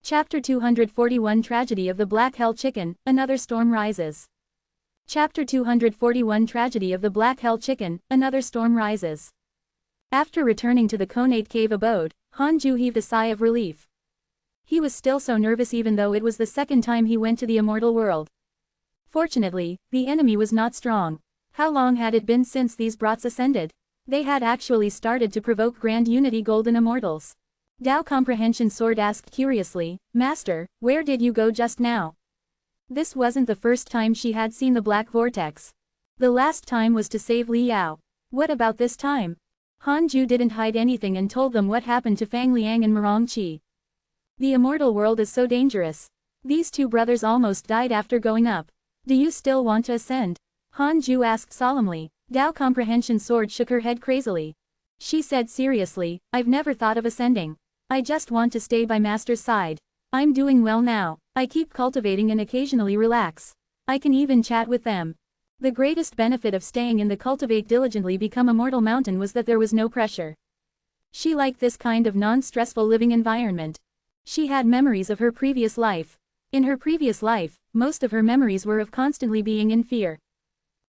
Chapter 241 Tragedy of the Black Hell Chicken, Another Storm Rises. Chapter 241 Tragedy of the Black Hell Chicken, Another Storm Rises. After returning to the Konate Cave abode, Hanju heaved a sigh of relief. He was still so nervous even though it was the second time he went to the immortal world. Fortunately, the enemy was not strong. How long had it been since these brats ascended? They had actually started to provoke Grand Unity Golden Immortals. Dao Comprehension Sword asked curiously, "Master, where did you go just now?" This wasn't the first time she had seen the Black Vortex. The last time was to save Li Yao. What about this time? Hanju didn't hide anything and told them what happened to Fang Liang and Merong Qi. The immortal world is so dangerous. These two brothers almost died after going up. Do you still want to ascend? Hanju asked solemnly. Dao Comprehension Sword shook her head crazily. She said seriously, "I've never thought of ascending. I just want to stay by Master's side. I'm doing well now. I keep cultivating and occasionally relax. I can even chat with them." The greatest benefit of staying in the Cultivate Diligently Become Immortal mountain was that there was no pressure. She liked this kind of non-stressful living environment. She had memories of her previous life. In her previous life, most of her memories were of constantly being in fear.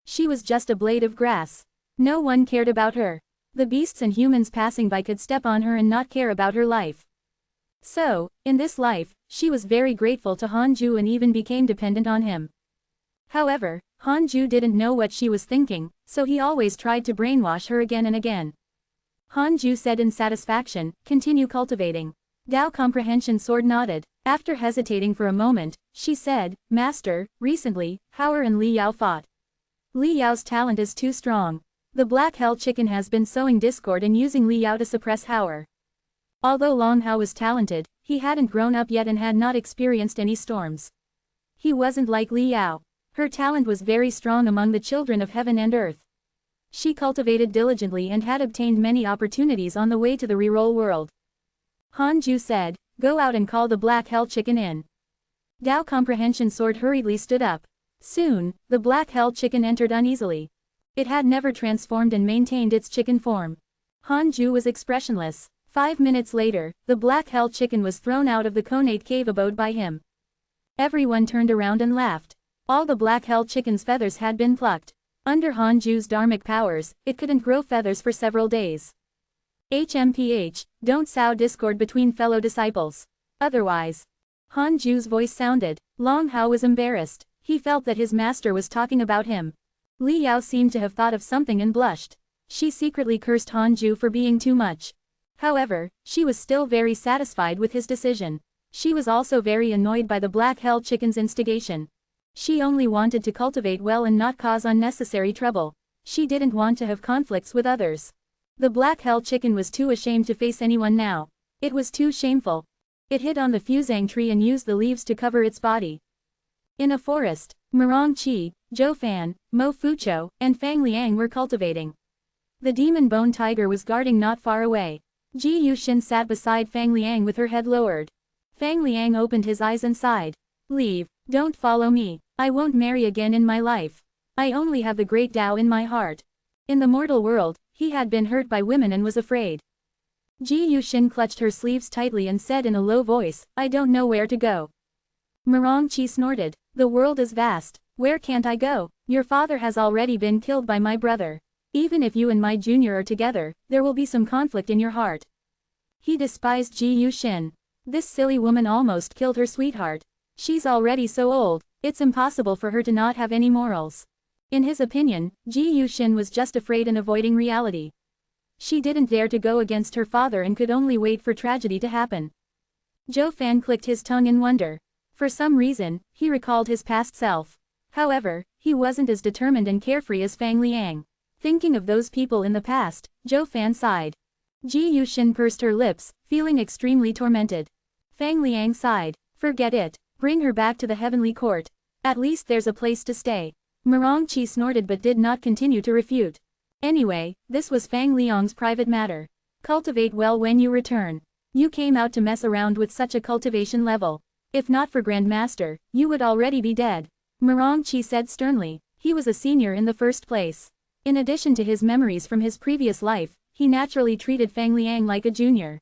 She was just a blade of grass. No one cared about her. The beasts and humans passing by could step on her and not care about her life. So, in this life, she was very grateful to Hanju and even became dependent on him. However, Hanju didn't know what she was thinking, so he always tried to brainwash her again and again. Hanju said in satisfaction, "Continue cultivating." Dao Comprehension Sword nodded. After hesitating for a moment, she said, "Master, recently, Hauer and Li Yao fought. Li Yao's talent is too strong. The Black Hell Chicken has been sowing discord and using Li Yao to suppress Hauer. Although Long Hao was talented, he hadn't grown up yet and had not experienced any storms. He wasn't like Li Yao. Her talent was very strong among the children of heaven and earth. She cultivated diligently and had obtained many opportunities on the way to the reroll world." Hanju said, "Go out and call the Black Hell Chicken in." Dao Comprehension Sword hurriedly stood up. Soon, the Black Hell Chicken entered uneasily. It had never transformed and maintained its chicken form. Hanju was expressionless. 5 minutes later, the Black Hell Chicken was thrown out of the Konate Cave abode by him. Everyone turned around and laughed. All the Black Hell Chicken's feathers had been plucked. Under Hanju's dharmic powers, it couldn't grow feathers for several days. HMPH, don't sow discord between fellow disciples. Otherwise. Hanju's voice sounded. Long Hao was embarrassed. He felt that his master was talking about him. Li Yao seemed to have thought of something and blushed. She secretly cursed Hanju for being too much. However, she was still very satisfied with his decision. She was also very annoyed by the Black Hell Chicken's instigation. She only wanted to cultivate well and not cause unnecessary trouble. She didn't want to have conflicts with others. The Black Hell Chicken was too ashamed to face anyone now. It was too shameful. It hid on the fusang tree and used the leaves to cover its body. In a forest, Merong Qi, Zhou Fan, Mo Fucho, and Fang Liang were cultivating. The demon bone tiger was guarding not far away. Ji Yuxin sat beside Fang Liang with her head lowered. Fang Liang opened his eyes and sighed. "Leave, don't follow me. I won't marry again in my life. I only have the great Tao in my heart." In the mortal world, he had been hurt by women and was afraid. Ji Yuxin clutched her sleeves tightly and said in a low voice, "I don't know where to go." Merong Qi snorted. "The world is vast. Where can't I go? Your father has already been killed by my brother. Even if you and my junior are together, there will be some conflict in your heart." He despised Ji Yuxin. This silly woman almost killed her sweetheart. She's already so old, it's impossible for her to not have any morals. In his opinion, Ji Yuxin was just afraid and avoiding reality. She didn't dare to go against her father and could only wait for tragedy to happen. Zhou Fan clicked his tongue in wonder. For some reason, he recalled his past self. However, he wasn't as determined and carefree as Fang Liang. Thinking of those people in the past, Zhou Fan sighed. Ji Yuxin pursed her lips, feeling extremely tormented. Fang Liang sighed. "Forget it. Bring her back to the heavenly court. At least there's a place to stay." Merong Qi snorted but did not continue to refute. Anyway, this was Fang Liang's private matter. Cultivate well when you return. You came out to mess around with such a cultivation level. If not for Grandmaster, you would already be dead. Merong Qi said sternly. He was a senior in the first place. In addition to his memories from his previous life, he naturally treated Fang Liang like a junior.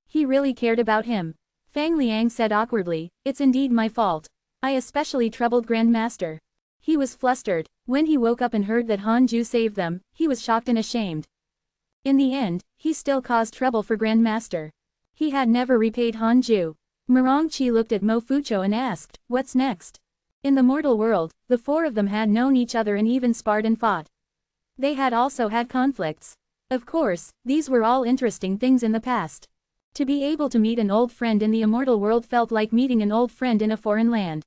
He really cared about him. Fang Liang said awkwardly, it's indeed my fault. I especially troubled Grandmaster. He was flustered. When he woke up and heard that Han Ju saved them, he was shocked and ashamed. In the end, he still caused trouble for Grandmaster. He had never repaid Han Ju. Murong Qi looked at Mo Fucho and asked, what's next? In the mortal world, the four of them had known each other and even sparred and fought. They had also had conflicts. Of course, these were all interesting things in the past. To be able to meet an old friend in the immortal world felt like meeting an old friend in a foreign land.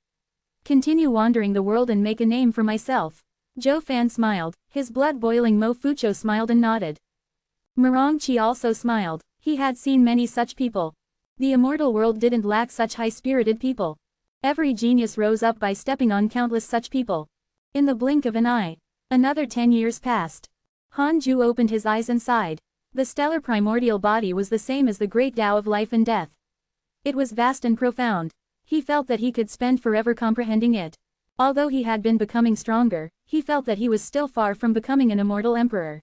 Continue wandering the world and make a name for myself. Zhou Fan smiled, his blood boiling. Mo Fucho smiled and nodded. Murong Qi also smiled, he had seen many such people. The immortal world didn't lack such high-spirited people. Every genius rose up by stepping on countless such people. In the blink of an eye. Another 10 years passed. Han Ju opened his eyes and sighed. The stellar primordial body was the same as the great Tao of life and death. It was vast and profound. He felt that he could spend forever comprehending it. Although he had been becoming stronger, he felt that he was still far from becoming an immortal emperor.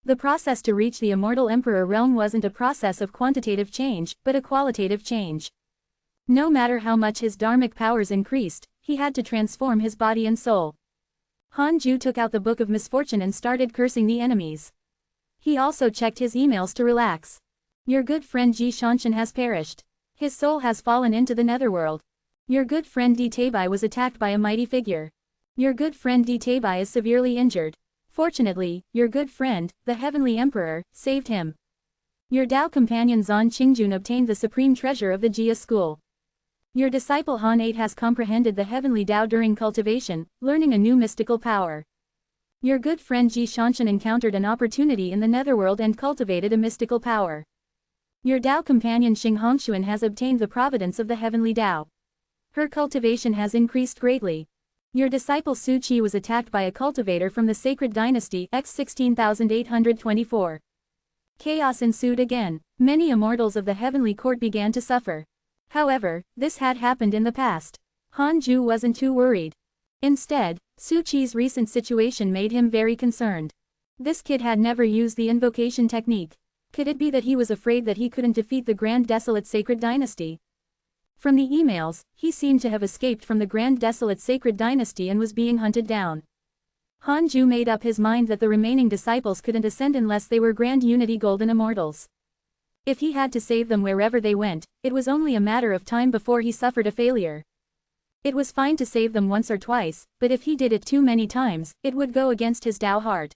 The process to reach the immortal emperor realm wasn't a process of quantitative change, but a qualitative change. No matter how much his dharmic powers increased, he had to transform his body and soul. Han Ju took out the Book of Misfortune and started cursing the enemies. He also checked his emails to relax. Your good friend Ji Shanshan has perished. His soul has fallen into the netherworld. Your good friend Di Tabai was attacked by a mighty figure. Your good friend Di Tabai is severely injured. Fortunately, your good friend, the Heavenly Emperor, saved him. Your Tao companion Zan Qingjun obtained the supreme treasure of the Jia school. Your disciple Han 8 has comprehended the heavenly Tao during cultivation, learning a new mystical power. Your good friend Ji Shanshan encountered an opportunity in the netherworld and cultivated a mystical power. Your Tao companion Xing Hongshuan has obtained the providence of the heavenly Tao. Her cultivation has increased greatly. Your disciple Su Qi was attacked by a cultivator from the sacred dynasty X 16824. Chaos ensued again. Many immortals of the heavenly court began to suffer. However, this had happened in the past. Han Ju wasn't too worried. Instead, Su Qi's recent situation made him very concerned. This kid had never used the invocation technique. Could it be that he was afraid that he couldn't defeat the Grand Desolate Sacred Dynasty? From the emails, he seemed to have escaped from the Grand Desolate Sacred Dynasty and was being hunted down. Han Ju made up his mind that the remaining disciples couldn't ascend unless they were Grand Unity Golden Immortals. If he had to save them wherever they went, it was only a matter of time before he suffered a failure. It was fine to save them once or twice, but if he did it too many times, it would go against his Tao heart.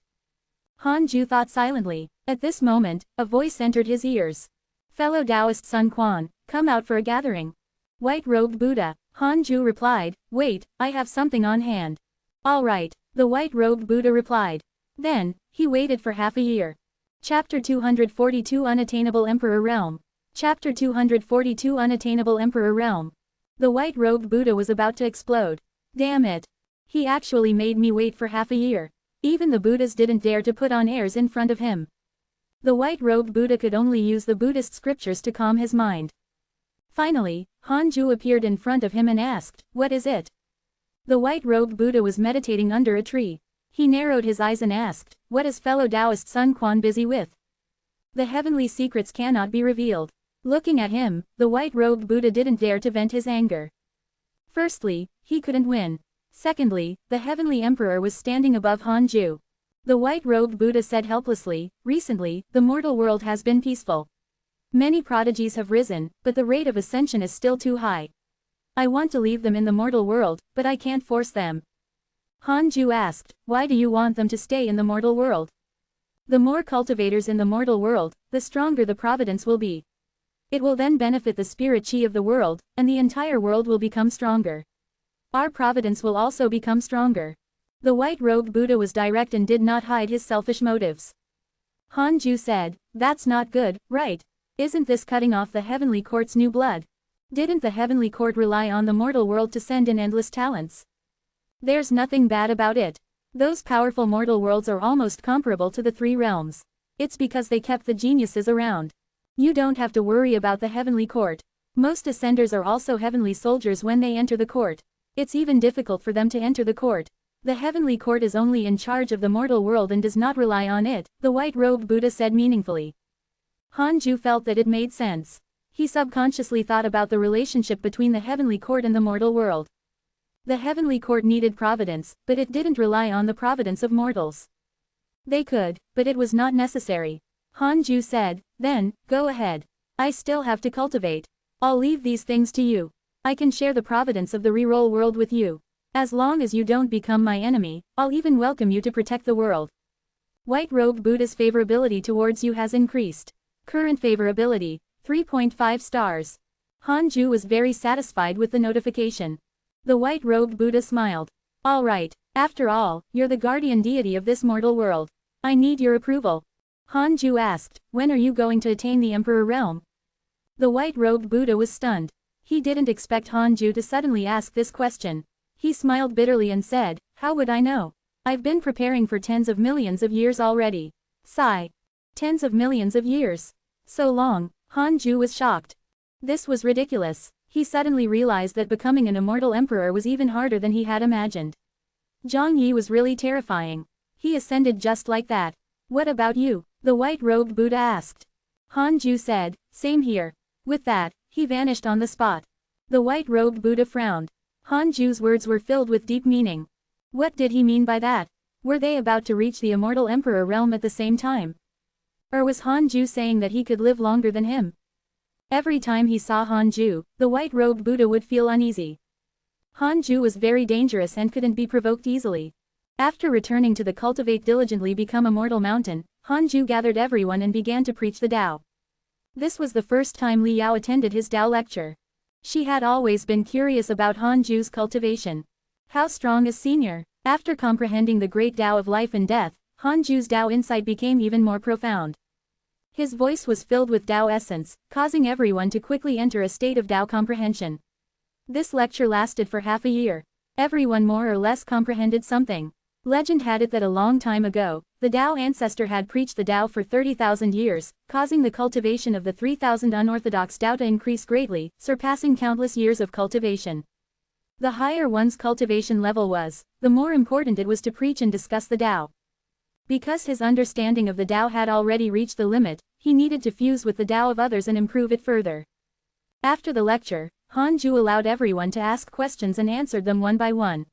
Han Ju thought silently. At this moment, a voice entered his ears. Fellow Taoist Sun Quan, come out for a gathering. White-robed Buddha. Han Ju replied, wait, I have something on hand. All right, the white-robed Buddha replied. Then, he waited for half a year. Chapter 242 Unattainable Emperor Realm. Chapter 242 Unattainable Emperor Realm. The white-robed Buddha was about to explode. Damn it. He actually made me wait for half a year. Even the Buddhas didn't dare to put on airs in front of him. The white-robed Buddha could only use the Buddhist scriptures to calm his mind. Finally, Han Ju appeared in front of him and asked, what is it? The white-robed Buddha was meditating under a tree. He narrowed his eyes and asked, what is fellow Taoist Sun Quan busy with? The heavenly secrets cannot be revealed. Looking at him, the white-robed Buddha didn't dare to vent his anger. Firstly, he couldn't win. Secondly, the heavenly emperor was standing above Han Ju. The white-robed Buddha said helplessly, recently, the mortal world has been peaceful. Many prodigies have risen, but the rate of ascension is still too high. I want to leave them in the mortal world, but I can't force them. Han Ju asked, why do you want them to stay in the mortal world? The more cultivators in the mortal world, the stronger the providence will be. It will then benefit the spirit chi of the world, and the entire world will become stronger. Our providence will also become stronger. The white-robed Buddha was direct and did not hide his selfish motives. Han Ju said, that's not good, right? Isn't this cutting off the heavenly court's new blood? Didn't the heavenly court rely on the mortal world to send in endless talents? There's nothing bad about it. Those powerful mortal worlds are almost comparable to the three realms. It's because they kept the geniuses around. You don't have to worry about the heavenly court. Most ascenders are also heavenly soldiers when they enter the court. It's even difficult for them to enter the court. The heavenly court is only in charge of the mortal world and does not rely on it, the white-robed Buddha said meaningfully. Han Ju felt that it made sense. He subconsciously thought about the relationship between the heavenly court and the mortal world. The heavenly court needed providence, but it didn't rely on the providence of mortals. They could, but it was not necessary. Hanju said, then, go ahead. I still have to cultivate. I'll leave these things to you. I can share the providence of the reroll world with you. As long as you don't become my enemy, I'll even welcome you to protect the world. White-robed Buddha's favorability towards you has increased. Current favorability, 3.5 stars. Hanju was very satisfied with the notification. The white-robed Buddha smiled. All right, after all, you're the guardian deity of this mortal world. I need your approval. Hanju asked, when are you going to attain the Emperor realm? The white-robed Buddha was stunned. He didn't expect Hanju to suddenly ask this question. He smiled bitterly and said, how would I know? I've been preparing for tens of millions of years already. Sigh. Tens of millions of years. So long. Hanju was shocked. This was ridiculous. He suddenly realized that becoming an immortal emperor was even harder than he had imagined. Zhang Yi was really terrifying. He ascended just like that. What about you? The white-robed Buddha asked. Hanju said, same here. With that, he vanished on the spot. The white-robed Buddha frowned. Hanju's words were filled with deep meaning. What did he mean by that? Were they about to reach the immortal emperor realm at the same time? Or was Hanju saying that he could live longer than him? Every time he saw Hanju, the white-robed Buddha would feel uneasy. Hanju was very dangerous and couldn't be provoked easily. After returning to the cultivate diligently become immortal mountain, Hanju gathered everyone and began to preach the Tao. This was the first time Li Yao attended his Tao lecture. She had always been curious about Hanju's cultivation. How strong is senior? After comprehending the great Tao of life and death, Hanju's Tao insight became even more profound. His voice was filled with Tao essence, causing everyone to quickly enter a state of Tao comprehension. This lecture lasted for half a year. Everyone more or less comprehended something. Legend had it that a long time ago, the Tao ancestor had preached the Tao for 30,000 years, causing the cultivation of the 3,000 unorthodox Tao to increase greatly, surpassing countless years of cultivation. The higher one's cultivation level was, the more important it was to preach and discuss the Tao. Because his understanding of the Tao had already reached the limit, he needed to fuse with the Tao of others and improve it further. After the lecture, Hanju allowed everyone to ask questions and answered them one by one.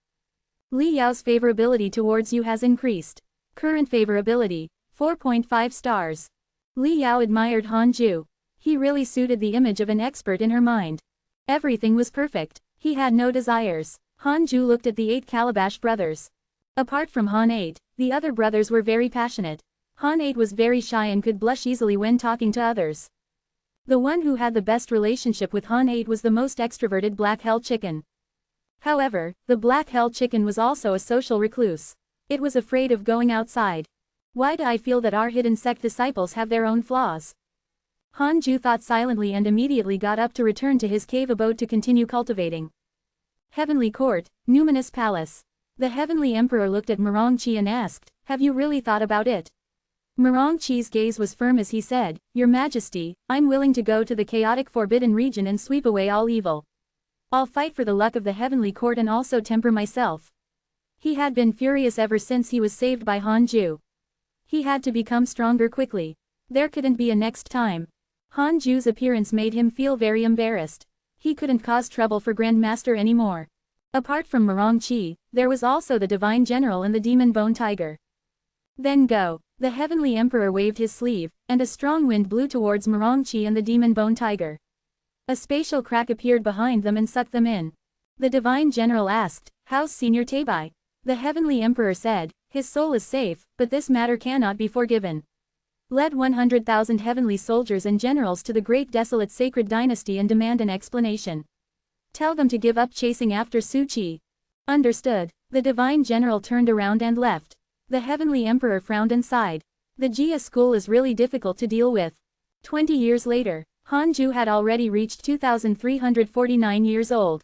Li Yao's favorability towards you has increased. Current favorability, 4.5 stars. Li Yao admired Hanju. He really suited the image of an expert in her mind. Everything was perfect. He had no desires. Hanju looked at the 8 Calabash brothers. Apart from Han 8, the other brothers were very passionate. Han 8 was very shy and could blush easily when talking to others. The one who had the best relationship with Han 8 was the most extroverted Black Hell Chicken. However, the Black Hell Chicken was also a social recluse. It was afraid of going outside. Why do I feel that our hidden sect disciples have their own flaws? Hanju thought silently and immediately got up to return to his cave abode to continue cultivating. Heavenly Court, Numinous Palace. The Heavenly Emperor looked at Merongqi and asked, have you really thought about it? Merongqi's gaze was firm as he said, Your Majesty, I'm willing to go to the chaotic forbidden region and sweep away all evil. I'll fight for the luck of the Heavenly Court and also temper myself. He had been furious ever since he was saved by Hanju. He had to become stronger quickly. There couldn't be a next time. Hanju's appearance made him feel very embarrassed. He couldn't cause trouble for Grandmaster anymore. Apart from Merongqi, there was also the Divine General and the Demon Bone Tiger. Then go. The Heavenly Emperor waved his sleeve, and a strong wind blew towards Merongqi and the Demon Bone Tiger. A spatial crack appeared behind them and sucked them in. The Divine General asked, how's Senior Tabai? The Heavenly Emperor said, his soul is safe, but this matter cannot be forgiven. Lead 100,000 heavenly soldiers and generals to the great desolate sacred dynasty and demand an explanation. Tell them to give up chasing after Su Qi. Understood. The Divine General turned around and left. The Heavenly Emperor frowned and sighed. The Jia school is really difficult to deal with. 20 years later, Hanju had already reached 2,349 years old.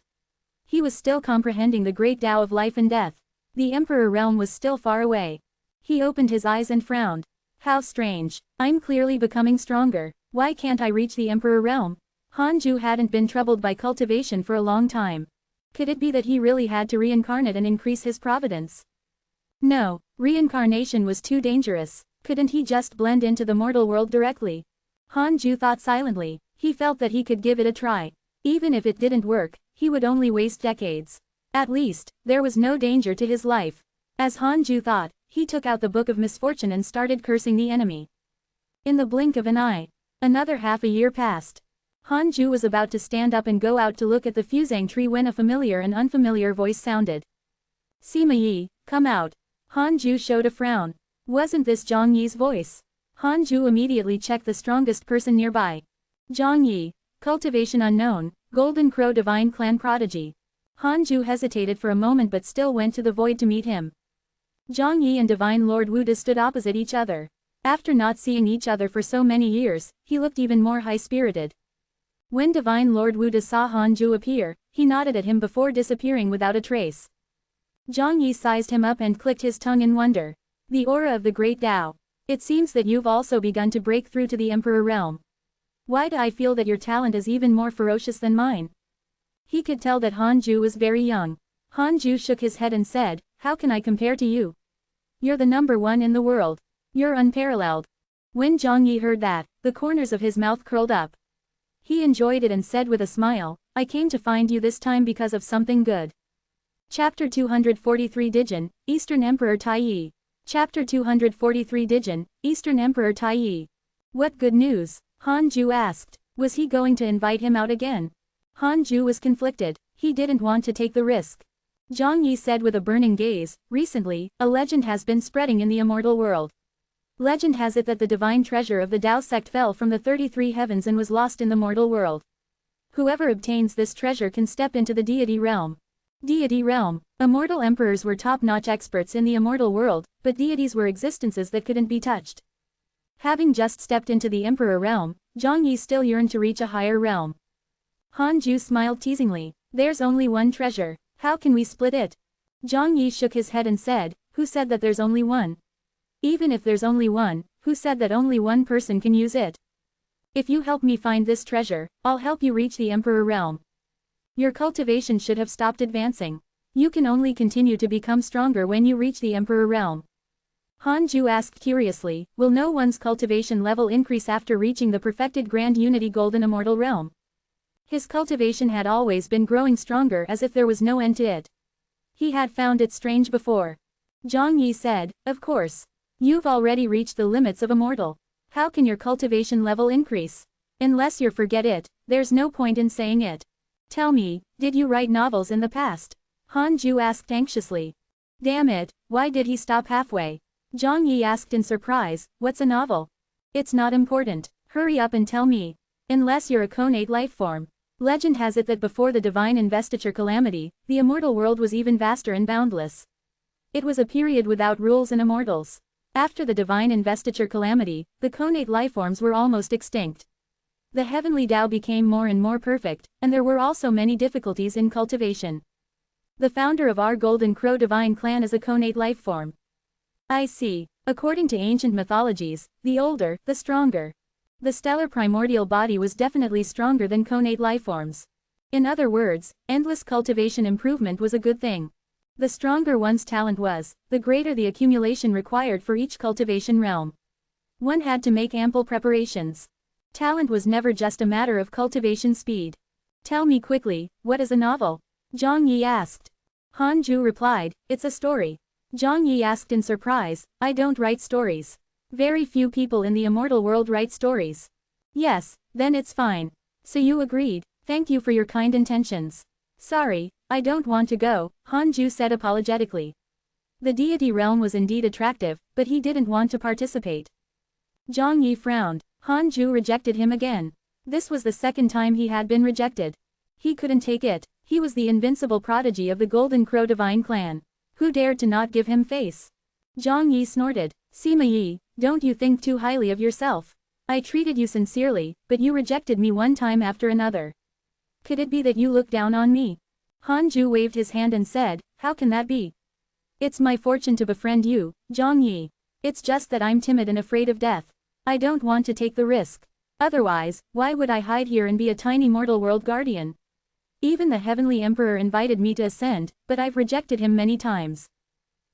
He was still comprehending the great Tao of life and death. The Emperor realm was still far away. He opened his eyes and frowned. How strange. I'm clearly becoming stronger. Why can't I reach the Emperor realm? Hanju hadn't been troubled by cultivation for a long time. Could it be that he really had to reincarnate and increase his providence? No, reincarnation was too dangerous. Couldn't he just blend into the mortal world directly? Hanju thought silently. He felt that he could give it a try. Even if it didn't work, he would only waste decades. At least, there was no danger to his life. As Hanju thought, he took out the Book of Misfortune and started cursing the enemy. In the blink of an eye, another half a year passed. Hanju was about to stand up and go out to look at the fusang tree when a familiar and unfamiliar voice sounded. Sima Yi, come out. Hanju showed a frown. Wasn't this Zhang Yi's voice? Hanju immediately checked the strongest person nearby. Zhang Yi, cultivation unknown, Golden Crow Divine Clan Prodigy. Hanju hesitated for a moment but still went to the void to meet him. Zhang Yi and Divine Lord Wuda stood opposite each other. After not seeing each other for so many years, he looked even more high-spirited. When Divine Lord Wuda saw Hanju appear, he nodded at him before disappearing without a trace. Zhang Yi sized him up and clicked his tongue in wonder. The aura of the Great Tao. It seems that you've also begun to break through to the Emperor realm. Why do I feel that your talent is even more ferocious than mine? He could tell that Hanju was very young. Hanju shook his head and said, how can I compare to you? You're the number one in the world. You're unparalleled. When Zhang Yi heard that, the corners of his mouth curled up. He enjoyed it and said with a smile, I came to find you this time because of something good. Chapter 243 Dijin, Eastern Emperor Taiyi. Chapter 243 Dijin, Eastern Emperor Taiyi. What good news? Hanju asked. Was he going to invite him out again? Hanju was conflicted. He didn't want to take the risk. Zhang Yi said with a burning gaze, recently, a legend has been spreading in the immortal world. Legend has it that the divine treasure of the Tao sect fell from the 33 heavens and was lost in the mortal world. Whoever obtains this treasure can step into the deity realm. Deity realm. Immortal emperors were top-notch experts in the immortal world, but deities were existences that couldn't be touched. Having just stepped into the emperor realm, Zhang Yi still yearned to reach a higher realm. Hanju smiled teasingly. There's only one treasure. How can we split it? Zhang Yi shook his head and said, who said that there's only one? Even if there's only one, who said that only one person can use it? If you help me find this treasure, I'll help you reach the emperor realm. Your cultivation should have stopped advancing. You can only continue to become stronger when you reach the emperor realm. Hanju asked curiously, will no one's cultivation level increase after reaching the perfected Grand Unity Golden Immortal Realm? His cultivation had always been growing stronger as if there was no end to it. He had found it strange before. Zhang Yi said, of course. You've already reached the limits of immortal. How can your cultivation level increase? Unless you forget it, there's no point in saying it. Tell me, did you write novels in the past? Hanju asked anxiously. Damn it, why did he stop halfway? Zhang Yi asked in surprise, what's a novel? It's not important. Hurry up and tell me. Unless you're a connate life form. Legend has it that before the divine investiture calamity, the immortal world was even vaster and boundless. It was a period without rules and immortals. After the divine investiture calamity, the connate lifeforms were almost extinct. The heavenly Tao became more and more perfect, and there were also many difficulties in cultivation. The founder of our Golden Crow Divine Clan is a connate lifeform. I see. According to ancient mythologies, the older, the stronger. The stellar primordial body was definitely stronger than connate lifeforms. In other words, endless cultivation improvement was a good thing. The stronger one's talent was, the greater the accumulation required for each cultivation realm. One had to make ample preparations. Talent was never just a matter of cultivation speed. Tell me quickly, what is a novel? Zhang Yi asked. Hanju replied, it's a story. Zhang Yi asked in surprise, I don't write stories. Very few people in the immortal world write stories. Yes, then it's fine. So you agreed. Thank you for your kind intentions. Sorry, I don't want to go, Hanju said apologetically. The deity realm was indeed attractive, but he didn't want to participate. Zhang Yi frowned. Hanju rejected him again. This was the second time he had been rejected. He couldn't take it. He was the invincible prodigy of the Golden Crow Divine Clan. Who dared to not give him face? Zhang Yi snorted. Sima Yi, don't you think too highly of yourself? I treated you sincerely, but you rejected me one time after another. Could it be that you look down on me? Hanju waved his hand and said, how can that be? It's my fortune to befriend you, Zhang Yi. It's just that I'm timid and afraid of death. I don't want to take the risk. Otherwise, why would I hide here and be a tiny mortal world guardian? Even the Heavenly Emperor invited me to ascend, but I've rejected him many times.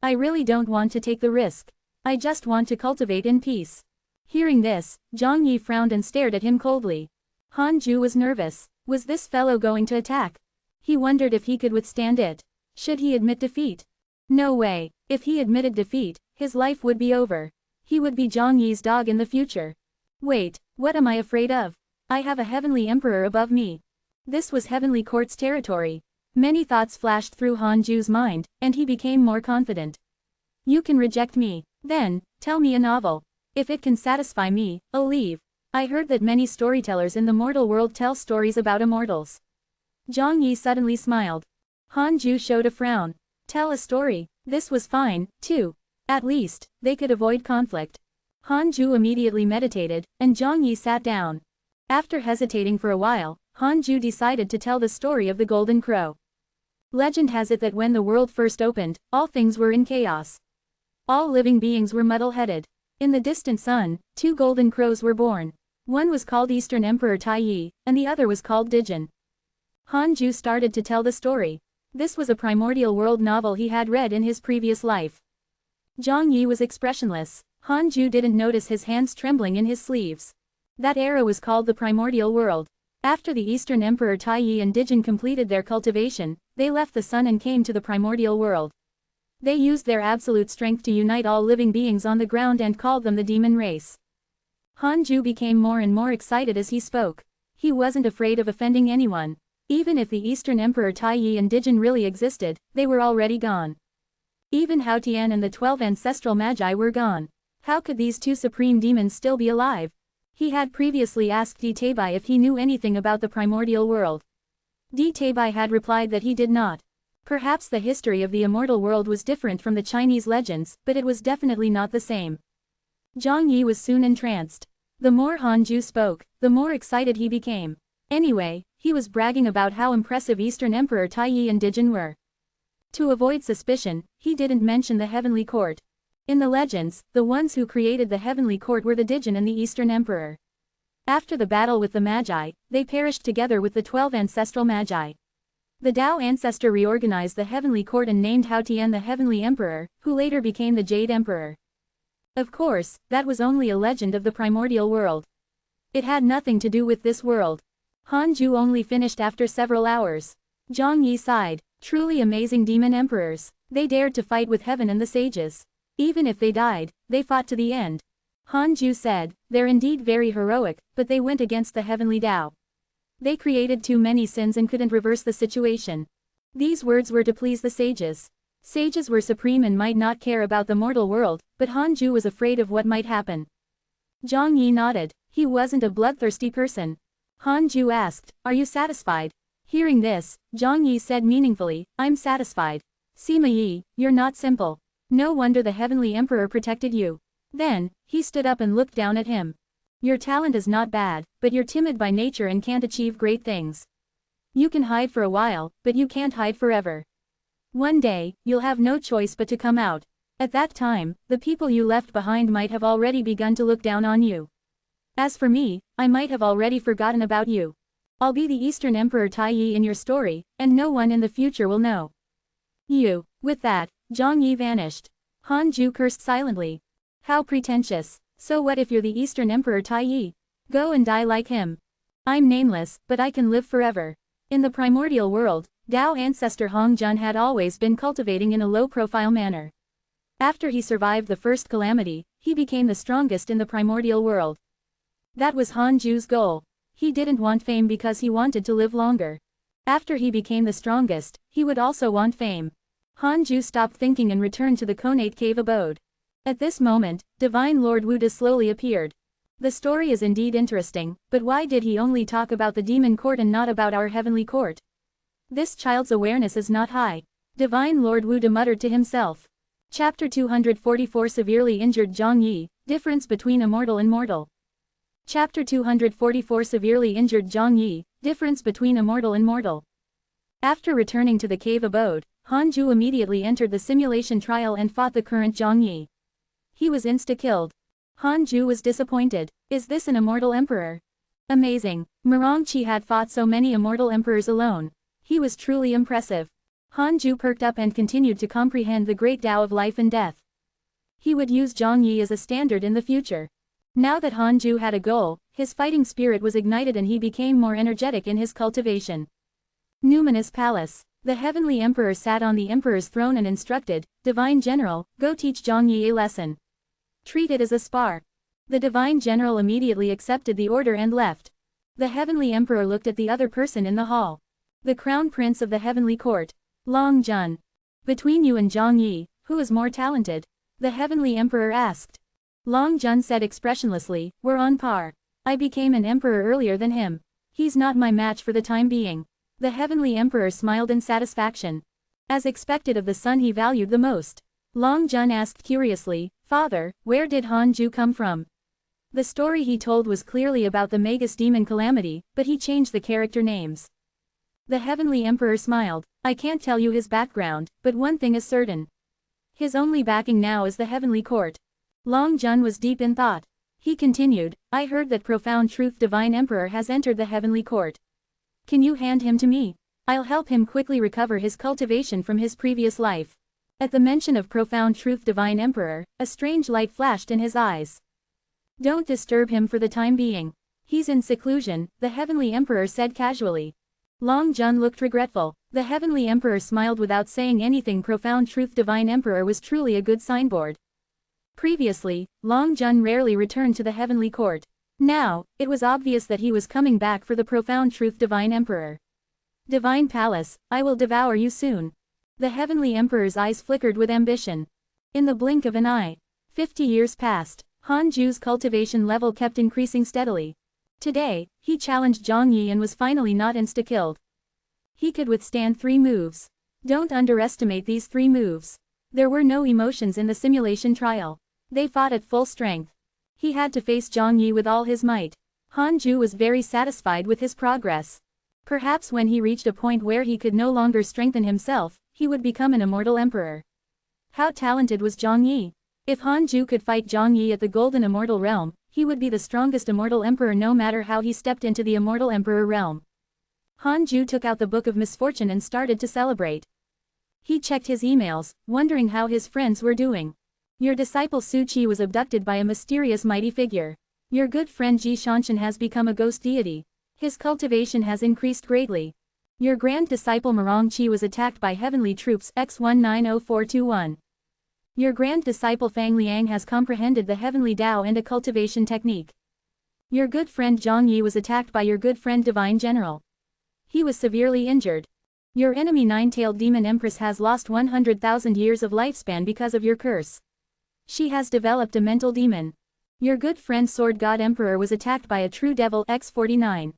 I really don't want to take the risk. I just want to cultivate in peace. Hearing this, Zhang Yi frowned and stared at him coldly. Han Ju was nervous. Was this fellow going to attack? He wondered if he could withstand it. Should he admit defeat? No way. If he admitted defeat, his life would be over. He would be Zhang Yi's dog in the future. Wait, what am I afraid of? I have a heavenly emperor above me. This was heavenly court's territory. Many thoughts flashed through Han Ju's mind, and he became more confident. You can reject me. Then, tell me a novel. If it can satisfy me, I'll leave. I heard that many storytellers in the mortal world tell stories about immortals. Zhang Yi suddenly smiled. Han Ju showed a frown. Tell a story. This was fine, too. At least, they could avoid conflict. Han Ju immediately meditated, and Zhang Yi sat down. After hesitating for a while, Han Ju decided to tell the story of the Golden Crow. Legend has it that when the world first opened, all things were in chaos. All living beings were muddle-headed. In the distant sun, 2 golden crows were born. One was called Eastern Emperor Tai Yi, and the other was called Dijin. Han Ju started to tell the story. This was a primordial world novel he had read in his previous life. Zhang Yi was expressionless. Han Ju didn't notice his hands trembling in his sleeves. That era was called the primordial world. After the Eastern Emperor Tai Yi and Dijin completed their cultivation, they left the sun and came to the primordial world. They used their absolute strength to unite all living beings on the ground and called them the demon race. Han Ju became more and more excited as he spoke. He wasn't afraid of offending anyone. Even if the Eastern Emperor Tai Yi and Dijin really existed, they were already gone. Even Hao Tian and the 12 ancestral magi were gone. How could these 2 supreme demons still be alive? He had previously asked Di Teibai if he knew anything about the primordial world. Di Teibai had replied that he did not. Perhaps the history of the immortal world was different from the Chinese legends, but it was definitely not the same. Zhang Yi was soon entranced. The more Han Ju spoke, the more excited he became. Anyway, he was bragging about how impressive Eastern Emperor Tai Yi and Dijin were. To avoid suspicion, he didn't mention the heavenly court. In the legends, the ones who created the heavenly court were the Dijin and the Eastern Emperor. After the battle with the Magi, they perished together with the 12 ancestral Magi. The Tao ancestor reorganized the heavenly court and named Hao Tian the heavenly emperor, who later became the Jade Emperor. Of course, that was only a legend of the primordial world. It had nothing to do with this world. Han Ju only finished after several hours. Zhang Yi sighed. Truly amazing demon emperors. They dared to fight with heaven and the sages. Even if they died, they fought to the end. Han Ju said, they're indeed very heroic, but they went against the heavenly Tao. They created too many sins and couldn't reverse the situation. These words were to please the sages. Sages were supreme and might not care about the mortal world, but Han Ju was afraid of what might happen. Zhang Yi nodded. He wasn't a bloodthirsty person. Han Ju asked, are you satisfied? Hearing this, Zhang Yi said meaningfully, I'm satisfied. Sima Yi, you're not simple. No wonder the heavenly emperor protected you. Then, he stood up and looked down at him. Your talent is not bad, but you're timid by nature and can't achieve great things. You can hide for a while, but you can't hide forever. One day, you'll have no choice but to come out. At that time, the people you left behind might have already begun to look down on you. As for me, I might have already forgotten about you. I'll be the Eastern Emperor Tai Yi in your story, and no one in the future will know. You. With that, Zhang Yi vanished. Han Ju cursed silently. How pretentious. So what if you're the Eastern Emperor Tai Yi? Go and die like him. I'm nameless, but I can live forever. In the primordial world, Tao ancestor Hong Jun had always been cultivating in a low-profile manner. After he survived the first calamity, he became the strongest in the primordial world. That was Han Ju's goal. He didn't want fame because he wanted to live longer. After he became the strongest, he would also want fame. Han Ju stopped thinking and returned to the Conate Cave abode. At this moment, Divine Lord Wuda slowly appeared. The story is indeed interesting, but why did he only talk about the demon court and not about our heavenly court? This child's awareness is not high. Divine Lord Wuda muttered to himself. Chapter 244 Severely Injured Zhang Yi, Difference Between Immortal and Mortal. Chapter 244 Severely Injured Zhang Yi, Difference Between Immortal and Mortal. After returning to the cave abode, Han Ju immediately entered the simulation trial and fought the current Zhang Yi. He was insta-killed. Han Ju was disappointed. Is this an immortal emperor? Amazing. Murong Qi had fought so many immortal emperors alone. He was truly impressive. Han Ju perked up and continued to comprehend the great Tao of life and death. He would use Zhang Yi as a standard in the future. Now that Hanju had a goal, his fighting spirit was ignited and he became more energetic in his cultivation. Numinous Palace. The Heavenly Emperor sat on the Emperor's throne and instructed, "Divine General, go teach Zhang Yi a lesson. Treat it as a spar." The Divine General immediately accepted the order and left. The Heavenly Emperor looked at the other person in the hall. The Crown Prince of the Heavenly Court. Long Jun. "Between you and Zhang Yi, who is more talented?" the Heavenly Emperor asked. Long Jun said expressionlessly, "We're on par. I became an emperor earlier than him. He's not my match for the time being." The Heavenly Emperor smiled in satisfaction. As expected of the son he valued the most. Long Jun asked curiously, "Father, where did Hanju come from?" The story he told was clearly about the Magus demon Calamity, but he changed the character names. The Heavenly Emperor smiled. "I can't tell you his background, but one thing is certain. His only backing now is the Heavenly Court." Long Jun was deep in thought. He continued, "I heard that Profound Truth Divine Emperor has entered the Heavenly Court. Can you hand him to me? I'll help him quickly recover his cultivation from his previous life." At the mention of Profound Truth Divine Emperor, a strange light flashed in his eyes. "Don't disturb him for the time being. He's in seclusion," the Heavenly Emperor said casually. Long Jun looked regretful. The Heavenly Emperor smiled without saying anything. Profound Truth Divine Emperor was truly a good signboard. Previously, Long Jun rarely returned to the Heavenly Court. Now, it was obvious that he was coming back for the Profound Truth Divine Emperor. "Divine Palace, I will devour you soon." The Heavenly Emperor's eyes flickered with ambition. In the blink of an eye, 50 years passed. Hanju's cultivation level kept increasing steadily. Today, he challenged Zhang Yi and was finally not insta-killed. He could withstand 3 moves. Don't underestimate these 3 moves. There were no emotions in the simulation trial. They fought at full strength. He had to face Zhang Yi with all his might. Hanju was very satisfied with his progress. Perhaps when he reached a point where he could no longer strengthen himself, he would become an immortal emperor. How talented was Zhang Yi? If Hanju could fight Zhang Yi at the Golden Immortal Realm, he would be the strongest immortal emperor no matter how he stepped into the immortal emperor realm. Hanju took out the Book of Misfortune and started to celebrate. He checked his emails, wondering how his friends were doing. Your disciple Su Qi was abducted by a mysterious mighty figure. Your good friend Ji Shanshan has become a ghost deity. His cultivation has increased greatly. Your grand disciple Marong Qi was attacked by heavenly troops X190421. Your grand disciple Fang Liang has comprehended the heavenly Tao and a cultivation technique. Your good friend Zhang Yi was attacked by your good friend Divine General. He was severely injured. Your enemy Nine-Tailed Demon Empress has lost 100,000 years of lifespan because of your curse. She has developed a mental demon. Your good friend Sword God Emperor was attacked by a true devil X49.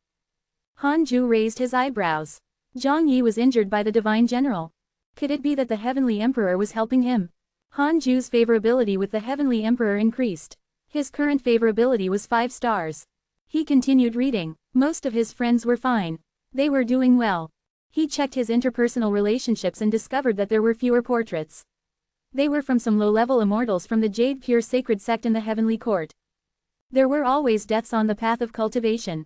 Hanju raised his eyebrows. Zhang Yi was injured by the Divine General. Could it be that the Heavenly Emperor was helping him? Hanju's favorability with the Heavenly Emperor increased. His current favorability was 5 stars. He continued reading. Most of his friends were fine. They were doing well. He checked his interpersonal relationships and discovered that there were fewer portraits. They were from some low-level immortals from the Jade Pure Sacred Sect in the Heavenly Court. There were always deaths on the path of cultivation.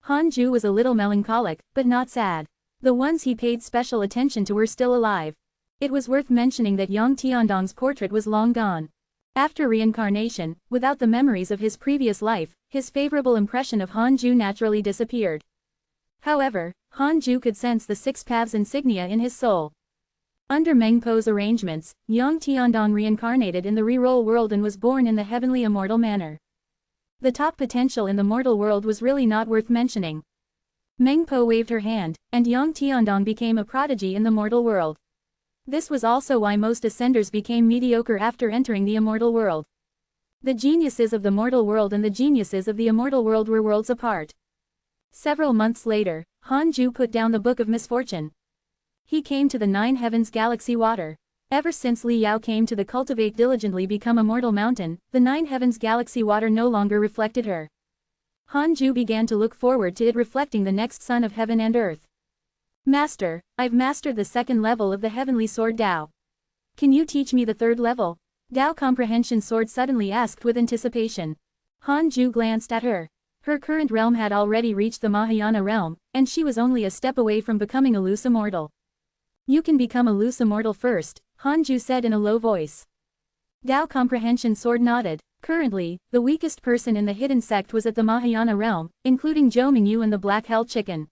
Hanju was a little melancholic, but not sad. The ones he paid special attention to were still alive. It was worth mentioning that Yang Tiandong's portrait was long gone. After reincarnation, without the memories of his previous life, his favorable impression of Hanju naturally disappeared. However, Hanju could sense the 6 paths insignia in his soul. Under Mengpo's arrangements, Yang Tiandong reincarnated in the reroll world and was born in the heavenly immortal manner. The top potential in the mortal world was really not worth mentioning. Mengpo waved her hand, and Yang Tiandong became a prodigy in the mortal world. This was also why most ascenders became mediocre after entering the immortal world. The geniuses of the mortal world and the geniuses of the immortal world were worlds apart. Several months later, Hanju put down the Book of Misfortune. He came to the 9 Heavens Galaxy Water. Ever since Li Yao came to the Cultivate Diligently Become Immortal Mountain, the 9 Heavens Galaxy Water no longer reflected her. Hanju began to look forward to it reflecting the next sun of heaven and earth. Master, I've mastered the 2nd level of the Heavenly Sword Tao. Can you teach me the 3rd level? Tao Comprehension Sword suddenly asked with anticipation. Hanju glanced at her. Her current realm had already reached the Mahayana realm, and she was only a step away from becoming a loose immortal. You can become a loose immortal first, Hanju said in a low voice. Tao Comprehension Sword nodded. Currently, the weakest person in the hidden sect was at the Mahayana realm, including Zhou Mingyu and the Black Hell Chicken.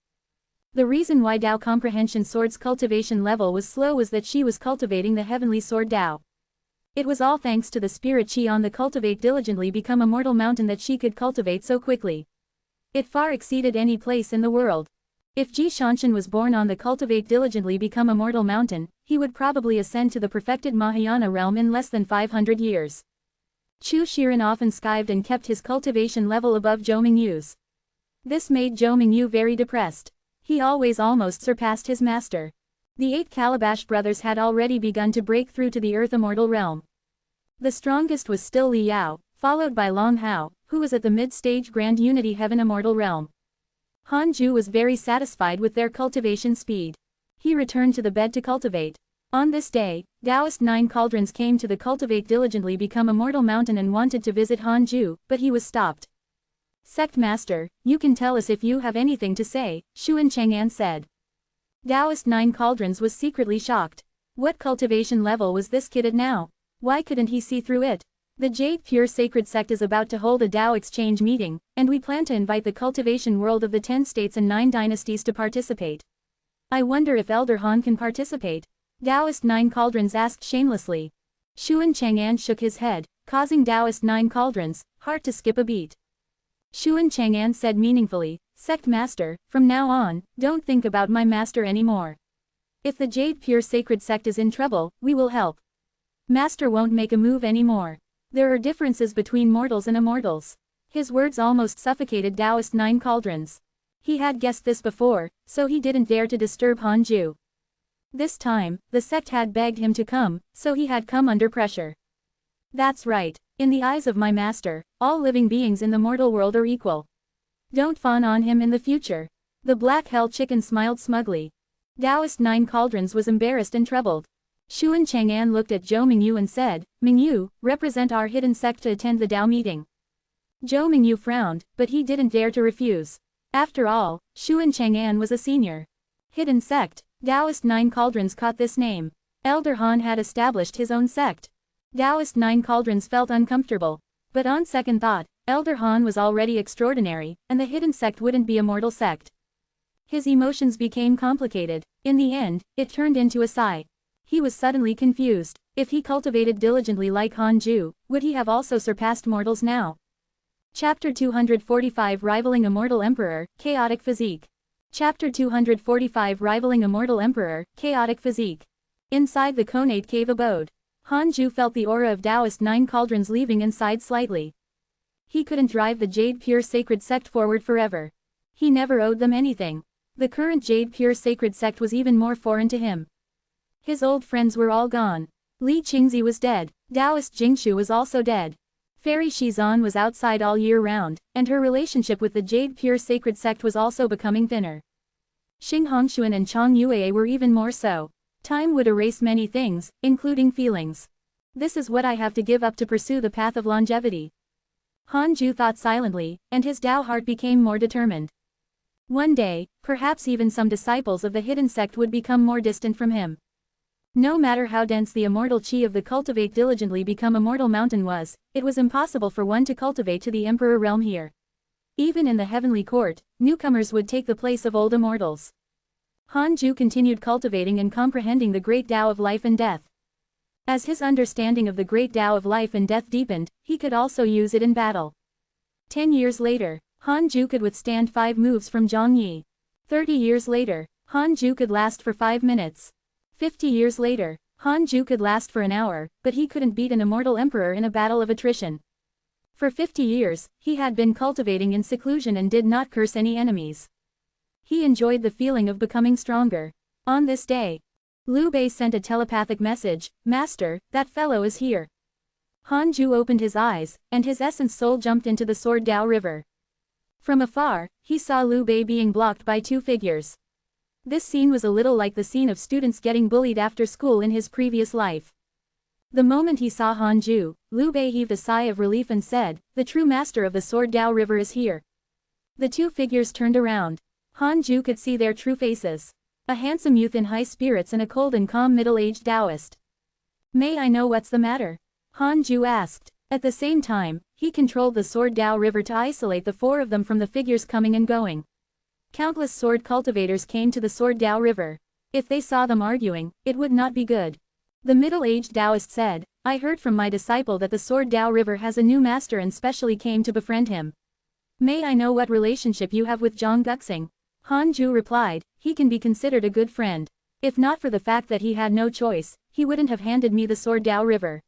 The reason why Dao Comprehension Sword's cultivation level was slow was that she was cultivating the heavenly sword Dao. It was all thanks to the spirit she on the cultivate diligently become a mortal mountain that she could cultivate so quickly. It far exceeded any place in the world. If Ji Shanshan was born on the cultivate diligently become a mortal mountain, he would probably ascend to the perfected Mahayana realm in less than 500 years. Chu Shiren often skived and kept his cultivation level above Zhou Mingyu's. This made Zhou Mingyu very depressed. He always almost surpassed his master. The 8 Calabash brothers had already begun to break through to the earth immortal realm. The strongest was still Li Yao, followed by Long Hao, who was at the mid-stage Grand Unity Heaven immortal realm. Han Ju was very satisfied with their cultivation speed. He returned to the bed to cultivate. On this day, Taoist 9 cauldrons came to the cultivate diligently become a mortal mountain and wanted to visit Han Ju, but he was stopped. Sect Master, you can tell us if you have anything to say, Xuan Chang'an said. Taoist 9 cauldrons was secretly shocked. What cultivation level was this kid at now? Why couldn't he see through it? The Jade Pure Sacred Sect is about to hold a Dao exchange meeting, and we plan to invite the cultivation world of the 10 states and 9 dynasties to participate. I wonder if Elder Han can participate? Taoist 9 cauldrons asked shamelessly. Xuan Chang'an shook his head, causing Taoist 9 cauldrons' heart to skip a beat. Xuan Chang'an said meaningfully, Sect Master, from now on, don't think about my master anymore. If the Jade Pure Sacred Sect is in trouble, we will help. Master won't make a move anymore. There are differences between mortals and immortals. His words almost suffocated Taoist 9 cauldrons. He had guessed this before, so he didn't dare to disturb Han Ju. This time, the sect had begged him to come, so he had come under pressure. That's right. In the eyes of my master, all living beings in the mortal world are equal. Don't fawn on him in the future. The Black Hell Chicken smiled smugly. Taoist 9 cauldrons was embarrassed and troubled. Xuan Chang'an looked at Zhou Mingyu and said, Mingyu, represent our hidden sect to attend the Dao meeting. Zhou Mingyu frowned, but he didn't dare to refuse. After all, Xuan Chang'an was a senior. Hidden sect, Taoist 9 cauldrons caught this name. Elder Han had established his own sect. Taoist 9 cauldrons felt uncomfortable. But on second thought, Elder Han was already extraordinary, and the hidden sect wouldn't be a mortal sect. His emotions became complicated. In the end, it turned into a sigh. He was suddenly confused. If he cultivated diligently like Han Ju, would he have also surpassed mortals now? Chapter 245 Rivaling Immortal Emperor, Chaotic Physique. Chapter 245 Rivaling Immortal Emperor, Chaotic Physique. Inside the Conate Cave abode. Han Ju felt the aura of Taoist 9 cauldrons leaving inside slightly. He couldn't drive the Jade Pure Sacred Sect forward forever. He never owed them anything. The current Jade Pure Sacred Sect was even more foreign to him. His old friends were all gone. Li Qingzi was dead. Taoist Jingshu was also dead. Fairy Shizan was outside all year round, and her relationship with the Jade Pure Sacred Sect was also becoming thinner. Xing Hongshuan and Chang Yue were even more so. Time would erase many things, including feelings. This is what I have to give up to pursue the path of longevity. Han Ju thought silently, and his Dao heart became more determined. One day, perhaps even some disciples of the hidden sect would become more distant from him. No matter how dense the immortal chi of the cultivate diligently become immortal mountain was, it was impossible for one to cultivate to the emperor realm here. Even in the heavenly court, newcomers would take the place of old immortals. Han Ju continued cultivating and comprehending the great Tao of life and death. As his understanding of the great Tao of life and death deepened, he could also use it in battle. 10 years later, Han Ju could withstand 5 moves from Zhang Yi. 30 years later, Han Ju could last for 5 minutes. 50 years later, Han Ju could last for an hour, but he couldn't beat an immortal emperor in a battle of attrition. For 50 years, he had been cultivating in seclusion and did not curse any enemies. He enjoyed the feeling of becoming stronger. On this day, Liu Bei sent a telepathic message, Master, that fellow is here. Han Ju opened his eyes, and his essence soul jumped into the Sword Dao River. From afar, he saw Liu Bei being blocked by 2 figures. This scene was a little like the scene of students getting bullied after school in his previous life. The moment he saw Han Ju, Liu Bei heaved a sigh of relief and said, the true master of the Sword Dao River is here. The 2 figures turned around. Han Ju could see their true faces. A handsome youth in high spirits and a cold and calm middle-aged Taoist. May I know what's the matter? Han Ju asked. At the same time, He controlled the Sword Dao River to isolate the four of them from the figures coming and going. Countless sword cultivators came to the Sword Dao River. If they saw them arguing, it would not be good. The middle-aged Taoist said, I heard from my disciple that the Sword Dao River has a new master and specially came to befriend him. May I know what relationship you have with Zhang Guxing? Han Ju replied, he can be considered a good friend. If not for the fact that he had no choice, he wouldn't have handed me the Sword Dao River.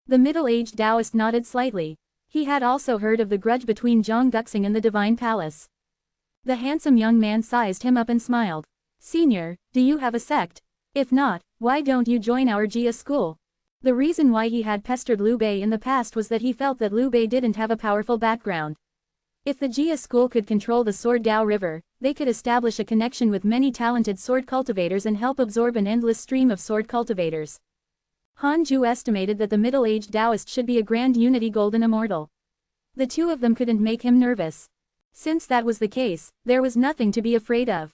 The middle-aged Taoist nodded slightly. He had also heard of the grudge between Zhang Guxing and the Divine Palace. The handsome young man sized him up and smiled. Senior, do you have a sect? If not, why don't you join our Jia school? The reason why he had pestered Liu Bei in the past was that he felt that Liu Bei didn't have a powerful background. If the Jia school could control the Sword Dao River, they could establish a connection with many talented sword cultivators and help absorb an endless stream of sword cultivators. Han Ju estimated that the middle-aged Taoist should be a Grand Unity Golden Immortal. The two of them couldn't make him nervous. Since that was the case, there was nothing to be afraid of.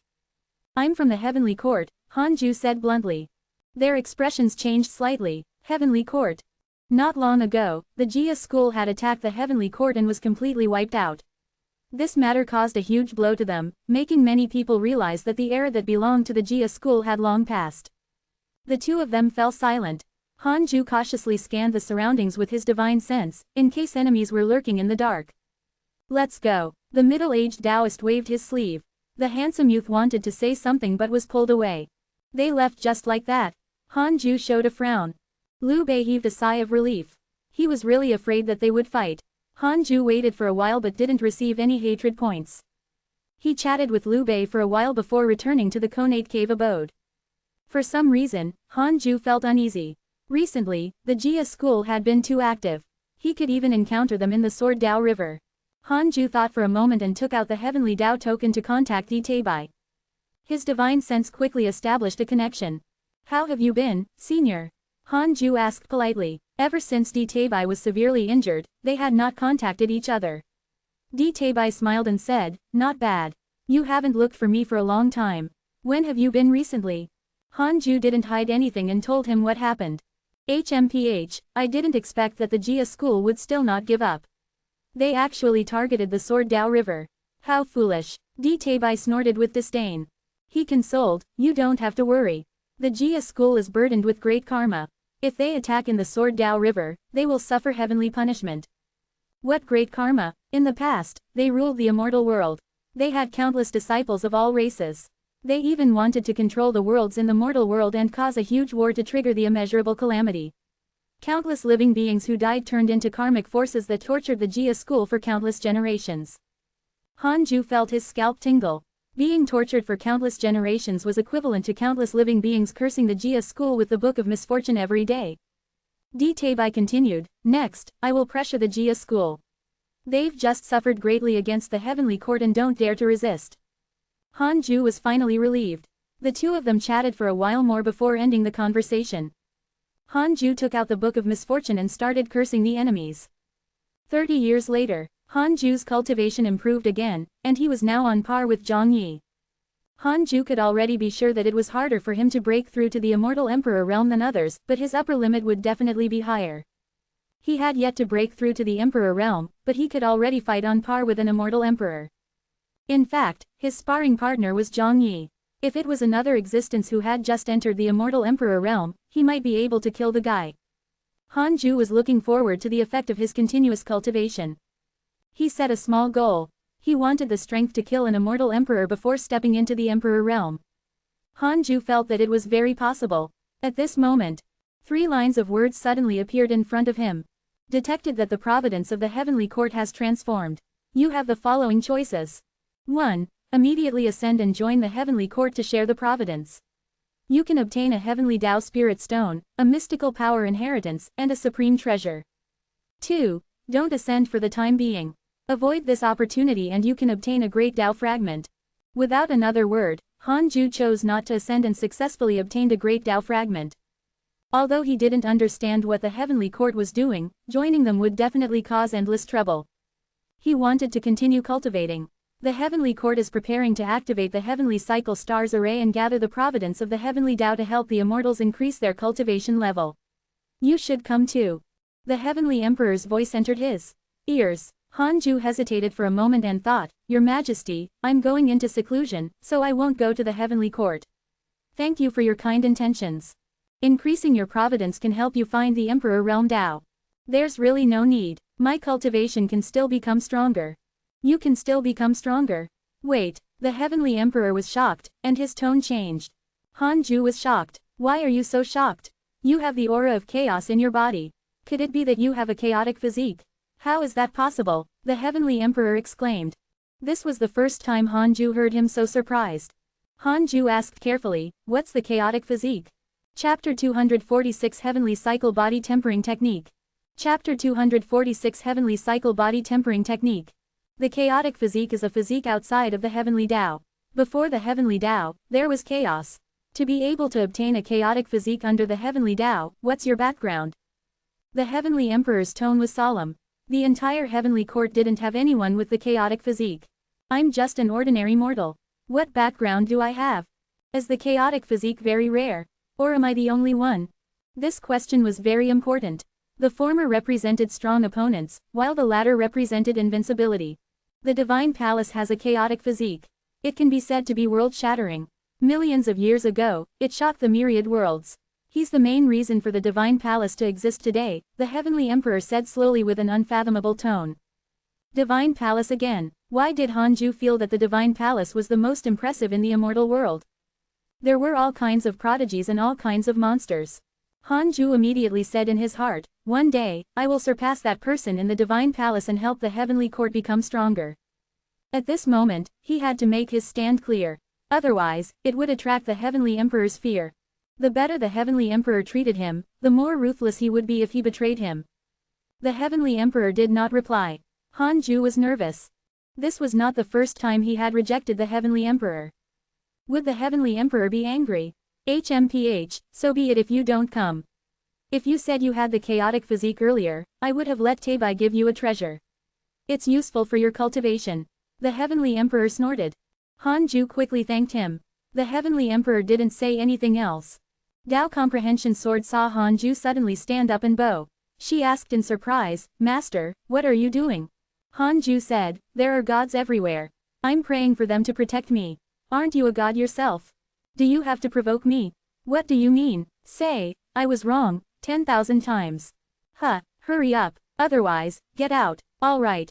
I'm from the Heavenly Court, Han Ju said bluntly. Their expressions changed slightly. Heavenly Court. Not long ago, the Jia school had attacked the Heavenly Court and was completely wiped out. This matter caused a huge blow to them, making many people realize that the era that belonged to the Jia school had long passed. The two of them fell silent. Han Ju cautiously scanned the surroundings with his divine sense, in case enemies were lurking in the dark. Let's go. The middle-aged Taoist waved his sleeve. The handsome youth wanted to say something but was pulled away. They left just like that. Han Ju showed a frown. Liu Bei heaved a sigh of relief. He was really afraid that they would fight. Han Ju waited for a while but didn't receive any hatred points. He chatted with Liu Bei for a while before returning to the Conate Cave abode. For some reason, Han Ju felt uneasy. Recently, the Jia school had been too active. He could even encounter them in the Sword Dao River. Han Ju thought for a moment and took out the Heavenly Dao token to contact Di Teibai. His divine sense quickly established a connection. How have you been, Senior? Han Ju asked politely. Ever since Di Teibai was severely injured, they had not contacted each other. Di Teibai smiled and said, not bad. You haven't looked for me for a long time. When have you been recently? Han Ju didn't hide anything and told him what happened. HMPH, I didn't expect that the Jia school would still not give up. They actually targeted the Sword Dao River. How foolish. Di Teibai snorted with disdain. He consoled, you don't have to worry. The Jia school is burdened with great karma. If they attack in the Sword Dao River, they will suffer heavenly punishment. What great karma? In the past, they ruled the immortal world. They had countless disciples of all races. They even wanted to control the worlds in the mortal world and cause a huge war to trigger the immeasurable calamity. Countless living beings who died turned into karmic forces that tortured the Jia school for countless generations. Han Ju felt his scalp tingle. Being tortured for countless generations was equivalent to countless living beings cursing the Jia school with the Book of Misfortune every day. Di Teibai continued, next, I will pressure the Jia school. They've just suffered greatly against the Heavenly Court and don't dare to resist. Han Ju was finally relieved. The two of them chatted for a while more before ending the conversation. Han Ju took out the Book of Misfortune and started cursing the enemies. 30 years later, Han Ju's cultivation improved again, and he was now on par with Zhang Yi. Han Ju could already be sure that it was harder for him to break through to the Immortal Emperor realm than others, but his upper limit would definitely be higher. He had yet to break through to the Emperor realm, but he could already fight on par with an Immortal Emperor. In fact, his sparring partner was Zhang Yi. If it was another existence who had just entered the Immortal Emperor realm, he might be able to kill the guy. Han Ju was looking forward to the effect of his continuous cultivation. He set a small goal. He wanted the strength to kill an Immortal Emperor before stepping into the Emperor realm. Han Ju felt that it was very possible. At this moment, 3 lines of words suddenly appeared in front of him. Detected that the providence of the Heavenly Court has transformed. You have the following choices. 1. Immediately ascend and join the Heavenly Court to share the providence. You can obtain a Heavenly Dao Spirit Stone, a mystical power inheritance, and a supreme treasure. 2. Don't ascend for the time being. Avoid this opportunity and you can obtain a great Dao fragment. Without another word, Han Ju chose not to ascend and successfully obtained a great Dao fragment. Although he didn't understand what the Heavenly Court was doing, joining them would definitely cause endless trouble. He wanted to continue cultivating. The Heavenly Court is preparing to activate the Heavenly Cycle Stars Array and gather the providence of the Heavenly Dao to help the immortals increase their cultivation level. You should come too. The Heavenly Emperor's voice entered his. Ears. Hanju hesitated for a moment and thought, Your Majesty, I'm going into seclusion, so I won't go to the heavenly court. Thank you for your kind intentions. Increasing your providence can help you find the Emperor Realm Dao. There's really no need. My cultivation can still become stronger. You can still become stronger. Wait, the Heavenly Emperor was shocked, and his tone changed. Hanju was shocked. Why are you so shocked? You have the aura of chaos in your body. Could it be that you have a chaotic physique? How is that possible? The Heavenly Emperor exclaimed. This was the first time Hanju heard him so surprised. Hanju asked carefully, What's the chaotic physique? Chapter 246 Heavenly Cycle Body Tempering Technique. Chapter 246 Heavenly Cycle Body Tempering Technique. The chaotic physique is a physique outside of the Heavenly Tao. Before the Heavenly Tao, there was chaos. To be able to obtain a chaotic physique under the Heavenly Tao, what's your background? The Heavenly Emperor's tone was solemn. The entire Heavenly Court didn't have anyone with the chaotic physique. I'm just an ordinary mortal. What background do I have? Is the chaotic physique very rare? Or am I the only one? This question was very important. The former represented strong opponents, while the latter represented invincibility. The Divine Palace has a chaotic physique. It can be said to be world-shattering. Millions of years ago, it shocked the myriad worlds. He's the main reason for the Divine Palace to exist today, the Heavenly Emperor said slowly with an unfathomable tone. Divine Palace again. Why did Hanju feel that the Divine Palace was the most impressive in the immortal world? There were all kinds of prodigies and all kinds of monsters. Hanju immediately said in his heart, One day, I will surpass that person in the Divine Palace and help the Heavenly Court become stronger. At this moment, he had to make his stand clear. Otherwise, it would attract the Heavenly Emperor's fear. The better the Heavenly Emperor treated him, the more ruthless he would be if he betrayed him. The Heavenly Emperor did not reply. Hanju was nervous. This was not the first time he had rejected the Heavenly Emperor. Would the Heavenly Emperor be angry? HMPH, so be it if you don't come. If you said you had the chaotic physique earlier, I would have let Tabai give you a treasure. It's useful for your cultivation. The Heavenly Emperor snorted. Hanju quickly thanked him. The Heavenly Emperor didn't say anything else. Dao Comprehension Sword saw Hanju suddenly stand up and bow. She asked in surprise, Master, what are you doing? Hanju said, There are gods everywhere. I'm praying for them to protect me. Aren't you a god yourself? Do you have to provoke me? What do you mean? Say, I was wrong, 10,000 times. Hurry up, otherwise, get out, all right.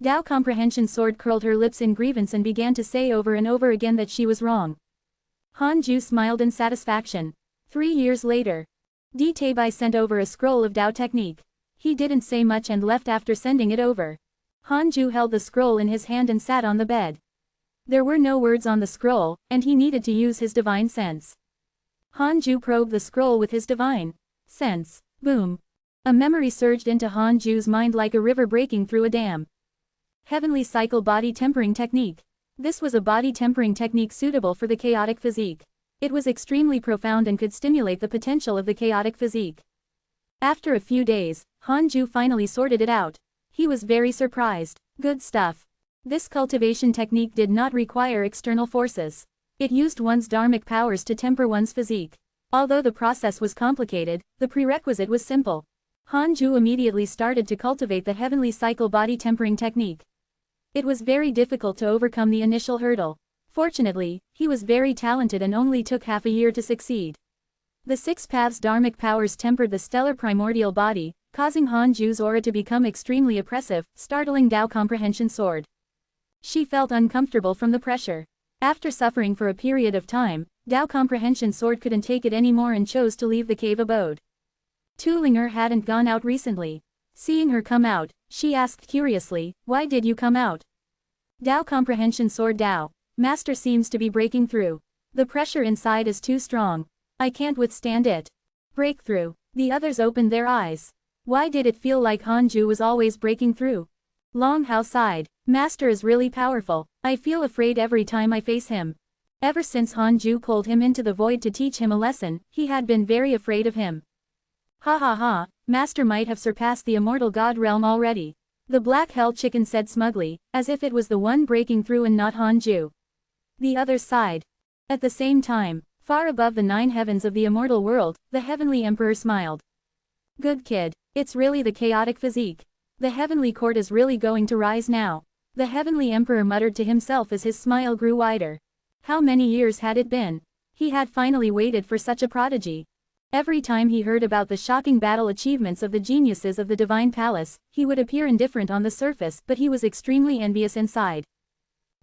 Dao Comprehension Sword curled her lips in grievance and began to say over and over again that she was wrong. Hanju smiled in satisfaction. 3 years later. Tabai sent over a scroll of Dao technique. He didn't say much and left after sending it over. Hanju held the scroll in his hand and sat on the bed. There were no words on the scroll, and he needed to use his divine sense. Hanju probed the scroll with his divine sense. Boom. A memory surged into Hanju's mind like a river breaking through a dam. Heavenly Cycle Body Tempering Technique. This was a body tempering technique suitable for the chaotic physique. It was extremely profound and could stimulate the potential of the chaotic physique. After a few days, Hanju finally sorted it out. He was very surprised. Good stuff. This cultivation technique did not require external forces. It used one's dharmic powers to temper one's physique. Although the process was complicated, the prerequisite was simple. Hanju immediately started to cultivate the Heavenly Cycle Body Tempering Technique. It was very difficult to overcome the initial hurdle. Fortunately, he was very talented and only took half a year to succeed. The 6 paths dharmic powers tempered the stellar primordial body, causing Hanju's aura to become extremely oppressive, startling Dao Comprehension Sword. She felt uncomfortable from the pressure. After suffering for a period of time, Dao Comprehension Sword couldn't take it anymore and chose to leave the cave abode. Tulinger hadn't gone out recently. Seeing her come out, she asked curiously, Why did you come out? Dao Comprehension Sword Dao. Master seems to be breaking through. The pressure inside is too strong. I can't withstand it. Breakthrough. The others opened their eyes. Why did it feel like Hanju was always breaking through? Long Hao sighed. Master is really powerful. I feel afraid every time I face him. Ever since Hanju pulled him into the void to teach him a lesson, he had been very afraid of him. Ha ha ha, Master might have surpassed the immortal god realm already. The black hell chicken said smugly, as if it was the one breaking through and not Hanju. The others sighed. At the same time, far above the 9 heavens of the immortal world, the Heavenly Emperor smiled. Good kid, it's really the chaotic physique. The heavenly court is really going to rise now. The heavenly emperor muttered to himself as his smile grew wider. How many years had it been? He had finally waited for such a prodigy. Every time he heard about the shocking battle achievements of the geniuses of the divine palace, he would appear indifferent on the surface, but he was extremely envious inside.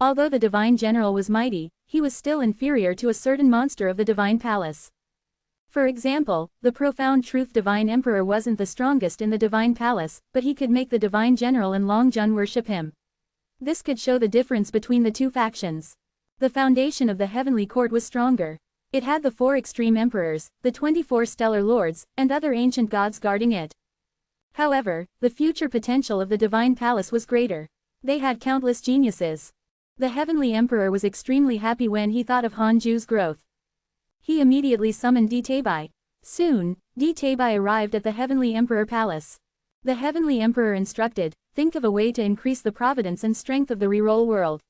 Although the divine general was mighty, he was still inferior to a certain monster of the divine palace. For example, the profound truth divine emperor wasn't the strongest in the divine palace, but he could make the divine general and Long Jun worship him. This could show the difference between the two factions. The foundation of the heavenly court was stronger. It had the 4 extreme emperors, the 24 stellar lords, and other ancient gods guarding it. However, the future potential of the divine palace was greater. They had countless geniuses. The heavenly emperor was extremely happy when he thought of Hanju's growth. He immediately summoned Ditabai. Soon, Ditabai arrived at the heavenly emperor palace. The heavenly emperor instructed, think of a way to increase the providence and strength of the reroll world.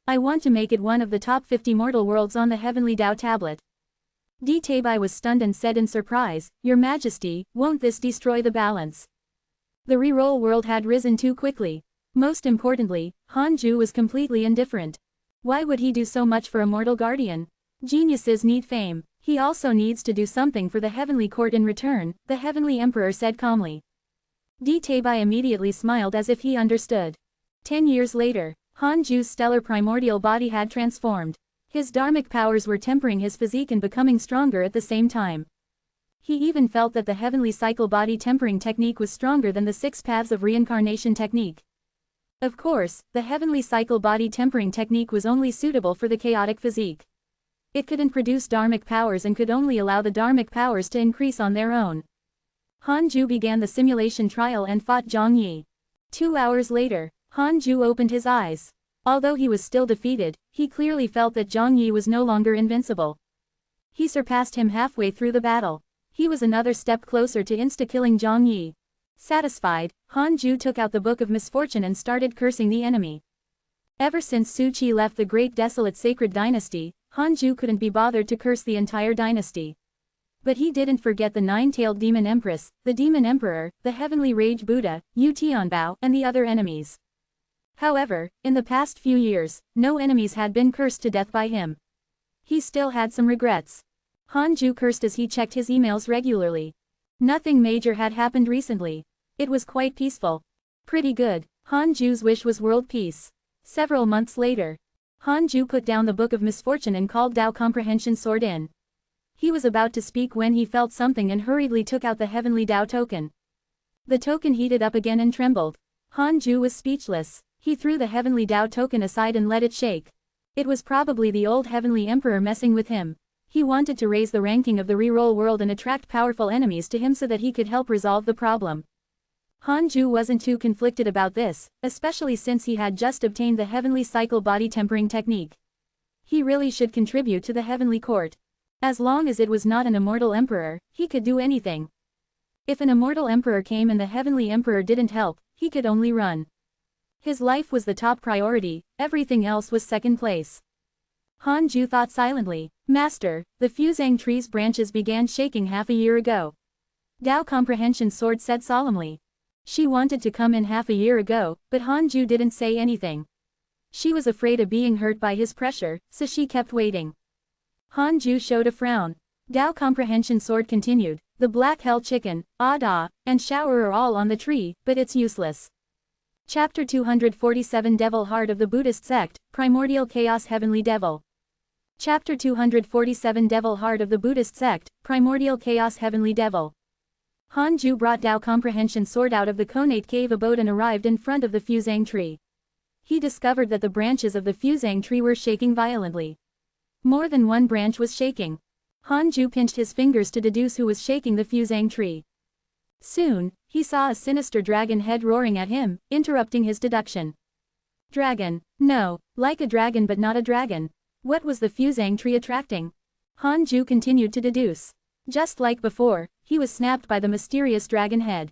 I want to make it one of the top 50 mortal worlds on the heavenly Tao tablet. Ditabai was stunned and said in surprise, Your Majesty, won't this destroy the balance? The reroll world had risen too quickly. Most importantly, Hanju was completely indifferent. Why would he do so much for a mortal guardian? Geniuses need fame. He also needs to do something for the heavenly court in return, the heavenly emperor said calmly. Ditabai immediately smiled as if he understood. 10 years later, Hanju's stellar primordial body had transformed. His dharmic powers were tempering his physique and becoming stronger at the same time. He even felt that the heavenly cycle body tempering technique was stronger than the 6 paths of reincarnation technique. Of course, the heavenly cycle body tempering technique was only suitable for the chaotic physique. It couldn't produce dharmic powers and could only allow the dharmic powers to increase on their own. Hanju began the simulation trial and fought Zhang Yi. 2 hours later, Hanju opened his eyes. Although he was still defeated, he clearly felt that Zhang Yi was no longer invincible. He surpassed him halfway through the battle. He was another step closer to insta-killing Zhang Yi. Satisfied, Hanju took out the Book of Misfortune and started cursing the enemy. Ever since Su Qi left the great desolate sacred dynasty, Hanju couldn't be bothered to curse the entire dynasty. But he didn't forget the 9-tailed demon empress, the demon emperor, the heavenly rage Buddha, Yu Tianbao, and the other enemies. However, in the past few years, no enemies had been cursed to death by him. He still had some regrets. Hanju cursed as he checked his emails regularly. Nothing major had happened recently. It was quite peaceful. Pretty good. Hanju's wish was world peace. Several months later, Hanju put down the Book of Misfortune and called Tao Comprehension Sword in. He was about to speak when he felt something and hurriedly took out the heavenly Tao token. The token heated up again and trembled. Hanju was speechless. He threw the heavenly Tao token aside and let it shake. It was probably the old heavenly emperor messing with him. He wanted to raise the ranking of the reroll world and attract powerful enemies to him so that he could help resolve the problem. Hanju wasn't too conflicted about this, especially since he had just obtained the heavenly cycle body tempering technique. He really should contribute to the heavenly court. As long as it was not an immortal emperor, he could do anything. If an immortal emperor came and the heavenly emperor didn't help, he could only run. His life was the top priority, everything else was second place. Hanju thought silently, Master, the fusang tree's branches began shaking half a year ago. Tao Comprehension Sword said solemnly. She wanted to come in half a year ago, but Hanju didn't say anything. She was afraid of being hurt by his pressure, so she kept waiting. Hanju showed a frown. Tao Comprehension Sword continued, the black hell chicken, Ada, and shower are all on the tree, but it's useless. Chapter 247 Devil Heart of the Buddhist Sect, Primordial Chaos Heavenly Devil. Chapter 247 Devil Heart of the Buddhist Sect, Primordial Chaos Heavenly Devil. Hanju brought Tao Comprehension Sword out of the Conate Cave abode and arrived in front of the fusang tree. He discovered that the branches of the fusang tree were shaking violently. More than one branch was shaking. Hanju pinched his fingers to deduce who was shaking the fusang tree. Soon, he saw a sinister dragon head roaring at him, interrupting his deduction. Dragon. No, like a dragon but not a dragon. What was the fusang tree attracting? Hanju continued to deduce. Just like before, he was snapped by the mysterious dragon head.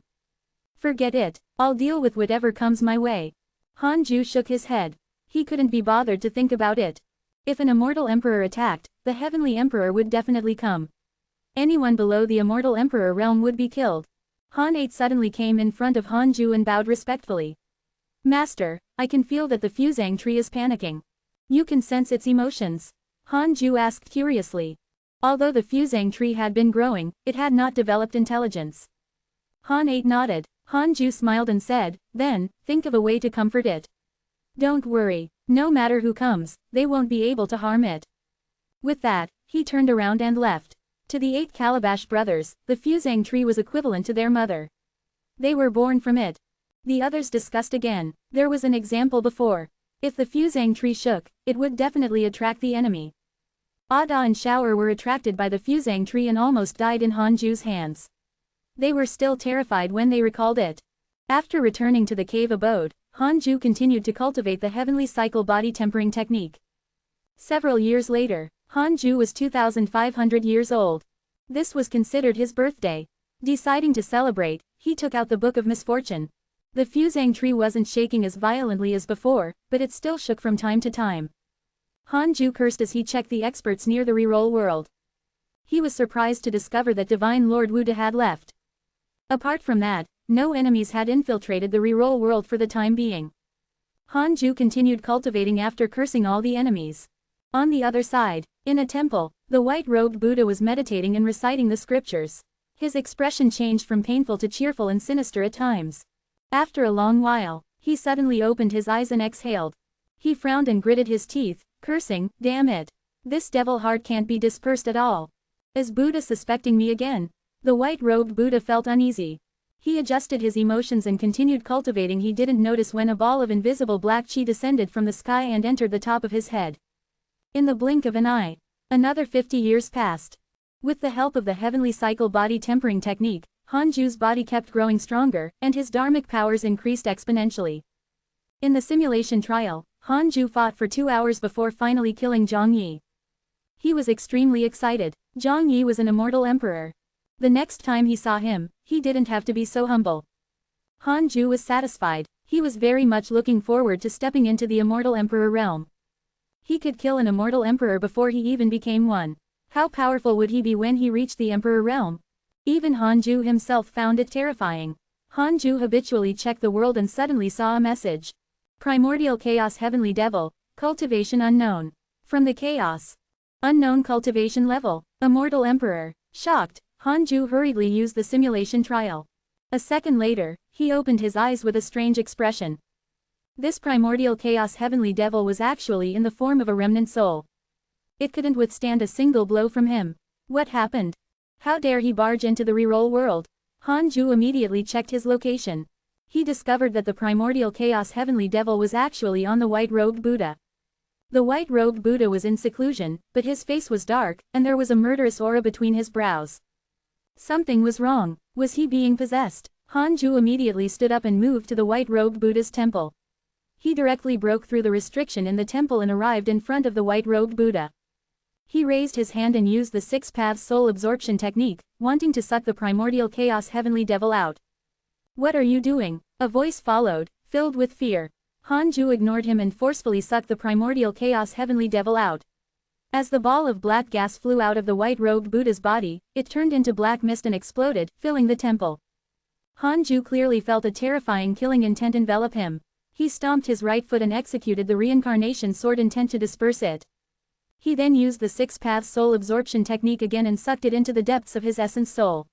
Forget it, I'll deal with whatever comes my way. Hanju shook his head. He couldn't be bothered to think about it. If an immortal emperor attacked, the heavenly emperor would definitely come. Anyone below the immortal emperor realm would be killed. Han 8 suddenly came in front of Hanju and bowed respectfully. Master, I can feel that the fusang tree is panicking. You can sense its emotions? Hanju asked curiously. Although the fusang tree had been growing, it had not developed intelligence. Han 8 nodded. Hanju smiled and said, then, think of a way to comfort it. Don't worry, no matter who comes, they won't be able to harm it. With that, he turned around and left. To the 8 Calabash brothers, the fusang tree was equivalent to their mother. They were born from it. The others discussed again. There was an example before. If the fusang tree shook, it would definitely attract the enemy. Ada and Shower were attracted by the fusang tree and almost died in Hanju's hands. They were still terrified when they recalled it. After returning to the cave abode, Hanju continued to cultivate the heavenly cycle body tempering technique. Several years later, Hanju was 2,500 years old. This was considered his birthday. Deciding to celebrate, he took out the Book of Misfortune. The fusang tree wasn't shaking as violently as before, but it still shook from time to time. Hanju cursed as he checked the experts near the reroll world. He was surprised to discover that Divine Lord Wuda had left. Apart from that, no enemies had infiltrated the reroll world for the time being. Hanju continued cultivating after cursing all the enemies. On the other side, in a temple, the white-robed Buddha was meditating and reciting the scriptures. His expression changed from painful to cheerful and sinister at times. After a long while, he suddenly opened his eyes and exhaled. He frowned and gritted his teeth, cursing, damn it. This devil heart can't be dispersed at all. Is Buddha suspecting me again? The white-robed Buddha felt uneasy. He adjusted his emotions and continued cultivating. He didn't notice when a ball of invisible black chi descended from the sky and entered the top of his head. In the blink of an eye, another 50 years passed. With the help of the heavenly cycle body tempering technique, Hanju's body kept growing stronger, and his dharmic powers increased exponentially. In the simulation trial, Hanju fought for 2 hours before finally killing Zhang Yi. He was extremely excited. Zhang Yi was an immortal emperor. The next time he saw him, he didn't have to be so humble. Hanju was satisfied. He was very much looking forward to stepping into the immortal emperor realm. He could kill an immortal emperor before he even became one. How powerful would he be when he reached the emperor realm? Even Hanju himself found it terrifying. Hanju habitually checked the world and suddenly saw a message. Primordial Chaos Heavenly Devil, Cultivation Unknown. From the Chaos. Unknown cultivation level, Immortal Emperor. Shocked, Hanju hurriedly used the simulation trial. A second later, he opened his eyes with a strange expression. This primordial chaos heavenly devil was actually in the form of a remnant soul. It couldn't withstand a single blow from him. What happened? How dare he barge into the reroll world? Hanju immediately checked his location. He discovered that the primordial chaos heavenly devil was actually on the white-robed Buddha. The white-robed Buddha was in seclusion, but his face was dark, and there was a murderous aura between his brows. Something was wrong. Was he being possessed? Hanju immediately stood up and moved to the white-robed Buddha's temple. He directly broke through the restriction in the temple and arrived in front of the white-robed Buddha. He raised his hand and used the 6 paths soul absorption technique, wanting to suck the primordial chaos heavenly devil out. What are you doing? A voice followed, filled with fear. Hanju ignored him and forcefully sucked the primordial chaos heavenly devil out. As the ball of black gas flew out of the white-robed Buddha's body, it turned into black mist and exploded, filling the temple. Hanju clearly felt a terrifying killing intent envelop him. He stomped his right foot and executed the reincarnation sword intent to disperse it. He then used the 6 paths soul absorption technique again and sucked it into the depths of his essence soul.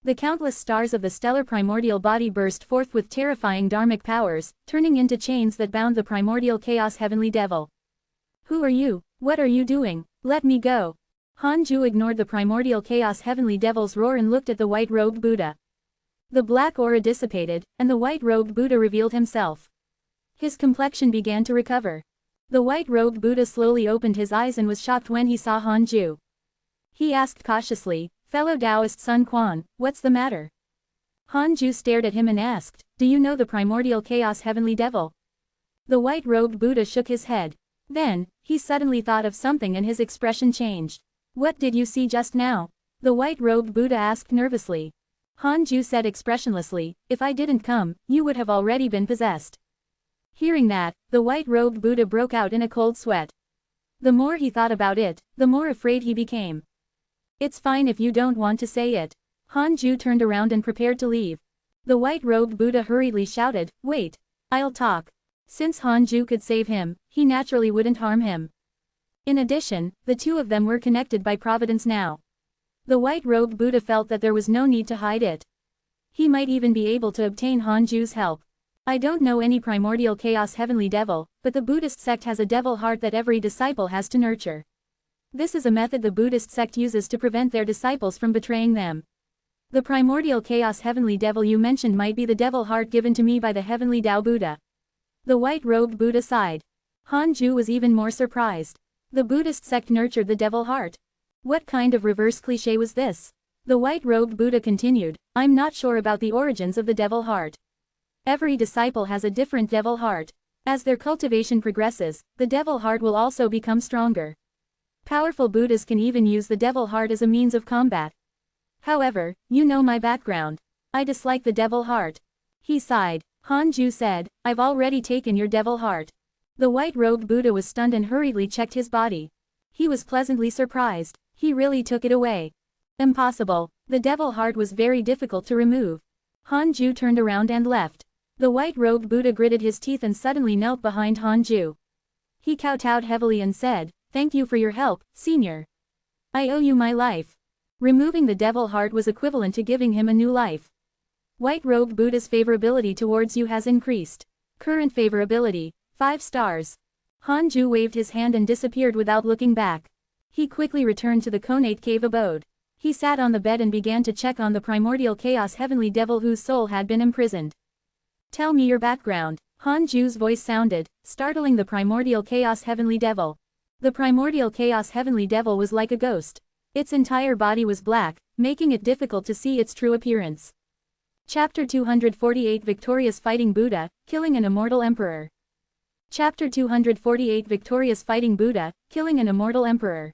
The countless stars of the stellar primordial body burst forth with terrifying dharmic powers, turning into chains that bound the primordial chaos heavenly devil. Who are you? What are you doing? Let me go. Hanju ignored the primordial chaos heavenly devil's roar and looked at the white-robed Buddha. The black aura dissipated, and the white-robed Buddha revealed himself. His complexion began to recover. The white-robed Buddha slowly opened his eyes and was shocked when he saw Hanju. He asked cautiously, "Fellow Taoist Sun Quan, what's the matter?" Hanju stared at him and asked, "Do you know the primordial chaos heavenly devil?" The white-robed Buddha shook his head. Then, he suddenly thought of something and his expression changed. "What did you see just now?" The white-robed Buddha asked nervously. Hanju said expressionlessly, "If I didn't come, you would have already been possessed." Hearing that, the white-robed Buddha broke out in a cold sweat. The more he thought about it, the more afraid he became. "It's fine if you don't want to say it." Hanju turned around and prepared to leave. The white-robed Buddha hurriedly shouted, "Wait. I'll talk." Since Hanju could save him, he naturally wouldn't harm him. In addition, the two of them were connected by Providence now. The white-robed Buddha felt that there was no need to hide it. He might even be able to obtain Hanju's help. I don't know any primordial chaos heavenly devil, but the Buddhist sect has a devil heart that every disciple has to nurture. This is a method the Buddhist sect uses to prevent their disciples from betraying them. The primordial chaos heavenly devil you mentioned might be the devil heart given to me by the heavenly Tao Buddha. The white-robed Buddha sighed. Hanju was even more surprised. The Buddhist sect nurtured the devil heart. What kind of reverse cliché was this? The white-robed Buddha continued, I'm not sure about the origins of the devil heart. Every disciple has a different devil heart. As their cultivation progresses, the devil heart will also become stronger. Powerful Buddhas can even use the devil heart as a means of combat. However, you know my background. I dislike the devil heart. He sighed. Hanju said, I've already taken your devil heart. The white-robed Buddha was stunned and hurriedly checked his body. He was pleasantly surprised. He really took it away. Impossible. The devil heart was very difficult to remove. Hanju turned around and left. The white-robed Buddha gritted his teeth and suddenly knelt behind Hanju. He kowtowed heavily and said, Thank you for your help, senior. I owe you my life. Removing the devil heart was equivalent to giving him a new life. White-robed Buddha's favorability towards you has increased. Current favorability, 5 stars. Hanju waved his hand and disappeared without looking back. He quickly returned to the Conate cave abode. He sat on the bed and began to check on the primordial chaos heavenly devil whose soul had been imprisoned. Tell me your background. Hanju's voice sounded, startling the primordial chaos heavenly devil. The primordial chaos heavenly devil was like a ghost. Its entire body was black, making it difficult to see its true appearance. Chapter 248 Victorious Fighting Buddha, Killing an Immortal Emperor. Chapter 248 Victorious Fighting Buddha, Killing an Immortal Emperor.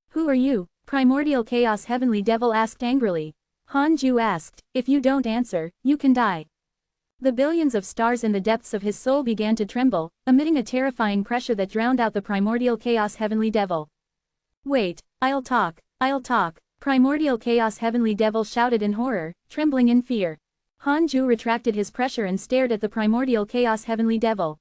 Who are you? Primordial Chaos Heavenly Devil asked angrily. Hanju asked, if you don't answer, you can die. The billions of stars in the depths of his soul began to tremble, emitting a terrifying pressure that drowned out the primordial chaos heavenly devil. Wait, I'll talk. Primordial chaos heavenly devil shouted in horror, trembling in fear. Hanju retracted his pressure and stared at the primordial chaos heavenly devil.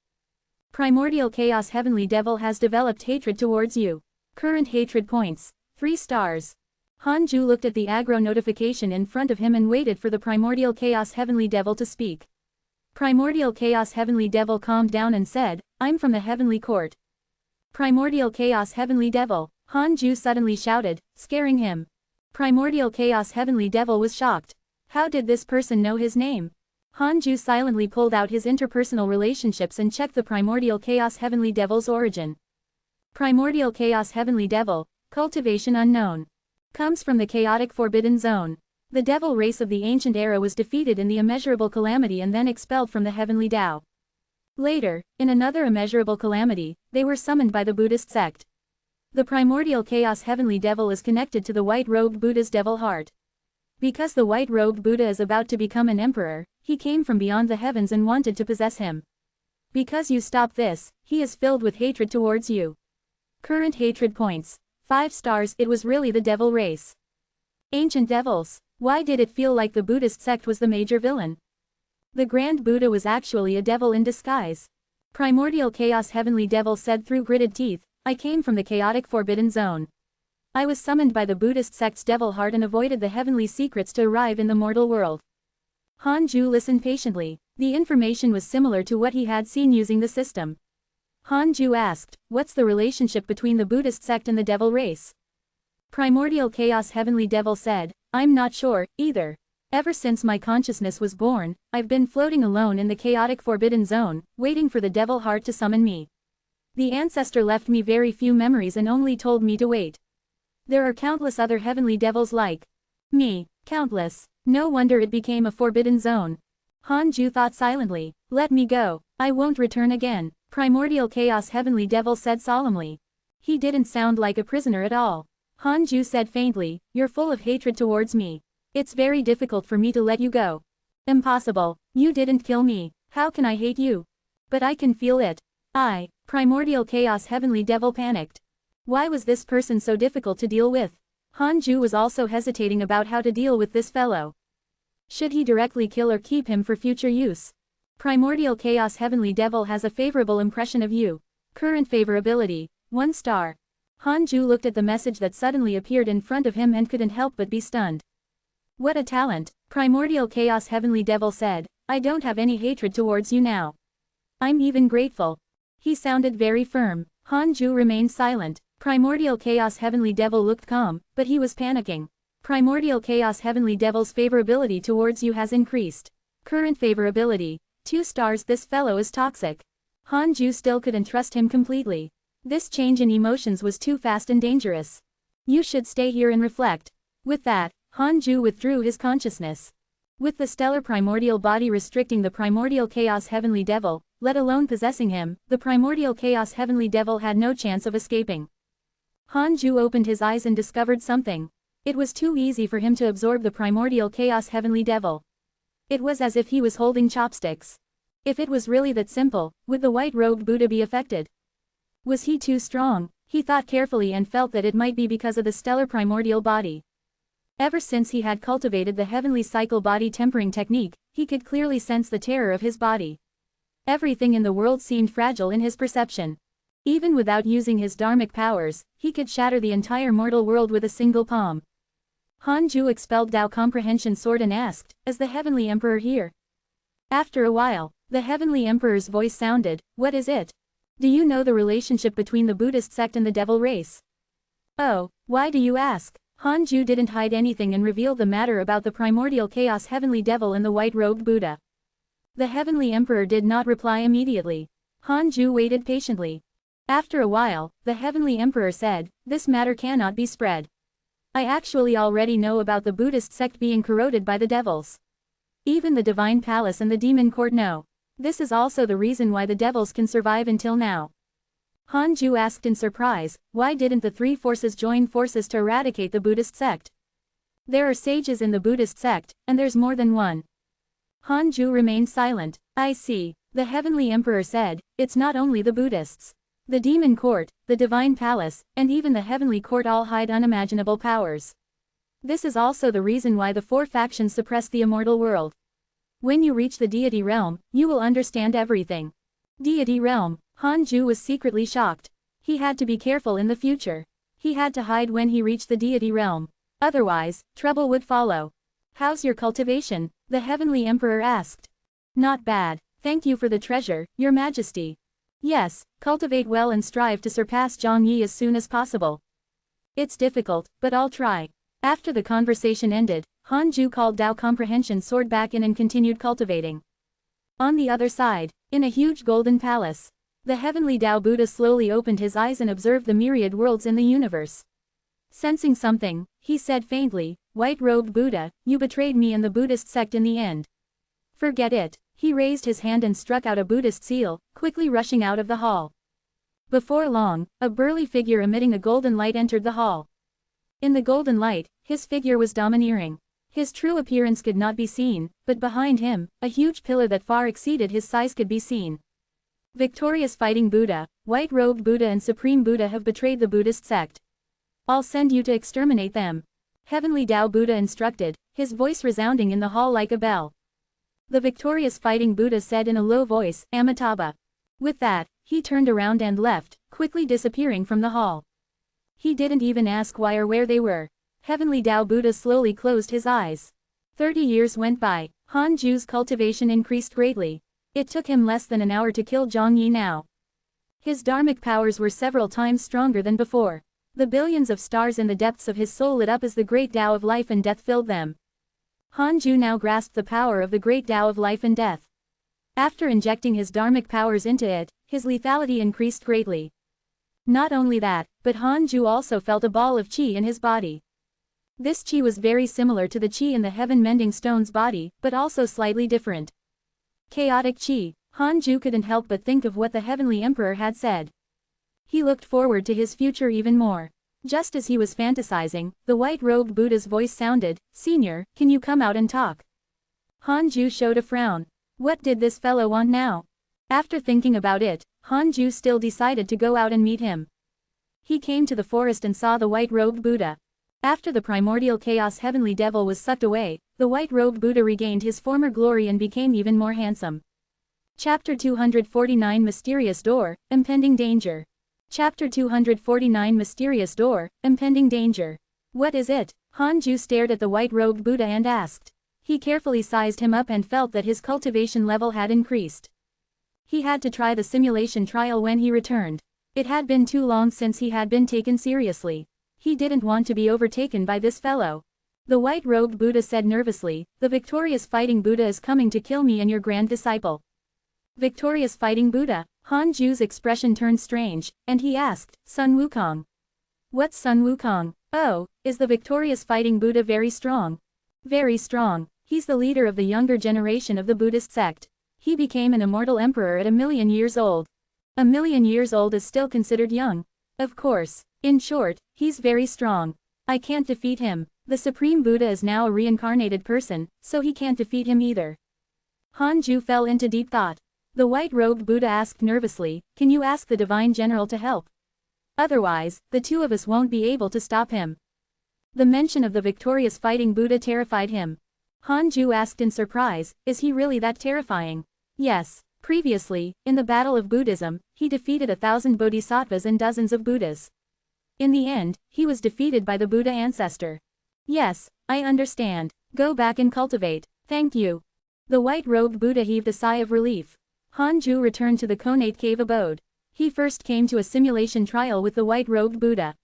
Primordial chaos heavenly devil has developed hatred towards you. Current hatred points, 3 stars. Hanju looked at the aggro notification in front of him and waited for the primordial chaos heavenly devil to speak. Primordial Chaos Heavenly Devil calmed down and said, I'm from the Heavenly Court. Primordial Chaos Heavenly Devil, Hanju suddenly shouted, scaring him. Primordial Chaos Heavenly Devil was shocked. How did this person know his name? Hanju silently pulled out his interpersonal relationships and checked the Primordial Chaos Heavenly Devil's origin. Primordial Chaos Heavenly Devil, cultivation unknown. Comes from the chaotic forbidden zone. The devil race of the ancient era was defeated in the immeasurable calamity and then expelled from the heavenly Tao. Later, in another immeasurable calamity, they were summoned by the Buddhist sect. The primordial chaos heavenly devil is connected to the white-robed Buddha's devil heart. Because the white-robed Buddha is about to become an emperor, he came from beyond the heavens and wanted to possess him. Because you stop this, he is filled with hatred towards you. Current hatred points, 5 stars. It was really the devil race. Ancient devils. Why did it feel like the Buddhist sect was the major villain? The Grand Buddha was actually a devil in disguise. Primordial Chaos Heavenly Devil said through gritted teeth, I came from the chaotic forbidden zone. I was summoned by the Buddhist sect's devil heart and avoided the heavenly secrets to arrive in the mortal world. Hanju listened patiently. The information was similar to what he had seen using the system. Hanju asked, what's the relationship between the Buddhist sect and the devil race? Primordial Chaos Heavenly Devil said, I'm not sure, either. Ever since my consciousness was born, I've been floating alone in the chaotic forbidden zone, waiting for the devil heart to summon me. The ancestor left me very few memories and only told me to wait. There are countless other heavenly devils like me, countless. No wonder it became a forbidden zone. Hanju thought silently, let me go, I won't return again, Primordial Chaos Heavenly Devil said solemnly. He didn't sound like a prisoner at all. Hanju said faintly, you're full of hatred towards me. It's very difficult for me to let you go. Impossible, you didn't kill me, how can I hate you? But I can feel it. Primordial Chaos Heavenly Devil panicked. Why was this person so difficult to deal with? Hanju was also hesitating about how to deal with this fellow. Should he directly kill or keep him for future use? Primordial Chaos Heavenly Devil has a favorable impression of you. Current favorability, 1 star. Hanju looked at the message that suddenly appeared in front of him and couldn't help but be stunned. What a talent, Primordial Chaos Heavenly Devil said, I don't have any hatred towards you now. I'm even grateful. He sounded very firm. Hanju remained silent. Primordial Chaos Heavenly Devil looked calm, but he was panicking. Primordial Chaos Heavenly Devil's favorability towards you has increased. Current favorability, 2 stars. This fellow is toxic. Hanju still couldn't trust him completely. This change in emotions was too fast and dangerous. You should stay here and reflect. With that, Hanju withdrew his consciousness. With the stellar primordial body restricting the Primordial Chaos Heavenly Devil, let alone possessing him, the Primordial Chaos Heavenly Devil had no chance of escaping. Hanju opened his eyes and discovered something. It was too easy for him to absorb the Primordial Chaos Heavenly Devil. It was as if he was holding chopsticks. If it was really that simple, would the white-robed Buddha be affected? Was he too strong? He thought carefully and felt that it might be because of the stellar primordial body. Ever since he had cultivated the heavenly cycle body tempering technique, he could clearly sense the terror of his body. Everything in the world seemed fragile in his perception. Even without using his dharmic powers, he could shatter the entire mortal world with a single palm. Hanju expelled Tao Comprehension Sword and asked, is the Heavenly Emperor here? After a while, the Heavenly Emperor's voice sounded, what is it? Do you know the relationship between the Buddhist sect and the devil race? Oh, why do you ask? Hanju didn't hide anything and revealed the matter about the Primordial Chaos Heavenly Devil and the white-robed Buddha. The Heavenly Emperor did not reply immediately. Hanju waited patiently. After a while, the Heavenly Emperor said, this matter cannot be spread. I actually already know about the Buddhist sect being corroded by the devils. Even the Divine Palace and the Demon Court know. This is also the reason why the devils can survive until now. Hanju asked in surprise, why didn't the 3 forces join forces to eradicate the Buddhist sect? There are sages in the Buddhist sect, and there's more than one. Hanju remained silent. I see, the Heavenly Emperor said, it's not only the Buddhists. The Demon Court, the Divine Palace, and even the Heavenly Court all hide unimaginable powers. This is also the reason why the 4 factions suppress the immortal world. When you reach the deity realm, you will understand everything. Deity realm, Hanju was secretly shocked. He had to be careful in the future. He had to hide when he reached the deity realm. Otherwise, trouble would follow. How's your cultivation? The Heavenly Emperor asked. Not bad, thank you for the treasure, Your Majesty. Yes, cultivate well and strive to surpass Zhang Yi as soon as possible. It's difficult, but I'll try. After the conversation ended, Hanju called Tao Comprehension Sword back in and continued cultivating. On the other side, in a huge golden palace, the heavenly Tao Buddha slowly opened his eyes and observed the myriad worlds in the universe. Sensing something, he said faintly, white-robed Buddha, you betrayed me and the Buddhist sect in the end. Forget it. He raised his hand and struck out a Buddhist seal, quickly rushing out of the hall. Before long, a burly figure emitting a golden light entered the hall. In the golden light, his figure was domineering. His true appearance could not be seen, but behind him, a huge pillar that far exceeded his size could be seen. Victorious Fighting Buddha, White-Robed Buddha and Supreme Buddha have betrayed the Buddhist sect. I'll send you to exterminate them. Heavenly Tao Buddha instructed, his voice resounding in the hall like a bell. The victorious Fighting Buddha said in a low voice, Amitabha. With that, he turned around and left, quickly disappearing from the hall. He didn't even ask why or where they were. Heavenly Tao Buddha slowly closed his eyes. 30 years went by. Hanju's cultivation increased greatly. It took him less than an hour to kill Zhang Yi now. His dharmic powers were several times stronger than before. The billions of stars in the depths of his soul lit up as the great Tao of life and death filled them. Hanju now grasped the power of the great Tao of life and death. After injecting his dharmic powers into it, his lethality increased greatly. Not only that, but Hanju also felt a ball of qi in his body. This qi was very similar to the qi in the heaven-mending stone's body, but also slightly different. Chaotic qi. Hanju couldn't help but think of what the Heavenly Emperor had said. He looked forward to his future even more. Just as he was fantasizing, the white-robed Buddha's voice sounded, Senior, can you come out and talk? Hanju showed a frown. What did this fellow want now? After thinking about it, Hanju still decided to go out and meet him. He came to the forest and saw the white-robed Buddha. After the primordial chaos heavenly devil was sucked away, the white-robed Buddha regained his former glory and became even more handsome. Chapter 249 Mysterious Door, Impending Danger. Chapter 249 Mysterious Door, Impending Danger. What is it? Hanju stared at the white-robed Buddha and asked. He carefully sized him up and felt that his cultivation level had increased. He had to try the simulation trial when he returned. It had been too long since he had been taken seriously. He didn't want to be overtaken by this fellow. The white-robed Buddha said nervously, "The victorious fighting Buddha is coming to kill me and your grand disciple." Victorious fighting Buddha? Hanju's expression turned strange, and he asked, "Sun Wukong? What's Sun Wukong? Oh, is the victorious fighting Buddha very strong?" "Very strong. He's the leader of the younger generation of the Buddhist sect. He became an immortal emperor at 1,000,000 years old. 1,000,000 years old is still considered young. Of course. In short, he's very strong. I can't defeat him. The Supreme Buddha is now a reincarnated person, so he can't defeat him either." Hanju fell into deep thought. The white-robed Buddha asked nervously, "Can you ask the Divine General to help? Otherwise, the two of us won't be able to stop him." The mention of the victorious fighting Buddha terrified him. Hanju asked in surprise, "Is he really that terrifying?" "Yes. Previously, in the battle of Buddhism, he defeated 1,000 bodhisattvas and dozens of Buddhas. In the end, he was defeated by the Buddha ancestor." "Yes, I understand. Go back and cultivate. Thank you." The white-robed Buddha heaved a sigh of relief. Hanju returned to the Konate cave abode. He first came to a simulation trial with the white-robed Buddha.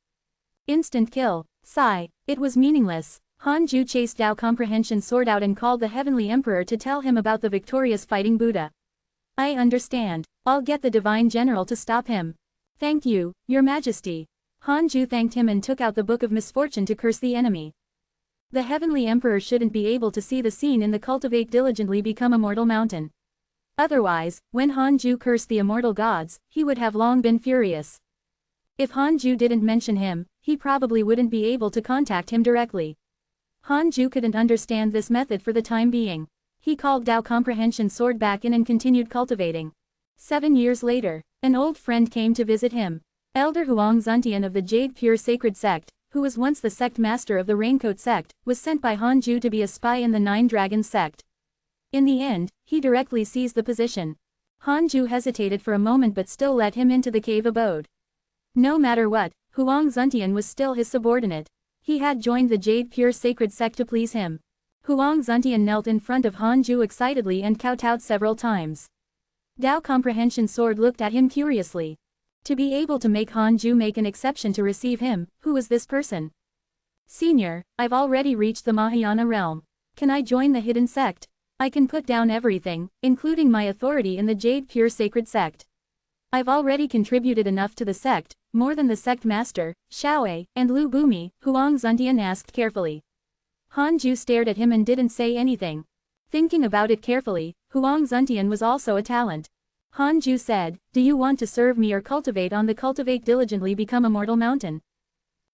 Instant kill. Sigh. It was meaningless. Hanju chased Dao Comprehension Sword out and called the Heavenly Emperor to tell him about the victorious fighting Buddha. "I understand. I'll get the Divine General to stop him." "Thank you, Your Majesty." Hanju thanked him and took out the Book of Misfortune to curse the enemy. The Heavenly Emperor shouldn't be able to see the scene in the Cultivate Diligently Become Immortal mountain. Otherwise, when Hanju cursed the immortal gods, he would have long been furious. If Hanju didn't mention him, he probably wouldn't be able to contact him directly. Hanju couldn't understand this method for the time being. He called Dao Comprehension Sword back in and continued cultivating. 7 years later, an old friend came to visit him. Elder Huang Zuntian of the Jade Pure Sacred Sect, who was once the sect master of the Raincoat Sect, was sent by Hanju to be a spy in the Nine Dragons Sect. In the end, he directly seized the position. Hanju hesitated for a moment but still let him into the cave abode. No matter what, Huang Zuntian was still his subordinate. He had joined the Jade Pure Sacred Sect to please him. Huang Zuntian knelt in front of Hanju excitedly and kowtowed several times. Dao Comprehension Sword looked at him curiously. To be able to make Hanju make an exception to receive him, who was this person? "Senior, I've already reached the Mahayana realm. Can I join the hidden sect? I can put down everything, including my authority in the Jade Pure Sacred Sect. I've already contributed enough to the sect, more than the sect master, Xiaowei, and Lu Bumi," Huang Zuntian asked carefully. Hanju stared at him and didn't say anything. Thinking about it carefully, Huang Zuntian was also a talent. Hanju said, "Do you want to serve me or cultivate on the Cultivate Diligently Become Immortal mountain?"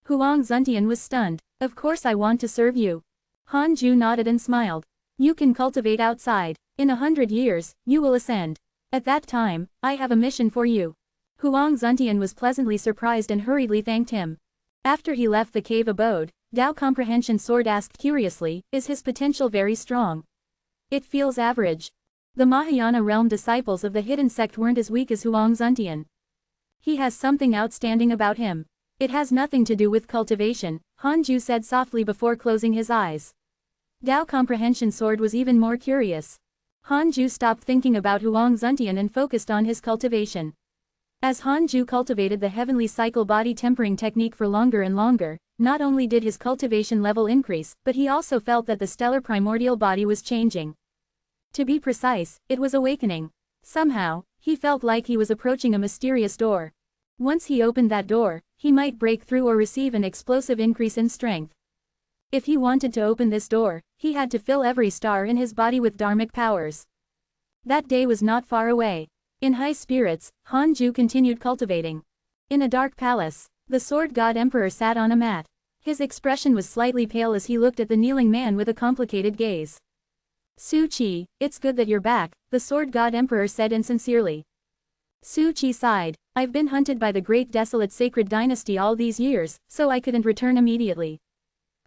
Huang Zuntian was stunned. "Of course I want to serve you." Hanju nodded and smiled. "You can cultivate outside. In 100 years, you will ascend. At that time, I have a mission for you." Huang Zuntian was pleasantly surprised and hurriedly thanked him. After he left the cave abode, Dao Comprehension Sword asked curiously, "Is his potential very strong?" "It feels average." The Mahayana realm disciples of the hidden sect weren't as weak as Huang Zuntian. "He has something outstanding about him. It has nothing to do with cultivation," Hanju said softly before closing his eyes. Dao Comprehension Sword was even more curious. Hanju stopped thinking about Huang Zuntian and focused on his cultivation. As Hanju cultivated the heavenly cycle body tempering technique for longer and longer, not only did his cultivation level increase, but he also felt that the stellar primordial body was changing. To be precise, it was awakening. Somehow, he felt like he was approaching a mysterious door. Once he opened that door, he might break through or receive an explosive increase in strength. If he wanted to open this door, he had to fill every star in his body with dharmic powers. That day was not far away. In high spirits, Hanju continued cultivating. In a dark palace, the Sword God Emperor sat on a mat. His expression was slightly pale as he looked at the kneeling man with a complicated gaze. "Su Qi, it's good that you're back," the Sword God Emperor said insincerely. Su Qi sighed, "I've been hunted by the great desolate sacred dynasty all these years, so I couldn't return immediately.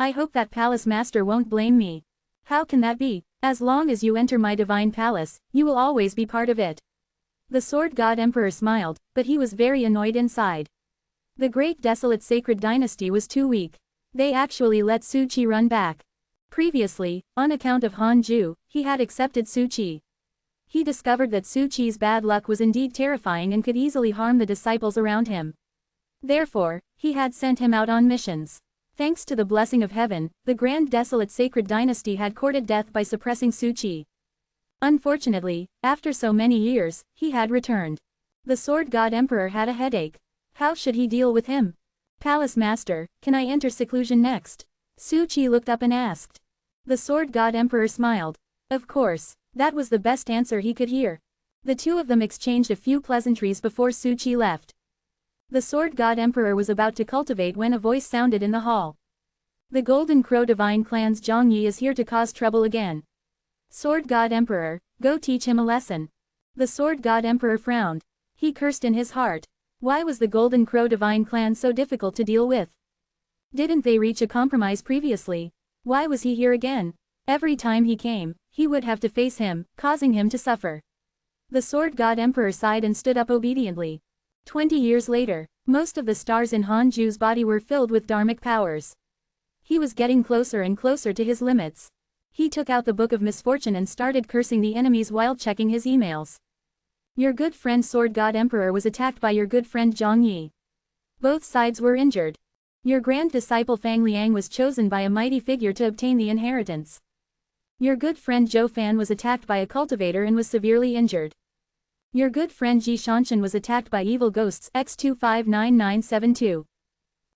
I hope that palace master won't blame me. How can that be? As long as you enter my divine palace, you will always be part of it. The sword god emperor smiled, but he was very annoyed inside. The great desolate sacred dynasty was too weak. They actually let Su Qi run back. Previously, on account of Han Ju, he had accepted Su Qi. He discovered that Su Qi's bad luck was indeed terrifying and could easily harm the disciples around him. Therefore, he had sent him out on missions. Thanks to the blessing of heaven, the grand desolate sacred dynasty had courted death by suppressing Su Qi. Unfortunately, after so many years, he had returned. The sword god emperor had a headache. How should he deal with him? Palace master, can I enter seclusion next? Su Qi looked up and asked. The sword god emperor smiled. Of course. That was the best answer he could hear. The two of them exchanged a few pleasantries before Su Qi left. The sword god emperor was about to cultivate when a voice sounded in the hall. The Golden Crow divine clan's Zhang Yi is here to cause trouble again. Sword god emperor, go teach him a lesson. The sword god emperor frowned. He cursed in his heart. Why was the Golden Crow divine clan so difficult to deal with? Didn't they reach a compromise previously? Why was he here again? Every time he came, he would have to face him, causing him to suffer. The sword god emperor sighed and stood up obediently. 20 years later, most of the stars in Han Ju's body were filled with dharmic powers. He was getting closer and closer to his limits. He took out the Book of Misfortune and started cursing the enemies while checking his emails. Your good friend sword god emperor was attacked by your good friend Zhang Yi. Both sides were injured. Your grand disciple Fang Liang was chosen by a mighty figure to obtain the inheritance. Your good friend Zhou Fan was attacked by a cultivator and was severely injured. Your good friend Ji Shanshan was attacked by evil ghosts X259972.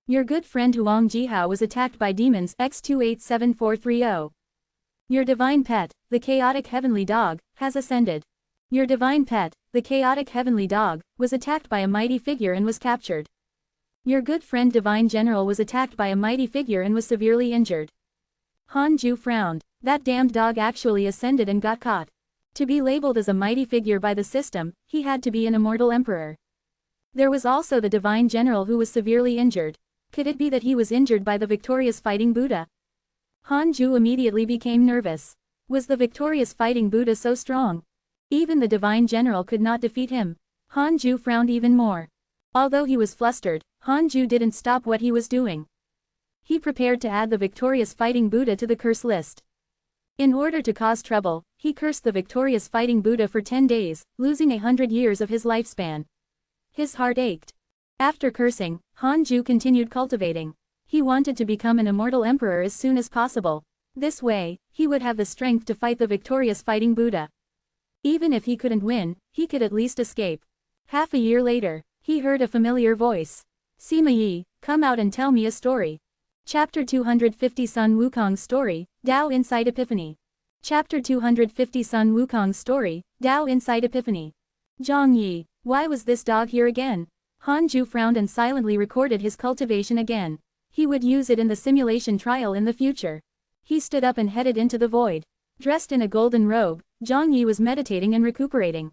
Your good friend Huang Jihao was attacked by demons X287430. Your divine pet, the chaotic heavenly dog, has ascended. Your divine pet, the chaotic heavenly dog, was attacked by a mighty figure and was captured. Your good friend divine general was attacked by a mighty figure and was severely injured. Han Ju frowned. That damned dog actually ascended and got caught. To be labeled as a mighty figure by the system, he had to be an immortal emperor. There was also the divine general who was severely injured. Could it be that he was injured by the victorious fighting Buddha? Han Ju immediately became nervous. Was the victorious fighting Buddha so strong? Even the divine general could not defeat him. Han Ju frowned even more. Although he was flustered, Han Ju didn't stop what he was doing. He prepared to add the victorious fighting Buddha to the curse list. In order to cause trouble, he cursed the victorious fighting Buddha for 10 days, losing 100 years of his lifespan. His heart ached. After cursing, Han Ju continued cultivating. He wanted to become an immortal emperor as soon as possible. This way, he would have the strength to fight the victorious fighting Buddha. Even if he couldn't win, he could at least escape. Half a year later, he heard a familiar voice. Sima Yi, come out and tell me a story. Chapter 250 Sun Wukong's Story, Tao Inside Epiphany. Chapter 250 Sun Wukong's Story, Tao Inside Epiphany. Zhang Yi, why was this dog here again? Han Ju frowned and silently recorded his cultivation again. He would use it in the simulation trial in the future. He stood up and headed into the void. Dressed in a golden robe, Zhang Yi was meditating and recuperating.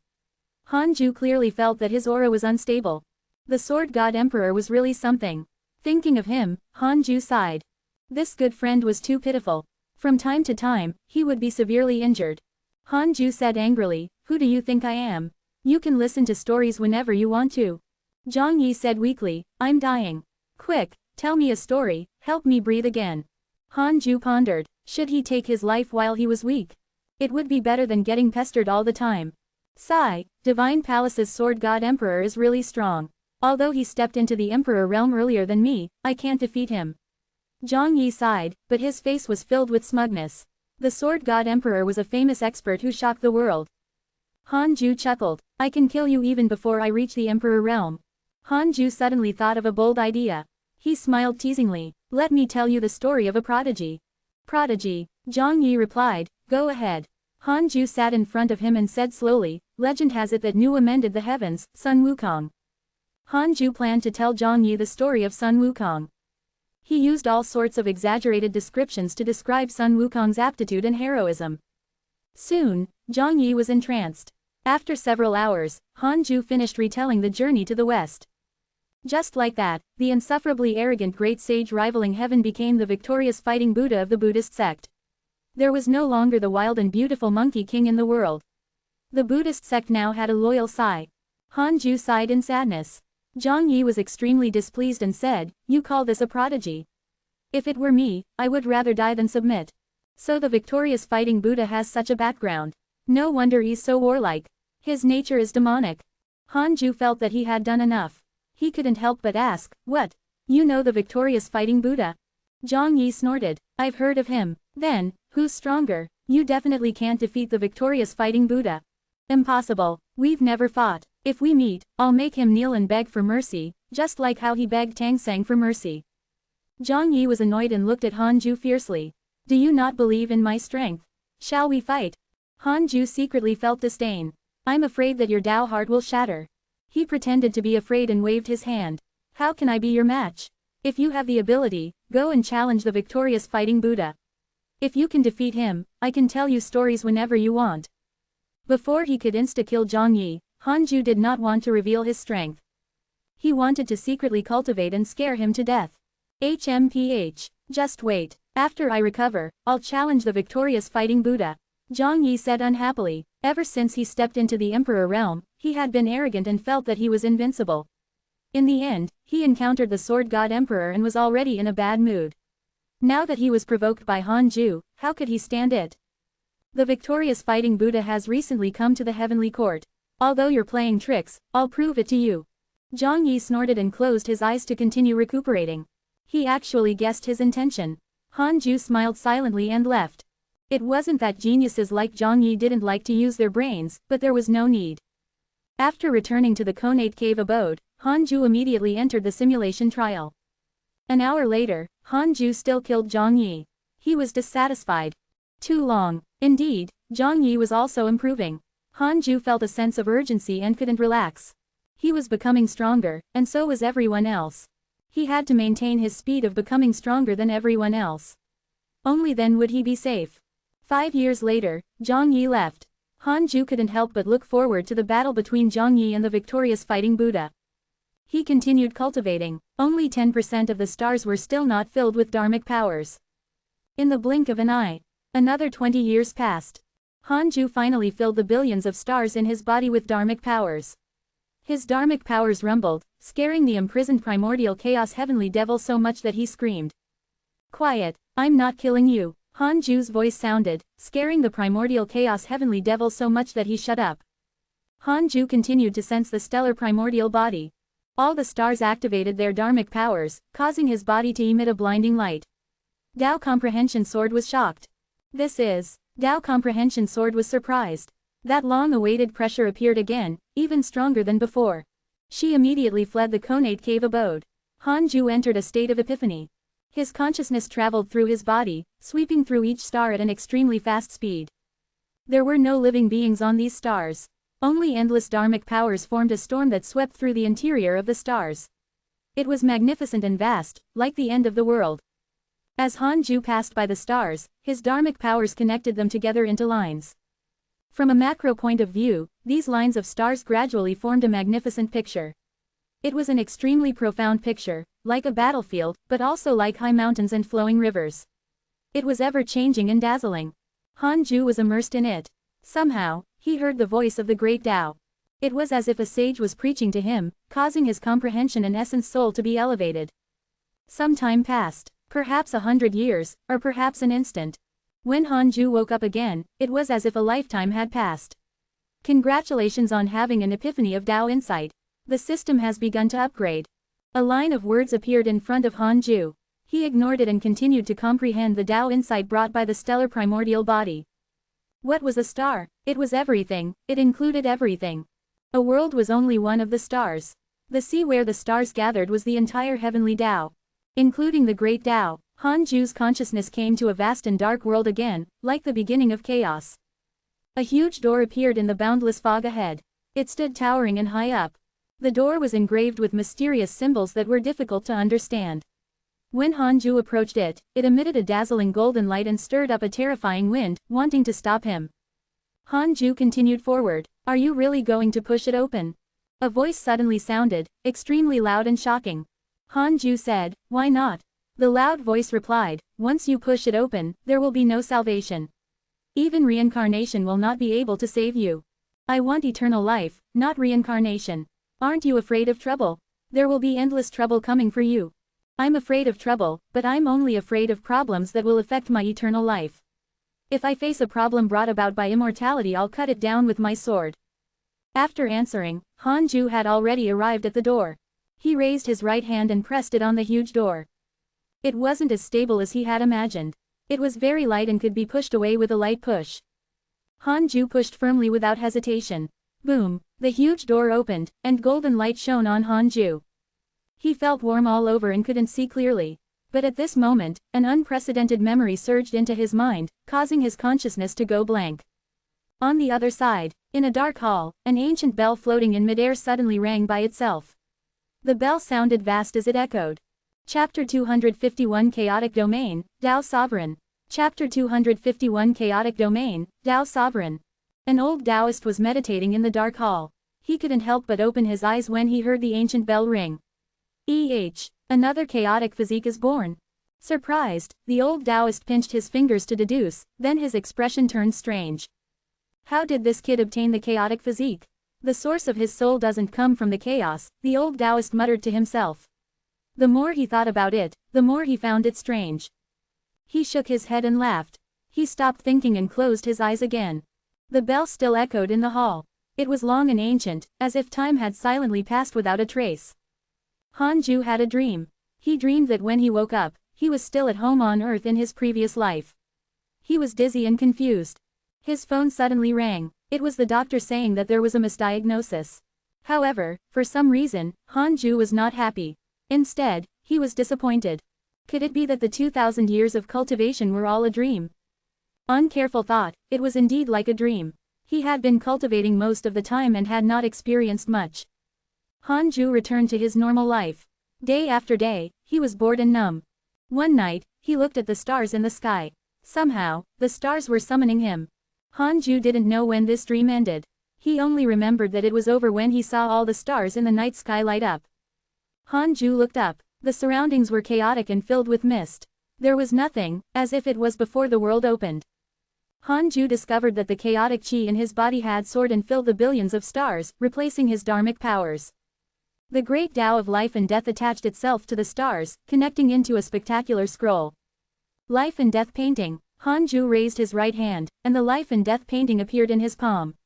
Han Ju clearly felt that his aura was unstable. The sword god emperor was really something. Thinking of him, Han Ju sighed. This good friend was too pitiful. From time to time, he would be severely injured. Han Ju said angrily, who do you think I am? You can listen to stories whenever you want to. Zhang Yi said weakly, I'm dying. Quick, tell me a story, help me breathe again. Han Ju pondered, should he take his life while he was weak? It would be better than getting pestered all the time. Sigh, Divine Palace's sword god emperor is really strong. Although he stepped into the emperor realm earlier than me, I can't defeat him. Zhang Yi sighed, but his face was filled with smugness. The sword god emperor was a famous expert who shocked the world. Han Ju chuckled, I can kill you even before I reach the emperor realm. Han Ju suddenly thought of a bold idea. He smiled teasingly, let me tell you the story of a prodigy. Prodigy, Zhang Yi replied, go ahead. Han Ju sat in front of him and said slowly, legend has it that Nu amended the heavens, Sun Wukong. Han Ju planned to tell Zhang Yi the story of Sun Wukong. He used all sorts of exaggerated descriptions to describe Sun Wukong's aptitude and heroism. Soon, Zhang Yi was entranced. After several hours, Han Ju finished retelling the journey to the west. Just like that, the insufferably arrogant great sage rivaling heaven became the victorious fighting Buddha of the Buddhist sect. There was no longer the wild and beautiful monkey king in the world. The Buddhist sect now had a loyal Sai. Hanju sighed in sadness. Zhang Yi was extremely displeased and said, "You call this a prodigy? If it were me, I would rather die than submit." So the victorious fighting Buddha has such a background. No wonder he's so warlike. His nature is demonic. Hanju felt that he had done enough. He couldn't help but ask, "What? You know the victorious fighting Buddha?" Zhang Yi snorted, "I've heard of him." Then, "Who's stronger? You definitely can't defeat the victorious fighting Buddha." "Impossible. We've never fought. If we meet, I'll make him kneel and beg for mercy, just like how he begged Tang Sang for mercy." Zhang Yi was annoyed and looked at Hanju fiercely. "Do you not believe in my strength? Shall we fight?" Hanju secretly felt disdain. "I'm afraid that your Tao heart will shatter." He pretended to be afraid and waved his hand. "How can I be your match? If you have the ability, go and challenge the victorious fighting Buddha. If you can defeat him, I can tell you stories whenever you want." Before he could insta-kill Zhang Yi, Hanju did not want to reveal his strength. He wanted to secretly cultivate and scare him to death. HMPH. "Just wait. After I recover, I'll challenge the victorious fighting Buddha," Zhang Yi said unhappily. Ever since he stepped into the emperor realm, he had been arrogant and felt that he was invincible. In the end, he encountered the sword god emperor and was already in a bad mood. Now that he was provoked by Hanju, how could he stand it? "The victorious fighting Buddha has recently come to the heavenly court. Although you're playing tricks, I'll prove it to you." Zhang Yi snorted and closed his eyes to continue recuperating. He actually guessed his intention. Hanju smiled silently and left. It wasn't that geniuses like Zhang Yi didn't like to use their brains, but there was no need. After returning to the Conate cave abode, Hanju immediately entered the simulation trial. An hour later, Hanju still killed Zhang Yi. He was dissatisfied. Too long. Indeed, Zhang Yi was also improving. Hanju felt a sense of urgency and couldn't relax. He was becoming stronger, and so was everyone else. He had to maintain his speed of becoming stronger than everyone else. Only then would he be safe. 5 years later, Zhang Yi left. Hanju couldn't help but look forward to the battle between Zhang Yi and the victorious fighting Buddha. He continued cultivating. Only 10% of the stars were still not filled with dharmic powers. In the blink of an eye, another 20 years passed. Hanju finally filled the billions of stars in his body with dharmic powers. His dharmic powers rumbled, scaring the imprisoned primordial chaos heavenly devil so much that he screamed. "Quiet, I'm not killing you," Hanju's voice sounded, scaring the primordial chaos heavenly devil so much that he shut up. Hanju continued to sense the stellar primordial body. All the stars activated their dharmic powers, causing his body to emit a blinding light. Tao Comprehension Sword was shocked. "This is..." Tao Comprehension Sword was surprised. That long-awaited pressure appeared again, even stronger than before. She immediately fled the Conate cave abode. Hanju entered a state of epiphany. His consciousness traveled through his body, sweeping through each star at an extremely fast speed. There were no living beings on these stars. Only endless dharmic powers formed a storm that swept through the interior of the stars. It was magnificent and vast, like the end of the world. As Hanju passed by the stars, his dharmic powers connected them together into lines. From a macro point of view, these lines of stars gradually formed a magnificent picture. It was an extremely profound picture, like a battlefield, but also like high mountains and flowing rivers. It was ever-changing and dazzling. Hanju was immersed in it. Somehow, he heard the voice of the great Tao. It was as if a sage was preaching to him, causing his comprehension and essence soul to be elevated. Some time passed, perhaps 100 years, or perhaps an instant. When Hanju woke up again, it was as if a lifetime had passed. "Congratulations on having an epiphany of Tao insight. The system has begun to upgrade." A line of words appeared in front of Hanju. He ignored it and continued to comprehend the Tao insight brought by the stellar primordial body. What was a star? It was everything, it included everything. A world was only one of the stars. The sea where the stars gathered was the entire heavenly Tao. Including the great Tao, Hanju's consciousness came to a vast and dark world again, like the beginning of chaos. A huge door appeared in the boundless fog ahead. It stood towering and high up. The door was engraved with mysterious symbols that were difficult to understand. When Hanju approached it, it emitted a dazzling golden light and stirred up a terrifying wind, wanting to stop him. Hanju continued forward. "Are you really going to push it open?" A voice suddenly sounded, extremely loud and shocking. Hanju said, "Why not?" The loud voice replied, "Once you push it open, there will be no salvation. Even reincarnation will not be able to save you. I want eternal life, not reincarnation. Aren't you afraid of trouble? There will be endless trouble coming for you. I'm afraid of trouble, but I'm only afraid of problems that will affect my eternal life. If I face a problem brought about by immortality, I'll cut it down with my sword." After answering, Hanju had already arrived at the door. He raised his right hand and pressed it on the huge door. It wasn't as stable as he had imagined. It was very light and could be pushed away with a light push. Hanju pushed firmly without hesitation. Boom, the huge door opened, and golden light shone on Hanju. He felt warm all over and couldn't see clearly. But at this moment, an unprecedented memory surged into his mind, causing his consciousness to go blank. On the other side, in a dark hall, an ancient bell floating in midair suddenly rang by itself. The bell sounded vast as it echoed. Chapter 251 Chaotic Domain, Tao Sovereign. Chapter 251 Chaotic Domain, Tao Sovereign. An old Taoist was meditating in the dark hall. He couldn't help but open his eyes when he heard the ancient bell ring. Another chaotic physique is born. Surprised, the old Taoist pinched his fingers to deduce, then his expression turned strange. How did this kid obtain the chaotic physique? The source of his soul doesn't come from the chaos, the old Taoist muttered to himself. The more he thought about it, the more he found it strange. He shook his head and laughed. He stopped thinking and closed his eyes again. The bell still echoed in the hall. It was long and ancient, as if time had silently passed without a trace. Hanju had a dream. He dreamed that when he woke up, he was still at home on Earth in his previous life. He was dizzy and confused. His phone suddenly rang. It was the doctor saying that there was a misdiagnosis. However, for some reason, Hanju was not happy. Instead, he was disappointed. Could it be that the 2,000 years of cultivation were all a dream? On careful thought, it was indeed like a dream. He had been cultivating most of the time and had not experienced much. Hanju returned to his normal life. Day after day, he was bored and numb. One night, he looked at the stars in the sky. Somehow, the stars were summoning him. Hanju didn't know when this dream ended. He only remembered that it was over when he saw all the stars in the night sky light up. Hanju looked up. The surroundings were chaotic and filled with mist. There was nothing, as if it was before the world opened. Hanju discovered that the chaotic chi in his body had soared and filled the billions of stars, replacing his dharmic powers. The great Tao of life and death attached itself to the stars, connecting into a spectacular scroll. Life and death painting. Hanju raised his right hand, and the life and death painting appeared in his palm.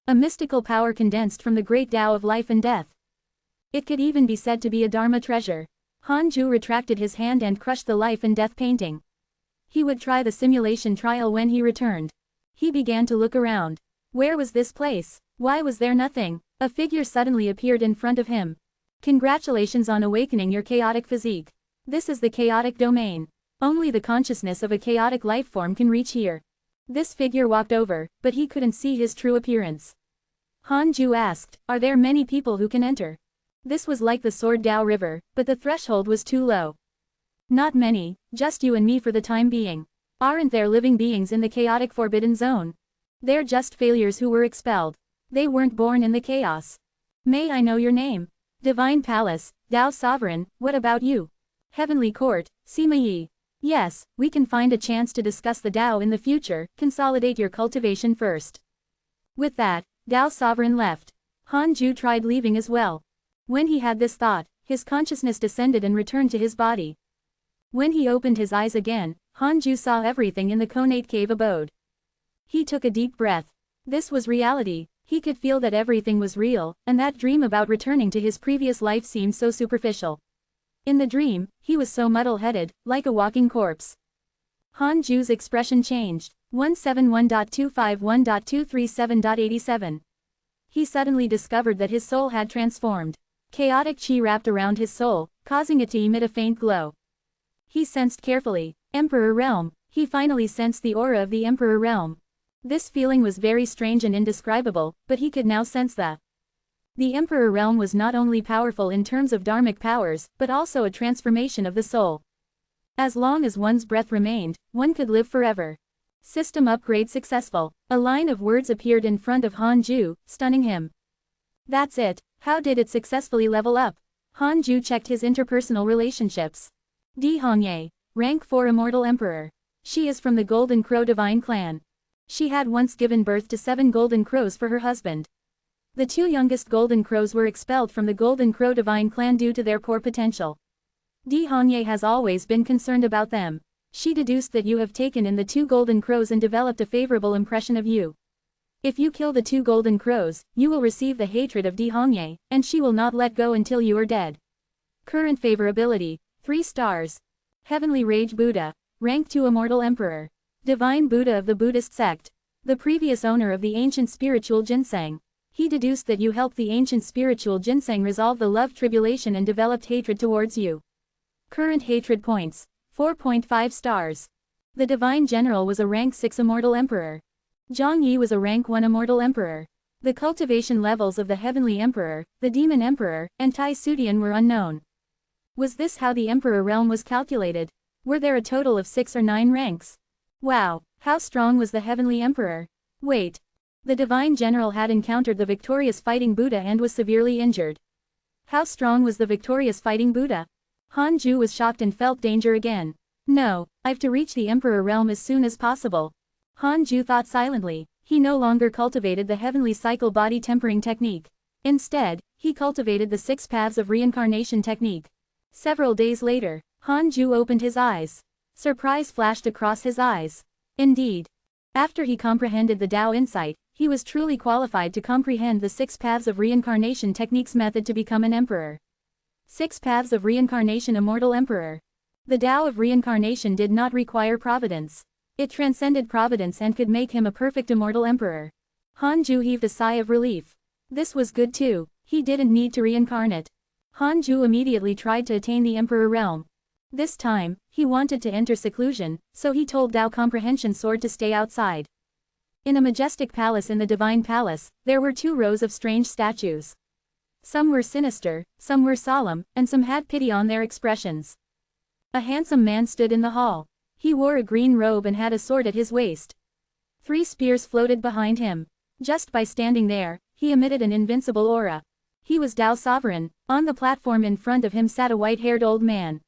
A mystical power condensed from the great Tao of life and death. It could even be said to be a Dharma treasure. Hanju retracted his hand and crushed the life and death painting. He would try the simulation trial when he returned. He began to look around. Where was this place? Why was there nothing? A figure suddenly appeared in front of him. Congratulations on awakening your chaotic physique. This is the chaotic domain. Only the consciousness of a chaotic life form can reach here. This figure walked over, but he couldn't see his true appearance. Hanju asked, "Are there many people who can enter?" This was like the Sword Dao River, but the threshold was too low. "Not many, just you and me for the time being. Aren't there living beings in the chaotic forbidden zone? They're just failures who were expelled. They weren't born in the chaos. May I know your name?" "Divine Palace, Tao Sovereign, what about you?" "Heavenly Court, Sima Yi." "Yes, we can find a chance to discuss the Tao in the future, consolidate your cultivation first." With that, Tao Sovereign left. Hanju tried leaving as well. When he had this thought, his consciousness descended and returned to his body. When he opened his eyes again, Hanju saw everything in the Konate cave abode. He took a deep breath. This was reality. He could feel that everything was real, and that dream about returning to his previous life seemed so superficial. In the dream, he was so muddle-headed, like a walking corpse. Hanju's expression changed. 171.251.237.87. He suddenly discovered that his soul had transformed. Chaotic chi wrapped around his soul, causing it to emit a faint glow. He sensed carefully. Emperor Realm. He finally sensed the aura of the Emperor Realm. This feeling was very strange and indescribable, but he could now sense that the Emperor Realm was not only powerful in terms of dharmic powers, but also a transformation of the soul. As long as one's breath remained, one could live forever. System upgrade successful. A line of words appeared in front of Hanju, stunning him. That's it. How did it successfully level up? Hanju checked his interpersonal relationships. Di Hongye, rank 4 Immortal Emperor. She is from the Golden Crow Divine Clan. She had once given birth to 7 Golden Crows for her husband. The 2 youngest Golden Crows were expelled from the Golden Crow Divine Clan due to their poor potential. Di Hongye has always been concerned about them. She deduced that you have taken in the 2 Golden Crows and developed a favorable impression of you. If you kill the 2 Golden Crows, you will receive the hatred of Di Hongye, and she will not let go until you are dead. Current favorability, 3 stars. Heavenly Rage Buddha, rank 2 Immortal Emperor. Divine Buddha of the Buddhist sect. The previous owner of the ancient spiritual ginseng. He deduced that you helped the ancient spiritual ginseng resolve the love tribulation and developed hatred towards you. Current hatred points, 4.5 stars. The Divine General was a rank 6 Immortal Emperor. Zhang Yi was a rank 1 Immortal Emperor. The cultivation levels of the Heavenly Emperor, the Demon Emperor, and Tai Sudian were unknown. Was this how the Emperor realm was calculated? Were there a total of 6 or 9 ranks? Wow, how strong was the Heavenly Emperor? Wait. The Divine General had encountered the victorious Fighting Buddha and was severely injured. How strong was the victorious Fighting Buddha? Hanju was shocked and felt danger again. No, I've to reach the Emperor realm as soon as possible. Hanju thought silently. He no longer cultivated the heavenly cycle body tempering technique. Instead, he cultivated the 6 paths of reincarnation technique. Several days later, Hanju opened his eyes. Surprise flashed across his eyes. Indeed. After he comprehended the Tao insight, he was truly qualified to comprehend the 6 paths of reincarnation technique's method to become an emperor. 6 paths of reincarnation Immortal Emperor. The Tao of reincarnation did not require providence. It transcended providence and could make him a perfect immortal emperor. Hanju heaved a sigh of relief. This was good too, he didn't need to reincarnate. Hanju immediately tried to attain the emperor realm. This time, he wanted to enter seclusion, so he told Tao Comprehension Sword to stay outside. In a majestic palace in the Divine Palace, there were 2 rows of strange statues. Some were sinister, some were solemn, and some had pity on their expressions. A handsome man stood in the hall. He wore a green robe and had a sword at his waist. 3 spears floated behind him. Just by standing there, he emitted an invincible aura. He was Tao Sovereign. On the platform in front of him sat a white-haired old man.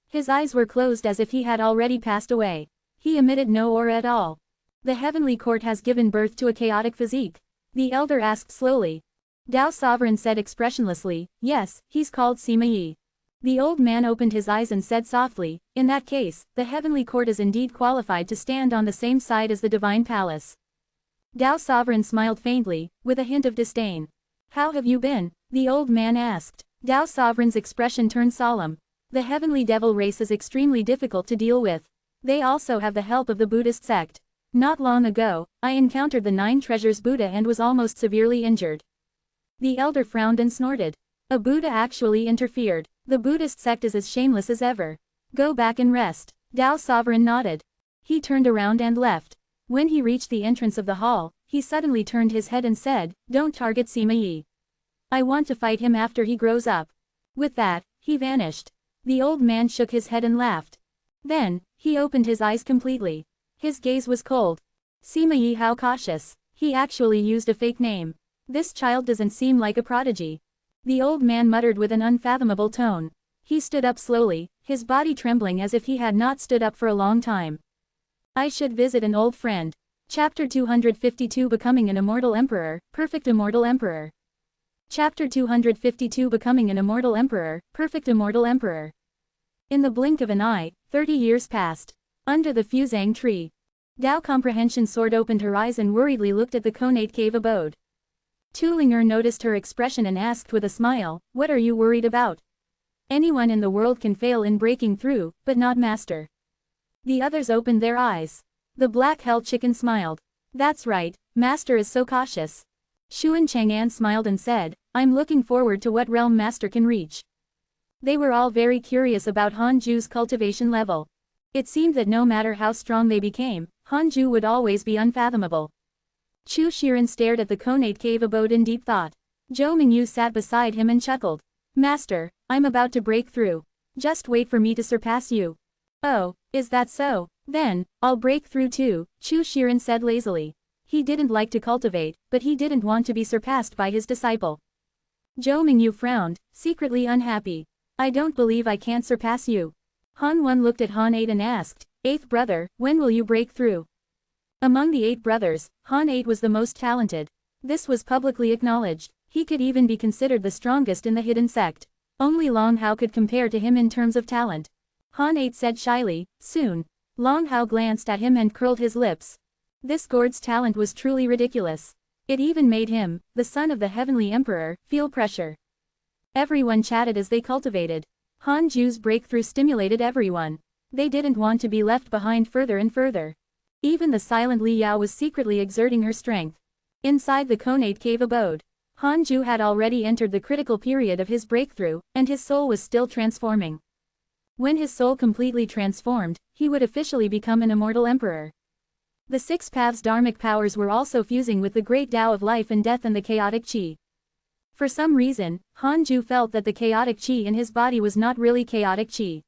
His eyes were closed as if he had already passed away. He emitted no aura at all. The heavenly court has given birth to a chaotic physique. The elder asked slowly. Tao Sovereign said expressionlessly, yes, he's called Sima Yi. The old man opened his eyes and said softly, in that case, the heavenly court is indeed qualified to stand on the same side as the divine palace. Tao Sovereign smiled faintly, with a hint of disdain. How have you been? The old man asked. Tao Sovereign's expression turned solemn. The heavenly devil race is extremely difficult to deal with. They also have the help of the Buddhist sect. Not long ago, I encountered the 9 treasures Buddha and was almost severely injured. The elder frowned and snorted. A Buddha actually interfered. The Buddhist sect is as shameless as ever. Go back and rest. Tao Sovereign nodded. He turned around and left. When he reached the entrance of the hall, he suddenly turned his head and said, don't target Sima Yi. I want to fight him after he grows up. With that, he vanished. The old man shook his head and laughed. Then, he opened his eyes completely. His gaze was cold. Sima Yi, how cautious. He actually used a fake name. This child doesn't seem like a prodigy. The old man muttered with an unfathomable tone. He stood up slowly, his body trembling as if he had not stood up for a long time. I should visit an old friend. Chapter 252 Becoming an Immortal Emperor, Perfect Immortal Emperor. Chapter 252 Becoming an Immortal Emperor, Perfect Immortal Emperor. In the blink of an eye, 30 years passed. Under the Fuzang tree. Tao Comprehension Sword opened her eyes and worriedly looked at the Conate Cave abode. Tulinger noticed her expression and asked with a smile, what are you worried about? Anyone in the world can fail in breaking through, but not Master. The others opened their eyes. The Black Hell Chicken smiled. That's right, Master is so cautious. Xuan Chang'an smiled and said, I'm looking forward to what realm Master can reach. They were all very curious about Hanju's cultivation level. It seemed that no matter how strong they became, Hanju would always be unfathomable. Chu Shiren stared at the Conate Cave abode in deep thought. Zhou Mingyu sat beside him and chuckled. Master, I'm about to break through. Just wait for me to surpass you. Oh, is that so? Then, I'll break through too, Chu Shiren said lazily. He didn't like to cultivate, but he didn't want to be surpassed by his disciple. Zhou Mingyu frowned, secretly unhappy. I don't believe I can't surpass you. Han 1 looked at Han 8 and asked, "Eighth brother, when will you break through?" Among the 8 brothers, Han 8 was the most talented. This was publicly acknowledged. He could even be considered the strongest in the hidden sect. Only Long Hao could compare to him in terms of talent. Han 8 said shyly, "Soon." Long Hao glanced at him and curled his lips. This Gord's talent was truly ridiculous. It even made him, the son of the Heavenly Emperor, feel pressure. Everyone chatted as they cultivated. Han Ju's breakthrough stimulated everyone. They didn't want to be left behind further and further. Even the silent Li Yao was secretly exerting her strength. Inside the Conate cave abode, Han Ju had already entered the critical period of his breakthrough, and his soul was still transforming. When his soul completely transformed, he would officially become an immortal emperor. The 6 paths dharmic powers were also fusing with the great Tao of life and death and the chaotic qi. For some reason, Han Ju felt that the chaotic qi in his body was not really chaotic qi.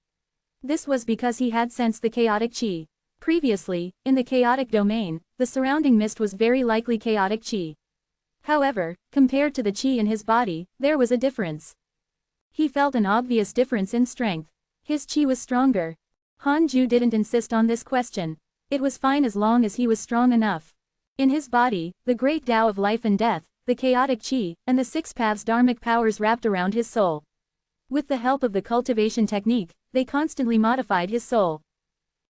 This was because he had sensed the chaotic qi. Previously, in the chaotic domain, the surrounding mist was very likely chaotic qi. However, compared to the qi in his body, there was a difference. He felt an obvious difference in strength. His qi was stronger. Han Ju didn't insist on this question. It was fine as long as he was strong enough. In his body, the great Tao of life and death, the chaotic qi, and the 6 paths dharmic powers wrapped around his soul. With the help of the cultivation technique, they constantly modified his soul.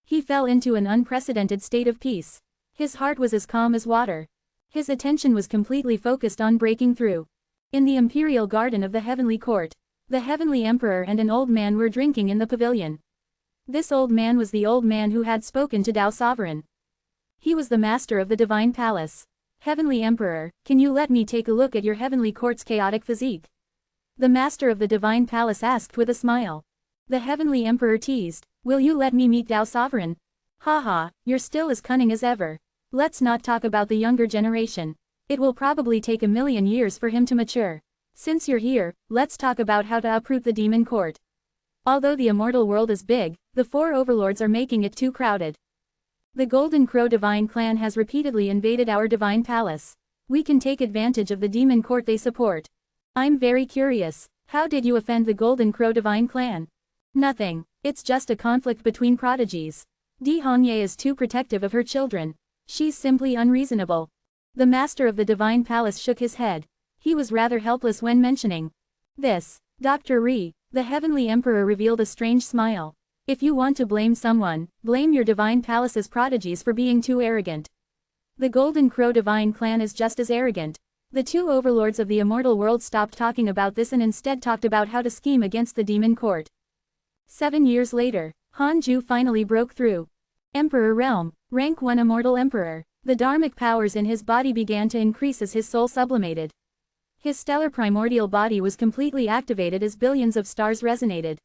He fell into an unprecedented state of peace. His heart was as calm as water. His attention was completely focused on breaking through. In the imperial garden of the heavenly court, the heavenly emperor and an old man were drinking in the pavilion. This old man was the old man who had spoken to Tao Sovereign. He was the master of the divine palace. "Heavenly Emperor, can you let me take a look at your heavenly court's chaotic physique?" The master of the divine palace asked with a smile. The heavenly emperor teased, "Will you let me meet Tao Sovereign?" "Haha, you're still as cunning as ever. Let's not talk about the younger generation. It will probably take 1,000,000 years for him to mature. Since you're here, let's talk about how to uproot the demon court. Although the immortal world is big, the 4 overlords are making it too crowded. The Golden Crow divine clan has repeatedly invaded our divine palace. We can take advantage of the demon court they support. I'm very curious, how did you offend the Golden Crow divine clan?" "Nothing. It's just a conflict between prodigies. Di Hongye is too protective of her children. She's simply unreasonable." The master of the divine palace shook his head. He was rather helpless when mentioning this. Dr. Ri, the heavenly emperor, revealed a strange smile. "If you want to blame someone, blame your divine palace's prodigies for being too arrogant. The Golden Crow divine clan is just as arrogant." The 2 overlords of the immortal world stopped talking about this and instead talked about how to scheme against the demon court. 7 years later, Han Ju finally broke through. Emperor Realm, rank 1 immortal emperor. The dharmic powers in his body began to increase as his soul sublimated. His stellar primordial body was completely activated as billions of stars resonated.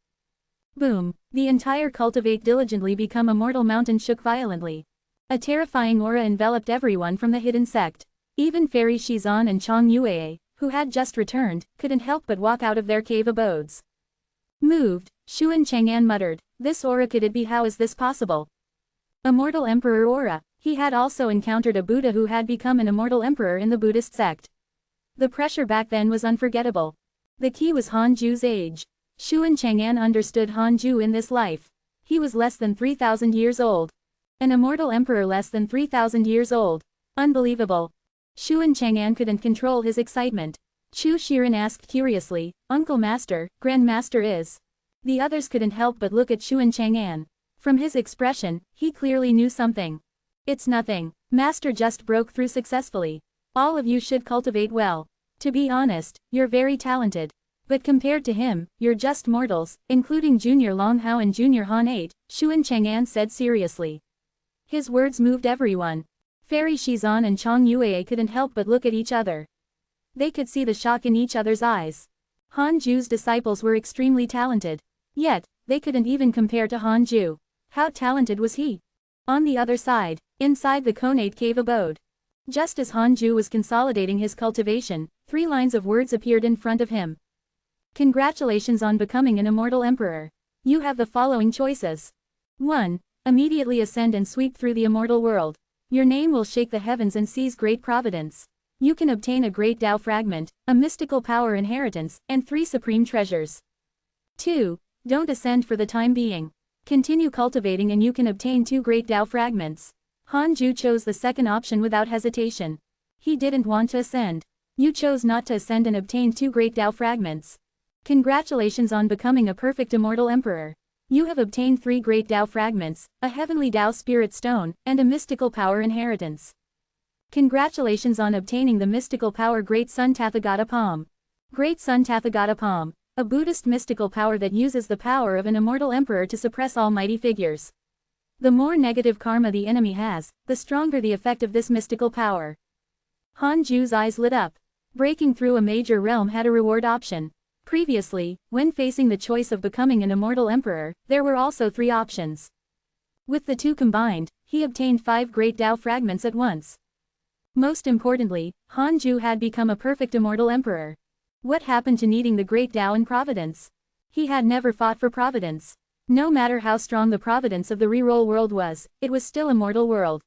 Boom! The entire cultivate diligently become immortal mountain shook violently. A terrifying aura enveloped everyone from the hidden sect. Even Fairy Shizan and Chong Yue, who had just returned, couldn't help but walk out of their cave abodes. Moved, Shuan Chang'an muttered, "This aura, could it be? How is this possible?" Immortal Emperor aura. He had also encountered a Buddha who had become an immortal emperor in the Buddhist sect. The pressure back then was unforgettable. The key was Han Ju's age. Shuan Chang'an understood Han Ju in this life. He was less than 3,000 years old. An immortal emperor less than 3,000 years old. Unbelievable. Shuan Chang'an couldn't control his excitement. Chu Shiren asked curiously, "Uncle Master, Grand Master is?" The others couldn't help but look at Shuan Chang'an. From his expression, he clearly knew something. "It's nothing. Master just broke through successfully. All of you should cultivate well. To be honest, you're very talented. But compared to him, you're just mortals, including Junior Long Hao and Junior Han 8, Shuan Chang'an said seriously. His words moved everyone. Fairy Shizan and Chong Yue couldn't help but look at each other. They could see the shock in each other's eyes. Han Ju's disciples were extremely talented. Yet, they couldn't even compare to Han Ju. How talented was he? On the other side, inside the Conate cave abode. Just as Han Ju was consolidating his cultivation, 3 lines of words appeared in front of him. "Congratulations on becoming an immortal emperor. You have the following choices. 1. Immediately ascend and sweep through the immortal world. Your name will shake the heavens and seize great providence. You can obtain a great Tao fragment, a mystical power inheritance, and 3 supreme treasures. 2. Don't ascend for the time being. Continue cultivating and you can obtain 2 great Tao fragments. Han Ju chose the second option without hesitation. He didn't want to ascend. You chose not to ascend and obtain 2 great Tao fragments. Congratulations on becoming a perfect immortal emperor. You have obtained 3 great Tao fragments, a heavenly Tao spirit stone, and a mystical power inheritance. Congratulations on obtaining the mystical power Great Sun Tathagata Palm. Great Sun Tathagata Palm, a Buddhist mystical power that uses the power of an immortal emperor to suppress almighty figures. The more negative karma the enemy has, the stronger the effect of this mystical power. Han Ju's eyes lit up. Breaking through a major realm had a reward option. Previously, when facing the choice of becoming an immortal emperor, there were also 3 options. With the 2 combined, he obtained 5 great Tao fragments at once. Most importantly, Han Ju had become a perfect immortal emperor. What happened to needing the great Tao in Providence? He had never fought for Providence. No matter how strong the Providence of the reroll world was, it was still a mortal world.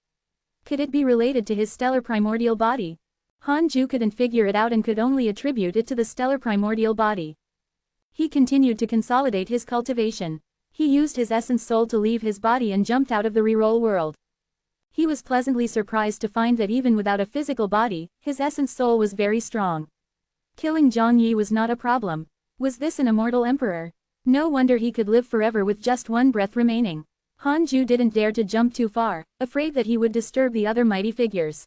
Could it be related to his stellar primordial body? Han Ju couldn't figure it out and could only attribute it to the stellar primordial body. He continued to consolidate his cultivation. He used his essence soul to leave his body and jumped out of the reroll world. He was pleasantly surprised to find that even without a physical body, his essence soul was very strong. Killing Zhang Yi was not a problem. Was this an immortal emperor? No wonder he could live forever with just 1 breath remaining. Han Ju didn't dare to jump too far, afraid that he would disturb the other mighty figures.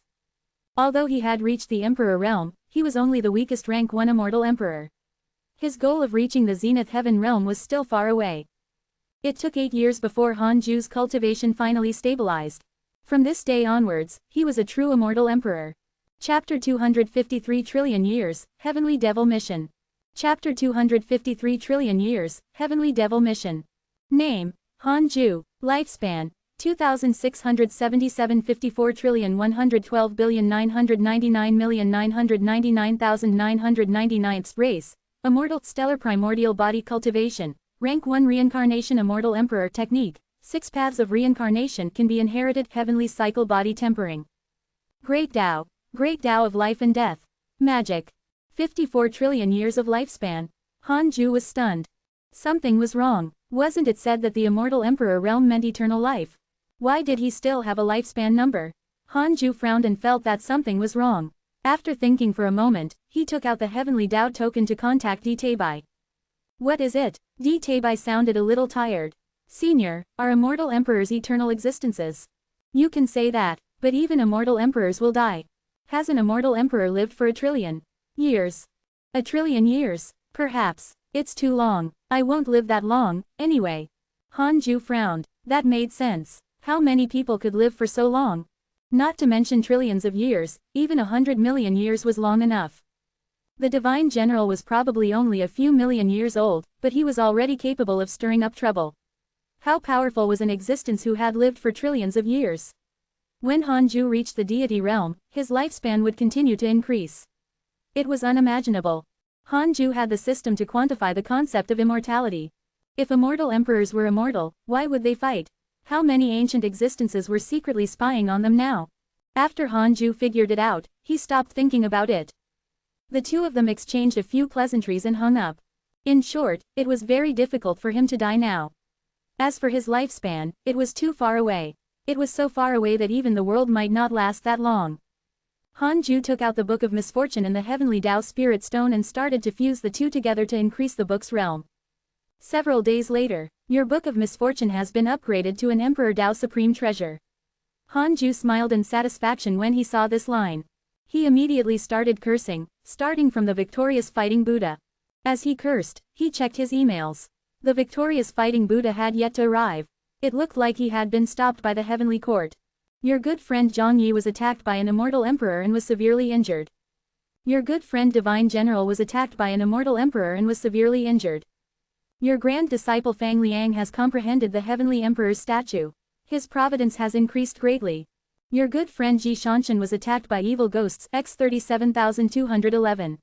Although he had reached the emperor realm, he was only the weakest rank 1 immortal emperor. His goal of reaching the zenith heaven realm was still far away. It took 8 years before Han Ju's cultivation finally stabilized. From this day onwards, he was a true immortal emperor. Chapter 253 Trillion Years, Heavenly Devil Mission. Chapter 253 Trillion Years, Heavenly Devil Mission. Name: Han Ju. Lifespan: 2677 54,112,999,999,999. Race: Immortal. Stellar primordial body cultivation. Rank 1 Reincarnation Immortal Emperor Technique: 6 paths of reincarnation can be inherited. Heavenly cycle body tempering. Great Tao. Great Tao of life and death. Magic. 54 trillion years of lifespan. Han Ju was stunned. Something was wrong. Wasn't it said that the immortal emperor realm meant eternal life? Why did he still have a lifespan number? Han Ju frowned and felt that something was wrong. After thinking for a moment, he took out the heavenly Tao token to contact Di Teibai. What is it? Di Teibai sounded a little tired. Senior, are immortal emperors eternal existences? You can say that, but even immortal emperors will die. Has an immortal emperor lived for 1 trillion years? 1 trillion years? Perhaps. It's too long. I won't live that long, anyway. Han Ju frowned. That made sense. How many people could live for so long? Not to mention trillions of years, even 100 million years was long enough. The divine general was probably only a few million years old, but he was already capable of stirring up trouble. How powerful was an existence who had lived for trillions of years? When Han Ju reached the deity realm, his lifespan would continue to increase. It was unimaginable. Han Ju had the system to quantify the concept of immortality. If immortal emperors were immortal, why would they fight? How many ancient existences were secretly spying on them now? After Han Ju figured it out, he stopped thinking about it. The 2 of them exchanged a few pleasantries and hung up. In short, it was very difficult for him to die now. As for his lifespan, it was too far away. It was so far away that even the world might not last that long. Han Ju took out the Book of Misfortune and the Heavenly Tao Spirit Stone and started to fuse the 2 together to increase the book's realm. Several days later, your Book of Misfortune has been upgraded to an Emperor Tao Supreme Treasure. Han Ju smiled in satisfaction when he saw this line. He immediately started cursing, starting from the victorious fighting Buddha. As he cursed, he checked his emails. The victorious fighting Buddha had yet to arrive. It looked like he had been stopped by the heavenly court. Your good friend Zhang Yi was attacked by an immortal emperor and was severely injured. Your good friend Divine General was attacked by an immortal emperor and was severely injured. Your grand disciple Fang Liang has comprehended the heavenly emperor's statue. His providence has increased greatly. Your good friend Ji Shanshan was attacked by evil ghosts x 37,211.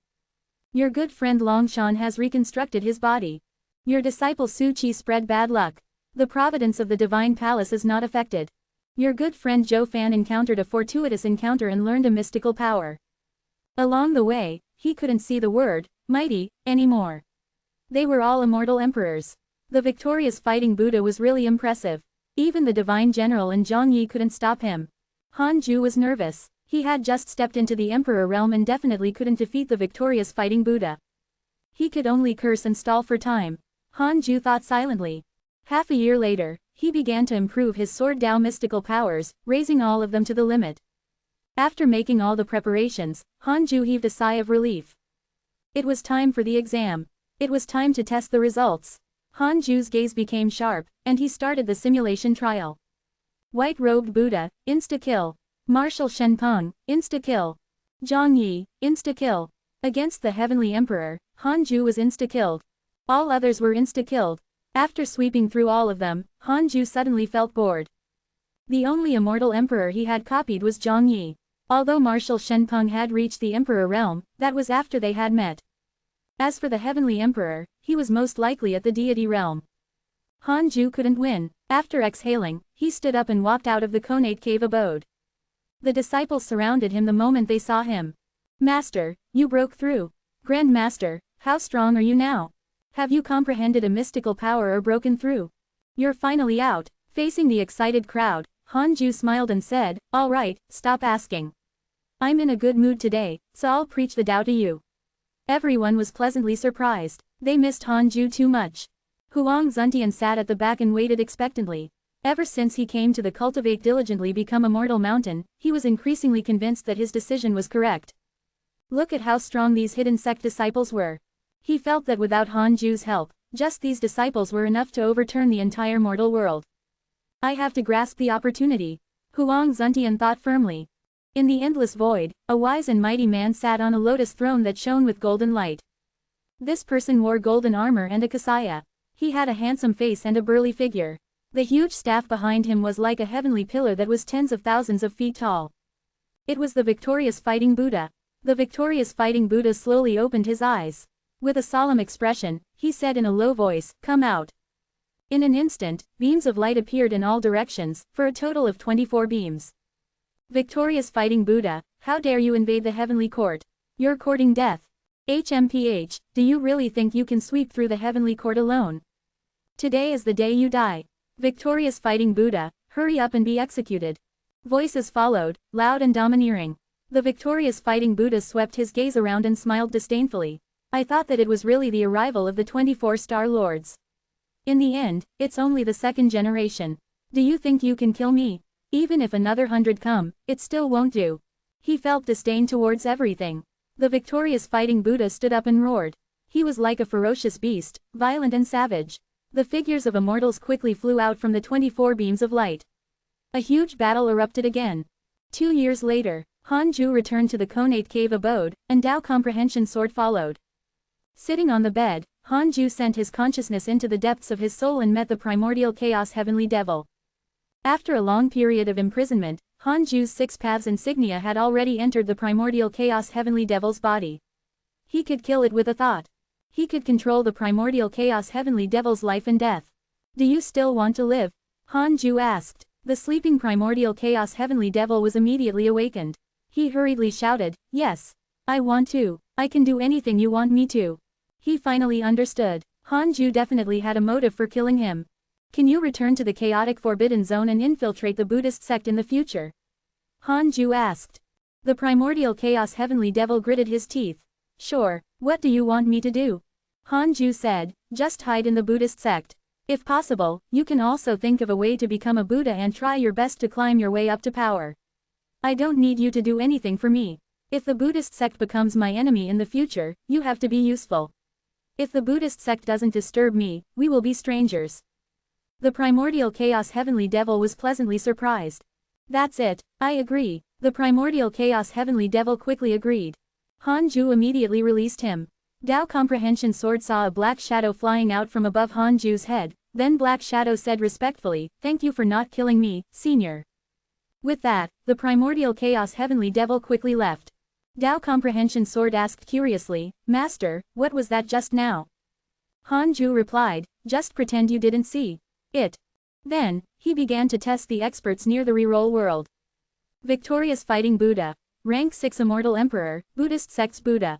Your good friend Long Shan has reconstructed his body. Your disciple Su Qi spread bad luck. The providence of the divine palace is not affected. Your good friend Zhou Fan encountered a fortuitous encounter and learned a mystical power. Along the way, he couldn't see the word, mighty, anymore. They were all immortal emperors. The victorious fighting Buddha was really impressive. Even the divine general and Zhang Yi couldn't stop him. Han Ju was nervous. He had just stepped into the emperor realm and definitely couldn't defeat the victorious fighting Buddha. He could only curse and stall for time. Han Ju thought silently. Half a year later, he began to improve his sword Dao mystical powers, raising all of them to the limit. After making all the preparations, Han Ju heaved a sigh of relief. It was time for the exam. It was time to test the results. Han Ju's gaze became sharp, and he started the simulation trial. White-robed Buddha, insta-kill. Martial Shenpeng, insta-kill. Zhang Yi, insta-kill. Against the Heavenly Emperor, Han Ju was insta-killed. All others were insta-killed. After sweeping through all of them, Han Ju suddenly felt bored. The only immortal emperor he had copied was Zhang Yi. Although Martial Shenpeng had reached the emperor realm, that was after they had met. As for the Heavenly Emperor, he was most likely at the deity realm. Han Ju couldn't win. After exhaling, he stood up and walked out of the Conate cave abode. The disciples surrounded him the moment they saw him. Master, you broke through. Grand Master, how strong are you now? Have you comprehended a mystical power or broken through? You're finally out. Facing the excited crowd, Han Ju smiled and said, all right, stop asking. I'm in a good mood today, so I'll preach the Tao to you. Everyone was pleasantly surprised. They missed Han Ju too much. Huang Zuntian sat at the back and waited expectantly. Ever since he came to the cultivate diligently become immortal mountain, he was increasingly convinced that his decision was correct. Look at how strong these hidden sect disciples were. He felt that without Han Ju's help, just these disciples were enough to overturn the entire mortal world. I have to grasp the opportunity. Huang Zuntian thought firmly. In the endless void, a wise and mighty man sat on a lotus throne that shone with golden light. This person wore golden armor and a kasaya. He had a handsome face and a burly figure. The huge staff behind him was like a heavenly pillar that was tens of thousands of feet tall. It was the victorious fighting Buddha. The victorious fighting Buddha slowly opened his eyes. With a solemn expression, he said in a low voice, "Come out." In an instant, beams of light appeared in all directions, for a total of 24 beams. Victorious fighting Buddha, how dare you invade the heavenly court? You're courting death. HMPH, do you really think you can sweep through the heavenly court alone? Today is the day you die. Victorious fighting Buddha, hurry up and be executed. Voices followed, loud and domineering. The victorious fighting Buddha swept his gaze around and smiled disdainfully. I thought that it was really the arrival of the 24 star lords. In the end, it's only the second generation. Do you think you can kill me? Even if another 100 come, it still won't do. He felt disdain towards everything. The victorious fighting Buddha stood up and roared. He was like a ferocious beast, violent and savage. The figures of immortals quickly flew out from the 24 beams of light. A huge battle erupted again. 2 years later, Han Ju returned to the Conate cave abode, and Tao comprehension sword followed. Sitting on the bed, Han Ju sent his consciousness into the depths of his soul and met the primordial chaos heavenly devil. After a long period of imprisonment, Han Ju's 6 paths insignia had already entered the primordial chaos heavenly devil's body. He could kill it with a thought. He could control the primordial chaos heavenly devil's life and death. Do you still want to live? Han Ju asked. The sleeping primordial chaos heavenly devil was immediately awakened. He hurriedly shouted, yes. I want to. I can do anything you want me to. He finally understood. Han Ju definitely had a motive for killing him. Can you return to the chaotic forbidden zone and infiltrate the Buddhist sect in the future? Han Ju asked. The primordial chaos heavenly devil gritted his teeth. Sure, what do you want me to do? Han Ju said, just hide in the Buddhist sect. If possible, you can also think of a way to become a Buddha and try your best to climb your way up to power. I don't need you to do anything for me. If the Buddhist sect becomes my enemy in the future, you have to be useful. If the Buddhist sect doesn't disturb me, we will be strangers. The primordial chaos heavenly devil was pleasantly surprised. That's it, I agree. The primordial chaos heavenly devil quickly agreed. Han Ju immediately released him. Tao comprehension sword saw a black shadow flying out from above Han Ju's head, then Black Shadow said respectfully, thank you for not killing me, senior. With that, the primordial chaos heavenly devil quickly left. Tao comprehension sword asked curiously, Master, what was that just now? Han Ju replied, just pretend you didn't see it. Then, he began to test the experts near the reroll world. Victorious fighting Buddha. Rank 6 Immortal Emperor, Buddhist Sects Buddha.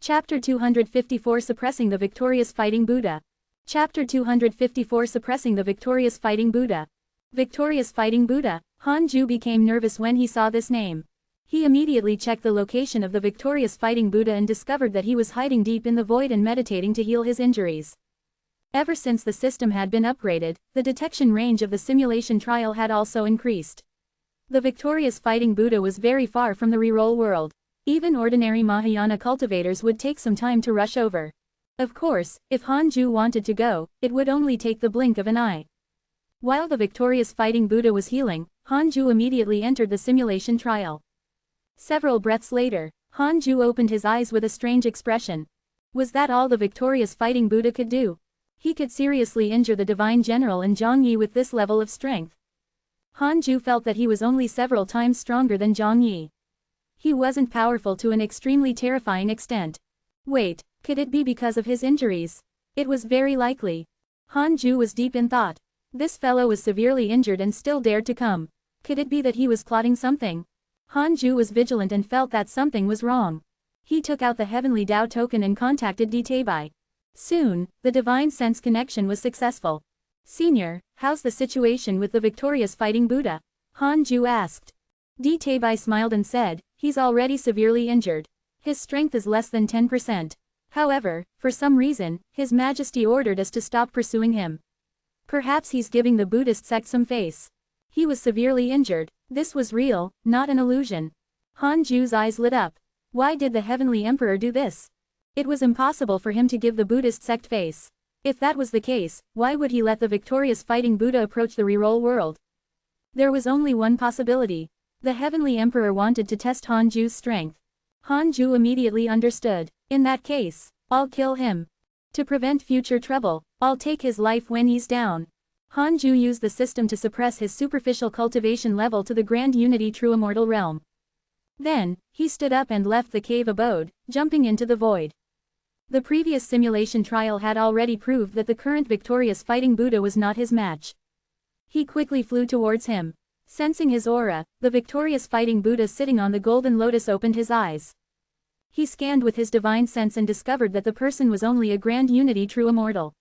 Chapter 254 Suppressing the Victorious Fighting Buddha. Chapter 254 Suppressing the Victorious Fighting Buddha. Victorious Fighting Buddha. Han Ju became nervous when he saw this name. He immediately checked the location of the victorious fighting Buddha and discovered that he was hiding deep in the void and meditating to heal his injuries. Ever since the system had been upgraded, the detection range of the simulation trial had also increased. The victorious fighting Buddha was very far from the reroll world. Even ordinary Mahayana cultivators would take some time to rush over. Of course, if Han Ju wanted to go, it would only take the blink of an eye. While the victorious fighting Buddha was healing, Han Ju immediately entered the simulation trial. Several breaths later, Han Ju opened his eyes with a strange expression. Was that all the victorious fighting Buddha could do? He could seriously injure the divine general and Zhang Yi with this level of strength. Han Ju felt that he was only several times stronger than Zhang Yi. He wasn't powerful to an extremely terrifying extent. Wait, could it be because of his injuries? It was very likely. Han Ju was deep in thought. This fellow was severely injured and still dared to come. Could it be that he was plotting something? Han Ju was vigilant and felt that something was wrong. He took out the Heavenly Dao token and contacted Di Tabai. Soon, the divine sense connection was successful. Senior, how's the situation with the victorious fighting Buddha? Han Ju asked. Di Tabai smiled and said, he's already severely injured. His strength is less than 10%. However, for some reason, His Majesty ordered us to stop pursuing him. Perhaps he's giving the Buddhist sect some face. He was severely injured. This was real, not an illusion. Han Ju's eyes lit up. Why did the Heavenly Emperor do this? It was impossible for him to give the Buddhist sect face. If that was the case, why would he let the victorious fighting Buddha approach the reroll world? There was only one possibility. The Heavenly Emperor wanted to test Han Ju's strength. Han Ju immediately understood. In that case, I'll kill him. To prevent future trouble, I'll take his life when he's down. Han Ju used the system to suppress his superficial cultivation level to the grand unity true immortal realm. Then, he stood up and left the cave abode, jumping into the void. The previous simulation trial had already proved that the current victorious fighting Buddha was not his match. He quickly flew towards him. Sensing his aura, the victorious fighting Buddha sitting on the golden lotus opened his eyes. He scanned with his divine sense and discovered that the person was only a grand unity true immortal.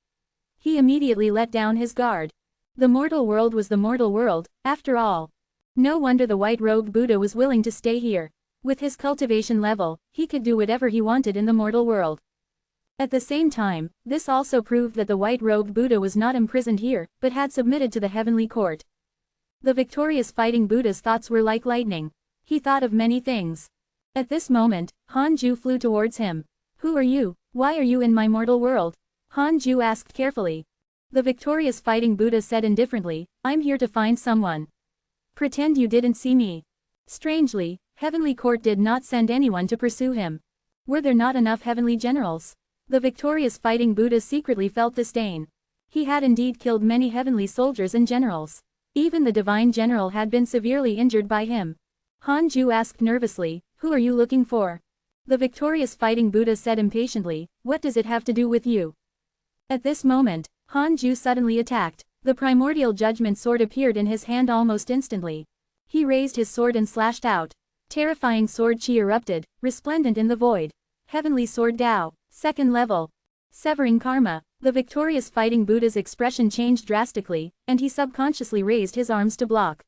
He immediately let down his guard. The mortal world was the mortal world, after all. No wonder the white-robed Buddha was willing to stay here. With his cultivation level, he could do whatever he wanted in the mortal world. At the same time, this also proved that the white-robed Buddha was not imprisoned here, but had submitted to the heavenly court. The victorious fighting Buddha's thoughts were like lightning. He thought of many things. At this moment, Han Ju flew towards him. Who are you? Why are you in my mortal world? Han Ju asked carefully. The victorious fighting Buddha said indifferently, I'm here to find someone. Pretend you didn't see me. Strangely, heavenly court did not send anyone to pursue him. Were there not enough heavenly generals? The victorious fighting Buddha secretly felt disdain. He had indeed killed many heavenly soldiers and generals. Even the divine general had been severely injured by him. Han Ju asked nervously, who are you looking for? The victorious fighting Buddha said impatiently, what does it have to do with you? At this moment, Han Ju suddenly attacked. The primordial judgment sword appeared in his hand almost instantly. He raised his sword and slashed out. Terrifying sword chi erupted, resplendent in the void. Heavenly sword Dao, second level. Severing karma. The victorious fighting Buddha's expression changed drastically, and he subconsciously raised his arms to block.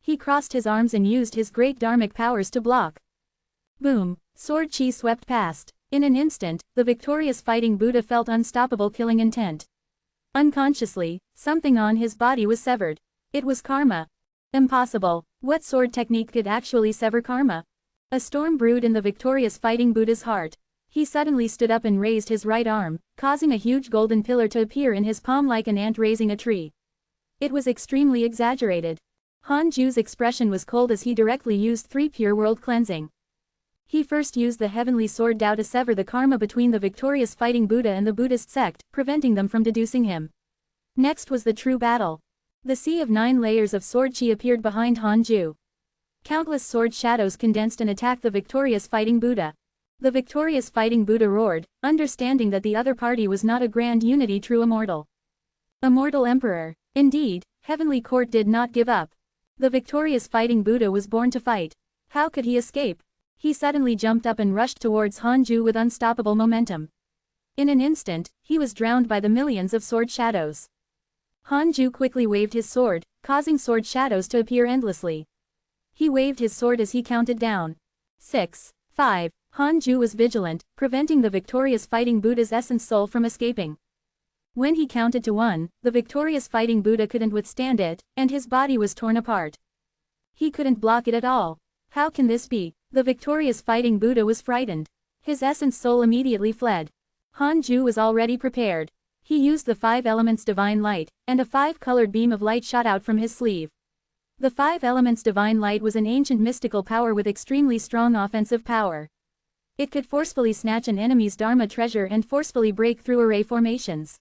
He crossed his arms and used his great dharmic powers to block. Boom! Sword chi swept past. In an instant, the victorious fighting Buddha felt unstoppable killing intent. Unconsciously, something on his body was severed. It was karma. Impossible. What sword technique could actually sever karma? A storm brewed in the victorious fighting Buddha's heart. He suddenly stood up and raised his right arm, causing a huge golden pillar to appear in his palm like an ant raising a tree. It was extremely exaggerated. Han Ju's expression was cold as he directly used 3 pure world cleansing. He first used the heavenly sword Dao to sever the karma between the victorious fighting Buddha and the Buddhist sect, preventing them from deducing him. Next was the true battle. The sea of 9 layers of sword chi appeared behind Han Ju. Countless sword shadows condensed and attacked the victorious fighting Buddha. The victorious fighting Buddha roared, understanding that the other party was not a grand unity true immortal. Immortal Emperor. Indeed, heavenly court did not give up. The victorious fighting Buddha was born to fight. How could he escape? He suddenly jumped up and rushed towards Hanju with unstoppable momentum. In an instant, he was drowned by the millions of sword shadows. Hanju quickly waved his sword, causing sword shadows to appear endlessly. He waved his sword as he counted down. 6, 5. Hanju was vigilant, preventing the victorious fighting Buddha's essence soul from escaping. When he counted to 1, the victorious fighting Buddha couldn't withstand it, and his body was torn apart. He couldn't block it at all. How can this be? The victorious fighting Buddha was frightened. His essence soul immediately fled. Hanju was already prepared. He used the 5 elements divine light, and a 5-colored beam of light shot out from his sleeve. The 5 elements divine light was an ancient mystical power with extremely strong offensive power. It could forcefully snatch an enemy's dharma treasure and forcefully break through array formations.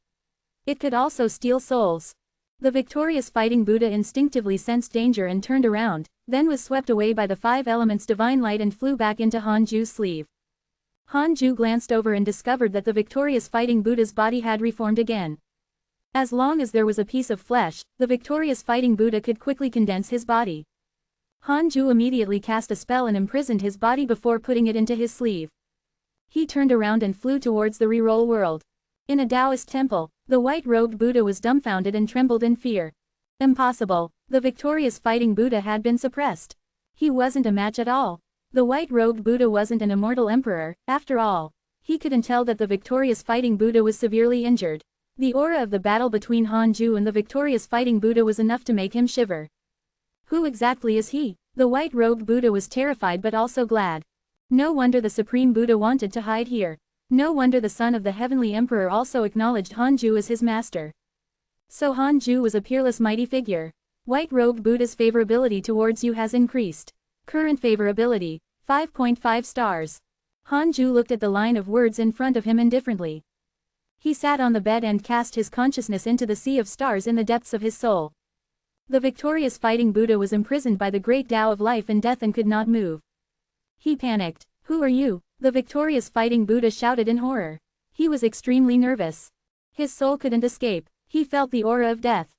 It could also steal souls. The victorious fighting Buddha instinctively sensed danger and turned around, then was swept away by the 5 elements divine light and flew back into Hanju's sleeve. Hanju glanced over and discovered that the victorious fighting Buddha's body had reformed again. As long as there was a piece of flesh, the victorious fighting Buddha could quickly condense his body. Hanju immediately cast a spell and imprisoned his body before putting it into his sleeve. He turned around and flew towards the reroll world. In a Taoist temple, the white-robed Buddha was dumbfounded and trembled in fear. Impossible. The victorious fighting Buddha had been suppressed. He wasn't a match at all. The white-robed Buddha wasn't an immortal emperor, after all. He couldn't tell that the victorious fighting Buddha was severely injured. The aura of the battle between Hanju and the victorious fighting Buddha was enough to make him shiver. Who exactly is he? The white-robed Buddha was terrified but also glad. No wonder the Supreme Buddha wanted to hide here. No wonder the son of the Heavenly Emperor also acknowledged Hanju as his master. So Hanju was a peerless mighty figure. White-robed Buddha's favorability towards you has increased. Current favorability, 5.5 stars. Hanju looked at the line of words in front of him indifferently. He sat on the bed and cast his consciousness into the sea of stars in the depths of his soul. The victorious fighting Buddha was imprisoned by the great Tao of life and death and could not move. He panicked. Who are you? The victorious fighting Buddha shouted in horror. He was extremely nervous. His soul couldn't escape. He felt the aura of death.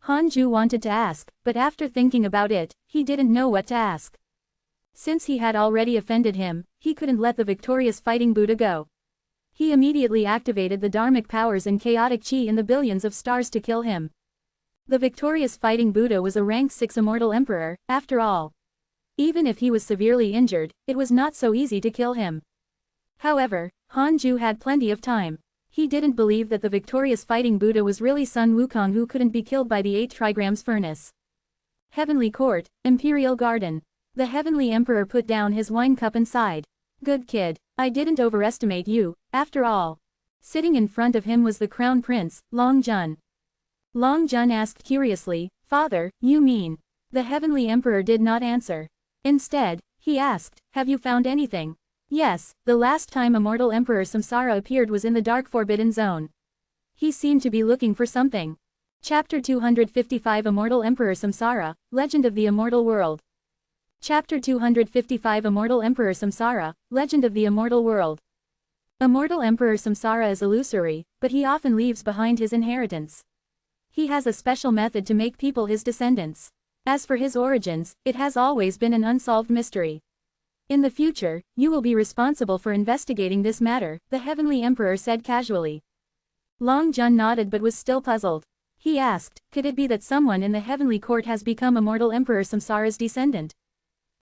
Hanju wanted to ask, but after thinking about it, he didn't know what to ask. Since he had already offended him, he couldn't let the victorious fighting Buddha go. He immediately activated the dharmic powers and chaotic chi in the billions of stars to kill him. The victorious fighting Buddha was a rank 6 immortal emperor, after all. Even if he was severely injured, it was not so easy to kill him. However, Hanju had plenty of time. He didn't believe that the victorious fighting Buddha was really Sun Wukong who couldn't be killed by the 8 trigrams furnace. Heavenly Court, Imperial Garden. The Heavenly Emperor put down his wine cup and sighed. Good kid, I didn't overestimate you, after all. Sitting in front of him was the Crown Prince, Long Jun. Long Jun asked curiously, Father, you mean? The Heavenly Emperor did not answer. Instead, he asked, have you found anything? Yes, the last time Immortal Emperor Samsara appeared was in the Dark Forbidden Zone. He seemed to be looking for something. Chapter 255 Immortal Emperor Samsara, Legend of the Immortal World. Chapter 255 Immortal Emperor Samsara, Legend of the Immortal World. Immortal Emperor Samsara is illusory, but he often leaves behind his inheritance. He has a special method to make people his descendants. As for his origins, it has always been an unsolved mystery. In the future, you will be responsible for investigating this matter, the Heavenly Emperor said casually. Long Jun nodded but was still puzzled. He asked, could it be that someone in the Heavenly Court has become Immortal Emperor Samsara's descendant?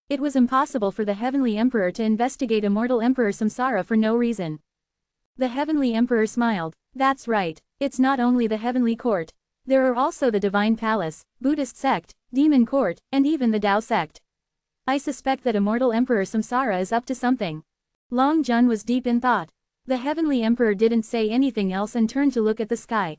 It was impossible for the Heavenly Emperor to investigate Immortal Emperor Samsara for no reason. The Heavenly Emperor smiled. That's right, it's not only the Heavenly Court. There are also the Divine Palace, Buddhist sect, Demon Court, and even the Tao sect. I suspect that Immortal Emperor Samsara is up to something. Long Jun was deep in thought. The Heavenly Emperor didn't say anything else and turned to look at the sky.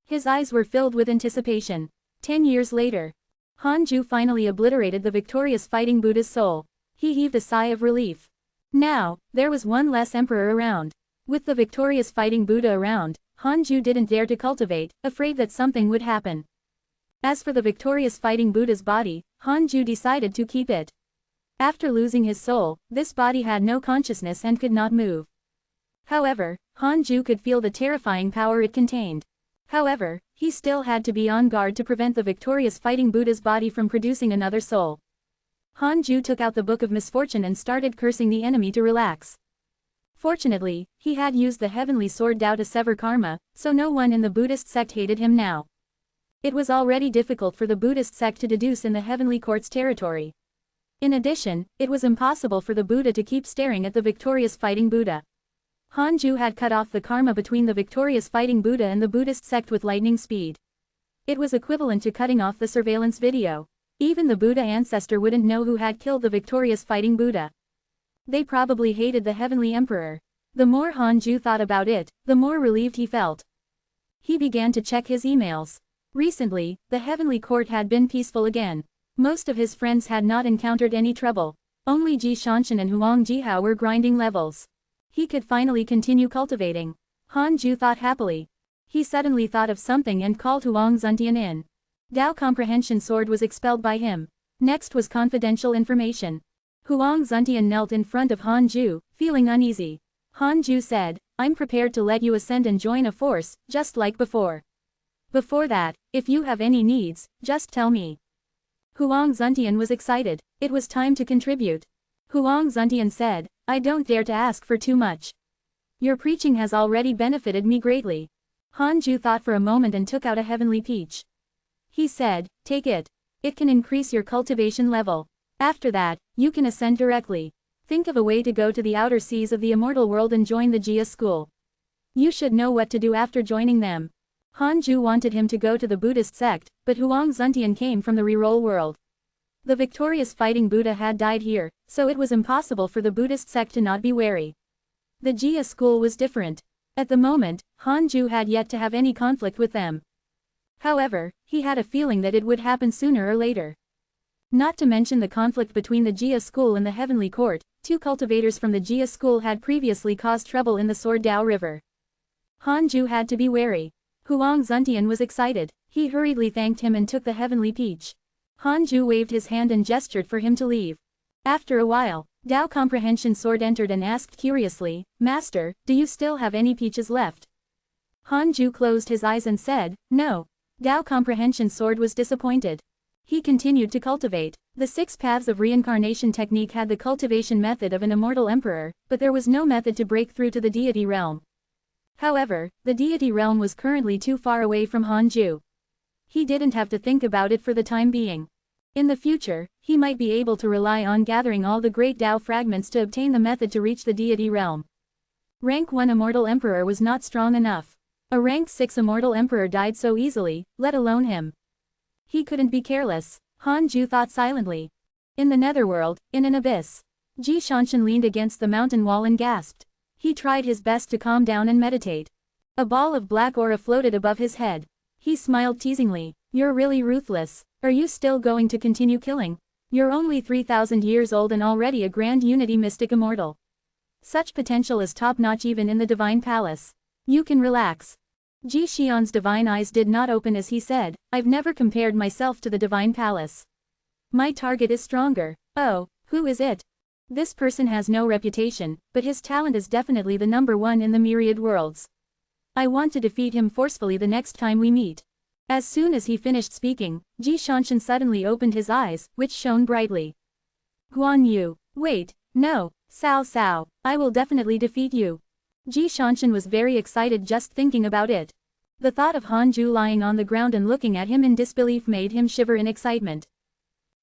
His eyes were filled with anticipation. 10 years later. Hanju finally obliterated the victorious fighting Buddha's soul. He heaved a sigh of relief. Now, there was one less emperor around. With the victorious fighting Buddha around, Hanju didn't dare to cultivate, afraid that something would happen. As for the victorious fighting Buddha's body, Hanju decided to keep it. After losing his soul, this body had no consciousness and could not move. However, Hanju could feel the terrifying power it contained. However, he still had to be on guard to prevent the victorious fighting Buddha's body from producing another soul. Hanju took out the Book of Misfortune and started cursing the enemy to relax. Fortunately, he had used the heavenly sword Dao to sever karma, so no one in the Buddhist sect hated him now. It was already difficult for the Buddhist sect to deduce in the heavenly court's territory. In addition, it was impossible for the Buddha to keep staring at the victorious fighting Buddha. Hanju had cut off the karma between the victorious fighting Buddha and the Buddhist sect with lightning speed. It was equivalent to cutting off the surveillance video. Even the Buddha ancestor wouldn't know who had killed the victorious fighting Buddha. They probably hated the heavenly emperor. The more Hanju thought about it, the more relieved he felt. He began to check his emails. Recently, the heavenly court had been peaceful again. Most of his friends had not encountered any trouble. Only Ji Shanshan and Huang Jihao were grinding levels. He could finally continue cultivating. Hanju thought happily. He suddenly thought of something and called Huang Zuntian in. Dao comprehension sword was expelled by him. Next was confidential information. Huang Zuntian knelt in front of Hanju, feeling uneasy. Hanju said, I'm prepared to let you ascend and join a force, just like before. Before that, if you have any needs, just tell me. Huang Zuntian was excited. It was time to contribute. Huang Zuntian said, I don't dare to ask for too much. Your preaching has already benefited me greatly. Hanju thought for a moment and took out a heavenly peach. He said, take it. It can increase your cultivation level. After that, you can ascend directly. Think of a way to go to the outer seas of the immortal world and join the Jia school. You should know what to do after joining them. Hanju wanted him to go to the Buddhist sect, but Huang Zuntian came from the reroll world. The victorious fighting Buddha had died here, so it was impossible for the Buddhist sect to not be wary. The Jia school was different. At the moment, Hanju had yet to have any conflict with them. However, he had a feeling that it would happen sooner or later. Not to mention the conflict between the Jia school and the heavenly court, two cultivators from the Jia school had previously caused trouble in the Sword Dao River. Hanju had to be wary. Huang Zuntian was excited. He hurriedly thanked him and took the heavenly peach. Hanju waved his hand and gestured for him to leave. After a while, Dao comprehension sword entered and asked curiously, Master, do you still have any peaches left? Hanju closed his eyes and said, no. Dao comprehension sword was disappointed. He continued to cultivate. The 6 paths of reincarnation technique had the cultivation method of an immortal emperor, but there was no method to break through to the deity realm. However, the deity realm was currently too far away from Hanju. He didn't have to think about it for the time being. In the future, he might be able to rely on gathering all the great Dao fragments to obtain the method to reach the deity realm. Rank 1 immortal emperor was not strong enough. A rank 6 immortal emperor died so easily, let alone him. He couldn't be careless, Hanju thought silently. In the netherworld, in an abyss. Ji Shanshan leaned against the mountain wall and gasped. He tried his best to calm down and meditate. A ball of black aura floated above his head. He smiled teasingly. You're really ruthless. Are you still going to continue killing? You're only 3,000 years old and already a grand unity mystic immortal. Such potential is top-notch even in the divine palace. You can relax. Ji Xian's divine eyes did not open as he said, I've never compared myself to the divine palace. My target is stronger. Oh, who is it? This person has no reputation, but his talent is definitely the #1 in the myriad worlds. I want to defeat him forcefully the next time we meet. As soon as he finished speaking, Ji Shanshan suddenly opened his eyes, which shone brightly. Guan Yu, wait, no, Cao, I will definitely defeat you. Ji Shanshan was very excited just thinking about it. The thought of Hanju lying on the ground and looking at him in disbelief made him shiver in excitement.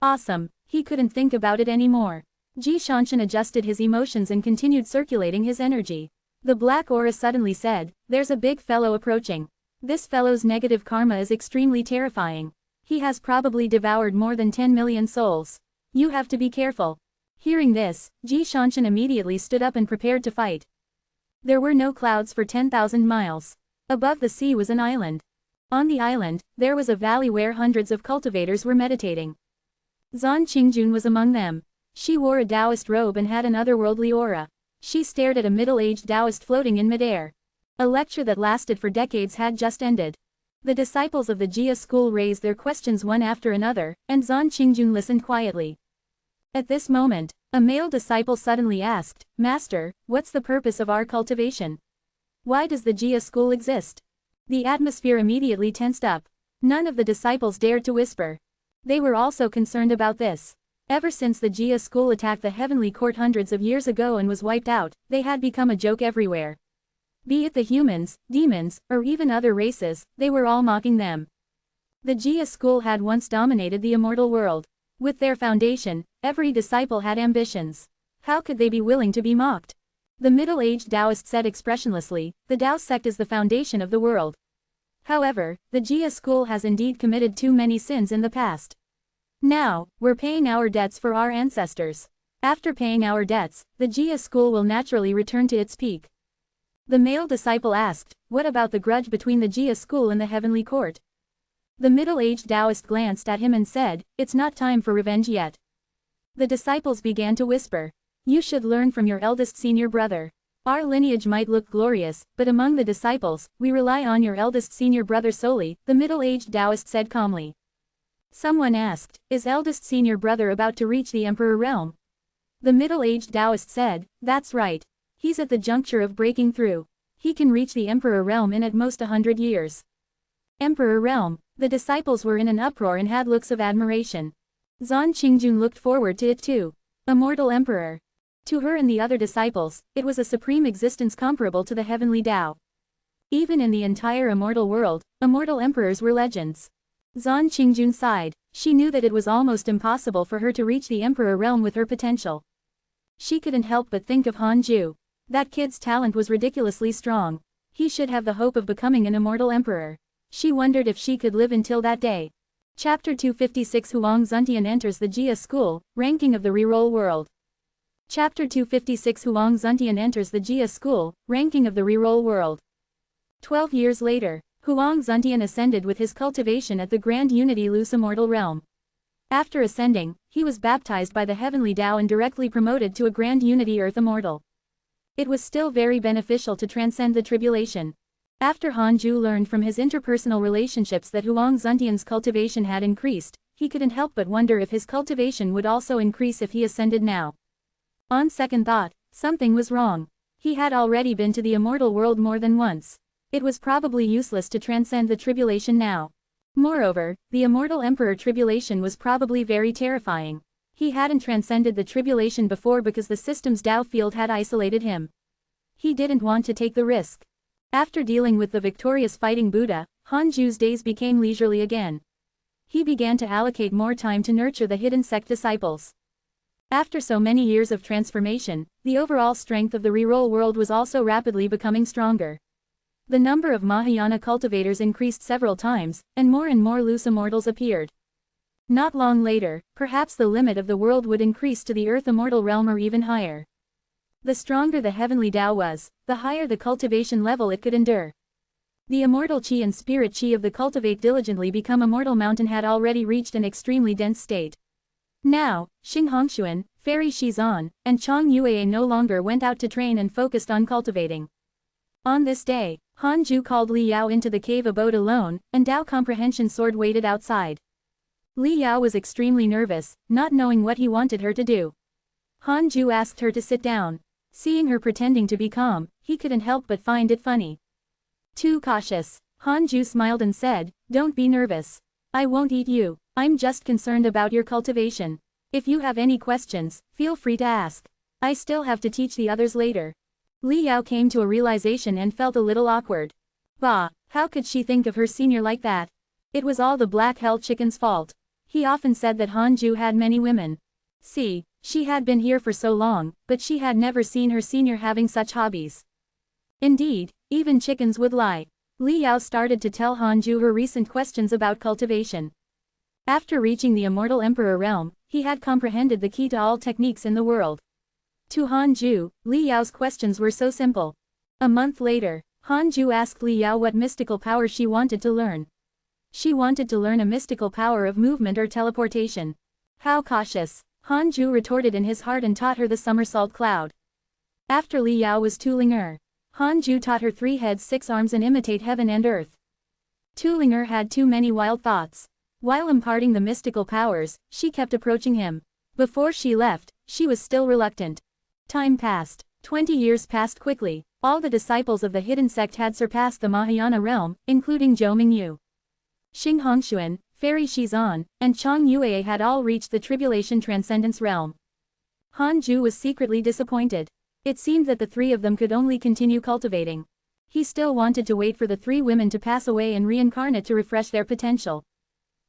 Awesome, he couldn't think about it anymore. Ji Shanshan adjusted his emotions and continued circulating his energy. The black aura suddenly said, there's a big fellow approaching. This fellow's negative karma is extremely terrifying. He has probably devoured more than 10 million souls. You have to be careful. Hearing this, Ji Shanshan immediately stood up and prepared to fight. There were no clouds for 10,000 miles. Above the sea was an island. On the island, there was a valley where hundreds of cultivators were meditating. Zan Qingjun was among them. She wore a Taoist robe and had an otherworldly aura. She stared at a middle-aged Taoist floating in midair. A lecture that lasted for decades had just ended. The disciples of the Jia school raised their questions one after another, and Zan Qingjun listened quietly. At this moment, a male disciple suddenly asked, Master, what's the purpose of our cultivation? Why does the Jia school exist? The atmosphere immediately tensed up. None of the disciples dared to whisper. They were also concerned about this. Ever since the Jia school attacked the heavenly court hundreds of years ago and was wiped out, they had become a joke everywhere. Be it the humans, demons, or even other races, they were all mocking them. The Jia school had once dominated the immortal world. With their foundation, every disciple had ambitions. How could they be willing to be mocked? The middle-aged Taoist said expressionlessly, the Tao sect is the foundation of the world. However, the Jia school has indeed committed too many sins in the past. Now, we're paying our debts for our ancestors. After paying our debts, the Jia school will naturally return to its peak. The male disciple asked, what about the grudge between the Jia school and the heavenly court? The middle-aged Taoist glanced at him and said, it's not time for revenge yet. The disciples began to whisper, you should learn from your eldest senior brother. Our lineage might look glorious, but among the disciples, we rely on your eldest senior brother solely, the middle-aged Taoist said calmly. Someone asked, is eldest senior brother about to reach the emperor realm? The middle-aged Taoist said, that's right. He's at the juncture of breaking through. He can reach the emperor realm in at most 100 years. Emperor realm. The disciples were in an uproar and had looks of admiration. Zan Qingjun looked forward to it too. Immortal emperor. To her and the other disciples, it was a supreme existence comparable to the heavenly Tao. Even in the entire immortal world, immortal emperors were legends. Zan Qingjun sighed. She knew that it was almost impossible for her to reach the emperor realm with her potential. She couldn't help but think of Han Ju. That kid's talent was ridiculously strong. He should have the hope of becoming an immortal emperor. She wondered if she could live until that day. Chapter 256 Huang Zuntian enters the Jia school, ranking of the reroll world. Chapter 256 Huang Zuntian enters the Jia school, ranking of the reroll world. 12 years later, Huang Zuntian ascended with his cultivation at the Grand Unity Loose Immortal Realm. After ascending, he was baptized by the Heavenly Tao and directly promoted to a Grand Unity Earth Immortal. It was still very beneficial to transcend the tribulation. After Han Ju learned from his interpersonal relationships that Huang Zuntian's cultivation had increased, he couldn't help but wonder if his cultivation would also increase if he ascended now. On second thought, something was wrong. He had already been to the immortal world more than once. It was probably useless to transcend the tribulation now. Moreover, the immortal emperor tribulation was probably very terrifying. He hadn't transcended the tribulation before because the system's Tao field had isolated him. He didn't want to take the risk. After dealing with the victorious fighting Buddha, Han Ju's days became leisurely again. He began to allocate more time to nurture the hidden sect disciples. After so many years of transformation, the overall strength of the reroll world was also rapidly becoming stronger. The number of Mahayana cultivators increased several times, and more loose immortals appeared. Not long later, perhaps the limit of the world would increase to the earth immortal realm or even higher. The stronger the heavenly Tao was, the higher the cultivation level it could endure. The immortal Qi and spirit Qi of the cultivate diligently become immortal mountain had already reached an extremely dense state. Now, Xing Hongshuan, Fairy Shizan, and Chang Yue no longer went out to train and focused on cultivating. On this day, Han Ju called Li Yao into the cave abode alone, and Tao comprehension sword waited outside. Li Yao was extremely nervous, not knowing what he wanted her to do. Han Ju asked her to sit down. Seeing her pretending to be calm, he couldn't help but find it funny. Too cautious. Han Ju smiled and said, don't be nervous. I won't eat you, I'm just concerned about your cultivation. If you have any questions, feel free to ask. I still have to teach the others later. Li Yao came to a realization and felt a little awkward. Bah, how could she think of her senior like that? It was all the black hell chicken's fault. He often said that Han Ju had many women. See, she had been here for so long, but she had never seen her senior having such hobbies. Indeed, even chickens would lie. Li Yao started to tell Han Ju her recent questions about cultivation. After reaching the immortal emperor realm, he had comprehended the key to all techniques in the world. To Han Ju, Li Yao's questions were so simple. A month later, Han Ju asked Li Yao what mystical power she wanted to learn. She wanted to learn a mystical power of movement or teleportation. How cautious, Han Ju retorted in his heart and taught her the somersault cloud. After Li Yao was tooling Han Ju taught her 3 heads 6 arms and imitate heaven and earth. Tooling had too many wild thoughts. While imparting the mystical powers, she kept approaching him. Before she left, she was still reluctant. Time passed. 20 years passed quickly. All the disciples of the hidden sect had surpassed the Mahayana realm, including Zhou Mingyu. Xing Hongshuan, Fairy Shizan, and Chang Yue had all reached the Tribulation Transcendence realm. Han Ju was secretly disappointed. It seemed that the three of them could only continue cultivating. He still wanted to wait for the three women to pass away and reincarnate to refresh their potential.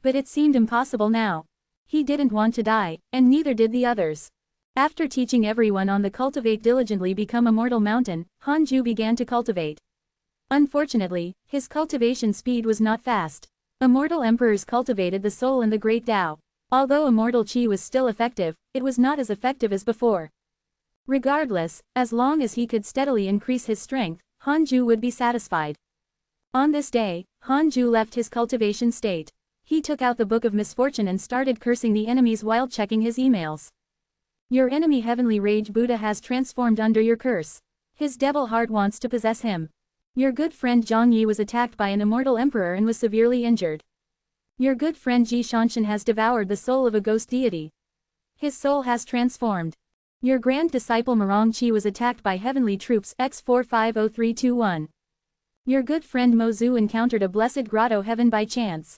But it seemed impossible now. He didn't want to die, and neither did the others. After teaching everyone on the cultivate diligently become immortal mountain, Han Ju began to cultivate. Unfortunately, his cultivation speed was not fast. Immortal emperors cultivated the soul and the great Tao. Although immortal Qi was still effective, it was not as effective as before. Regardless, as long as he could steadily increase his strength, Han Ju would be satisfied. On this day, Han Ju left his cultivation state. He took out the Book of Misfortune and started cursing the enemies while checking his emails. Your enemy Heavenly Rage Buddha has transformed under your curse. His devil heart wants to possess him. Your good friend Zhang Yi was attacked by an immortal emperor and was severely injured. Your good friend Ji Shanshan has devoured the soul of a ghost deity. His soul has transformed. Your grand disciple Marong Qi was attacked by heavenly troops X450321. Your good friend Mo Zhu encountered a blessed grotto heaven by chance.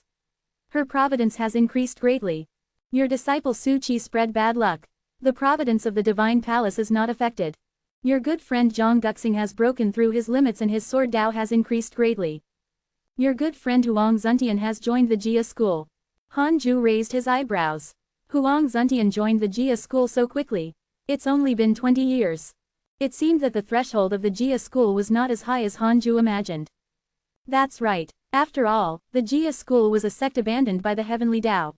Her providence has increased greatly. Your disciple Su Qi spread bad luck. The providence of the divine palace is not affected. Your good friend Zhang Guxing has broken through his limits and his sword Dao has increased greatly. Your good friend Huang Zuntian has joined the Jia school. Han Ju raised his eyebrows. Huang Zuntian joined the Jia school so quickly. It's only been 20 years. It seemed that the threshold of the Jia school was not as high as Han Ju imagined. That's right. After all, the Jia school was a sect abandoned by the heavenly Tao.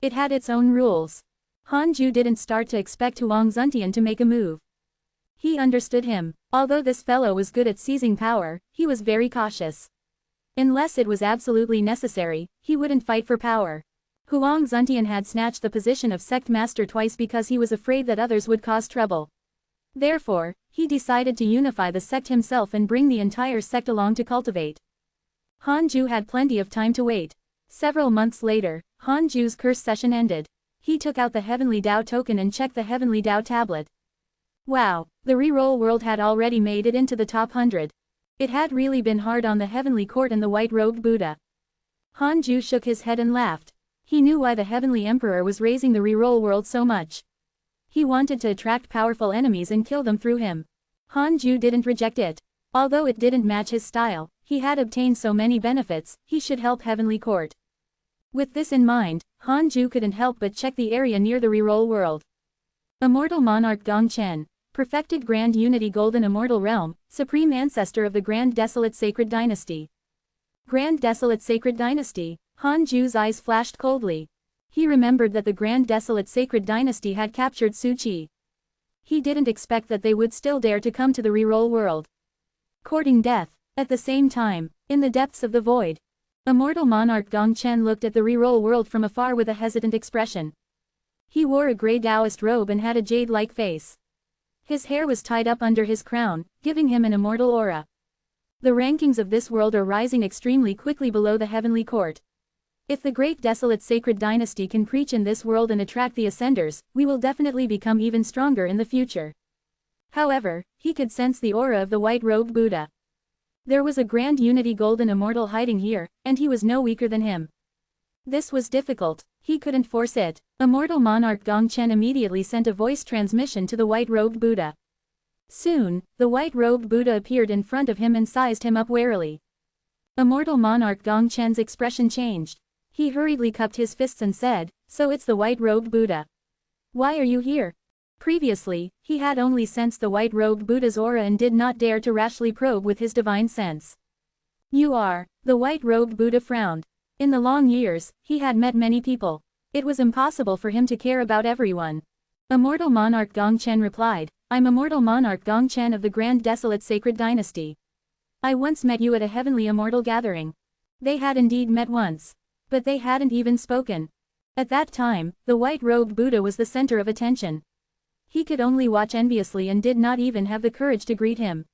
It had its own rules. Han Ju didn't start to expect Huang Zuntian to make a move. He understood him. Although this fellow was good at seizing power, he was very cautious. Unless it was absolutely necessary, he wouldn't fight for power. Huang Zuntian had snatched the position of sect master twice because he was afraid that others would cause trouble. Therefore, he decided to unify the sect himself and bring the entire sect along to cultivate. Han Ju had plenty of time to wait. Several months later, Han Ju's curse session ended. He took out the Heavenly Tao token and checked the Heavenly Tao tablet. Wow, the reroll world had already made it into the top 100. It had really been hard on the Heavenly Court and the white-robed Buddha. Han Ju shook his head and laughed. He knew why the Heavenly Emperor was raising the reroll world so much. He wanted to attract powerful enemies and kill them through him. Han Ju didn't reject it. Although it didn't match his style, he had obtained so many benefits, he should help Heavenly Court. With this in mind, Han Ju couldn't help but check the area near the reroll world. Immortal Monarch Gong Chen. Perfected Grand Unity Golden Immortal Realm, Supreme Ancestor of the Grand Desolate Sacred Dynasty. Grand Desolate Sacred Dynasty. Han Ju's eyes flashed coldly. He remembered that the Grand Desolate Sacred Dynasty had captured Su Qi. He didn't expect that they would still dare to come to the reroll world. Courting death. At the same time, in the depths of the void, Immortal Monarch Gong Chen looked at the reroll world from afar with a hesitant expression. He wore a grey Taoist robe and had a jade-like face. His hair was tied up under his crown, giving him an immortal aura. The rankings of this world are rising extremely quickly below the Heavenly Court. If the Great Desolate Sacred Dynasty can preach in this world and attract the Ascenders, we will definitely become even stronger in the future. However, he could sense the aura of the white-robed Buddha. There was a Grand Unity Golden Immortal hiding here, and he was no weaker than him. This was difficult. He couldn't force it. Immortal Monarch Gong Chen immediately sent a voice transmission to the white-robed Buddha. Soon, the white-robed Buddha appeared in front of him and sized him up warily. Immortal Monarch Gong Chen's expression changed. He hurriedly cupped his fists and said, "So it's the white-robed Buddha. Why are you here?" Previously, he had only sensed the white-robed Buddha's aura and did not dare to rashly probe with his divine sense. "You are." The white-robed Buddha frowned. In the long years, he had met many people. It was impossible for him to care about everyone. Immortal Monarch Gong Chen replied, "I'm Immortal Monarch Gong Chen of the Grand Desolate Sacred Dynasty. I once met you at a heavenly immortal gathering." They had indeed met once. But they hadn't even spoken. At that time, the white-robed Buddha was the center of attention. He could only watch enviously and did not even have the courage to greet him.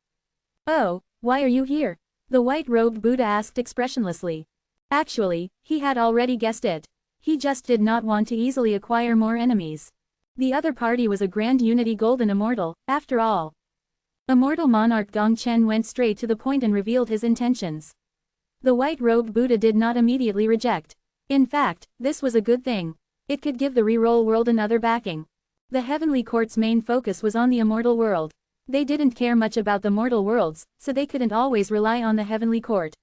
"Oh, why are you here?" the white-robed Buddha asked expressionlessly. Actually, he had already guessed it. He just did not want to easily acquire more enemies. The other party was a Grand Unity Golden Immortal, after all. Immortal Monarch Gong Chen went straight to the point and revealed his intentions. The white-robed Buddha did not immediately reject. In fact, this was a good thing. It could give the reroll world another backing. The Heavenly Court's main focus was on the immortal world. They didn't care much about the mortal worlds, so they couldn't always rely on the Heavenly Court.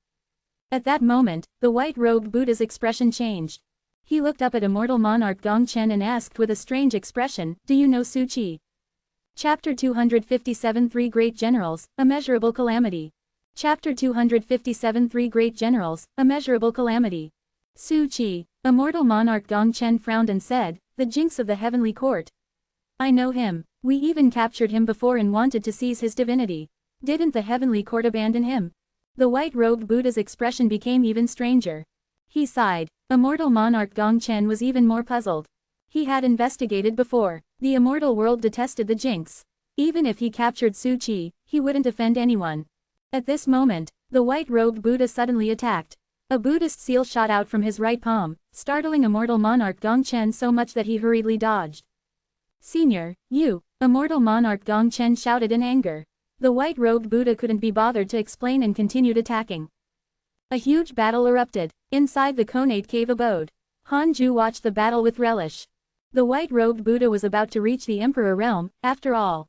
At that moment, the white-robed Buddha's expression changed. He looked up at immortal monarch Gongchen and asked with a strange expression, "Do you know Su Qi?" Chapter 257 Three Great Generals, Immeasurable Calamity. Chapter 257 Three Great Generals, Immeasurable Calamity. Su Qi, immortal monarch Gongchen frowned and said, "The jinx of the Heavenly Court. I know him. We even captured him before and wanted to seize his divinity. Didn't the Heavenly Court abandon him?" The white-robed Buddha's expression became even stranger. He sighed. Immortal monarch Gongchen was even more puzzled. He had investigated before. The immortal world detested the jinx. Even if he captured Su Qi, he wouldn't offend anyone. At this moment, the white-robed Buddha suddenly attacked. A Buddhist seal shot out from his right palm, startling immortal monarch Gongchen so much that he hurriedly dodged. "Senior, you!" Immortal monarch Gongchen shouted in anger. The white-robed Buddha couldn't be bothered to explain and continued attacking. A huge battle erupted. Inside the Konate cave abode, Hanju watched the battle with relish. The white-robed Buddha was about to reach the Emperor realm, after all.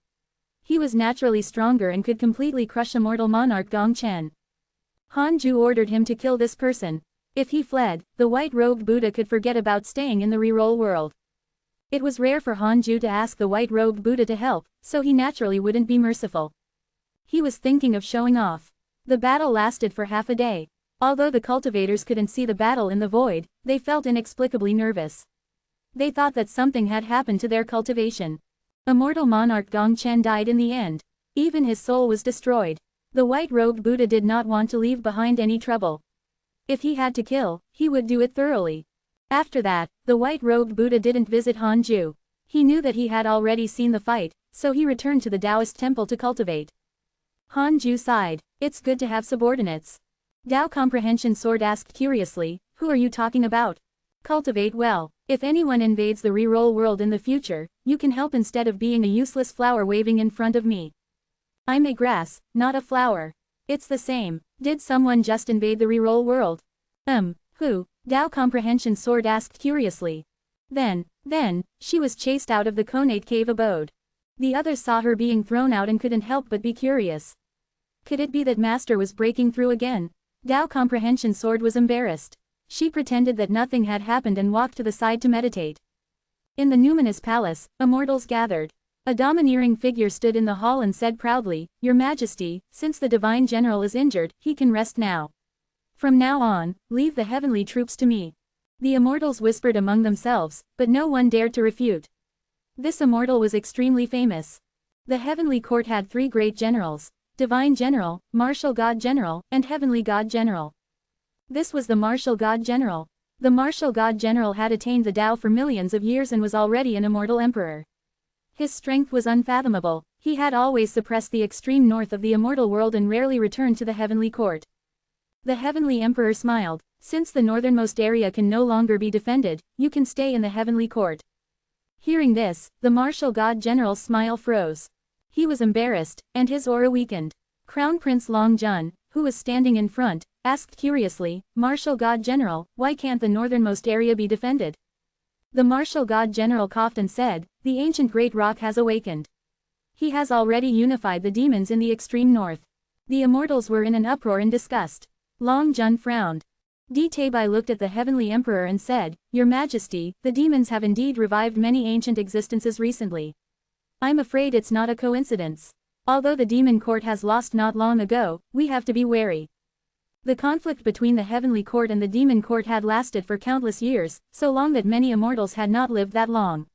He was naturally stronger and could completely crush immortal monarch Gongchen. Hanju ordered him to kill this person. If he fled, the white-robed Buddha could forget about staying in the reroll world. It was rare for Hanju to ask the white-robed Buddha to help, so he naturally wouldn't be merciful. He was thinking of showing off. The battle lasted for half a day. Although the cultivators couldn't see the battle in the void, they felt inexplicably nervous. They thought that something had happened to their cultivation. Immortal monarch Gongchen died in the end. Even his soul was destroyed. The white-robed Buddha did not want to leave behind any trouble. If he had to kill, he would do it thoroughly. After that, the white-robed Buddha didn't visit Hanju. He knew that he had already seen the fight, so he returned to the Taoist temple to cultivate. Hanju sighed. "It's good to have subordinates." Tao Comprehension Sword asked curiously, "Who are you talking about?" "Cultivate well. If anyone invades the reroll world in the future, you can help instead of being a useless flower waving in front of me. I'm a grass, not a flower. It's the same. Did someone just invade the reroll world?" Who? Tao Comprehension Sword asked curiously. Then, she was chased out of the Konate cave abode. The others saw her being thrown out and couldn't help but be curious. Could it be that Master was breaking through again? Tao Comprehension Sword was embarrassed. She pretended that nothing had happened and walked to the side to meditate. In the numinous palace, immortals gathered. A domineering figure stood in the hall and said proudly, "Your Majesty, since the divine general is injured, he can rest now. From now on, leave the heavenly troops to me." The immortals whispered among themselves, but no one dared to refute. This immortal was extremely famous. The heavenly court had three great generals: Divine General, Martial God General, and Heavenly God General. This was the Martial God General. The Martial God General had attained the Tao for millions of years and was already an immortal emperor. His strength was unfathomable. He had always suppressed the extreme north of the immortal world and rarely returned to the heavenly court. The heavenly emperor smiled. "Since the northernmost area can no longer be defended, you can stay in the heavenly court." Hearing this, the Martial God General's smile froze. He was embarrassed, and his aura weakened. Crown Prince Long Jun, who was standing in front, asked curiously, "Martial God General, why can't the northernmost area be defended?" The Martial God General coughed and said, "The ancient Great Rock has awakened. He has already unified the demons in the extreme north." The immortals were in an uproar in disgust. Long Jun frowned. Di Tabai looked at the heavenly emperor and said, "Your Majesty, the demons have indeed revived many ancient existences recently. I'm afraid it's not a coincidence. Although the demon court has lost not long ago, we have to be wary." The conflict between the heavenly court and the demon court had lasted for countless years, so long that many immortals had not lived that long.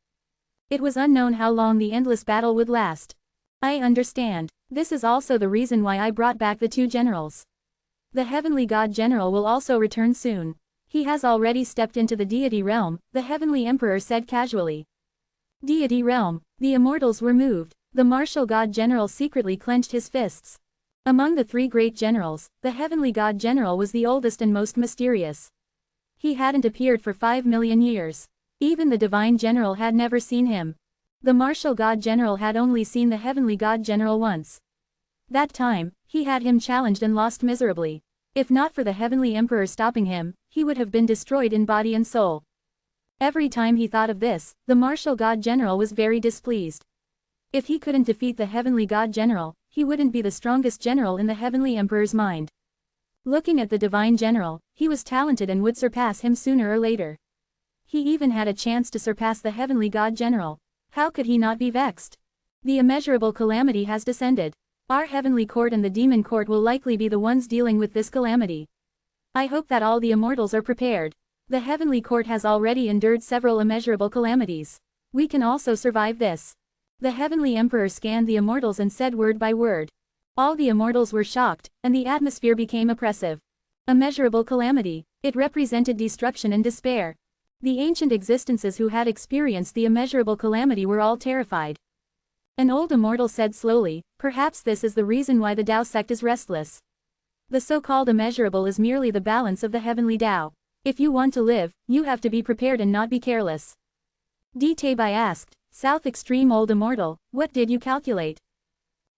It was unknown how long the endless battle would last. "I understand. This is also the reason why I brought back the two generals. The heavenly God General will also return soon. He has already stepped into the deity realm," the heavenly emperor said casually. Deity realm. The immortals were moved. The Martial God General secretly clenched his fists. Among the three great generals, the heavenly God General was the oldest and most mysterious. He hadn't appeared for 5 million years. Even the divine general had never seen him. The Martial God General had only seen the heavenly God General once. That time, he had him challenged and lost miserably. If not for the Heavenly Emperor stopping him, he would have been destroyed in body and soul. Every time he thought of this, the martial god general was very displeased. If he couldn't defeat the Heavenly God General, he wouldn't be the strongest general in the Heavenly Emperor's mind. Looking at the Divine General, he was talented and would surpass him sooner or later. He even had a chance to surpass the Heavenly God General. How could he not be vexed? The immeasurable calamity has descended. Our Heavenly Court and the Demon Court will likely be the ones dealing with this calamity. I hope that all the immortals are prepared. The Heavenly Court has already endured several immeasurable calamities. We can also survive this. The Heavenly Emperor scanned the immortals and said word by word. All the immortals were shocked, and the atmosphere became oppressive. Immeasurable calamity. It represented destruction and despair. The ancient existences who had experienced the immeasurable calamity were all terrified. An old immortal said slowly, perhaps this is the reason why the Tao sect is restless. The so-called immeasurable is merely the balance of the heavenly Tao. If you want to live, you have to be prepared and not be careless. D-Tabai asked, South Extreme Old Immortal, what did you calculate?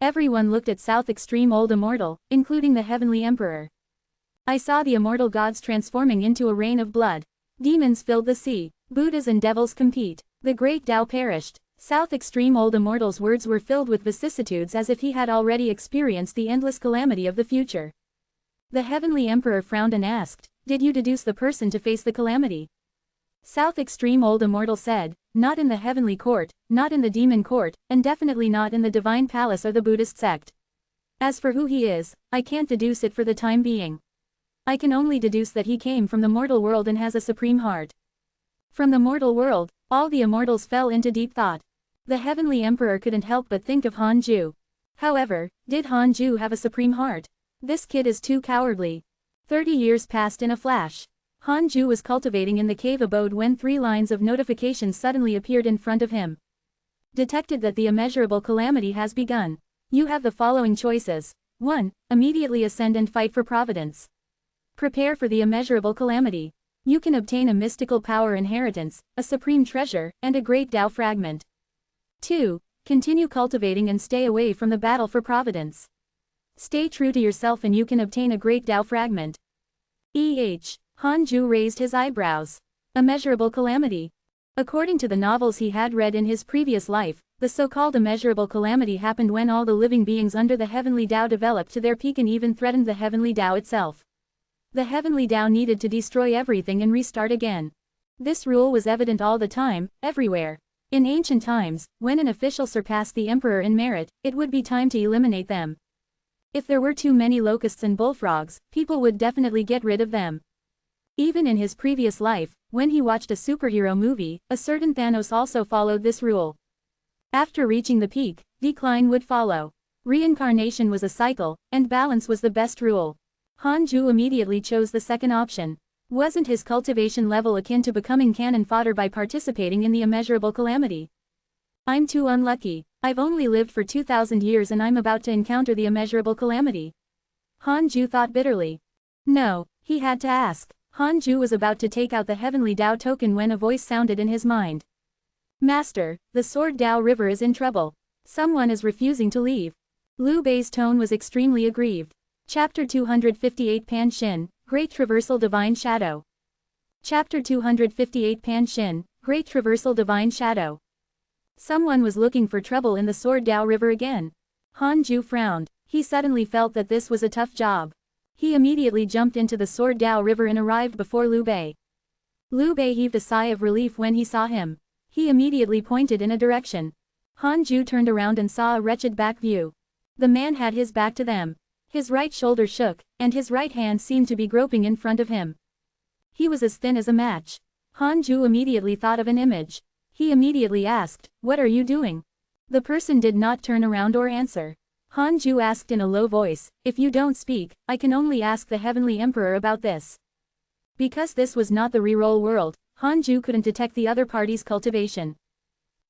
Everyone looked at South Extreme Old Immortal, including the Heavenly Emperor. I saw the immortal gods transforming into a rain of blood. Demons filled the sea. Buddhas and devils compete. The great Tao perished. South Extreme Old Immortal's words were filled with vicissitudes as if he had already experienced the endless calamity of the future. The Heavenly Emperor frowned and asked, did you deduce the person to face the calamity? South Extreme Old Immortal said, not in the Heavenly Court, not in the Demon Court, and definitely not in the Divine Palace or the Buddhist sect. As for who he is, I can't deduce it for the time being. I can only deduce that he came from the mortal world and has a supreme heart. From the mortal world, all the immortals fell into deep thought. The Heavenly Emperor couldn't help but think of Hanju. However, did Hanju have a supreme heart? This kid is too cowardly. 30 years passed in a flash. Hanju was cultivating in the cave abode when 3 lines of notifications suddenly appeared in front of him. Detected that the immeasurable calamity has begun. You have the following choices. 1. Immediately ascend and fight for Providence. Prepare for the immeasurable calamity. You can obtain a mystical power inheritance, a supreme treasure, and a great Tao fragment. 2. Continue cultivating and stay away from the battle for Providence. Stay true to yourself and you can obtain a great Tao fragment. Hanju raised his eyebrows. Immeasurable calamity. According to the novels he had read in his previous life, the so-called immeasurable calamity happened when all the living beings under the Heavenly Tao developed to their peak and even threatened the Heavenly Tao itself. The Heavenly Tao needed to destroy everything and restart again. This rule was evident all the time, everywhere. In ancient times, when an official surpassed the emperor in merit, it would be time to eliminate them. If there were too many locusts and bullfrogs, people would definitely get rid of them. Even in his previous life, when he watched a superhero movie, a certain Thanos also followed this rule. After reaching the peak, decline would follow. Reincarnation was a cycle, and balance was the best rule. Hanju immediately chose the second option. Wasn't his cultivation level akin to becoming cannon fodder by participating in the immeasurable calamity? I'm too unlucky. I've only lived for 2,000 years and I'm about to encounter the immeasurable calamity. Hanju thought bitterly. No, he had to ask. Hanju was about to take out the Heavenly Tao token when a voice sounded in his mind. Master, the Sword Tao River is in trouble. Someone is refusing to leave. Liu Bei's tone was extremely aggrieved. Chapter 258 Pan Shin, Great Traversal Divine Shadow. Chapter 258 Pan Shin, Great Traversal Divine Shadow. Someone was looking for trouble in the Sword Tao River again. Hanju frowned. He suddenly felt that this was a tough job. He immediately jumped into the Sword Tao River and arrived before Liu Bei. Liu Bei heaved a sigh of relief when he saw him. He immediately pointed in a direction. Hanju turned around and saw a wretched back view. The man had his back to them. His right shoulder shook, and his right hand seemed to be groping in front of him. He was as thin as a match. Hanju immediately thought of an image. He immediately asked, "What are you doing?" The person did not turn around or answer. Hanju asked in a low voice, "If you don't speak, I can only ask the Heavenly Emperor about this." Because this was not the reroll world, Hanju couldn't detect the other party's cultivation.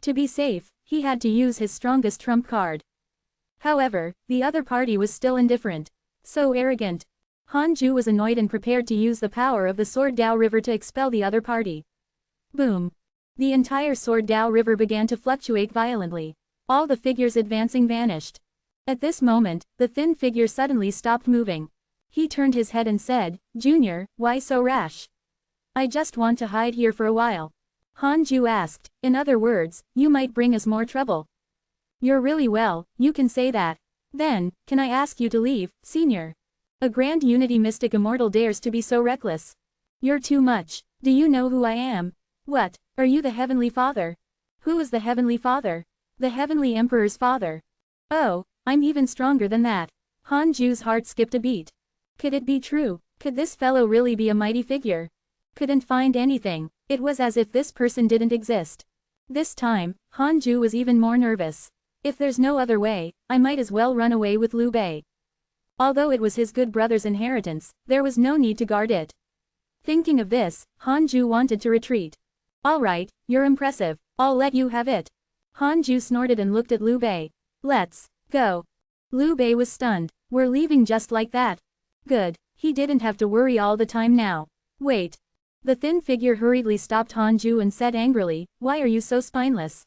To be safe, he had to use his strongest trump card. However, the other party was still indifferent. So arrogant. Hanju was annoyed and prepared to use the power of the Sword Tao River to expel the other party. Boom. The entire Sword Tao River began to fluctuate violently. All the figures advancing vanished. At this moment, the thin figure suddenly stopped moving. He turned his head and said, Junior, why so rash? I just want to hide here for a while. Hanju asked, in other words, you might bring us more trouble. You're really well, you can say that. Then, can I ask you to leave, senior? A grand unity mystic immortal dares to be so reckless. You're too much. Do you know who I am? What, are you the Heavenly Father? Who is the Heavenly Father? The Heavenly Emperor's father. Oh, I'm even stronger than that. Hanju's heart skipped a beat. Could it be true? Could this fellow really be a mighty figure? Couldn't find anything. It was as if this person didn't exist. This time, Hanju was even more nervous. If there's no other way, I might as well run away with Liu Bei. Although it was his good brother's inheritance, there was no need to guard it. Thinking of this, Hanju wanted to retreat. All right, you're impressive. I'll let you have it. Hanju snorted and looked at Liu Bei. Let's go. Liu Bei was stunned. We're leaving just like that. Good. He didn't have to worry all the time now. Wait. The thin figure hurriedly stopped Hanju and said angrily, why are you so spineless?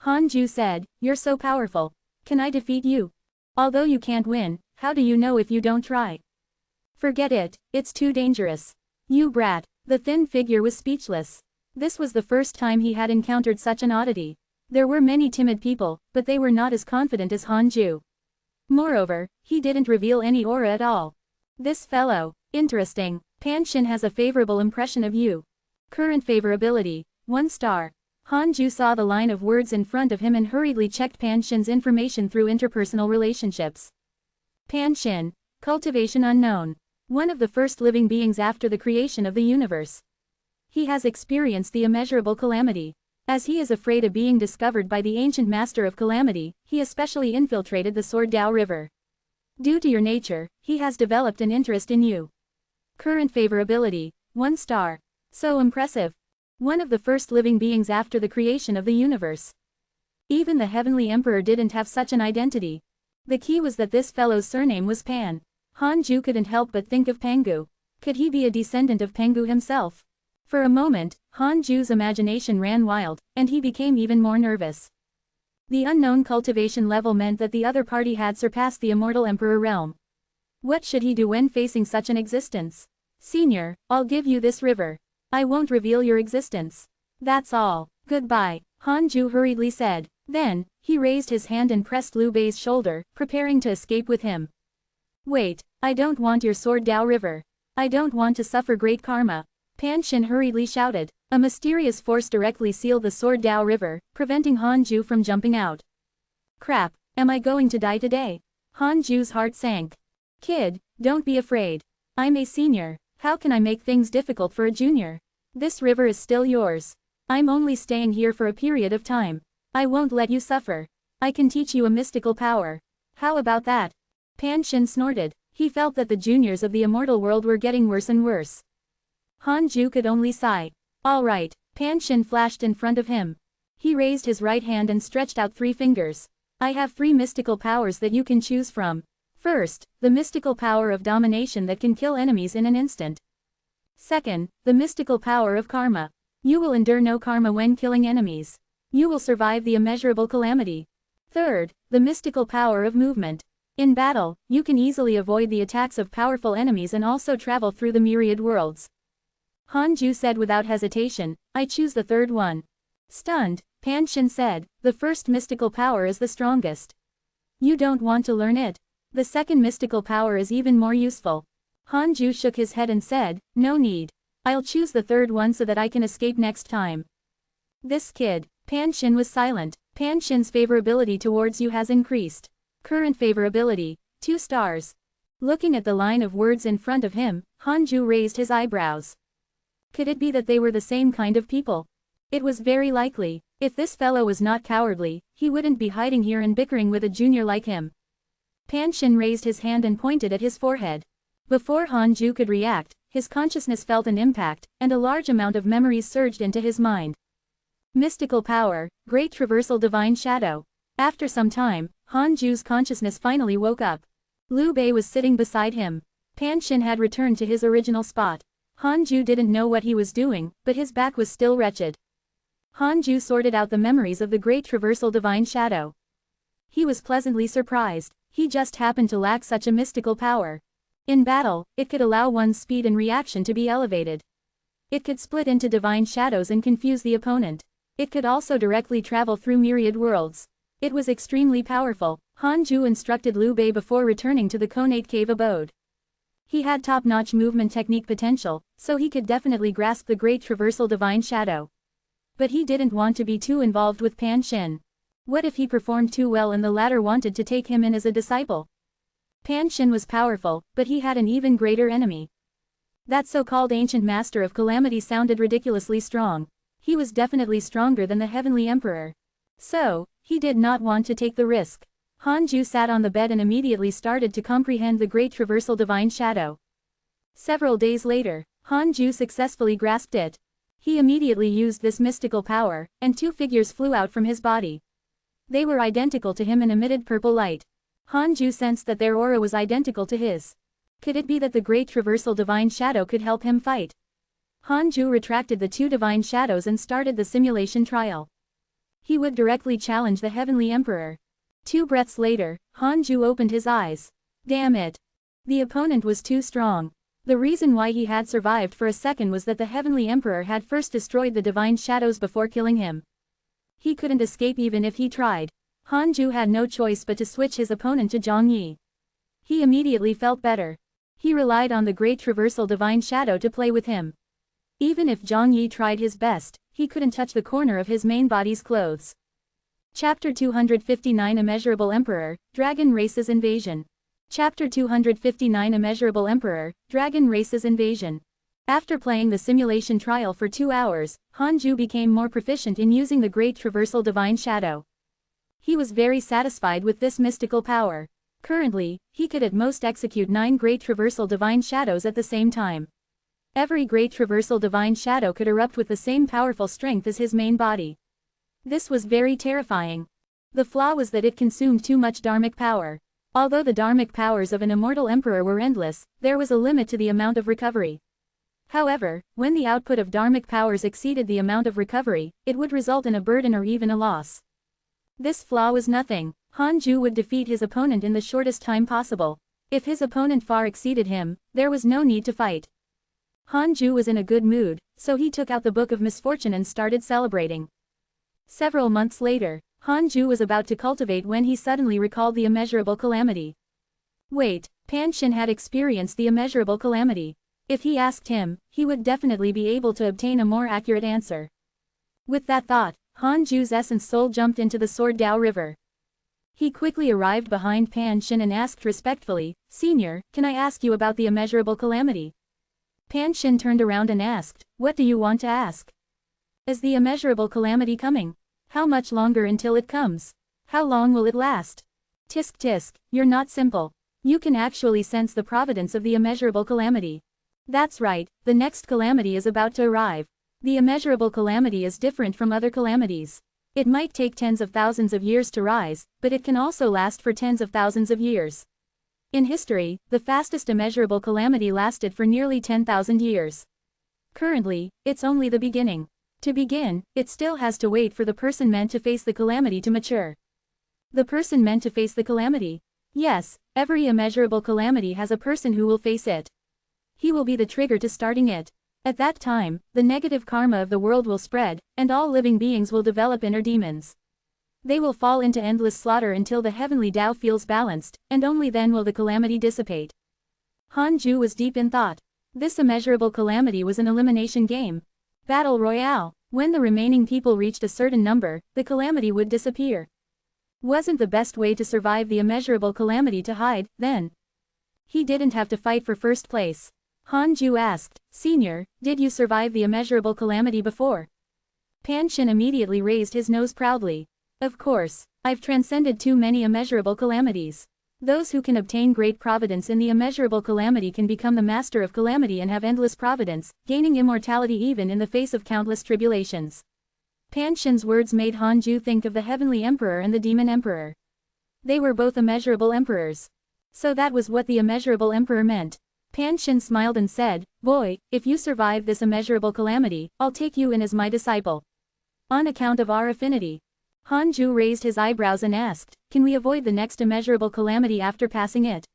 Hanju said, you're so powerful. Can I defeat you? Although you can't win, how do you know if you don't try? Forget it, it's too dangerous. You brat. The thin figure was speechless. This was the first time he had encountered such an oddity. There were many timid people, but they were not as confident as Hanju. Moreover, he didn't reveal any aura at all. This fellow, interesting. Panshin has a favorable impression of you. Current favorability, 1 star. Hanju saw the line of words in front of him and hurriedly checked Panshin's information through interpersonal relationships. Panshin, cultivation unknown. One of the first living beings after the creation of the universe. He has experienced the immeasurable calamity. As he is afraid of being discovered by the ancient master of calamity, he especially infiltrated the Sword Dao River. Due to your nature, he has developed an interest in you. Current favorability, 1 star. So impressive. One of the first living beings after the creation of the universe. Even the Heavenly Emperor didn't have such an identity. The key was that this fellow's surname was Pan. Hanju couldn't help but think of Pangu. Could he be a descendant of Pangu himself? For a moment, Hanju's imagination ran wild, and he became even more nervous. The unknown cultivation level meant that the other party had surpassed the immortal emperor realm. What should he do when facing such an existence? Senior, I'll give you this river. I won't reveal your existence. That's all. Goodbye, Hanju hurriedly said. Then, he raised his hand and pressed Liu Bei's shoulder, preparing to escape with him. Wait, I don't want your Sword Dao River. I don't want to suffer great karma. Panshin hurriedly shouted. A mysterious force directly sealed the Sword Dao River, preventing Hanju from jumping out. Crap, am I going to die today? Hanju's heart sank. Kid, don't be afraid. I'm a senior. How can I make things difficult for a junior? This river is still yours. I'm only staying here for a period of time. I won't let you suffer. I can teach you a mystical power. How about that? Panshin snorted. He felt that the juniors of the immortal world were getting worse and worse. Hanju could only sigh. All right, Panshin flashed in front of him. He raised his right hand and stretched out 3 fingers. I have 3 mystical powers that you can choose from. First, the mystical power of domination that can kill enemies in an instant. Second, the mystical power of karma. You will endure no karma when killing enemies. You will survive the immeasurable calamity. Third, the mystical power of movement. In battle, you can easily avoid the attacks of powerful enemies and also travel through the myriad worlds. Hanju said without hesitation, I choose the third one. Stunned, Panshin said, the first mystical power is the strongest. You don't want to learn it. The second mystical power is even more useful. Hanju shook his head and said, no need. I'll choose the third one so that I can escape next time. This kid. Panshin was silent. Panshin's favorability towards you has increased. Current favorability, 2 stars. Looking at the line of words in front of him, Hanju raised his eyebrows. Could it be that they were the same kind of people? It was very likely. If this fellow was not cowardly, he wouldn't be hiding here and bickering with a junior like him. Panshin raised his hand and pointed at his forehead. Before Hanju could react, his consciousness felt an impact, and a large amount of memories surged into his mind. Mystical power, great traversal divine shadow. After some time, Hanju's consciousness finally woke up. Liu Bei was sitting beside him. Panshin had returned to his original spot. Hanju didn't know what he was doing, but his back was still wretched. Hanju sorted out the memories of the great traversal divine shadow. He was pleasantly surprised. He just happened to lack such a mystical power. In battle, it could allow one's speed and reaction to be elevated. It could split into divine shadows and confuse the opponent. It could also directly travel through myriad worlds. It was extremely powerful. Hanju instructed Liu Bei before returning to the Konate cave abode. He had top-notch movement technique potential, so he could definitely grasp the great traversal divine shadow. But he didn't want to be too involved with Pan Xin. What if he performed too well and the latter wanted to take him in as a disciple? Pan Xin was powerful, but he had an even greater enemy. That so-called ancient master of calamity sounded ridiculously strong. He was definitely stronger than the heavenly emperor. So, he did not want to take the risk. Hanju sat on the bed and immediately started to comprehend the great traversal divine shadow. Several days later, Hanju successfully grasped it. He immediately used this mystical power, and two figures flew out from his body. They were identical to him and emitted purple light. Hanju sensed that their aura was identical to his. Could it be that the great traversal divine shadow could help him fight? Hanju retracted the two divine shadows and started the simulation trial. He would directly challenge the heavenly emperor. 2 breaths later, Hanju opened his eyes. Damn it! The opponent was too strong. The reason why he had survived for a second was that the heavenly emperor had first destroyed the divine shadows before killing him. He couldn't escape even if he tried. Hanju had no choice but to switch his opponent to Zhang Yi. He immediately felt better. He relied on the great traversal divine shadow to play with him. Even if Zhang Yi tried his best, he couldn't touch the corner of his main body's clothes. Chapter 259 Immeasurable Emperor, Dragon Race's Invasion. Chapter 259 Immeasurable Emperor, Dragon Race's Invasion. After playing the simulation trial for 2 hours, Hanju became more proficient in using the great traversal divine shadow. He was very satisfied with this mystical power. Currently, he could at most execute 9 great traversal divine shadows at the same time. Every great traversal divine shadow could erupt with the same powerful strength as his main body. This was very terrifying. The flaw was that it consumed too much dharmic power. Although the dharmic powers of an immortal emperor were endless, there was a limit to the amount of recovery. However, when the output of dharmic powers exceeded the amount of recovery, it would result in a burden or even a loss. This flaw was nothing. Hanju would defeat his opponent in the shortest time possible. If his opponent far exceeded him, there was no need to fight. Hanju was in a good mood, so he took out the Book of Misfortune and started celebrating. Several months later, Hanju was about to cultivate when he suddenly recalled the immeasurable calamity. Wait, Pan Xin had experienced the immeasurable calamity. If he asked him, he would definitely be able to obtain a more accurate answer. With that thought, Hanju's essence soul jumped into the Sword Dao River. He quickly arrived behind Pan Xin and asked respectfully, "Senior, can I ask you about the immeasurable calamity?" Pan Xin turned around and asked, "What do you want to ask? Is the immeasurable calamity coming? How much longer until it comes? How long will it last?" Tisk tisk, you're not simple. You can actually sense the providence of the immeasurable calamity. That's right, the next calamity is about to arrive. The immeasurable calamity is different from other calamities. It might take tens of thousands of years to rise, but it can also last for tens of thousands of years. In history, the fastest immeasurable calamity lasted for nearly 10,000 years. Currently, it's only the beginning. To begin, it still has to wait for the person meant to face the calamity to mature. The person meant to face the calamity? Yes, every immeasurable calamity has a person who will face it. He will be the trigger to starting it. At that time, the negative karma of the world will spread, and all living beings will develop inner demons. They will fall into endless slaughter until the heavenly Tao feels balanced, and only then will the calamity dissipate. Hanju was deep in thought. This immeasurable calamity was an elimination game. Battle Royale. When the remaining people reached a certain number, the calamity would disappear. Wasn't the best way to survive the immeasurable calamity to hide, then? He didn't have to fight for first place. Hanju asked, "Senior, did you survive the immeasurable calamity before?" Pan Xin immediately raised his nose proudly. "Of course, I've transcended too many immeasurable calamities. Those who can obtain great providence in the immeasurable calamity can become the master of calamity and have endless providence, gaining immortality even in the face of countless tribulations." Pan Xin's words made Hanju think of the heavenly emperor and the demon emperor. They were both immeasurable emperors. So that was what the immeasurable emperor meant. Pan Xin smiled and said, "Boy, if you survive this immeasurable calamity, I'll take you in as my disciple." On account of our affinity. Hanju raised his eyebrows and asked, "Can we avoid the next immeasurable calamity after passing it?"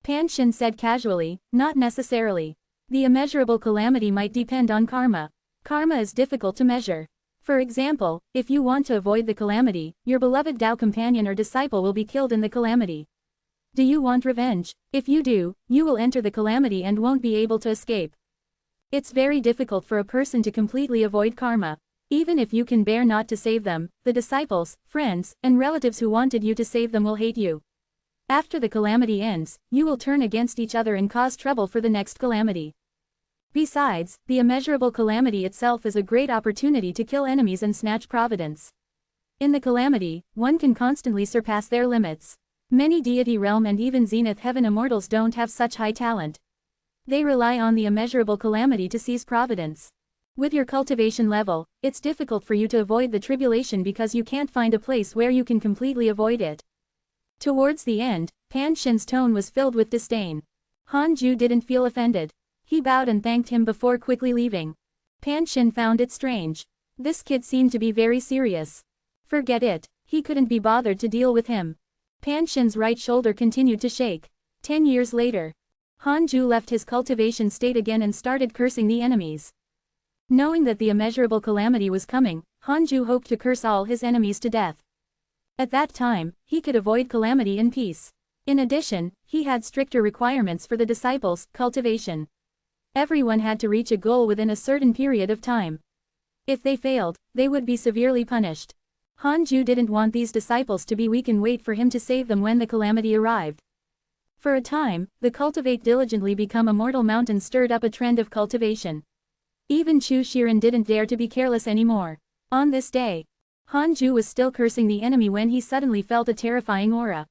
Pan Shin said casually, not necessarily. The immeasurable calamity might depend on karma. Karma is difficult to measure. For example, if you want to avoid the calamity, your beloved Tao companion or disciple will be killed in the calamity. Do you want revenge? If you do, you will enter the calamity and won't be able to escape. It's very difficult for a person to completely avoid karma. Even if you can bear not to save them, the disciples, friends, and relatives who wanted you to save them will hate you. After the calamity ends, you will turn against each other and cause trouble for the next calamity. Besides, the immeasurable calamity itself is a great opportunity to kill enemies and snatch Providence. In the calamity, one can constantly surpass their limits. Many deity realm and even zenith heaven immortals don't have such high talent. They rely on the immeasurable calamity to seize Providence. With your cultivation level, it's difficult for you to avoid the tribulation because you can't find a place where you can completely avoid it. Towards the end, Pan Shin's tone was filled with disdain. Han Ju didn't feel offended. He bowed and thanked him before quickly leaving. Pan Shin found it strange. This kid seemed to be very serious. Forget it, he couldn't be bothered to deal with him. Pan Shin's right shoulder continued to shake. 10 years later, Han Ju left his cultivation state again and started cursing the enemies. Knowing that the immeasurable calamity was coming, Han Ju hoped to curse all his enemies to death. At that time, he could avoid calamity in peace. In addition, he had stricter requirements for the disciples' cultivation. Everyone had to reach a goal within a certain period of time. If they failed, they would be severely punished. Han Ju didn't want these disciples to be weak and wait for him to save them when the calamity arrived. For a time, the cultivate diligently become immortal mountain stirred up a trend of cultivation. Even Chu Shiren didn't dare to be careless anymore. On this day, Han Ju was still cursing the enemy when he suddenly felt a terrifying aura.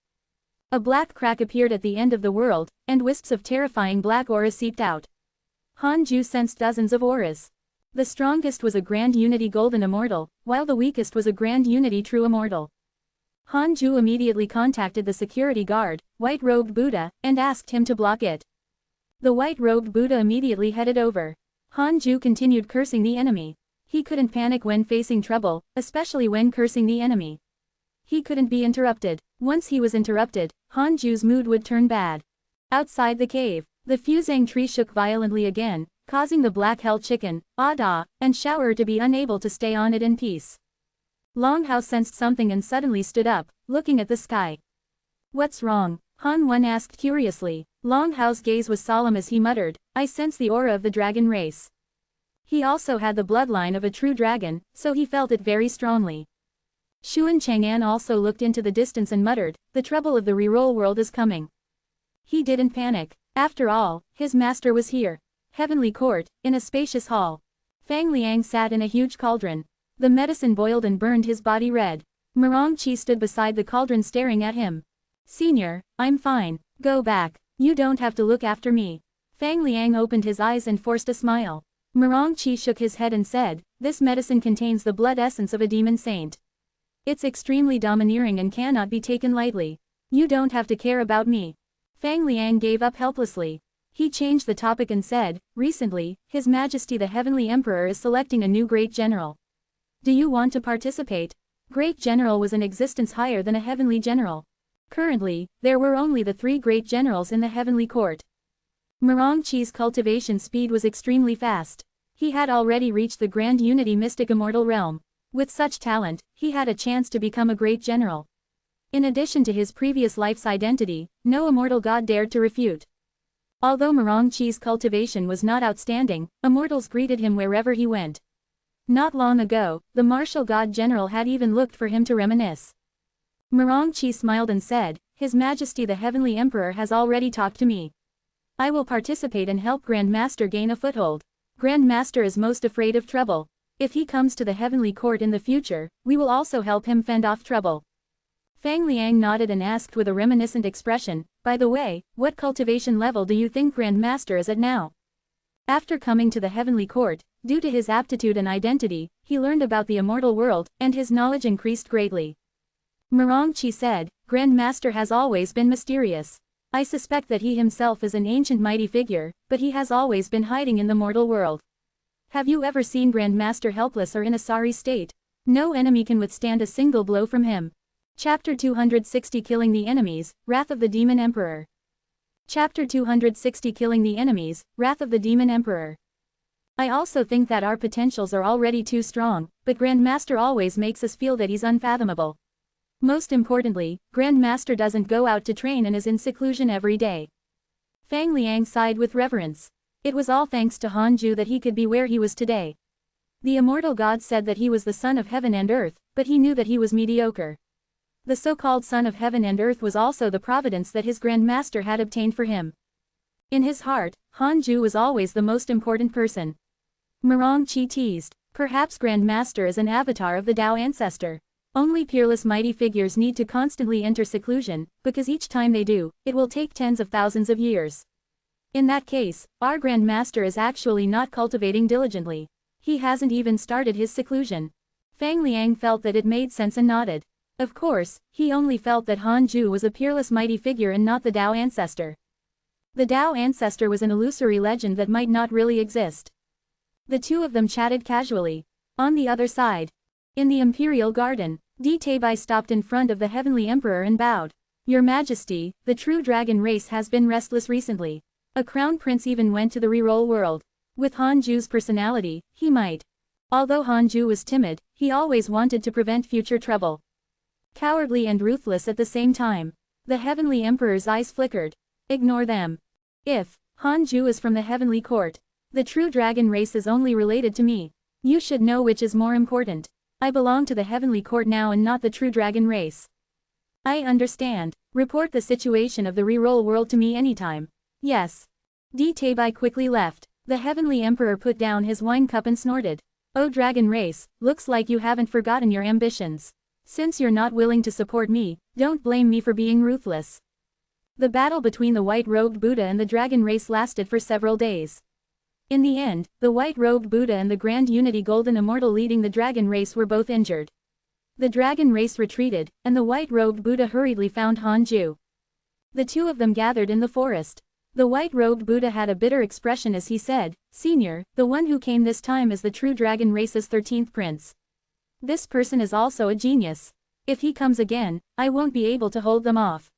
A black crack appeared at the end of the world, and wisps of terrifying black aura seeped out. Han Ju sensed dozens of auras. The strongest was a Grand Unity Golden Immortal, while the weakest was a Grand Unity True Immortal. Han Ju immediately contacted the security guard, White-Robed Buddha, and asked him to block it. The White-Robed Buddha immediately headed over. Han Ju continued cursing the enemy. He couldn't panic when facing trouble, especially when cursing the enemy. He couldn't be interrupted. Once he was interrupted, Han Ju's mood would turn bad. Outside the cave, the fusang tree shook violently again, causing the black hell chicken, Ada, and Shower to be unable to stay on it in peace. Longhao sensed something and suddenly stood up, looking at the sky. What's wrong? Han Wen asked curiously. Longhao's gaze was solemn as he muttered, I sense the aura of the dragon race. He also had the bloodline of a true dragon, so he felt it very strongly. Xuan Chang'an also looked into the distance and muttered, the trouble of the reroll world is coming. He didn't panic. After all, his master was here. Heavenly Court, in a spacious hall. Fang Liang sat in a huge cauldron. The medicine boiled and burned his body red. Murong Qi stood beside the cauldron staring at him. Senior, I'm fine. Go back. You don't have to look after me. Fang Liang opened his eyes and forced a smile. Murong Qi shook his head and said, this medicine contains the blood essence of a demon saint. It's extremely domineering and cannot be taken lightly. You don't have to care about me. Fang Liang gave up helplessly. He changed the topic and said, recently, His Majesty the Heavenly Emperor is selecting a new Great General. Do you want to participate? Great General was in existence higher than a Heavenly General. Currently, there were only the 3 Great Generals in the Heavenly Court. Murong Qi's cultivation speed was extremely fast. He had already reached the Grand Unity Mystic Immortal Realm. With such talent, he had a chance to become a Great General. In addition to his previous life's identity, no immortal god dared to refute. Although Murong Qi's cultivation was not outstanding, immortals greeted him wherever he went. Not long ago, the martial god general had even looked for him to reminisce. Murong Qi smiled and said, His Majesty the Heavenly Emperor has already talked to me. I will participate and help Grand Master gain a foothold. Grand Master is most afraid of trouble. If he comes to the Heavenly Court in the future, we will also help him fend off trouble. Fang Liang nodded and asked with a reminiscent expression, by the way, what cultivation level do you think Grand Master is at now? After coming to the Heavenly Court, due to his aptitude and identity, he learned about the immortal world, and his knowledge increased greatly. Murong Qi said, Grand Master has always been mysterious. I suspect that he himself is an ancient mighty figure, but he has always been hiding in the mortal world. Have you ever seen Grand Master helpless or in a sorry state? No enemy can withstand a single blow from him. Chapter 260 Killing the Enemies, Wrath of the Demon Emperor. Chapter 260 Killing the Enemies, Wrath of the Demon Emperor. I also think that our potentials are already too strong, but Grandmaster always makes us feel that he's unfathomable. Most importantly, Grandmaster doesn't go out to train and is in seclusion every day. Fang Liang sighed with reverence. It was all thanks to Hanju that he could be where he was today. The immortal god said that he was the son of heaven and earth, but he knew that he was mediocre. The so-called son of heaven and earth was also the providence that his Grandmaster had obtained for him. In his heart, Hanju was always the most important person. Murong Qi teased. Perhaps Grandmaster is an avatar of the Tao ancestor. Only peerless mighty figures need to constantly enter seclusion, because each time they do, it will take tens of thousands of years. In that case, our Grandmaster is actually not cultivating diligently. He hasn't even started his seclusion. Fang Liang felt that it made sense and nodded. Of course, he only felt that Hanju was a peerless mighty figure and not the Tao ancestor. The Tao ancestor was an illusory legend that might not really exist. The two of them chatted casually. On the other side, in the Imperial Garden, Di Teibai stopped in front of the Heavenly Emperor and bowed. Your Majesty, the true dragon race has been restless recently. A crown prince even went to the reroll world. With Hanju's personality, he might. Although Hanju was timid, he always wanted to prevent future trouble. Cowardly and ruthless at the same time. The Heavenly Emperor's eyes flickered. Ignore them. If Hanju is from the Heavenly Court, the true dragon race is only related to me. You should know which is more important. I belong to the Heavenly Court now and not the true dragon race. I understand. Report the situation of the reroll world to me anytime. Yes. Di Teibai quickly left. The Heavenly Emperor put down his wine cup and snorted. Oh dragon race, looks like you haven't forgotten your ambitions. Since you're not willing to support me, don't blame me for being ruthless. The battle between the white-robed Buddha and the dragon race lasted for several days. In the end, the white-robed Buddha and the Grand Unity Golden Immortal leading the dragon race were both injured. The dragon race retreated, and the white-robed Buddha hurriedly found Hanju. The two of them gathered in the forest. The white-robed Buddha had a bitter expression as he said, Senior, the one who came this time is the true dragon race's 13th prince. This person is also a genius. If he comes again, I won't be able to hold them off.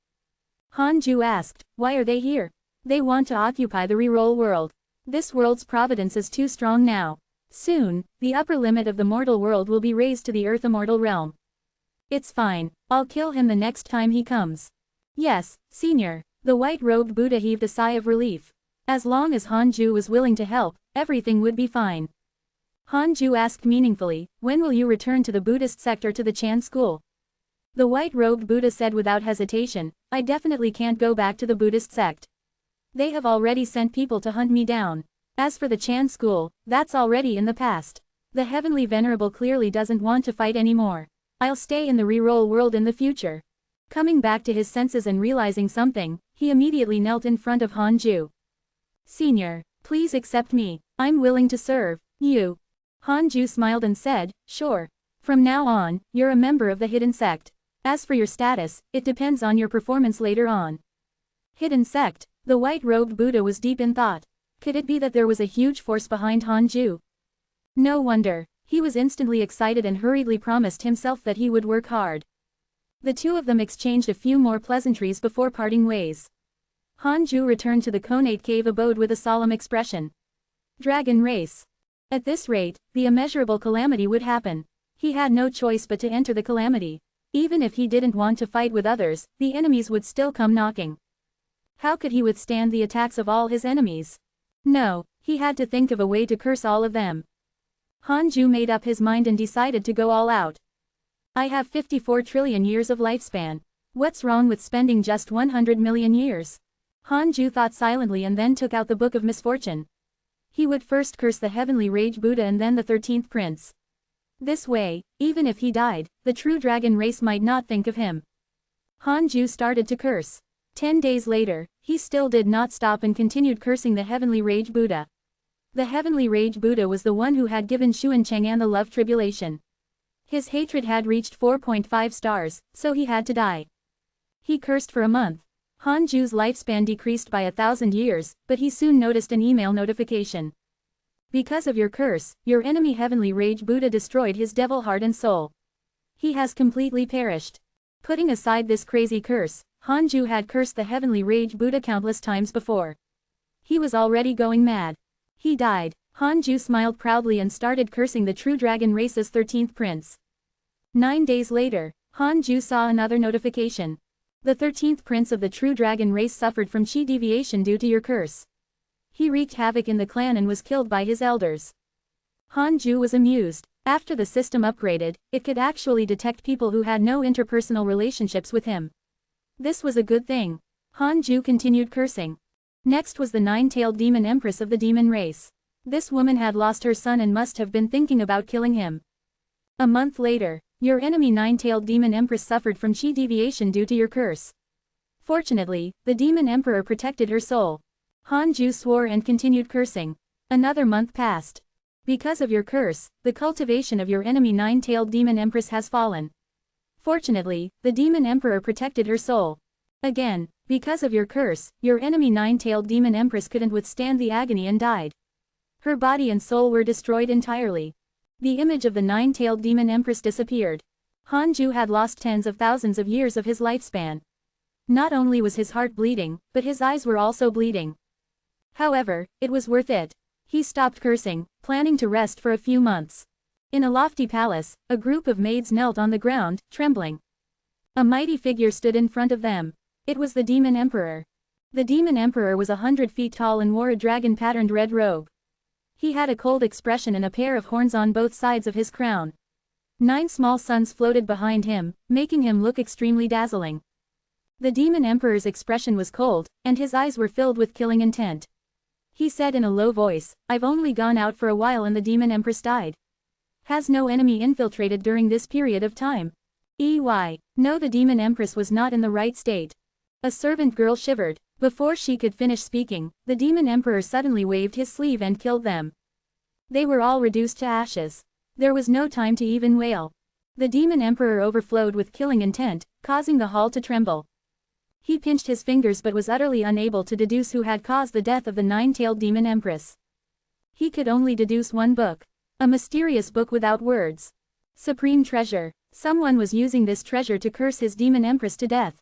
Hanju asked, why are they here? They want to occupy the reroll world. This world's providence is too strong now. Soon, the upper limit of the mortal world will be raised to the earth immortal realm. It's fine, I'll kill him the next time he comes. Yes, Senior. The white-robed Buddha heaved a sigh of relief. As long as Hanju was willing to help, everything would be fine. Hanju asked meaningfully, when will you return to the Buddhist sector to the Chan school? The white-robed Buddha said without hesitation, I definitely can't go back to the Buddhist sect. They have already sent people to hunt me down. As for the Chan school, that's already in the past. The Heavenly Venerable clearly doesn't want to fight anymore. I'll stay in the reroll world in the future. Coming back to his senses and realizing something, he immediately knelt in front of Hanju. Senior, please accept me. I'm willing to serve you. Hanju smiled and said, sure. From now on, you're a member of the hidden sect. As for your status, it depends on your performance later on. Hidden sect. The white-robed Buddha was deep in thought. Could it be that there was a huge force behind Hanju? No wonder. He was instantly excited and hurriedly promised himself that he would work hard. The two of them exchanged a few more pleasantries before parting ways. Hanju returned to the Conate Cave abode with a solemn expression. Dragon race. At this rate, the immeasurable calamity would happen. He had no choice but to enter the calamity. Even if he didn't want to fight with others, the enemies would still come knocking. How could he withstand the attacks of all his enemies? No, he had to think of a way to curse all of them. Hanju made up his mind and decided to go all out. I have 54 trillion years of lifespan. What's wrong with spending just 100 million years? Hanju thought silently and then took out the Book of Misfortune. He would first curse the Heavenly Rage Buddha and then the 13th Prince. This way, even if he died, the true dragon race might not think of him. Hanju started to curse. 10 days later, he still did not stop and continued cursing the Heavenly Rage Buddha. The Heavenly Rage Buddha was the one who had given Xuan Chang'an the love tribulation. His hatred had reached 4.5 stars, so he had to die. He cursed for a month. Hanju's lifespan decreased by 1,000 years, but he soon noticed an email notification. Because of your curse, your enemy Heavenly Rage Buddha destroyed his devil heart and soul. He has completely perished. Putting aside this crazy curse, Hanju had cursed the heavenly rage Buddha countless times before. He was already going mad. He died. Hanju smiled proudly and started cursing the true dragon race's 13th prince. 9 days later, Hanju saw another notification. The 13th prince of the true dragon race suffered from chi deviation due to your curse. He wreaked havoc in the clan and was killed by his elders. Hanju was amused. After the system upgraded, it could actually detect people who had no interpersonal relationships with him. This was a good thing. Hanju continued cursing. Next was the 9-tailed demon empress of the demon race. This woman had lost her son and must have been thinking about killing him. A month later, your enemy 9-tailed demon empress suffered from chi deviation due to your curse. Fortunately, the demon emperor protected her soul. Hanju swore and continued cursing. Another month passed. Because of your curse, the cultivation of your enemy 9-tailed demon empress has fallen. Fortunately, the demon emperor protected her soul. Again, because of your curse, your enemy 9-tailed demon empress couldn't withstand the agony and died. Her body and soul were destroyed entirely. The image of the 9-tailed demon empress disappeared. Hanju had lost tens of thousands of years of his lifespan. Not only was his heart bleeding, but his eyes were also bleeding. However, it was worth it. He stopped cursing, planning to rest for a few months. In a lofty palace, a group of maids knelt on the ground, trembling. A mighty figure stood in front of them. It was the demon emperor. The demon emperor was 100 feet tall and wore a dragon-patterned red robe. He had a cold expression and a pair of horns on both sides of his crown. 9 small suns floated behind him, making him look extremely dazzling. The demon emperor's expression was cold, and his eyes were filled with killing intent. He said in a low voice, "I've only gone out for a while and the demon empress died. Has no enemy infiltrated during this period of time?" No, the demon empress was not in the right state. A servant girl shivered. Before she could finish speaking, the demon emperor suddenly waved his sleeve and killed them. They were all reduced to ashes. There was no time to even wail. The demon emperor overflowed with killing intent, causing the hall to tremble. He pinched his fingers but was utterly unable to deduce who had caused the death of the 9-tailed demon empress. He could only deduce one book. A mysterious book without words. Supreme treasure. Someone was using this treasure to curse his demon empress to death.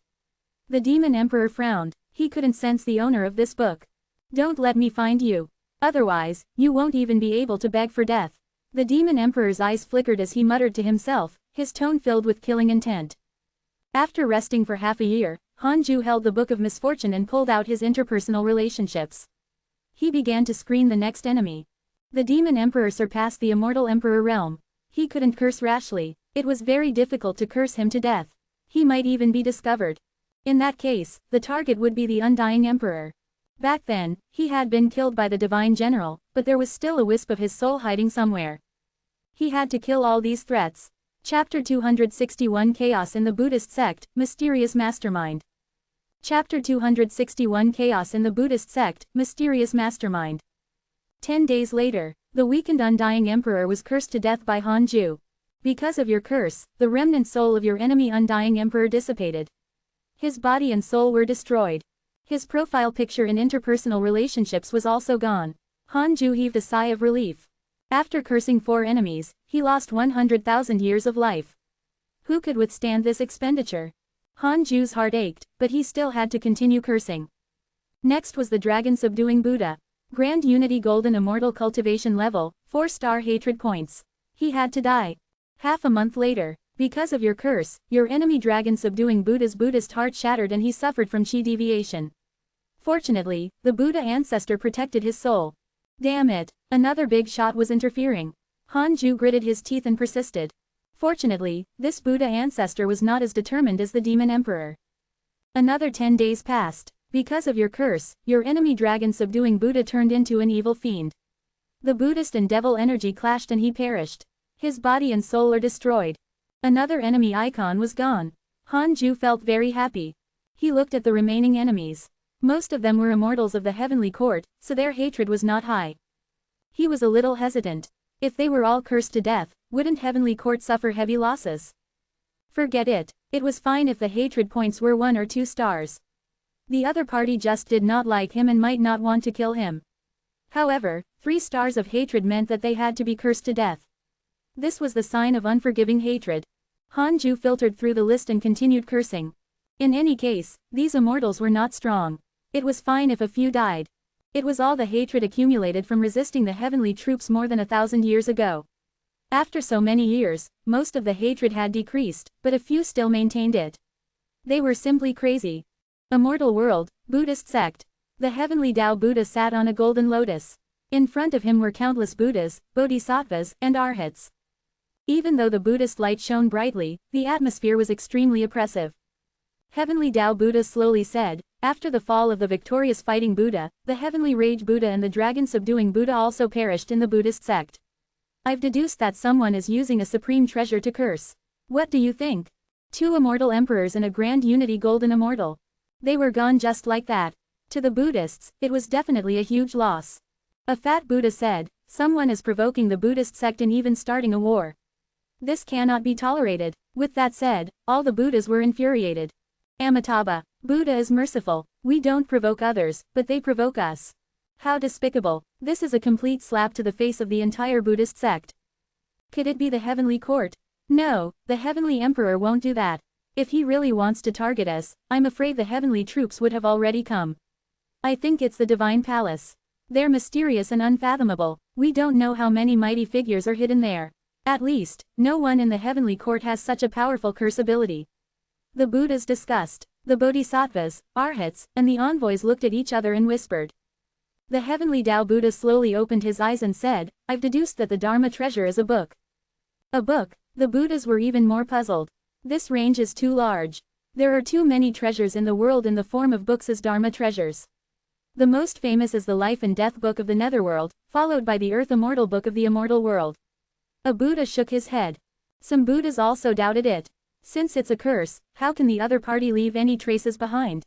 The demon emperor frowned. He couldn't sense the owner of this book. "Don't let me find you. Otherwise, you won't even be able to beg for death." The demon emperor's eyes flickered as he muttered to himself, his tone filled with killing intent. After resting for half a year, Hanju held the Book of Misfortune and pulled out his interpersonal relationships. He began to screen the next enemy. The demon emperor surpassed the immortal emperor realm. He couldn't curse rashly. It was very difficult to curse him to death. He might even be discovered. In that case, the target would be the undying emperor. Back then, he had been killed by the divine general, but there was still a wisp of his soul hiding somewhere. He had to kill all these threats. Chapter 261 Chaos in the Buddhist Sect, Mysterious Mastermind. Chapter 261 Chaos in the Buddhist Sect, Mysterious Mastermind. 10 days later, the weakened undying emperor was cursed to death by Hanju. Because of your curse, the remnant soul of your enemy undying emperor dissipated. His body and soul were destroyed. His profile picture in interpersonal relationships was also gone. Hanju heaved a sigh of relief. After cursing 4 enemies, he lost 100,000 years of life. Who could withstand this expenditure? Hanju's heart ached, but he still had to continue cursing. Next was the dragon subduing Buddha. Grand Unity Golden Immortal Cultivation Level, 4-star hatred points. He had to die. Half a month later, because of your curse, your enemy dragon subduing Buddha's Buddhist heart shattered and he suffered from chi deviation. Fortunately, the Buddha ancestor protected his soul. Damn it, another big shot was interfering. Hanju gritted his teeth and persisted. Fortunately, this Buddha ancestor was not as determined as the demon emperor. Another 10 days passed. Because of your curse, your enemy dragon subduing Buddha turned into an evil fiend. The Buddhist and devil energy clashed and he perished. His body and soul are destroyed. Another enemy icon was gone. Hanju felt very happy. He looked at the remaining enemies. Most of them were immortals of the heavenly court, so their hatred was not high. He was a little hesitant. If they were all cursed to death, wouldn't heavenly court suffer heavy losses? Forget it. It was fine if the hatred points were 1 or 2 stars. The other party just did not like him and might not want to kill him. However, 3 stars of hatred meant that they had to be cursed to death. This was the sign of unforgiving hatred. Hanju filtered through the list and continued cursing. In any case, these immortals were not strong. It was fine if a few died. It was all the hatred accumulated from resisting the heavenly troops more than 1,000 years ago. After so many years, most of the hatred had decreased, but a few still maintained it. They were simply crazy. Immortal world, Buddhist sect. The heavenly Tao Buddha sat on a golden lotus. In front of him were countless Buddhas, Bodhisattvas, and Arhats. Even though the Buddhist light shone brightly, the atmosphere was extremely oppressive. Heavenly Tao Buddha slowly said, after the fall of the victorious fighting Buddha, the heavenly rage Buddha and the dragon subduing Buddha also perished in the Buddhist sect. I've deduced that someone is using a supreme treasure to curse. What do you think? 2 immortal emperors and a grand unity golden immortal. They were gone just like that. To the Buddhists, it was definitely a huge loss. A fat Buddha said, someone is provoking the Buddhist sect and even starting a war. This cannot be tolerated. With that said, all the Buddhas were infuriated. Amitabha, Buddha is merciful. We don't provoke others, but they provoke us. How despicable. This is a complete slap to the face of the entire Buddhist sect. Could it be the heavenly court? No, the heavenly emperor won't do that. If he really wants to target us, I'm afraid the heavenly troops would have already come. I think it's the divine palace. They're mysterious and unfathomable. We don't know how many mighty figures are hidden there. At least, no one in the heavenly court has such a powerful curse ability. The Buddhas discussed. The Bodhisattvas, Arhats, and the envoys looked at each other and whispered. The heavenly Tao Buddha slowly opened his eyes and said, I've deduced that the Dharma treasure is a book. A book? The Buddhas were even more puzzled. This range is too large. There are too many treasures in the world in the form of books as Dharma treasures. The most famous is the Life and Death Book of the Netherworld, followed by the Earth Immortal Book of the Immortal World. A Buddha shook his head. Some Buddhas also doubted it. Since it's a curse, how can the other party leave any traces behind?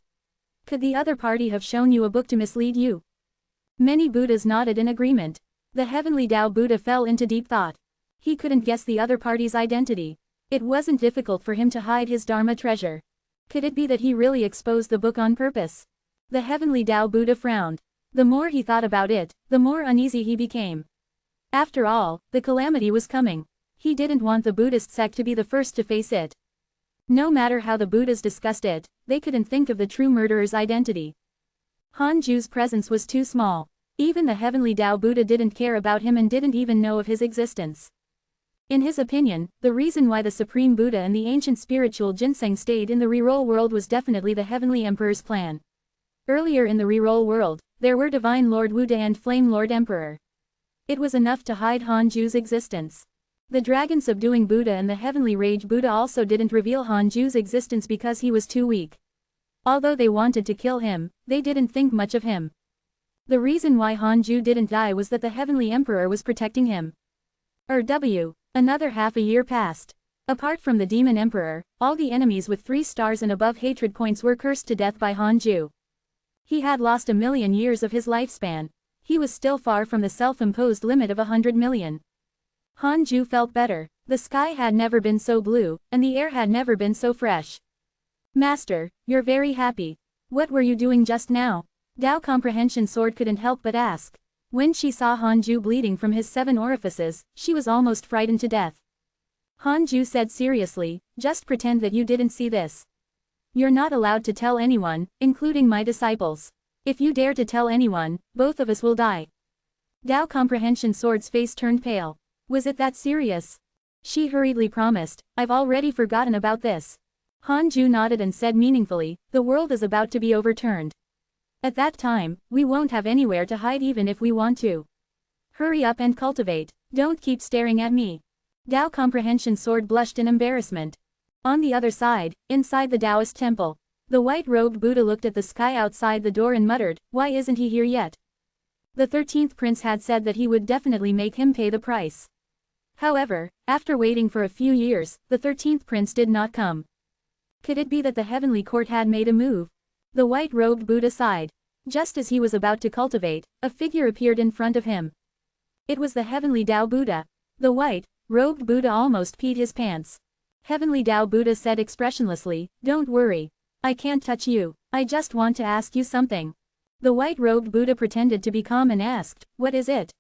Could the other party have shown you a book to mislead you? Many Buddhas nodded in agreement. The heavenly Tao Buddha fell into deep thought. He couldn't guess the other party's identity. It wasn't difficult for him to hide his Dharma treasure. Could it be that he really exposed the book on purpose? The heavenly Tao Buddha frowned. The more he thought about it, the more uneasy he became. After all, the calamity was coming. He didn't want the Buddhist sect to be the first to face it. No matter how the Buddhas discussed it, they couldn't think of the true murderer's identity. Hanju's presence was too small. Even the heavenly Tao Buddha didn't care about him and didn't even know of his existence. In his opinion, the reason why the Supreme Buddha and the ancient spiritual ginseng stayed in the reroll world was definitely the heavenly emperor's plan. Earlier in the reroll world, there were Divine Lord Wuda and Flame Lord Emperor. It was enough to hide Hanju's existence. The dragon subduing Buddha and the heavenly rage Buddha also didn't reveal Hanju's existence because he was too weak. Although they wanted to kill him, they didn't think much of him. The reason why Hanju didn't die was that the heavenly emperor was protecting him. Another half a year passed. Apart from the demon emperor, all the enemies with 3 stars and above hatred points were cursed to death by Hanju. He had lost 1,000,000 years of his lifespan. He was still far from the self-imposed limit of 100 million. Hanju felt better. The sky had never been so blue, and the air had never been so fresh. Master, you're very happy. What were you doing just now? Tao Comprehension Sword couldn't help but ask. When she saw Hanju bleeding from his 7 orifices, she was almost frightened to death. Hanju said seriously, just pretend that you didn't see this. You're not allowed to tell anyone, including my disciples. If you dare to tell anyone, both of us will die. Tao Comprehension Sword's face turned pale. Was it that serious? She hurriedly promised, I've already forgotten about this. Hanju nodded and said meaningfully, the world is about to be overturned. At that time, we won't have anywhere to hide even if we want to. Hurry up and cultivate. Don't keep staring at me. Tao Comprehension Sword blushed in embarrassment. On the other side, inside the Taoist temple, the white-robed Buddha looked at the sky outside the door and muttered, why isn't he here yet? The 13th prince had said that he would definitely make him pay the price. However, after waiting for a few years, the 13th prince did not come. Could it be that the heavenly court had made a move? The white-robed Buddha sighed. Just as he was about to cultivate, a figure appeared in front of him. It was the heavenly Tao Buddha. The white-robed Buddha almost peed his pants. Heavenly Tao Buddha said expressionlessly, don't worry. I can't touch you. I just want to ask you something. The white-robed Buddha pretended to be calm and asked, what is it?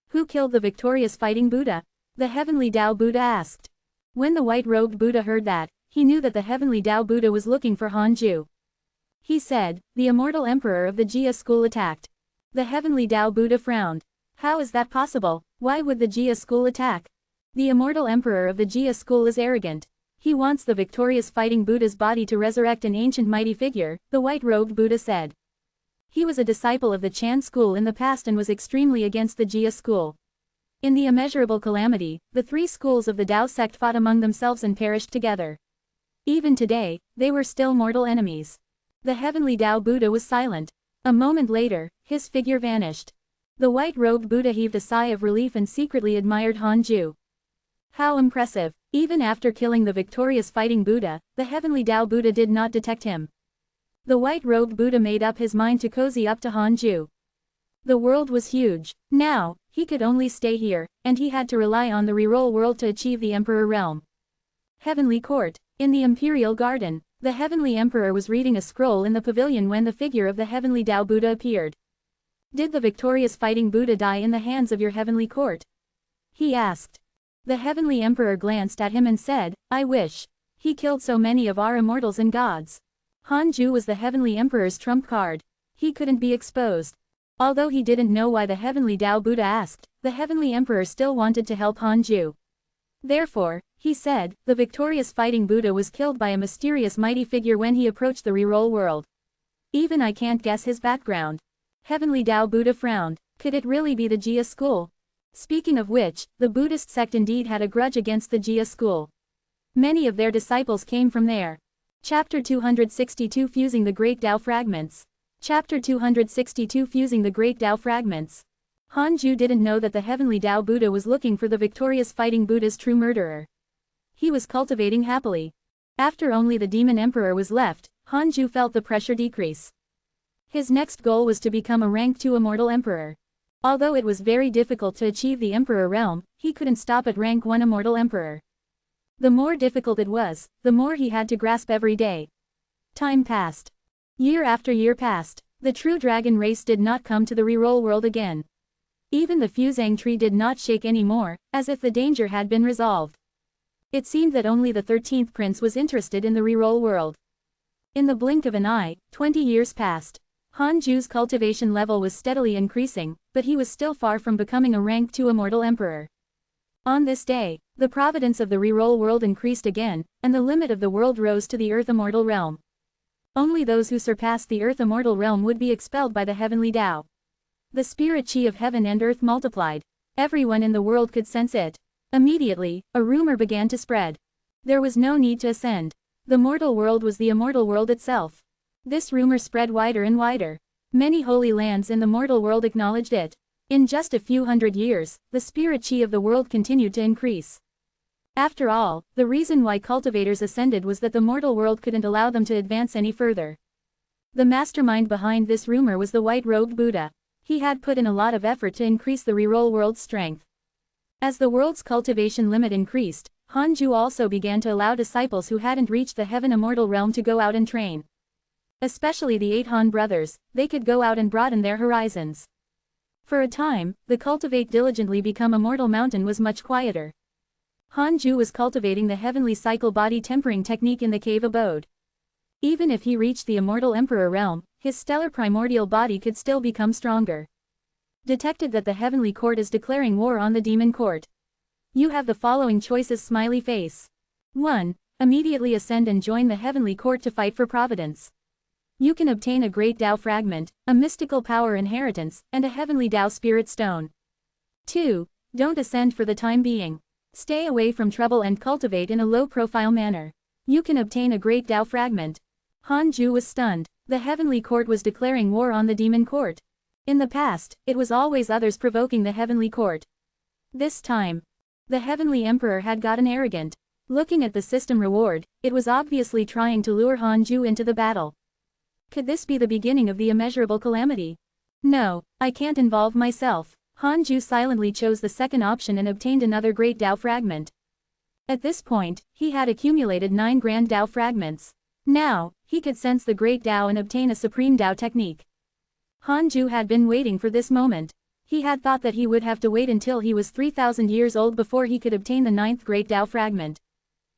Who killed the victorious fighting Buddha? The heavenly Tao Buddha asked. When the white-robed Buddha heard that, he knew that the heavenly Tao Buddha was looking for Hanju. He said, "The immortal emperor of the Jia school attacked." The heavenly Tao Buddha frowned. "How is that possible? Why would the Jia school attack? The immortal emperor of the Jia school is arrogant. He wants the victorious fighting Buddha's body to resurrect an ancient mighty figure," the white-robed Buddha said. He was a disciple of the Chan school in the past and was extremely against the Jia school. In the immeasurable calamity, the three schools of the Tao sect fought among themselves and perished together. Even today, they were still mortal enemies. The heavenly Tao Buddha was silent. A moment later, his figure vanished. The white-robed Buddha heaved a sigh of relief and secretly admired Hanju. How impressive! Even after killing the victorious fighting Buddha, the heavenly Tao Buddha did not detect him. The white-robed Buddha made up his mind to cozy up to Hanju. The world was huge. Now, he could only stay here, and he had to rely on the reroll world to achieve the Emperor realm. Heavenly Court. In the Imperial Garden, the Heavenly Emperor was reading a scroll in the pavilion when the figure of the Heavenly Tao Buddha appeared. "Did the victorious fighting Buddha die in the hands of your Heavenly Court?" he asked. The Heavenly Emperor glanced at him and said, "I wish. He killed so many of our immortals and gods." Hanju was the Heavenly Emperor's trump card. He couldn't be exposed. Although he didn't know why the Heavenly Tao Buddha asked, the Heavenly Emperor still wanted to help Hanju. Therefore, he said, "The victorious fighting Buddha was killed by a mysterious mighty figure when he approached the reroll world. Even I can't guess his background." Heavenly Tao Buddha frowned. Could it really be the Jia school? Speaking of which, the Buddhist sect indeed had a grudge against the Jia school. Many of their disciples came from there. Chapter 262 Fusing the Great Tao Fragments. Chapter 262 Fusing the Great Tao Fragments. Hanju didn't know that the Heavenly Tao Buddha was looking for the victorious fighting Buddha's true murderer. He was cultivating happily. After only the Demon Emperor was left, Hanju felt the pressure decrease. His next goal was to become a rank 2 immortal emperor. Although it was very difficult to achieve the Emperor realm, he couldn't stop at rank 1 immortal emperor. The more difficult it was, the more he had to grasp every day. Time passed. Year after year passed. The true dragon race did not come to the reroll world again. Even the fusang tree did not shake anymore, as if the danger had been resolved. It seemed that only the 13th prince was interested in the reroll world. In the blink of an eye, 20 years passed. Hanju's cultivation level was steadily increasing, but he was still far from becoming a rank 2 immortal emperor. On this day, the providence of the reroll world increased again, and the limit of the world rose to the Earth Immortal realm. Only those who surpassed the Earth Immortal realm would be expelled by the Heavenly Tao. The spirit chi of heaven and earth multiplied. Everyone in the world could sense it. Immediately, a rumor began to spread. There was no need to ascend. The mortal world was the immortal world itself. This rumor spread wider and wider. Many holy lands in the mortal world acknowledged it. In just a few hundred years, the spirit chi of the world continued to increase. After all, the reason why cultivators ascended was that the mortal world couldn't allow them to advance any further. The mastermind behind this rumor was the white-robed Buddha. He had put in a lot of effort to increase the reroll world's strength. As the world's cultivation limit increased, Hanju also began to allow disciples who hadn't reached the heaven immortal realm to go out and train. Especially the 8 Han brothers, they could go out and broaden their horizons. For a time, the cultivate diligently become immortal mountain was much quieter. Hanju was cultivating the heavenly cycle body tempering technique in the cave abode. Even if he reached the immortal emperor realm, his stellar primordial body could still become stronger. Detected that the heavenly court is declaring war on the demon court. You have the following choices: smiley face. 1. Immediately ascend and join the heavenly court to fight for Providence. You can obtain a great Tao fragment, a mystical power inheritance, and a heavenly Tao spirit stone. 2. Don't ascend for the time being. Stay away from trouble and cultivate in a low-profile manner. You can obtain a great Tao fragment. Hanju was stunned. The heavenly court was declaring war on the demon court. In the past, it was always others provoking the heavenly court. This time, the heavenly emperor had gotten arrogant. Looking at the system reward, it was obviously trying to lure Hanju into the battle. Could this be the beginning of the immeasurable calamity? No, I can't involve myself. Hanju silently chose the second option and obtained another great Tao fragment. At this point, he had accumulated 9 grand Tao fragments. Now, he could sense the great Tao and obtain a supreme Tao technique. Hanju had been waiting for this moment. He had thought that he would have to wait until he was 3,000 years old before he could obtain the 9th great Tao fragment.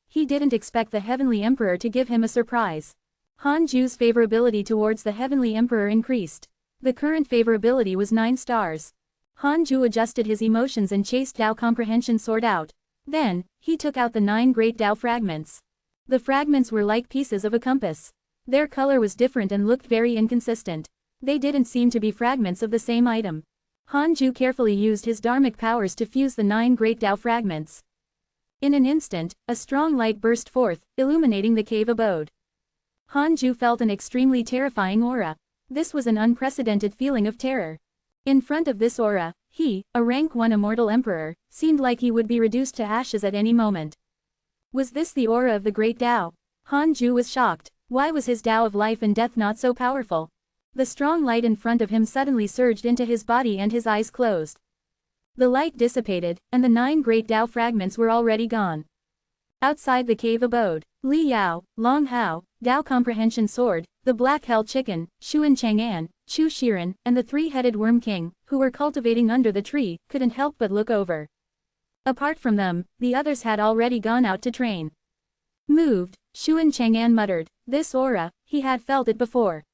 He didn't expect the Heavenly Emperor to give him a surprise. Han Ju's favorability towards the Heavenly Emperor increased. The current favorability was 9 stars. Han Ju adjusted his emotions and chased Dao comprehension sword out. Then, he took out the 9 great Dao fragments. The fragments were like pieces of a compass. Their color was different and looked very inconsistent. They didn't seem to be fragments of the same item. Han Ju carefully used his dharmic powers to fuse the 9 great Dao fragments. In an instant, a strong light burst forth, illuminating the cave abode. Han Ju felt an extremely terrifying aura. This was an unprecedented feeling of terror. In front of this aura, he, a rank 1 immortal emperor, seemed like he would be reduced to ashes at any moment. Was this the aura of the great Dao? Han Ju was shocked. Why was his Dao of life and death not so powerful? The strong light in front of him suddenly surged into his body and his eyes closed. The light dissipated, and the 9 great Dao fragments were already gone. Outside the cave abode, Li Yao, Long Hao, Dao comprehension sword, the black hell chicken, Xuan Chang'an, Chu Shiren, and the 3-headed worm king, who were cultivating under the tree, couldn't help but look over. Apart from them, the others had already gone out to train. Moved, Xuan Chang'an muttered, this aura, he had felt it before.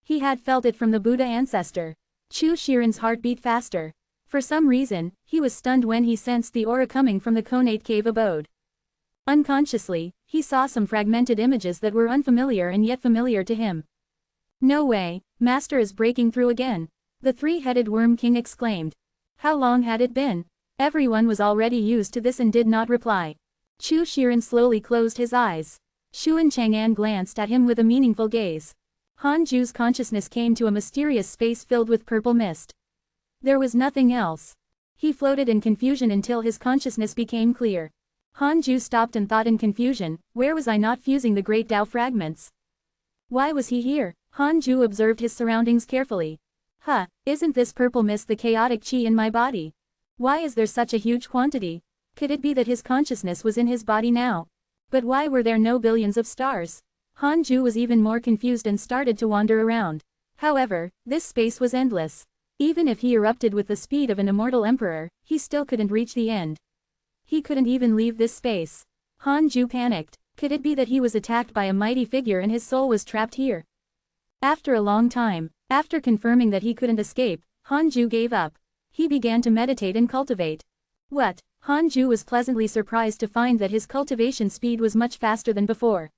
He had felt it from the Buddha ancestor. Chu Shiren's heart beat faster. For some reason, he was stunned when he sensed the aura coming from the Konate cave abode. Unconsciously, he saw some fragmented images that were unfamiliar and yet familiar to him. No way, Master is breaking through again. The 3-headed worm king exclaimed. How long had it been? Everyone was already used to this and did not reply. Chu Shiren slowly closed his eyes. Xuan Chang'an glanced at him with a meaningful gaze. Han Ju's consciousness came to a mysterious space filled with purple mist. There was nothing else. He floated in confusion until his consciousness became clear. Han Ju stopped and thought in confusion, where was I not fusing the great Dao fragments? Why was he here? Han Ju observed his surroundings carefully. Isn't this purple mist the chaotic chi in my body? Why is there such a huge quantity? Could it be that his consciousness was in his body now? But why were there no billions of stars? Han Ju was even more confused and started to wander around. However, this space was endless. Even if he erupted with the speed of an immortal emperor, he still couldn't reach the end. He couldn't even leave this space. Han Ju panicked. Could it be that he was attacked by a mighty figure and his soul was trapped here? After a long time, after confirming that he couldn't escape, Han Ju gave up. He began to meditate and cultivate. What? Han Ju was pleasantly surprised to find that his cultivation speed was much faster than before.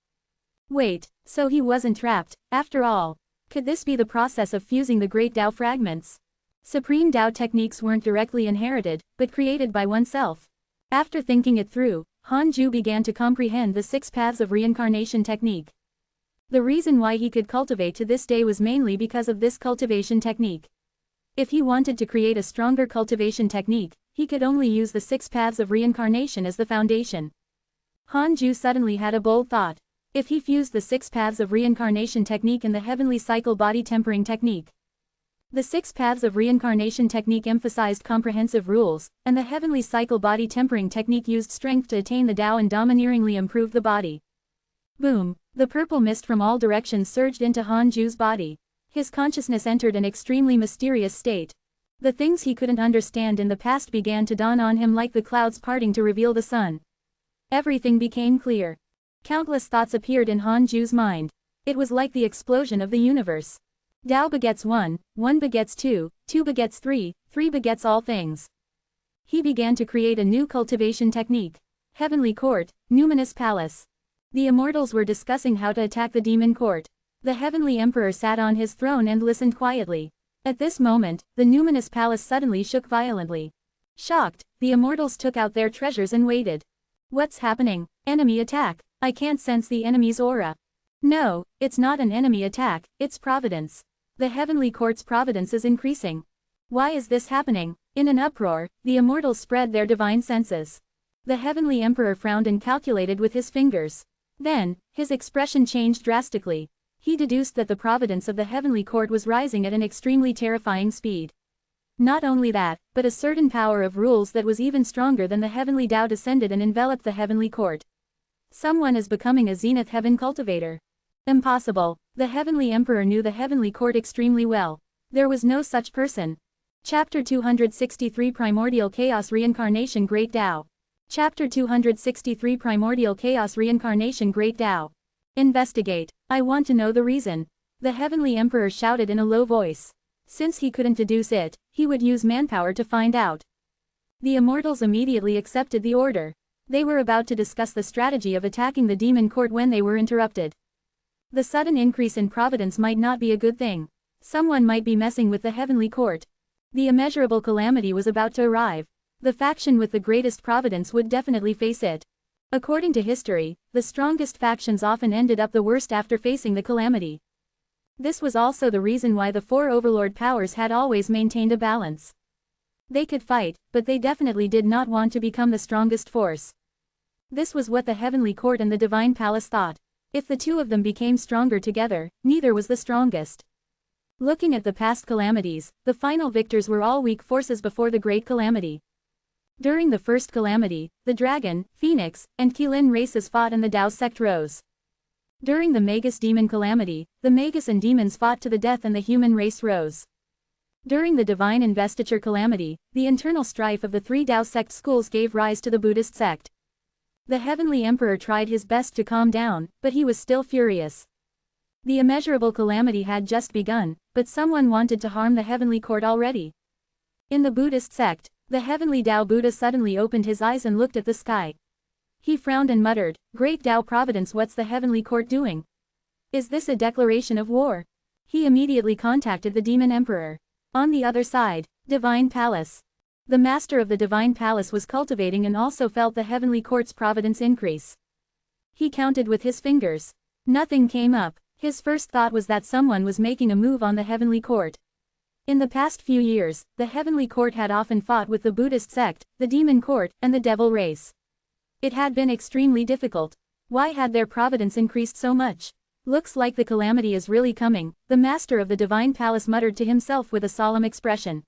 Wait, so he wasn't trapped, after all. Could this be the process of fusing the great Dao fragments? Supreme Dao techniques weren't directly inherited, but created by oneself. After thinking it through, Han Ju began to comprehend the 6 paths of reincarnation technique. The reason why he could cultivate to this day was mainly because of this cultivation technique. If he wanted to create a stronger cultivation technique, he could only use the 6 paths of reincarnation as the foundation. Han Ju suddenly had a bold thought. If he fused the 6 paths of reincarnation technique and the heavenly cycle body tempering technique. The 6 paths of reincarnation technique emphasized comprehensive rules, and the heavenly cycle body tempering technique used strength to attain the Tao and domineeringly improve the body. Boom! The purple mist from all directions surged into Han Ju's body. His consciousness entered an extremely mysterious state. The things he couldn't understand in the past began to dawn on him like the clouds parting to reveal the sun. Everything became clear. Countless thoughts appeared in Han Ju's mind. It was like the explosion of the universe. Tao begets 1, 1 begets 2, 2 begets 3, 3 begets all things. He began to create a new cultivation technique. Heavenly Court, Numinous Palace. The immortals were discussing how to attack the demon court. The Heavenly Emperor sat on his throne and listened quietly. At this moment, the Numinous Palace suddenly shook violently. Shocked, the immortals took out their treasures and waited. What's happening? Enemy attack. I can't sense the enemy's aura. No, it's not an enemy attack, it's Providence. The Heavenly Court's providence is increasing. Why is this happening? In an uproar, the immortals spread their divine senses. The Heavenly Emperor frowned and calculated with his fingers. Then, his expression changed drastically. He deduced that the providence of the Heavenly Court was rising at an extremely terrifying speed. Not only that, but a certain power of rules that was even stronger than the Heavenly Tao descended and enveloped the Heavenly Court. Someone is becoming a Zenith Heaven cultivator. Impossible. The Heavenly Emperor knew the Heavenly Court extremely well. There was no such person. Chapter 263 Primordial Chaos Reincarnation Great Tao. Chapter 263 Primordial Chaos Reincarnation Great Tao. Investigate. I want to know the reason. The Heavenly Emperor shouted in a low voice. Since he couldn't deduce it, he would use manpower to find out. The immortals immediately accepted the order. They were about to discuss the strategy of attacking the demon court when they were interrupted. The sudden increase in Providence might not be a good thing. Someone might be messing with the heavenly court. The immeasurable calamity was about to arrive. The faction with the greatest providence would definitely face it. According to history, the strongest factions often ended up the worst after facing the calamity. This was also the reason why the four overlord powers had always maintained a balance. They could fight, but they definitely did not want to become the strongest force. This was what the heavenly court and the divine palace thought. If the two of them became stronger together, neither was the strongest. Looking at the past calamities, the final victors were all weak forces before the great calamity. During the first calamity, the dragon, phoenix, and Qilin races fought and the Tao sect rose. During the Magus demon calamity, the Magus and demons fought to the death and the human race rose. During the divine investiture calamity, the internal strife of the three Tao sect schools gave rise to the Buddhist sect. The heavenly emperor tried his best to calm down, but he was still furious. The immeasurable calamity had just begun, but someone wanted to harm the heavenly court already. In the Buddhist sect, the heavenly Tao Buddha suddenly opened his eyes and looked at the sky. He frowned and muttered, "Great Tao Providence, what's the heavenly court doing? Is this a declaration of war?" He immediately contacted the demon emperor. On the other side, Divine Palace. The master of the Divine Palace was cultivating and also felt the heavenly court's providence increase. He counted with his fingers. Nothing came up. His first thought was that someone was making a move on the heavenly court. In the past few years, the heavenly court had often fought with the Buddhist sect, the demon court, and the devil race. It had been extremely difficult. Why had their providence increased so much? Looks like the calamity is really coming, the master of the Divine Palace muttered to himself with a solemn expression.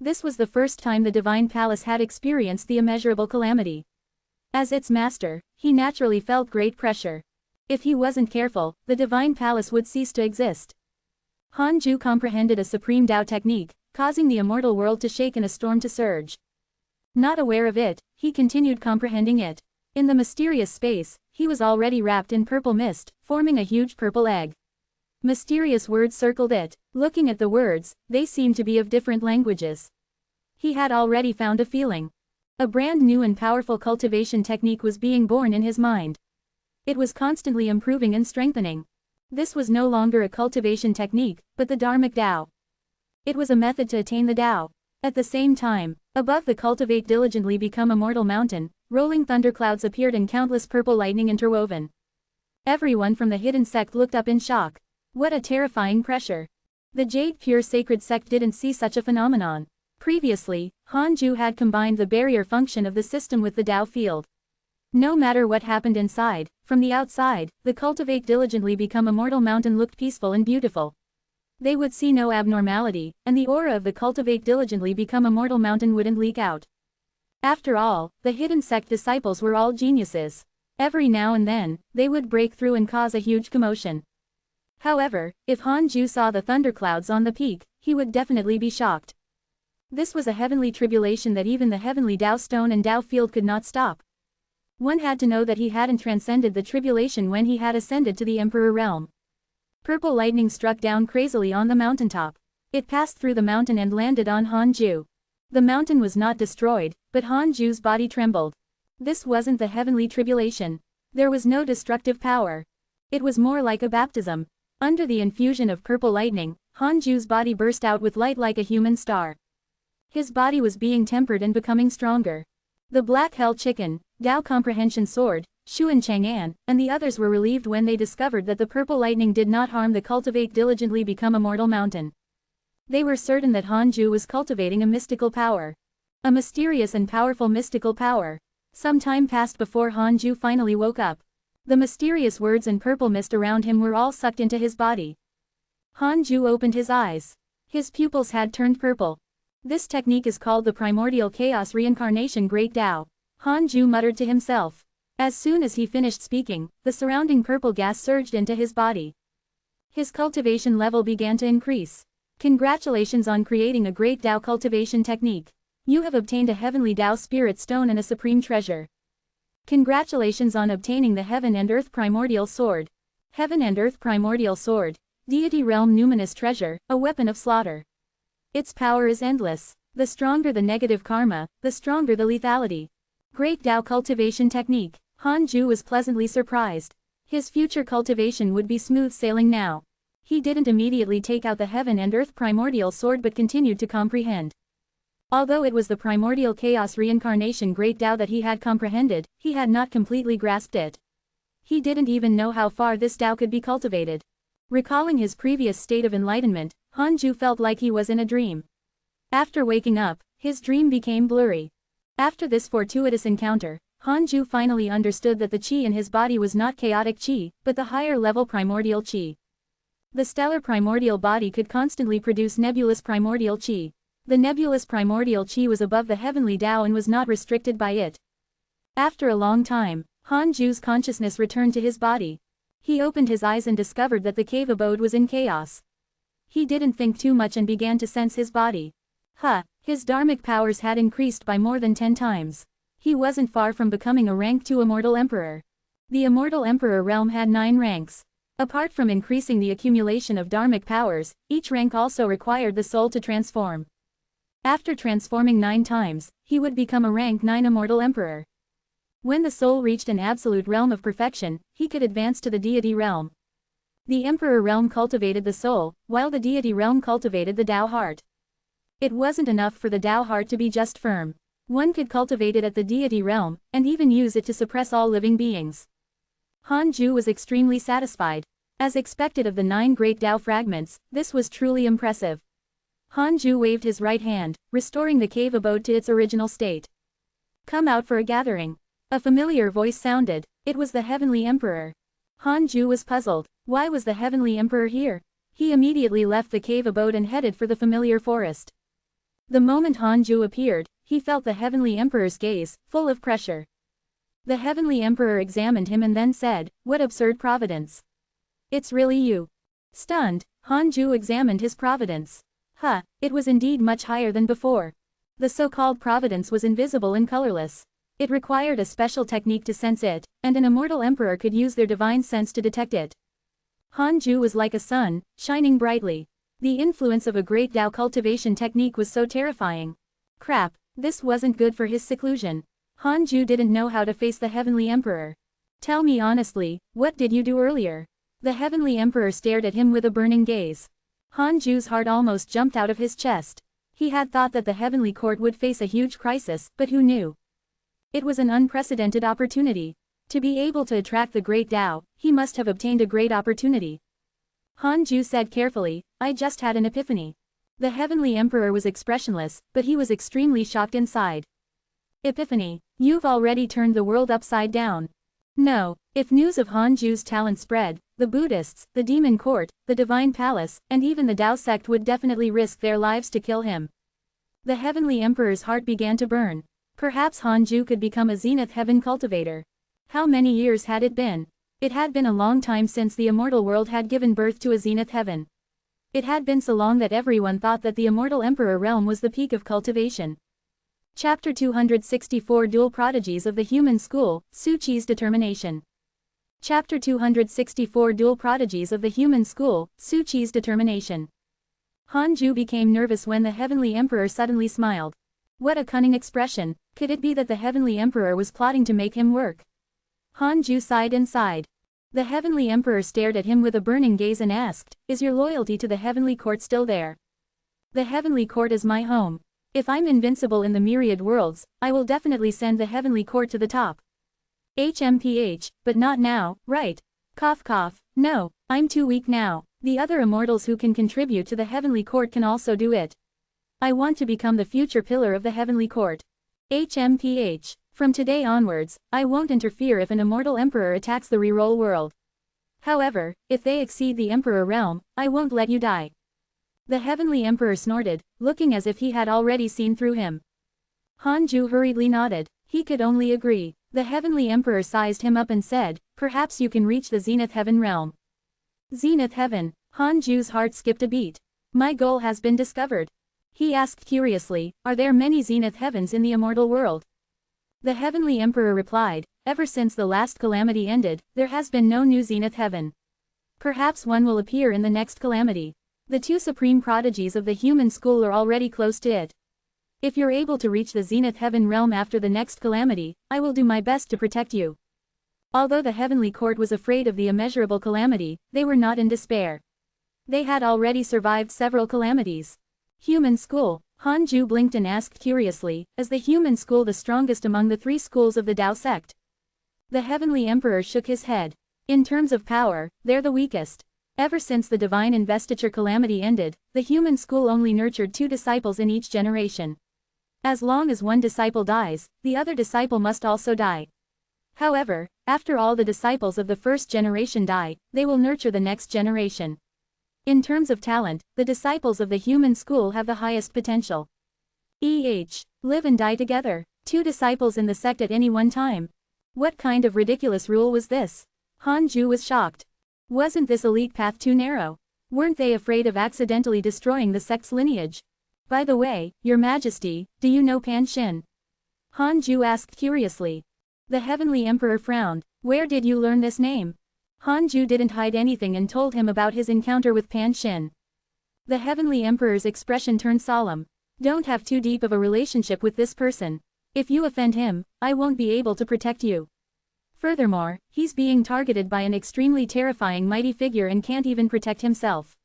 This was the first time the Divine Palace had experienced the immeasurable calamity. As its master, he naturally felt great pressure. If he wasn't careful, the Divine Palace would cease to exist. Han Ju comprehended a supreme Tao technique, causing the immortal world to shake and a storm to surge. Not aware of it, he continued comprehending it. In the mysterious space, he was already wrapped in purple mist, forming a huge purple egg. Mysterious words circled it. Looking at the words, they seemed to be of different languages. He had already found a feeling. A brand new and powerful cultivation technique was being born in his mind. It was constantly improving and strengthening. This was no longer a cultivation technique, but the Dharmic Tao. It was a method to attain the Tao. At the same time, above the cultivate diligently become immortal mountain, rolling thunderclouds appeared and countless purple lightning interwoven. Everyone from the hidden sect looked up in shock. What a terrifying pressure. The Jade Pure Sacred sect didn't see such a phenomenon. Previously, Han Ju had combined the barrier function of the system with the Tao field. No matter what happened inside, from the outside, the cultivate diligently become immortal mountain looked peaceful and beautiful. They would see no abnormality, and the aura of the cultivate diligently become immortal mountain wouldn't leak out. After all, the hidden sect disciples were all geniuses. Every now and then, they would break through and cause a huge commotion. However, if Han Ju saw the thunderclouds on the peak, he would definitely be shocked. This was a heavenly tribulation that even the heavenly Tao stone and Tao field could not stop. One had to know that he hadn't transcended the tribulation when he had ascended to the Emperor realm. Purple lightning struck down crazily on the mountaintop. It passed through the mountain and landed on Han Ju. The mountain was not destroyed, but Han Ju's body trembled. This wasn't the heavenly tribulation. There was no destructive power. It was more like a baptism. Under the infusion of purple lightning, Han Ju's body burst out with light like a human star. His body was being tempered and becoming stronger. The Black Hell Chicken, Tao Comprehension Sword, Xuan Chang'an, and the others were relieved when they discovered that the purple lightning did not harm the cultivate diligently become immortal mountain. They were certain that Han Ju was cultivating a mystical power. A mysterious and powerful mystical power. Some time passed before Han Ju finally woke up. The mysterious words and purple mist around him were all sucked into his body. Han Ju opened his eyes. His pupils had turned purple. This technique is called the Primordial Chaos Reincarnation Great Tao. Han Ju muttered to himself. As soon as he finished speaking, the surrounding purple gas surged into his body. His cultivation level began to increase. Congratulations on creating a great Tao cultivation technique. You have obtained a heavenly Tao spirit stone and a supreme treasure. Congratulations on obtaining the Heaven and Earth Primordial Sword. Heaven and Earth Primordial Sword. Deity Realm Numinous Treasure, a weapon of slaughter. Its power is endless. The stronger the negative karma, the stronger the lethality. Great Tao cultivation technique. Han Ju was pleasantly surprised. His future cultivation would be smooth sailing now. He didn't immediately take out the Heaven and Earth Primordial Sword but continued to comprehend. Although it was the primordial chaos reincarnation Great Tao that he had comprehended, he had not completely grasped it. He didn't even know how far this Tao could be cultivated. Recalling his previous state of enlightenment, Han Ju felt like he was in a dream. After waking up, his dream became blurry. After this fortuitous encounter, Han Ju finally understood that the qi in his body was not chaotic qi, but the higher level primordial qi. The stellar primordial body could constantly produce nebulous primordial qi. The nebulous primordial qi was above the heavenly Tao and was not restricted by it. After a long time, Han Ju's consciousness returned to his body. He opened his eyes and discovered that the cave abode was in chaos. He didn't think too much and began to sense his body. His dharmic powers had increased by more than 10 times. He wasn't far from becoming a rank 2 immortal emperor. The immortal emperor realm had 9 ranks. Apart from increasing the accumulation of dharmic powers, each rank also required the soul to transform. After transforming 9 times, he would become a rank 9 immortal emperor. When the soul reached an absolute realm of perfection, he could advance to the deity realm. The emperor realm cultivated the soul, while the deity realm cultivated the Tao heart. It wasn't enough for the Tao heart to be just firm. One could cultivate it at the deity realm, and even use it to suppress all living beings. Han Ju was extremely satisfied. As expected of the 9 great Tao fragments, this was truly impressive. Han Ju waved his right hand, restoring the cave abode to its original state. Come out for a gathering. A familiar voice sounded. It was the Heavenly Emperor. Han Ju was puzzled. Why was the Heavenly Emperor here? He immediately left the cave abode and headed for the familiar forest. The moment Han Ju appeared, he felt the Heavenly Emperor's gaze, full of pressure. The Heavenly Emperor examined him and then said, "What absurd providence. It's really you." Stunned, Han Ju examined his providence. It was indeed much higher than before. The so-called providence was invisible and colorless. It required a special technique to sense it, and an immortal emperor could use their divine sense to detect it. Han Ju was like a sun, shining brightly. The influence of a great Tao cultivation technique was so terrifying. Crap, this wasn't good for his seclusion. Han Ju didn't know how to face the Heavenly Emperor. Tell me honestly, what did you do earlier? The Heavenly Emperor stared at him with a burning gaze. Han Ju's heart almost jumped out of his chest. He had thought that the Heavenly Court would face a huge crisis, but who knew? It was an unprecedented opportunity. To be able to attract the great Tao, he must have obtained a great opportunity. Han Ju said carefully, "I just had an epiphany." The Heavenly Emperor was expressionless, but he was extremely shocked inside. Epiphany? You've already turned the world upside down. No, if news of Han Ju's talent spread, the Buddhists, the Demon Court, the Divine Palace, and even the Tao sect would definitely risk their lives to kill him. The Heavenly Emperor's heart began to burn. Perhaps Han Ju could become a Zenith Heaven cultivator. How many years had it been? It had been a long time since the immortal world had given birth to a Zenith Heaven. It had been so long that everyone thought that the immortal Emperor realm was the peak of cultivation. Chapter 264 Dual Prodigies of the Human School, Su Qi's Determination. Chapter 264 Dual Prodigies of the Human School, Su Qi's Determination. Han Ju became nervous when the Heavenly Emperor suddenly smiled. What a cunning expression. Could it be that the Heavenly Emperor was plotting to make him work? Han Ju sighed and sighed. The Heavenly Emperor stared at him with a burning gaze and asked, "Is your loyalty to the Heavenly Court still there?" "The Heavenly Court is my home. If I'm invincible in the myriad worlds, I will definitely send the Heavenly Court to the top." HMPH, but not now, right? Cough cough, no, I'm too weak now. The other immortals who can contribute to the Heavenly Court can also do it. I want to become the future pillar of the Heavenly Court. HMPH. From today onwards, I won't interfere if an immortal emperor attacks the reroll world. However, if they exceed the emperor realm, I won't let you die. The Heavenly Emperor snorted, looking as if he had already seen through him. Han Ju hurriedly nodded. He could only agree. The Heavenly Emperor sized him up and said, "Perhaps you can reach the Zenith Heaven realm." Zenith Heaven. Han Ju's heart skipped a beat. My goal has been discovered. He asked curiously, "Are there many zenith heavens in the immortal world?" The heavenly emperor replied, "Ever since the last calamity ended, there has been no new zenith heaven. Perhaps one will appear in the next calamity. The two supreme prodigies of the human school are already close to it. If you're able to reach the zenith heaven realm after the next calamity, I will do my best to protect you." Although the heavenly court was afraid of the immeasurable calamity, they were not in despair. They had already survived several calamities. Human school. Hanju blinked and asked curiously, "Is the human school the strongest among the three schools of the Tao sect?" The heavenly emperor shook his head. "In terms of power, they're the weakest. Ever since the divine investiture calamity ended, the human school only nurtured 2 disciples in each generation. As long as one disciple dies, the other disciple must also die. However, after all the disciples of the first generation die, they will nurture the next generation. In terms of talent, the disciples of the human school have the highest potential. Live and die together. 2 disciples in the sect at any one time. What kind of ridiculous rule was this? Hanju was shocked. Wasn't this elite path too narrow? Weren't they afraid of accidentally destroying the sect's lineage? By the way, Your Majesty, do you know Pan Xin? Hanju asked curiously. The heavenly emperor frowned. Where did you learn this name? Hanju didn't hide anything and told him about his encounter with Pan Xin. The heavenly emperor's expression turned solemn. Don't have too deep of a relationship with this person. If you offend him, I won't be able to protect you. Furthermore, he's being targeted by an extremely terrifying mighty figure and can't even protect himself.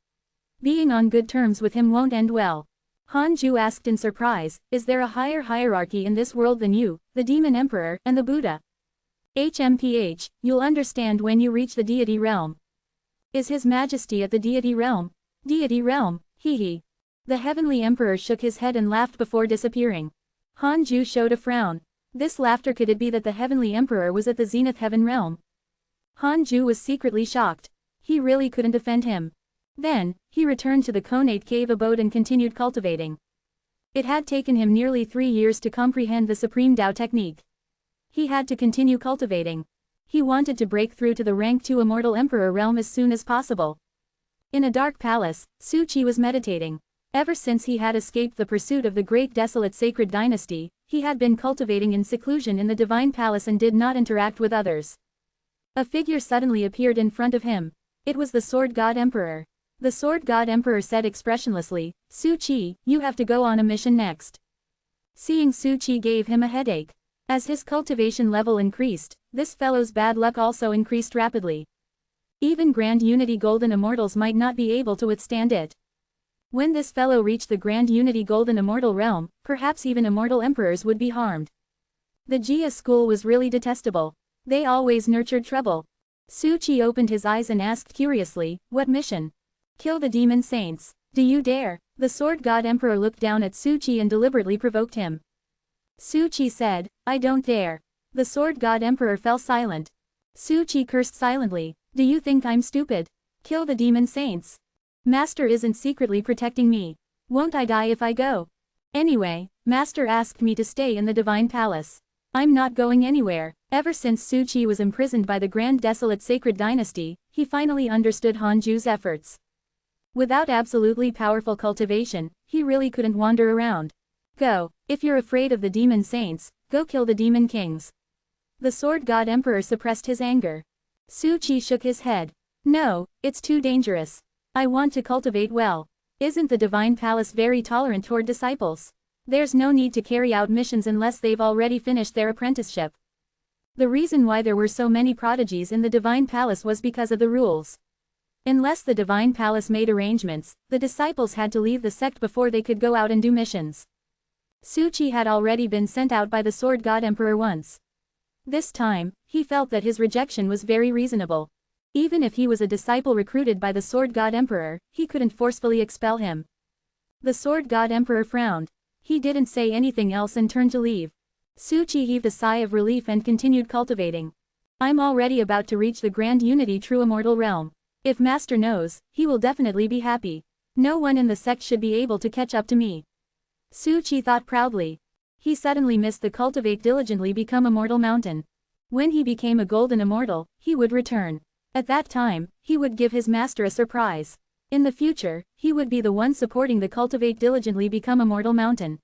Being on good terms with him won't end well. Hanju asked in surprise, "Is there a higher hierarchy in this world than you, the demon emperor, and the Buddha?" HMPH, you'll understand when you reach the deity realm. Is His Majesty at the deity realm? Deity realm, hee. The heavenly emperor shook his head and laughed before disappearing. Hanju showed a frown. This laughter, could it be that the heavenly emperor was at the zenith heaven realm? Hanju was secretly shocked. He really couldn't offend him. Then, he returned to the Conate cave abode and continued cultivating. It had taken him nearly 3 years to comprehend the supreme Tao technique. He had to continue cultivating. He wanted to break through to the rank 2 immortal emperor realm as soon as possible. In a dark palace, Su Qi was meditating. Ever since he had escaped the pursuit of the great desolate sacred dynasty, he had been cultivating in seclusion in the divine palace and did not interact with others. A figure suddenly appeared in front of him. It was the Sword God Emperor. The Sword God Emperor said expressionlessly, "Su Qi, you have to go on a mission next." Seeing Su Qi gave him a headache. As his cultivation level increased, this fellow's bad luck also increased rapidly. Even Grand Unity Golden Immortals might not be able to withstand it. When this fellow reached the Grand Unity Golden Immortal realm, perhaps even immortal emperors would be harmed. The Jia school was really detestable. They always nurtured trouble. Su Qi opened his eyes and asked curiously, "What mission?" "Kill the demon saints. Do you dare?" The Sword God Emperor looked down at Su Qi and deliberately provoked him. Su Qi said, "I don't dare." The Sword God Emperor fell silent. Su Qi cursed silently. "Do you think I'm stupid? Kill the demon saints. Master isn't secretly protecting me. Won't I die if I go? Anyway, Master asked me to stay in the divine palace. I'm not going anywhere." Ever since Su Qi was imprisoned by the Grand Desolate Sacred Dynasty, he finally understood Hanju's efforts. Without absolutely powerful cultivation, he really couldn't wander around. "Go. If you're afraid of the demon saints, go kill the demon kings." The Sword God Emperor suppressed his anger. Su Qi shook his head. "No, it's too dangerous. I want to cultivate well. Isn't the divine palace very tolerant toward disciples? There's no need to carry out missions unless they've already finished their apprenticeship." The reason why there were so many prodigies in the divine palace was because of the rules. Unless the divine palace made arrangements, the disciples had to leave the sect before they could go out and do missions. Su Qi had already been sent out by the Sword God Emperor once. This time, he felt that his rejection was very reasonable. Even if he was a disciple recruited by the Sword God Emperor, he couldn't forcefully expel him. The Sword God Emperor frowned. He didn't say anything else and turned to leave. Su Qi heaved a sigh of relief and continued cultivating. "I'm already about to reach the Grand Unity True Immortal Realm. If Master knows, he will definitely be happy. No one in the sect should be able to catch up to me." Su Qi thought proudly. He suddenly missed the cultivate diligently become immortal mountain. When he became a golden immortal, he would return. At that time, he would give his master a surprise. In the future, he would be the one supporting the cultivate diligently become immortal mountain.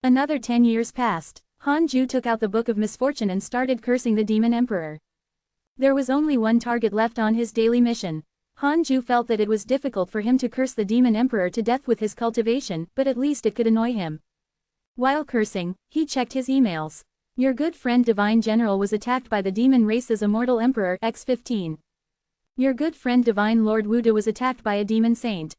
Another 10 years passed. Hanju took out the Book of Misfortune and started cursing the Demon Emperor. There was only one target left on his daily mission. Hanju felt that it was difficult for him to curse the Demon Emperor to death with his cultivation, but at least it could annoy him. While cursing, he checked his emails. Your good friend Divine General was attacked by the demon race's immortal Emperor X15. Your good friend Divine Lord Wuda was attacked by a demon saint.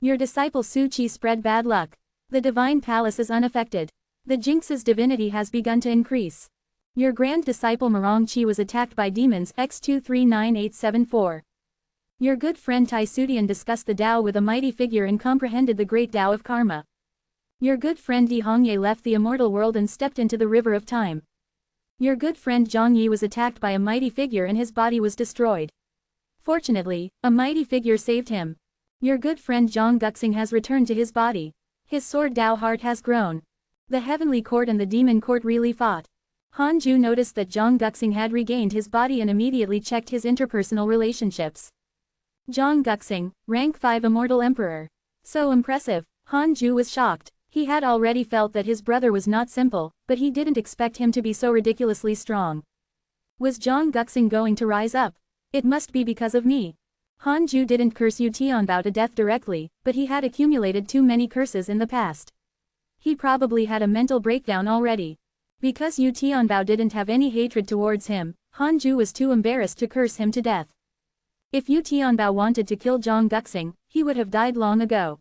Your disciple Su Chi spread bad luck. The Divine Palace is unaffected. The Jinx's divinity has begun to increase. Your grand disciple Marong Chi was attacked by demons X239874. Your good friend Tai Sudian discussed the Tao with a mighty figure and comprehended the great Tao of karma. Your good friend Di Hongye left the immortal world and stepped into the river of time. Your good friend Zhang Yi was attacked by a mighty figure and his body was destroyed. Fortunately, a mighty figure saved him. Your good friend Zhang Guxing has returned to his body. His sword Tao heart has grown. The heavenly court and the demon court really fought. Hanju noticed that Zhang Guxing had regained his body and immediately checked his interpersonal relationships. Zhang Guxing, rank 5 immortal emperor. So impressive. Hanju was shocked. He had already felt that his brother was not simple, but he didn't expect him to be so ridiculously strong. Was Zhang Guxing going to rise up? It must be because of me. Hanju didn't curse Yu Tianbao to death directly, but he had accumulated too many curses in the past. He probably had a mental breakdown already. Because Yu Tianbao didn't have any hatred towards him, Hanju was too embarrassed to curse him to death. If Yu Tianbao wanted to kill Zhang Guxing, he would have died long ago.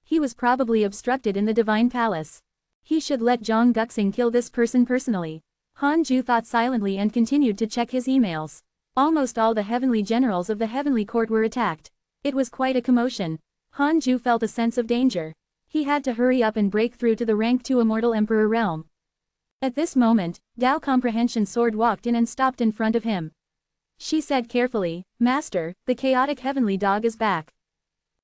He was probably obstructed in the Divine Palace. He should let Zhang Guxing kill this person personally. Hanju thought silently and continued to check his emails. Almost all the heavenly generals of the heavenly court were attacked. It was quite a commotion. Hanju felt a sense of danger. He had to hurry up and break through to the rank 2 immortal emperor realm. At this moment, Tao Comprehension Sword walked in and stopped in front of him. She said carefully, Master, the chaotic heavenly dog is back.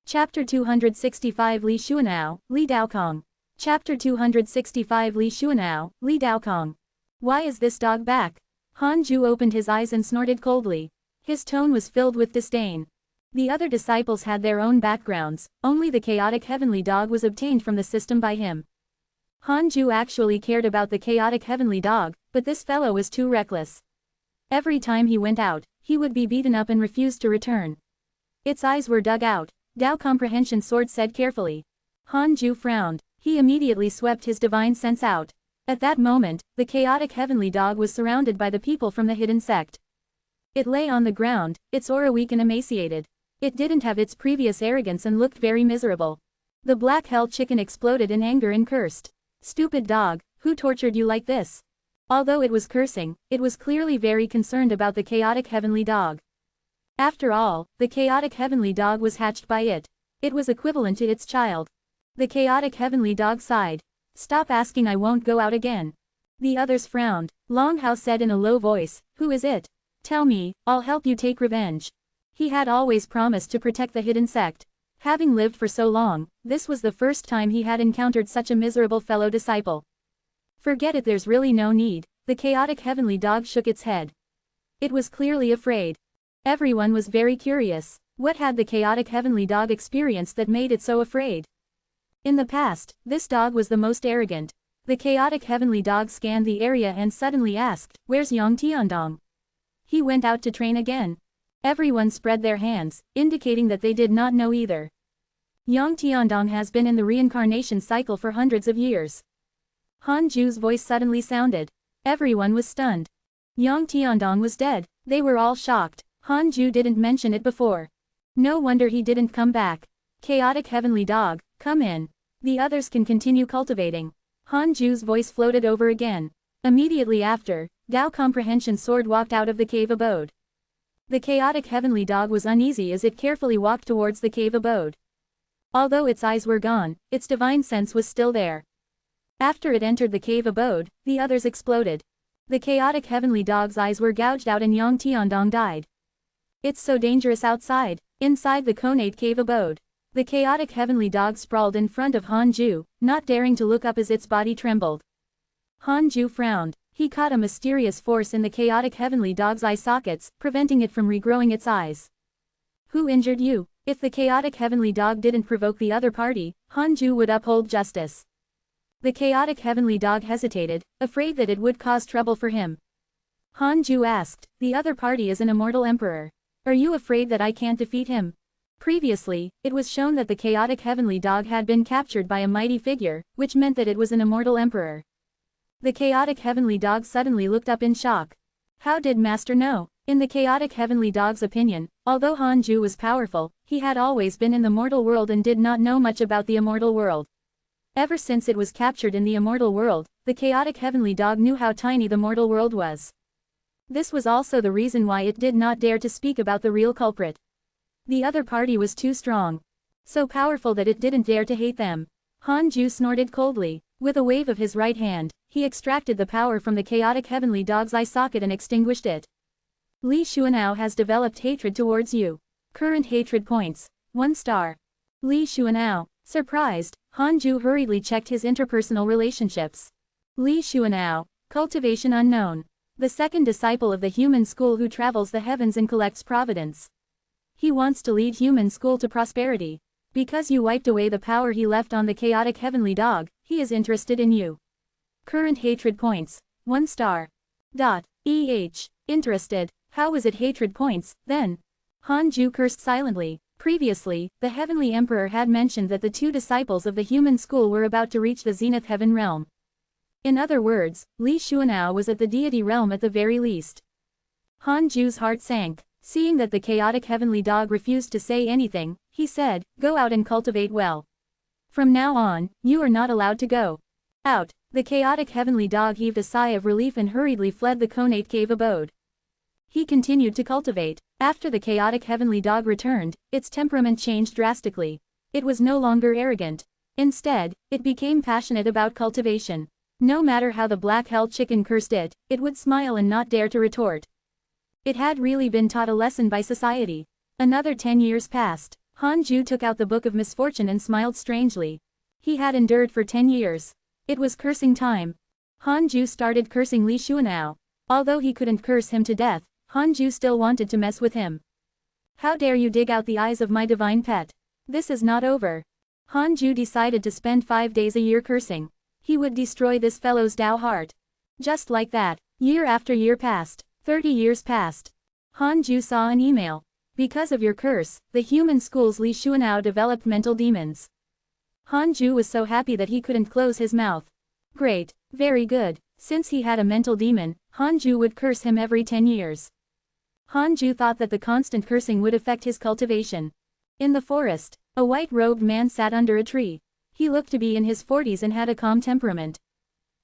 Chapter 265 Li Xuanao, Li Daokong. Chapter 265 Li Xuanao, Li Daokong. Why is this dog back? Hanju opened his eyes and snorted coldly. His tone was filled with disdain. The other disciples had their own backgrounds, only the chaotic heavenly dog was obtained from the system by him. Hanju actually cared about the chaotic heavenly dog, but this fellow was too reckless. Every time he went out, he would be beaten up and refused to return. Its eyes were dug out. Tao Comprehension Sword said carefully. Hanju frowned. He immediately swept his divine sense out. At that moment, the chaotic heavenly dog was surrounded by the people from the hidden sect. It lay on the ground, its aura weak and emaciated. It didn't have its previous arrogance and looked very miserable. The black hell chicken exploded in anger and cursed. Stupid dog, who tortured you like this? Although it was cursing, it was clearly very concerned about the chaotic heavenly dog. After all, the chaotic heavenly dog was hatched by it. It was equivalent to its child. The chaotic heavenly dog sighed. Stop asking, I won't go out again. The others frowned. Long Hao said in a low voice, Who is it? Tell me, I'll help you take revenge. He had always promised to protect the hidden sect. Having lived for so long, this was the first time he had encountered such a miserable fellow disciple. Forget it, there's really no need. The chaotic heavenly dog shook its head. It was clearly afraid. Everyone was very curious. What had the chaotic heavenly dog experienced that made it so afraid? In the past, this dog was the most arrogant. The chaotic heavenly dog scanned the area and suddenly asked, Where's Yang Tiandong? He went out to train again. Everyone spread their hands, indicating that they did not know either. Yang Tiandong has been in the reincarnation cycle for hundreds of years. Hanju's voice suddenly sounded. Everyone was stunned. Yang Tiandong was dead. They were all shocked. Hanju didn't mention it before. No wonder he didn't come back. Chaotic heavenly dog, come in. The others can continue cultivating. Hanju's voice floated over again. Immediately after, Tao Comprehension Sword walked out of the cave abode. The chaotic heavenly dog was uneasy as it carefully walked towards the cave abode. Although its eyes were gone, its divine sense was still there. After it entered the cave abode, the others exploded. The chaotic heavenly dog's eyes were gouged out and Yang Tiandong died. It's so dangerous outside. Inside the Konate cave abode, the chaotic heavenly dog sprawled in front of Hanju, not daring to look up as its body trembled. Hanju frowned. He caught a mysterious force in the chaotic heavenly dog's eye sockets, preventing it from regrowing its eyes. Who injured you? If the chaotic heavenly dog didn't provoke the other party, Hanju would uphold justice. The chaotic heavenly dog hesitated, afraid that it would cause trouble for him. Hanju asked, the other party is an immortal emperor. Are you afraid that I can't defeat him? Previously, it was shown that the chaotic heavenly dog had been captured by a mighty figure, which meant that it was an immortal emperor. The chaotic heavenly dog suddenly looked up in shock. How did Master know? In the chaotic heavenly dog's opinion, although Hanju was powerful, he had always been in the mortal world and did not know much about the immortal world. Ever since it was captured in the immortal world, the chaotic heavenly dog knew how tiny the mortal world was. This was also the reason why it did not dare to speak about the real culprit. The other party was too strong. So powerful that it didn't dare to hate them. Hanju snorted coldly. With a wave of his right hand, he extracted the power from the chaotic heavenly dog's eye socket and extinguished it. Li Xuanao has developed hatred towards you. Current hatred points, 1 star. Li Xuanao. Surprised, Hanju hurriedly checked his interpersonal relationships. Li Xuanao. Cultivation unknown. The second disciple of the human school who travels the heavens and collects Providence. He wants to lead human school to prosperity. Because you wiped away the power he left on the chaotic heavenly dog, he is interested in you. Current hatred points, 1 star. Interested, how was it hatred points, then? Hanju cursed silently. Previously, the heavenly emperor had mentioned that the two disciples of the human school were about to reach the zenith heaven realm. In other words, Li Xuanao was at the deity realm at the very least. Hanju's heart sank. Seeing that the chaotic heavenly dog refused to say anything, he said, go out and cultivate well. From now on, you are not allowed to go out. The chaotic heavenly dog heaved a sigh of relief and hurriedly fled the conate cave abode. He continued to cultivate. After the chaotic heavenly dog returned, its temperament changed drastically. It was no longer arrogant. Instead, it became passionate about cultivation. No matter how the black hell chicken cursed it, it would smile and not dare to retort. It had really been taught a lesson by society. Another 10 years passed. Hanju took out the Book of Misfortune and smiled strangely. He had endured for 10 years. It was cursing time. Hanju started cursing Li Xuanao. Although he couldn't curse him to death, Hanju still wanted to mess with him. How dare you dig out the eyes of my divine pet? This is not over. Hanju decided to spend 5 days a year cursing. He would destroy this fellow's Tao heart. Just like that, year after year passed. 30 years passed. Hanju saw an email. Because of your curse, the human school's Li Xuanao developed mental demons. Hanju was so happy that he couldn't close his mouth. Great, very good. Since he had a mental demon, Hanju would curse him every 10 years. Hanju thought that the constant cursing would affect his cultivation. In the forest, a white-robed man sat under a tree. He looked to be in his 40s and had a calm temperament.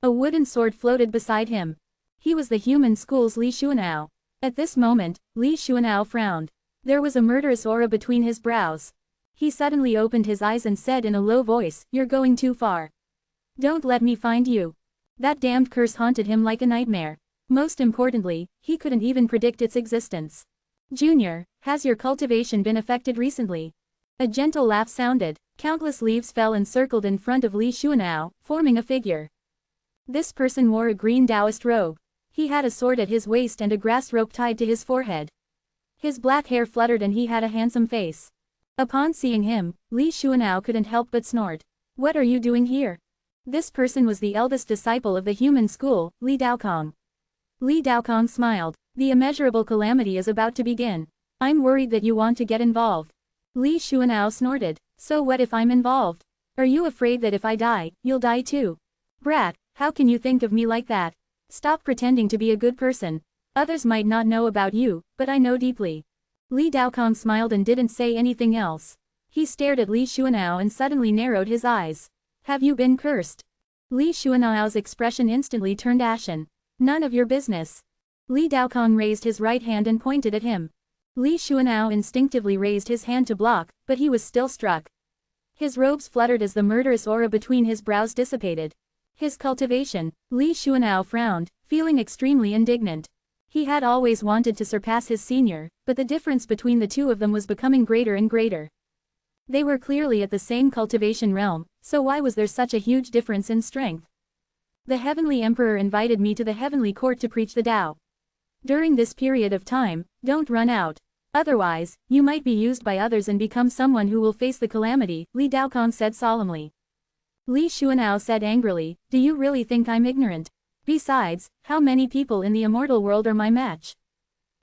A wooden sword floated beside him. He was the human school's Li Xuanao. At this moment, Li Xuanao frowned. There was a murderous aura between his brows. He suddenly opened his eyes and said in a low voice, "You're going too far. Don't let me find you." That damned curse haunted him like a nightmare. Most importantly, he couldn't even predict its existence. "Junior, has your cultivation been affected recently?" A gentle laugh sounded. Countless leaves fell and circled in front of Li Xuanao, forming a figure. This person wore a green Taoist robe. He had a sword at his waist and a grass rope tied to his forehead. His black hair fluttered and he had a handsome face. Upon seeing him, Li Xuanao couldn't help but snort. "What are you doing here?" This person was the eldest disciple of the human school, Li Daokong. Li Daokong smiled. "The immeasurable calamity is about to begin. I'm worried that you want to get involved." Li Xuanao snorted. "So what if I'm involved? Are you afraid that if I die, you'll die too? Brat, how can you think of me like that? Stop pretending to be a good person. Others might not know about you, but I know deeply." Li Daokong smiled and didn't say anything else. He stared at Li Xuanao and suddenly narrowed his eyes. "Have you been cursed?" Li Xuanao's expression instantly turned ashen. "None of your business." Li Daokong raised his right hand and pointed at him. Li Xuanao instinctively raised his hand to block, but he was still struck. His robes fluttered as the murderous aura between his brows dissipated. His cultivation. Li Xuanao frowned, feeling extremely indignant. He had always wanted to surpass his senior, but the difference between the two of them was becoming greater and greater. They were clearly at the same cultivation realm, so why was there such a huge difference in strength? The Heavenly Emperor invited me to the Heavenly Court to preach the Tao. During this period of time, don't run out. Otherwise, you might be used by others and become someone who will face the calamity, Li Daokong said solemnly. Li Xuanao said angrily, do you really think I'm ignorant? Besides, how many people in the immortal world are my match?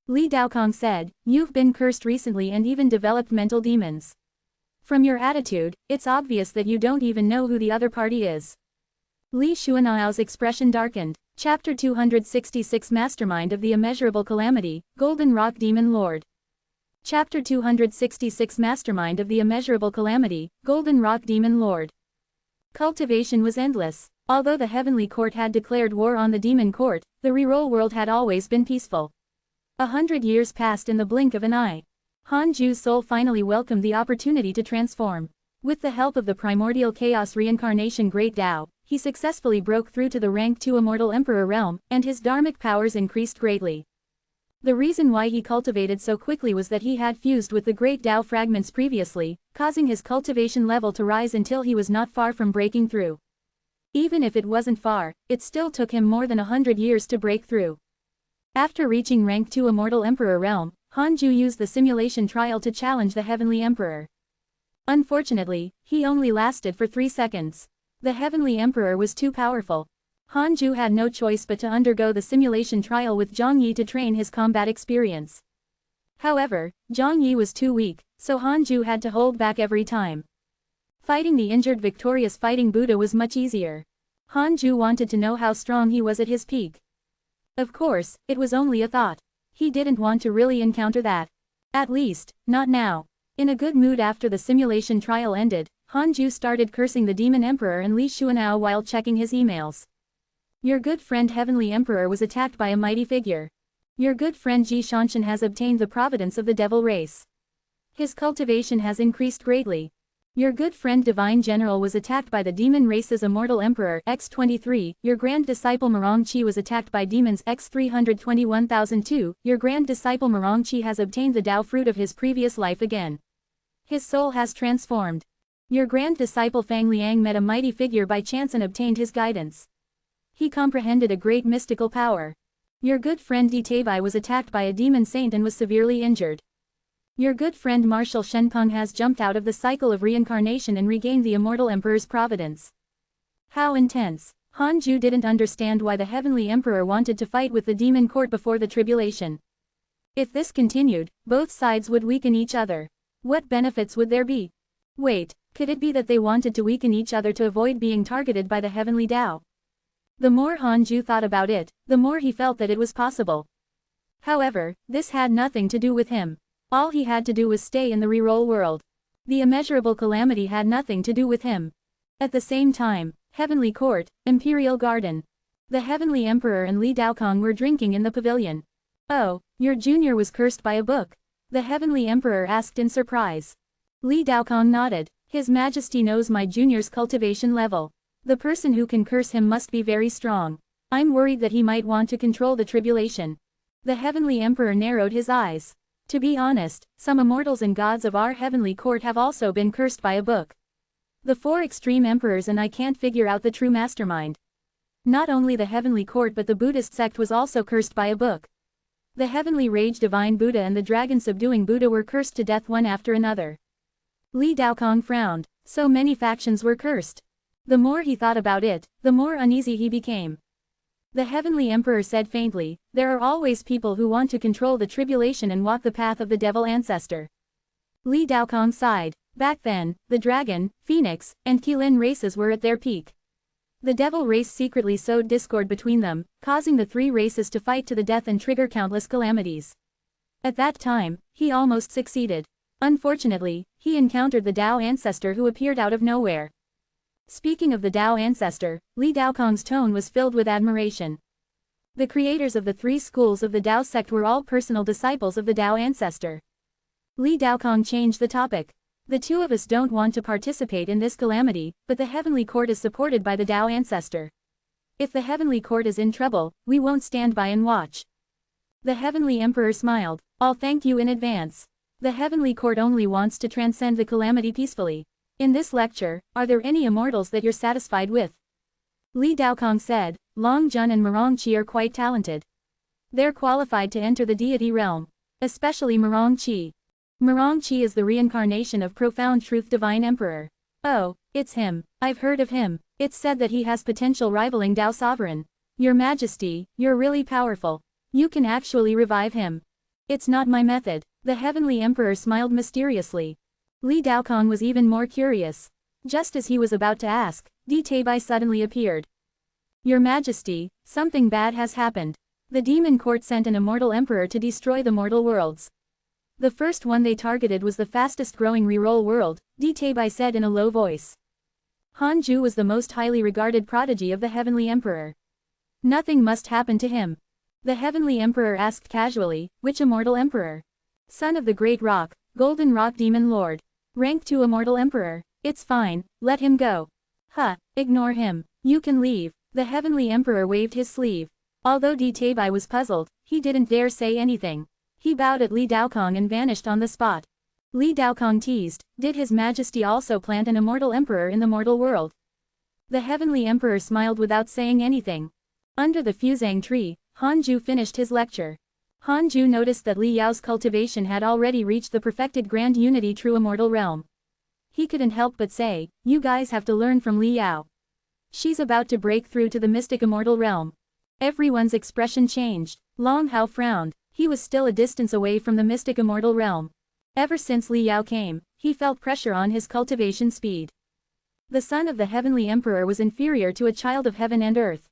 Li Daokong said, you've been cursed recently and even developed mental demons. From your attitude, it's obvious that you don't even know who the other party is. Li Xuanao's expression darkened. Chapter 266 Mastermind of the Immeasurable Calamity, Golden Rock Demon Lord. Chapter 266 Mastermind of the Immeasurable Calamity, Golden Rock Demon Lord. Cultivation was endless. Although the Heavenly Court had declared war on the Demon Court, the reroll world had always been peaceful. 100 years passed in the blink of an eye. Han Ju's soul finally welcomed the opportunity to transform. With the help of the primordial chaos reincarnation Great Tao, he successfully broke through to the rank 2 immortal emperor realm, and his dharmic powers increased greatly. The reason why he cultivated so quickly was that he had fused with the Great Tao fragments previously, causing his cultivation level to rise until he was not far from breaking through. Even if it wasn't far, it still took him more than 100 years to break through. After reaching rank 2 immortal emperor realm, Han Ju used the simulation trial to challenge the Heavenly Emperor. Unfortunately, he only lasted for 3 seconds. The Heavenly Emperor was too powerful. Han Ju had no choice but to undergo the simulation trial with Zhang Yi to train his combat experience. However, Zhang Yi was too weak, so Han Ju had to hold back every time. Fighting the injured victorious fighting Buddha was much easier. Han Ju wanted to know how strong he was at his peak. Of course, it was only a thought. He didn't want to really encounter that. At least, not now. In a good mood after the simulation trial ended, Han Ju started cursing the Demon Emperor and Li Xuanao while checking his emails. Your good friend Heavenly Emperor was attacked by a mighty figure. Your good friend Ji Shanshan has obtained the Providence of the Devil Race. His cultivation has increased greatly. Your good friend Divine General was attacked by the Demon Race's Immortal Emperor X23, your grand disciple Marong Qi was attacked by demons X321002, your grand disciple Marong Qi has obtained the Tao fruit of his previous life again. His soul has transformed. Your grand disciple Fang Liang met a mighty figure by chance and obtained his guidance. He comprehended a great mystical power. Your good friend Di Tabai was attacked by a demon saint and was severely injured. Your good friend Marshal Shenpeng has jumped out of the cycle of reincarnation and regained the Immortal Emperor's providence. How intense! Han Ju didn't understand why the Heavenly Emperor wanted to fight with the Demon Court before the tribulation. If this continued, both sides would weaken each other. What benefits would there be? Wait, could it be that they wanted to weaken each other to avoid being targeted by the Heavenly Tao? The more Han Ju thought about it, the more he felt that it was possible. However, this had nothing to do with him. All he had to do was stay in the reroll world. The immeasurable calamity had nothing to do with him. At the same time, Heavenly Court, Imperial Garden. The Heavenly Emperor and Li Daokong were drinking in the pavilion. Oh, your junior was cursed by a book? The Heavenly Emperor asked in surprise. Li Daokong nodded. His Majesty knows my junior's cultivation level. The person who can curse him must be very strong. I'm worried that he might want to control the tribulation. The Heavenly Emperor narrowed his eyes. To be honest, some immortals and gods of our Heavenly Court have also been cursed by a book. The 4 extreme emperors and I can't figure out the true mastermind. Not only the Heavenly Court but the Buddhist sect was also cursed by a book. The Heavenly Rage Divine Buddha and the Dragon Subduing Buddha were cursed to death one after another. Li Daokong frowned. So many factions were cursed. The more he thought about it, the more uneasy he became. The Heavenly Emperor said faintly, there are always people who want to control the tribulation and walk the path of the devil ancestor. Li Daokong sighed. Back then, the dragon, phoenix, and Qilin races were at their peak. The devil race secretly sowed discord between them, causing the 3 races to fight to the death and trigger countless calamities. At that time, he almost succeeded. Unfortunately, he encountered the Tao ancestor who appeared out of nowhere. Speaking of the Tao ancestor, Li Daokong's tone was filled with admiration. The creators of the 3 schools of the Tao sect were all personal disciples of the Tao ancestor. Li Daokong changed the topic. The 2 of us don't want to participate in this calamity, but the Heavenly Court is supported by the Tao ancestor. If the Heavenly Court is in trouble, we won't stand by and watch. The Heavenly Emperor smiled. I'll thank you in advance. The Heavenly Court only wants to transcend the calamity peacefully. In this lecture, are there any immortals that you're satisfied with? Li Daokong said, Long Jun and Marong Qi are quite talented. They're qualified to enter the deity realm. Especially Marong Chi. Marong Chi is the reincarnation of Profound Truth Divine Emperor. Oh, it's him. I've heard of him. It's said that he has potential rivaling Dao Sovereign. Your Majesty, you're really powerful. You can actually revive him. It's not my method. The Heavenly Emperor smiled mysteriously. Li Daokong was even more curious. Just as he was about to ask, Di Teibai suddenly appeared. Your Majesty, something bad has happened. The demon court sent an immortal emperor to destroy the mortal worlds. The first one they targeted was the fastest growing reroll world, Di Teibai said in a low voice. Hanju was the most highly regarded prodigy of the Heavenly Emperor. Nothing must happen to him. The Heavenly Emperor asked casually, which immortal emperor? Son of the Great Rock, Golden Rock Demon Lord. Rank 2 immortal emperor. It's fine, let him go. Huh, ignore him. You can leave. The Heavenly Emperor waved his sleeve. Although Di Teibai was puzzled, he didn't dare say anything. He bowed at Li Daokong and vanished on the spot. Li Daokong teased, did His Majesty also plant an immortal emperor in the mortal world? The Heavenly Emperor smiled without saying anything. Under the Fuzang tree, Hanju finished his lecture. Hanju noticed that Li Yao's cultivation had already reached the perfected Grand Unity True Immortal Realm. He couldn't help but say, you guys have to learn from Li Yao. She's about to break through to the mystic immortal realm. Everyone's expression changed. Long Hao frowned. He was still a distance away from the mystic immortal realm. Ever since Li Yao came, he felt pressure on his cultivation speed. The son of the Heavenly Emperor was inferior to a child of heaven and earth.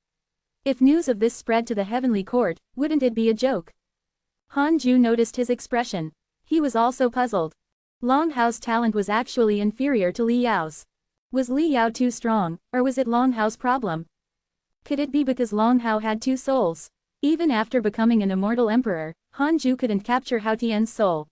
If news of this spread to the Heavenly Court, wouldn't it be a joke? Hanju noticed his expression. He was also puzzled. Long Hao's talent was actually inferior to Li Yao's. Was Li Yao too strong, or was it Long Hao's problem? Could it be because Long Hao had 2 souls? Even after becoming an immortal emperor, Hanju couldn't capture Hao Tian's soul.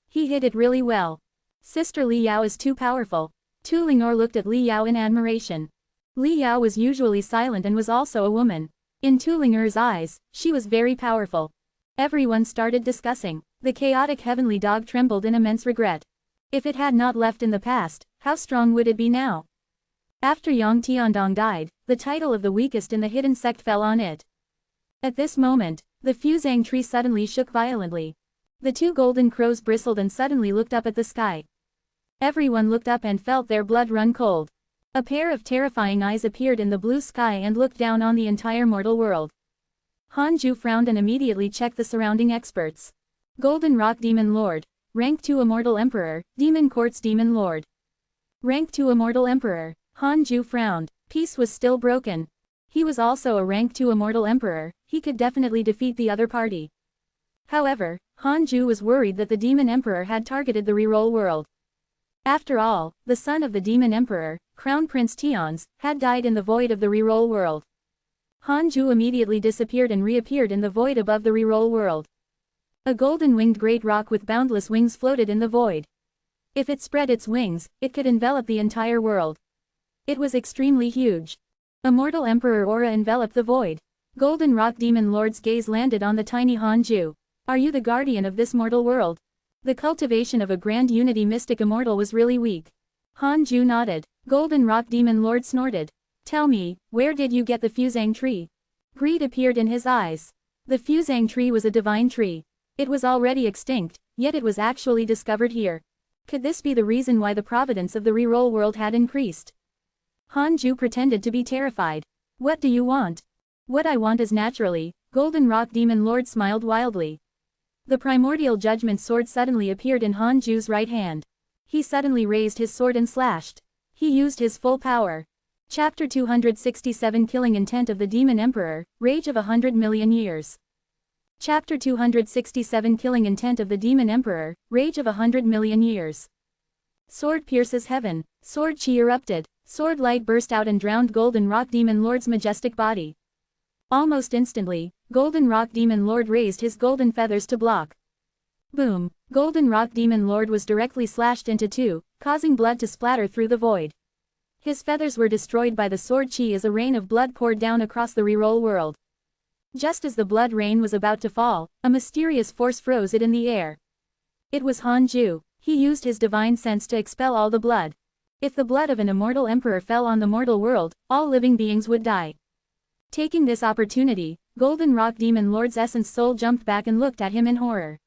He hid it really well. Sister Li Yao is too powerful. Tu Lingor looked at Li Yao in admiration. Li Yao was usually silent and was also a woman. In Tu Lingor's eyes, she was very powerful. Everyone started discussing. The chaotic heavenly dog trembled in immense regret. If it had not left in the past, how strong would it be now? After Yang Tiandong died, the title of the weakest in the hidden sect fell on it. At this moment, the Fuzang tree suddenly shook violently. The 2 golden crows bristled and suddenly looked up at the sky. Everyone looked up and felt their blood run cold. A pair of terrifying eyes appeared in the blue sky and looked down on the entire mortal world. Hanju frowned and immediately checked the surrounding experts. Golden Rock Demon Lord. Rank 2 Immortal Emperor, Demon Court's Demon Lord. Rank 2 Immortal Emperor. Hanju frowned. Peace was still broken. He was also a rank 2 Immortal Emperor, he could definitely defeat the other party. However, Hanju was worried that the Demon Emperor had targeted the reroll world. After all, the son of the Demon Emperor, Crown Prince Tions, had died in the void of the reroll world. Hanju immediately disappeared and reappeared in the void above the reroll world. A golden-winged great rock with boundless wings floated in the void. If it spread its wings, it could envelop the entire world. It was extremely huge. Immortal Emperor aura enveloped the void. Golden Rock Demon Lord's gaze landed on the tiny Hanju. Are you the guardian of this mortal world? The cultivation of a Grand Unity Mystic Immortal was really weak. Hanju nodded. Golden Rock Demon Lord snorted. Tell me, where did you get the Fuzang tree? Greed appeared in his eyes. The Fuzang tree was a divine tree. It was already extinct, yet it was actually discovered here. Could this be the reason why the providence of the reroll world had increased? Hanju pretended to be terrified. What do you want? What I want is naturally, Golden Rock Demon Lord smiled wildly. The primordial judgment sword suddenly appeared in Hanju's right hand. He suddenly raised his sword and slashed. He used his full power. Chapter 267 Killing Intent of the Demon Emperor, Rage of 100 Million Years. Chapter 267 Killing Intent of the Demon Emperor, Rage of 100 Million Years. Sword pierces heaven. Sword chi erupted. Sword light burst out and drowned Golden Rock Demon Lord's majestic body. Almost instantly, Golden Rock Demon Lord raised his golden feathers to block. Boom! Golden Rock Demon Lord was directly slashed into 2, causing blood to splatter through the void. His feathers were destroyed by the sword chi as a rain of blood poured down across the reroll world. Just as the blood rain was about to fall, a mysterious force froze it in the air. It was Hanju. He used his divine sense to expel all the blood. If the blood of an immortal emperor fell on the mortal world, all living beings would die. Taking this opportunity, Golden Rock Demon Lord's essence soul jumped back and looked at him in horror.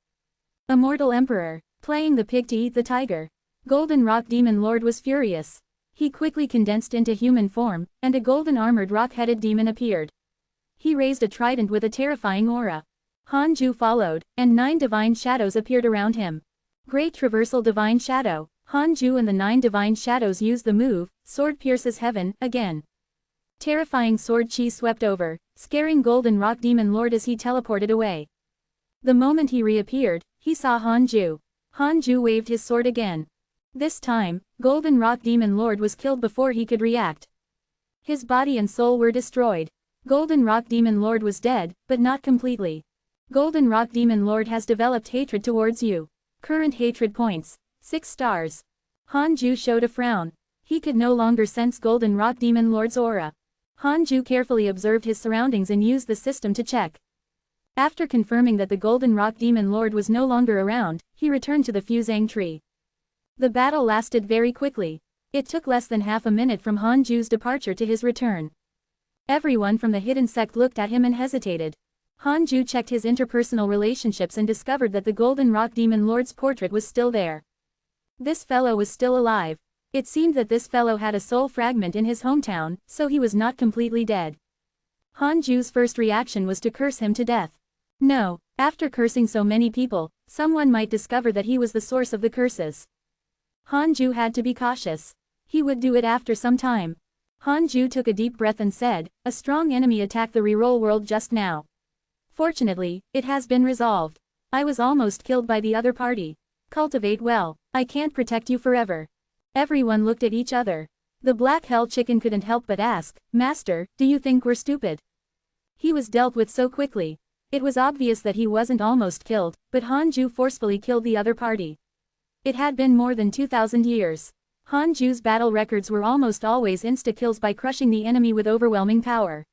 Immortal Emperor, playing the pig to eat the tiger. Golden Rock Demon Lord was furious. He quickly condensed into human form, and a golden armored rock-headed demon appeared. He raised a trident with a terrifying aura. Hanju followed, and 9 divine shadows appeared around him. Great Traversal Divine Shadow. Hanju and the 9 divine shadows used the move, Sword Pierces Heaven, again. Terrifying sword chi swept over, scaring Golden Rock Demon Lord as he teleported away. The moment he reappeared, he saw Hanju. Hanju waved his sword again. This time, Golden Rock Demon Lord was killed before he could react. His body and soul were destroyed. Golden Rock Demon Lord was dead, but not completely. Golden Rock Demon Lord has developed hatred towards you. Current hatred points, 6 stars. Hanju showed a frown. He could no longer sense Golden Rock Demon Lord's aura. Hanju carefully observed his surroundings and used the system to check. After confirming that the Golden Rock Demon Lord was no longer around, he returned to the Fusang tree. The battle lasted very quickly. It took less than half a minute from Hanju's departure to his return. Everyone from the hidden sect looked at him and hesitated. Hanju checked his interpersonal relationships and discovered that the Golden Rock Demon Lord's portrait was still there. This fellow was still alive. It seemed that this fellow had a soul fragment in his hometown, so he was not completely dead. Hanju's first reaction was to curse him to death. No, after cursing so many people, someone might discover that he was the source of the curses. Hanju had to be cautious. He would do it after some time. Hanju took a deep breath and said, "A strong enemy attacked the reroll world just now. Fortunately, it has been resolved. I was almost killed by the other party. Cultivate well, I can't protect you forever." Everyone looked at each other. The Black Hell Chicken couldn't help but ask, "Master, do you think we're stupid?" He was dealt with so quickly. It was obvious that he wasn't almost killed, but Hanju forcefully killed the other party. It had been more than 2,000 years. Hanju's battle records were almost always insta-kills by crushing the enemy with overwhelming power.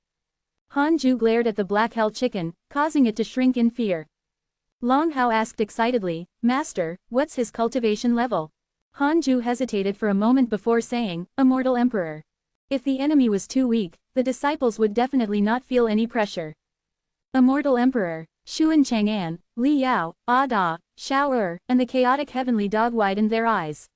Hanju glared at the Black Hell Chicken, causing it to shrink in fear. Long Hao asked excitedly, "Master, what's his cultivation level?" Hanju hesitated for a moment before saying, "Immortal Emperor." If the enemy was too weak, the disciples would definitely not feel any pressure. Immortal Emperor. Xuan Chang'an, Li Yao, Da, Shao Er, and the chaotic heavenly dog widened their eyes.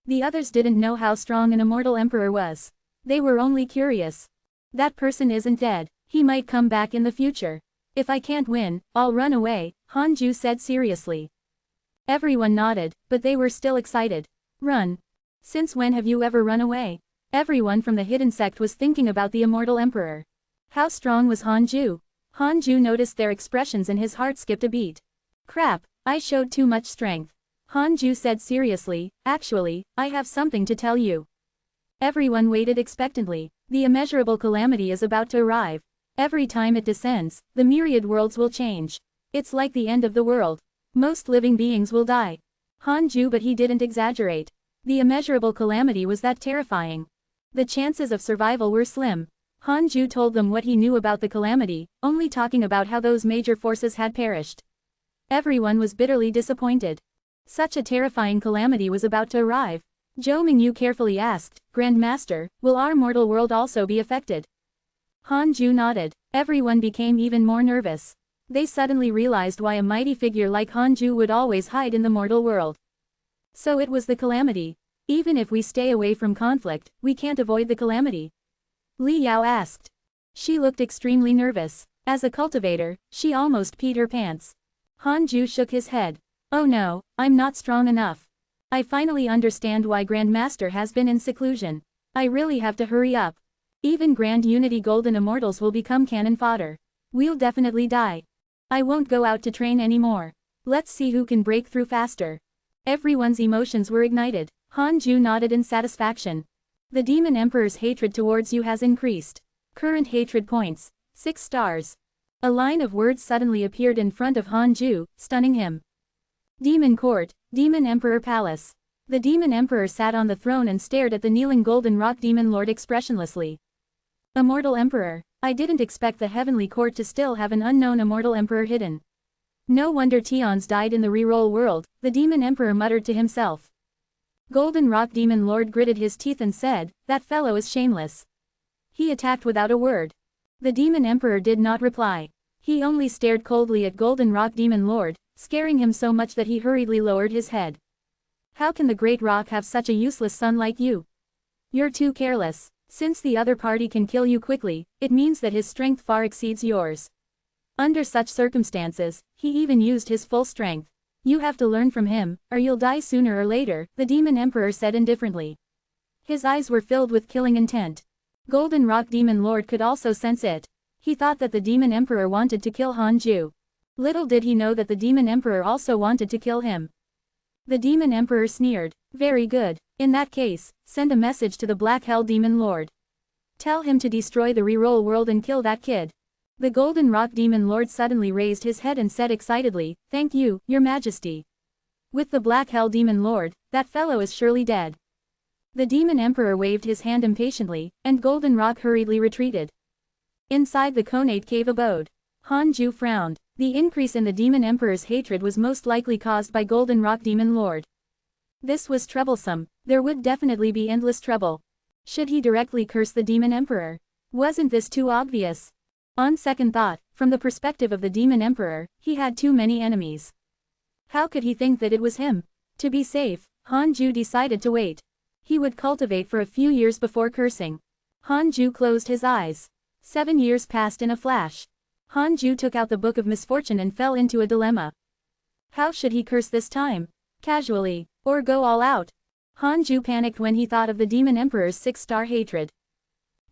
The others didn't know how strong an Immortal Emperor was. They were only curious. That person isn't dead, he might come back in the future. If I can't win, I'll run away, Hanju said seriously. Everyone nodded, but they were still excited. Run. Since when have you ever run away? Everyone from the hidden sect was thinking about the Immortal Emperor. How strong was Hanju? Hanju noticed their expressions and his heart skipped a beat. Crap, I showed too much strength. Hanju said seriously, "Actually, I have something to tell you." Everyone waited expectantly. The immeasurable calamity is about to arrive. Every time it descends, the myriad worlds will change. It's like the end of the world. Most living beings will die. Hanju, but he didn't exaggerate. The immeasurable calamity was that terrifying. The chances of survival were slim. Hanju told them what he knew about the calamity, only talking about how those major forces had perished. Everyone was bitterly disappointed. Such a terrifying calamity was about to arrive. Zhou Mingyu carefully asked, "Grand Master, will our mortal world also be affected?" Hanju nodded. Everyone became even more nervous. They suddenly realized why a mighty figure like Hanju would always hide in the mortal world. So it was the calamity. Even if we stay away from conflict, we can't avoid the calamity. Li Yao asked. She looked extremely nervous. As a cultivator, she almost peed her pants. Hanju shook his head. "Oh no, I'm not strong enough. I finally understand why Grand Master has been in seclusion. I really have to hurry up. Even Grand Unity Golden Immortals will become cannon fodder. We'll definitely die. I won't go out to train anymore. Let's see who can break through faster." Everyone's emotions were ignited. Hanju nodded in satisfaction. The Demon Emperor's hatred towards you has increased. Current hatred points, 6 stars. A line of words suddenly appeared in front of Hanju, stunning him. Demon Court, Demon Emperor Palace. The Demon Emperor sat on the throne and stared at the kneeling Golden Rock Demon Lord expressionlessly. Immortal Emperor. I didn't expect the Heavenly Court to still have an unknown Immortal Emperor hidden. No wonder Tions died in the reroll world, the Demon Emperor muttered to himself. Golden Rock Demon Lord gritted his teeth and said, "That fellow is shameless." He attacked without a word. The Demon Emperor did not reply. He only stared coldly at Golden Rock Demon Lord, scaring him so much that he hurriedly lowered his head. How can the great rock have such a useless son like you? You're too careless. Since the other party can kill you quickly, it means that his strength far exceeds yours. Under such circumstances, he even used his full strength. You have to learn from him, or you'll die sooner or later, the Demon Emperor said indifferently. His eyes were filled with killing intent. Golden Rock Demon Lord could also sense it. He thought that the Demon Emperor wanted to kill Hanju. Little did he know that the Demon Emperor also wanted to kill him. The Demon Emperor sneered. Very good. In that case, send a message to the Black Hell Demon Lord. Tell him to destroy the reroll world and kill that kid. The Golden Rock Demon Lord suddenly raised his head and said excitedly, "Thank you, Your Majesty. With the Black Hell Demon Lord, that fellow is surely dead." The Demon Emperor waved his hand impatiently, and Golden Rock hurriedly retreated. Inside the Conate Cave abode, Hanju frowned. The increase in the Demon Emperor's hatred was most likely caused by Golden Rock Demon Lord. This was troublesome. There would definitely be endless trouble. Should he directly curse the Demon Emperor? Wasn't this too obvious? On second thought, from the perspective of the Demon Emperor, he had too many enemies. How could he think that it was him? To be safe, Hanju decided to wait. He would cultivate for a few years before cursing. Hanju closed his eyes. 7 years passed in a flash. Hanju took out the Book of Misfortune and fell into a dilemma. How should he curse this time? Casually, or go all out? Hanju panicked when he thought of the Demon Emperor's 6-star hatred.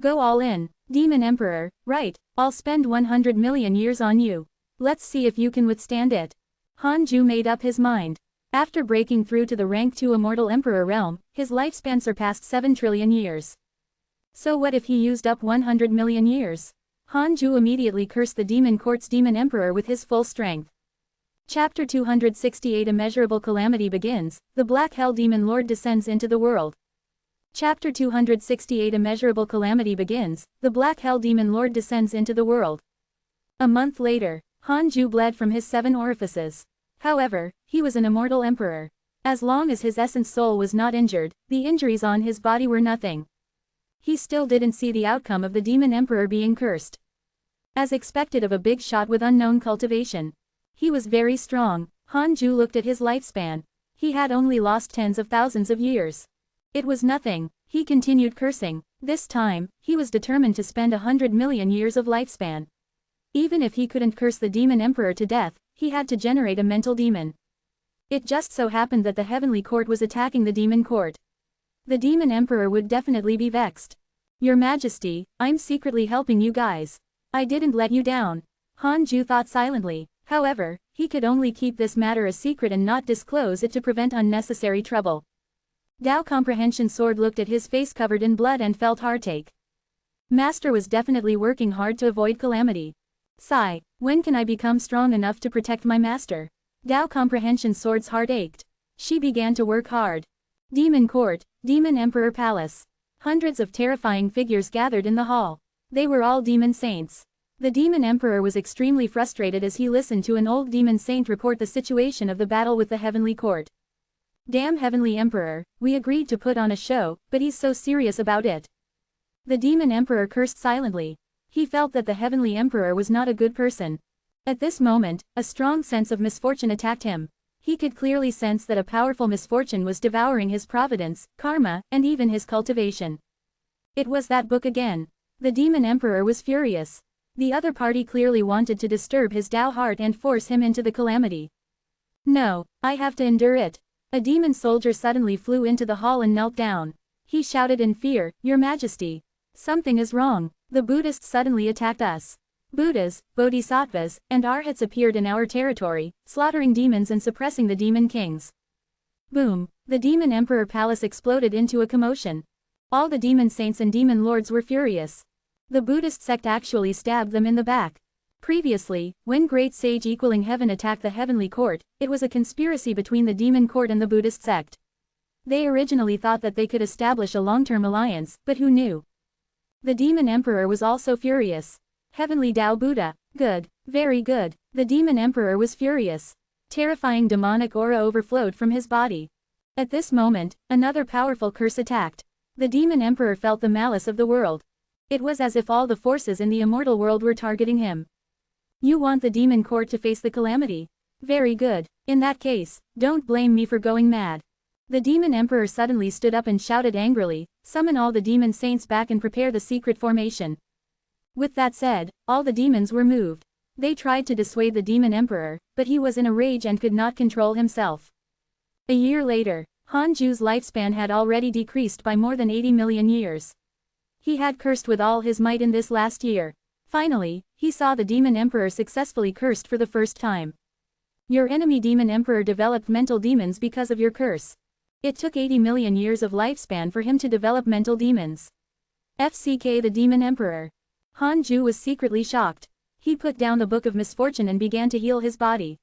Go all in, Demon Emperor, right, I'll spend 100 million years on you. Let's see if you can withstand it. Hanju made up his mind. After breaking through to the rank 2 Immortal Emperor realm, his lifespan surpassed 7 trillion years. So what if he used up 100 million years? Hanju immediately cursed the Demon Court's Demon Emperor with his full strength. Chapter 268 Immeasurable Calamity begins, the Black Hell Demon Lord descends into the world. Chapter 268 Immeasurable Calamity begins, the Black Hell Demon Lord descends into the world. A month later, Hanju bled from his 7 orifices. However, he was an immortal emperor. As long as his essence soul was not injured, the injuries on his body were nothing. He still didn't see the outcome of the Demon Emperor being cursed. As expected of a big shot with unknown cultivation. He was very strong. Hanju looked at his lifespan. He had only lost tens of thousands of years. It was nothing. He continued cursing. This time, he was determined to spend 100 million years of lifespan. Even if he couldn't curse the Demon Emperor to death, he had to generate a mental demon. It just so happened that the Heavenly Court was attacking the Demon Court. The Demon Emperor would definitely be vexed. Your Majesty, I'm secretly helping you guys. I didn't let you down. Hanju thought silently. However, he could only keep this matter a secret and not disclose it to prevent unnecessary trouble. Dao Comprehension Sword looked at his face covered in blood and felt heartache. Master was definitely working hard to avoid calamity. Sigh, when can I become strong enough to protect my master? Dao Comprehension Sword's heart ached. She began to work hard. Demon Court, Demon Emperor Palace. Hundreds of terrifying figures gathered in the hall. They were all demon saints. The Demon Emperor was extremely frustrated as he listened to an old demon saint report the situation of the battle with the Heavenly Court. Damn Heavenly Emperor, we agreed to put on a show, but he's so serious about it. The Demon Emperor cursed silently. He felt that the Heavenly Emperor was not a good person. At this moment, a strong sense of misfortune attacked him. He could clearly sense that a powerful misfortune was devouring his providence, karma, and even his cultivation. It was that book again. The Demon Emperor was furious. The other party clearly wanted to disturb his Tao heart and force him into the calamity. No, I have to endure it. A demon soldier suddenly flew into the hall and knelt down. He shouted in fear, Your Majesty. Something is wrong. The Buddhists suddenly attacked us. Buddhas, Bodhisattvas, and Arhats appeared in our territory, slaughtering demons and suppressing the demon kings. Boom! The Demon Emperor Palace exploded into a commotion. All the demon saints and demon lords were furious. The Buddhist sect actually stabbed them in the back. Previously, when Great Sage Equaling Heaven attacked the Heavenly Court, it was a conspiracy between the Demon Court and the Buddhist sect. They originally thought that they could establish a long-term alliance, but who knew? The Demon Emperor was also furious. Heavenly Tao Buddha, good, very good. The Demon Emperor was furious. Terrifying demonic aura overflowed from his body. At this moment, another powerful curse attacked. The Demon Emperor felt the malice of the world. It was as if all the forces in the immortal world were targeting him. You want the Demon Court to face the calamity? Very good. In that case, don't blame me for going mad. The demon emperor suddenly stood up and shouted angrily, summon all the demon saints back and prepare the secret formation. With that said, all the demons were moved. They tried to dissuade the demon emperor, but he was in a rage and could not control himself. A year later, Hanju's lifespan had already decreased by more than 80 million years. He had cursed with all his might in this last year. Finally, he saw the demon emperor successfully cursed for the first time. Your enemy demon emperor developed mental demons because of your curse. It took 80 million years of lifespan for him to develop mental demons. FCK the demon emperor. Hanju was secretly shocked. He put down the book of misfortune and began to heal his body.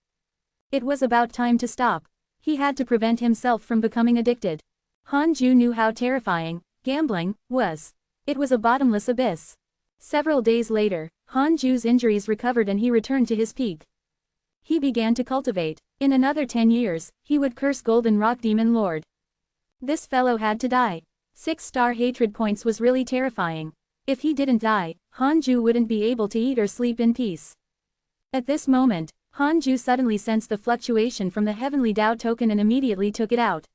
It was about time to stop. He had to prevent himself from becoming addicted. Hanju knew how terrifying gambling was. It was a bottomless abyss. Several days later, Hanju's injuries recovered and he returned to his peak. He began to cultivate. In another 10 years, he would curse Golden Rock Demon Lord. This fellow had to die. 6-star hatred points was really terrifying. If he didn't die, Hanju wouldn't be able to eat or sleep in peace. At this moment, Hanju suddenly sensed the fluctuation from the heavenly Dao token and immediately took it out.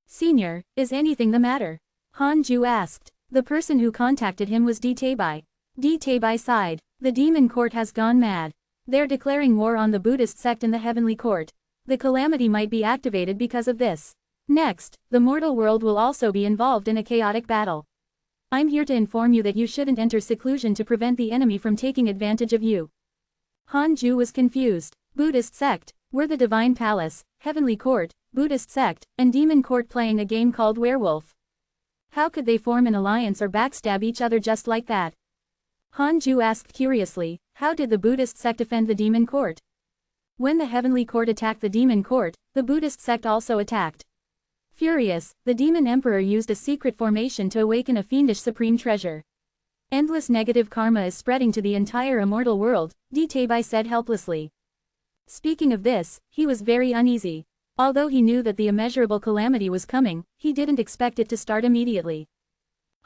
Senior, is anything the matter? Hanju asked. The person who contacted him was Taebai. Taebai sighed. The demon court has gone mad. They're declaring war on the Buddhist sect in the heavenly court. The calamity might be activated because of this. Next, the mortal world will also be involved in a chaotic battle. I'm here to inform you that you shouldn't enter seclusion to prevent the enemy from taking advantage of you. Hanju was confused. Buddhist sect, were the divine palace, heavenly court, Buddhist sect, and demon court playing a game called werewolf? How could they form an alliance or backstab each other just like that? Hanju asked curiously, how did the Buddhist sect offend the demon court? When the heavenly court attacked the demon court, the Buddhist sect also attacked. Furious, the demon emperor used a secret formation to awaken a fiendish supreme treasure. Endless negative karma is spreading to the entire immortal world, Taebai said helplessly. Speaking of this, he was very uneasy. Although he knew that the immeasurable calamity was coming, he didn't expect it to start immediately.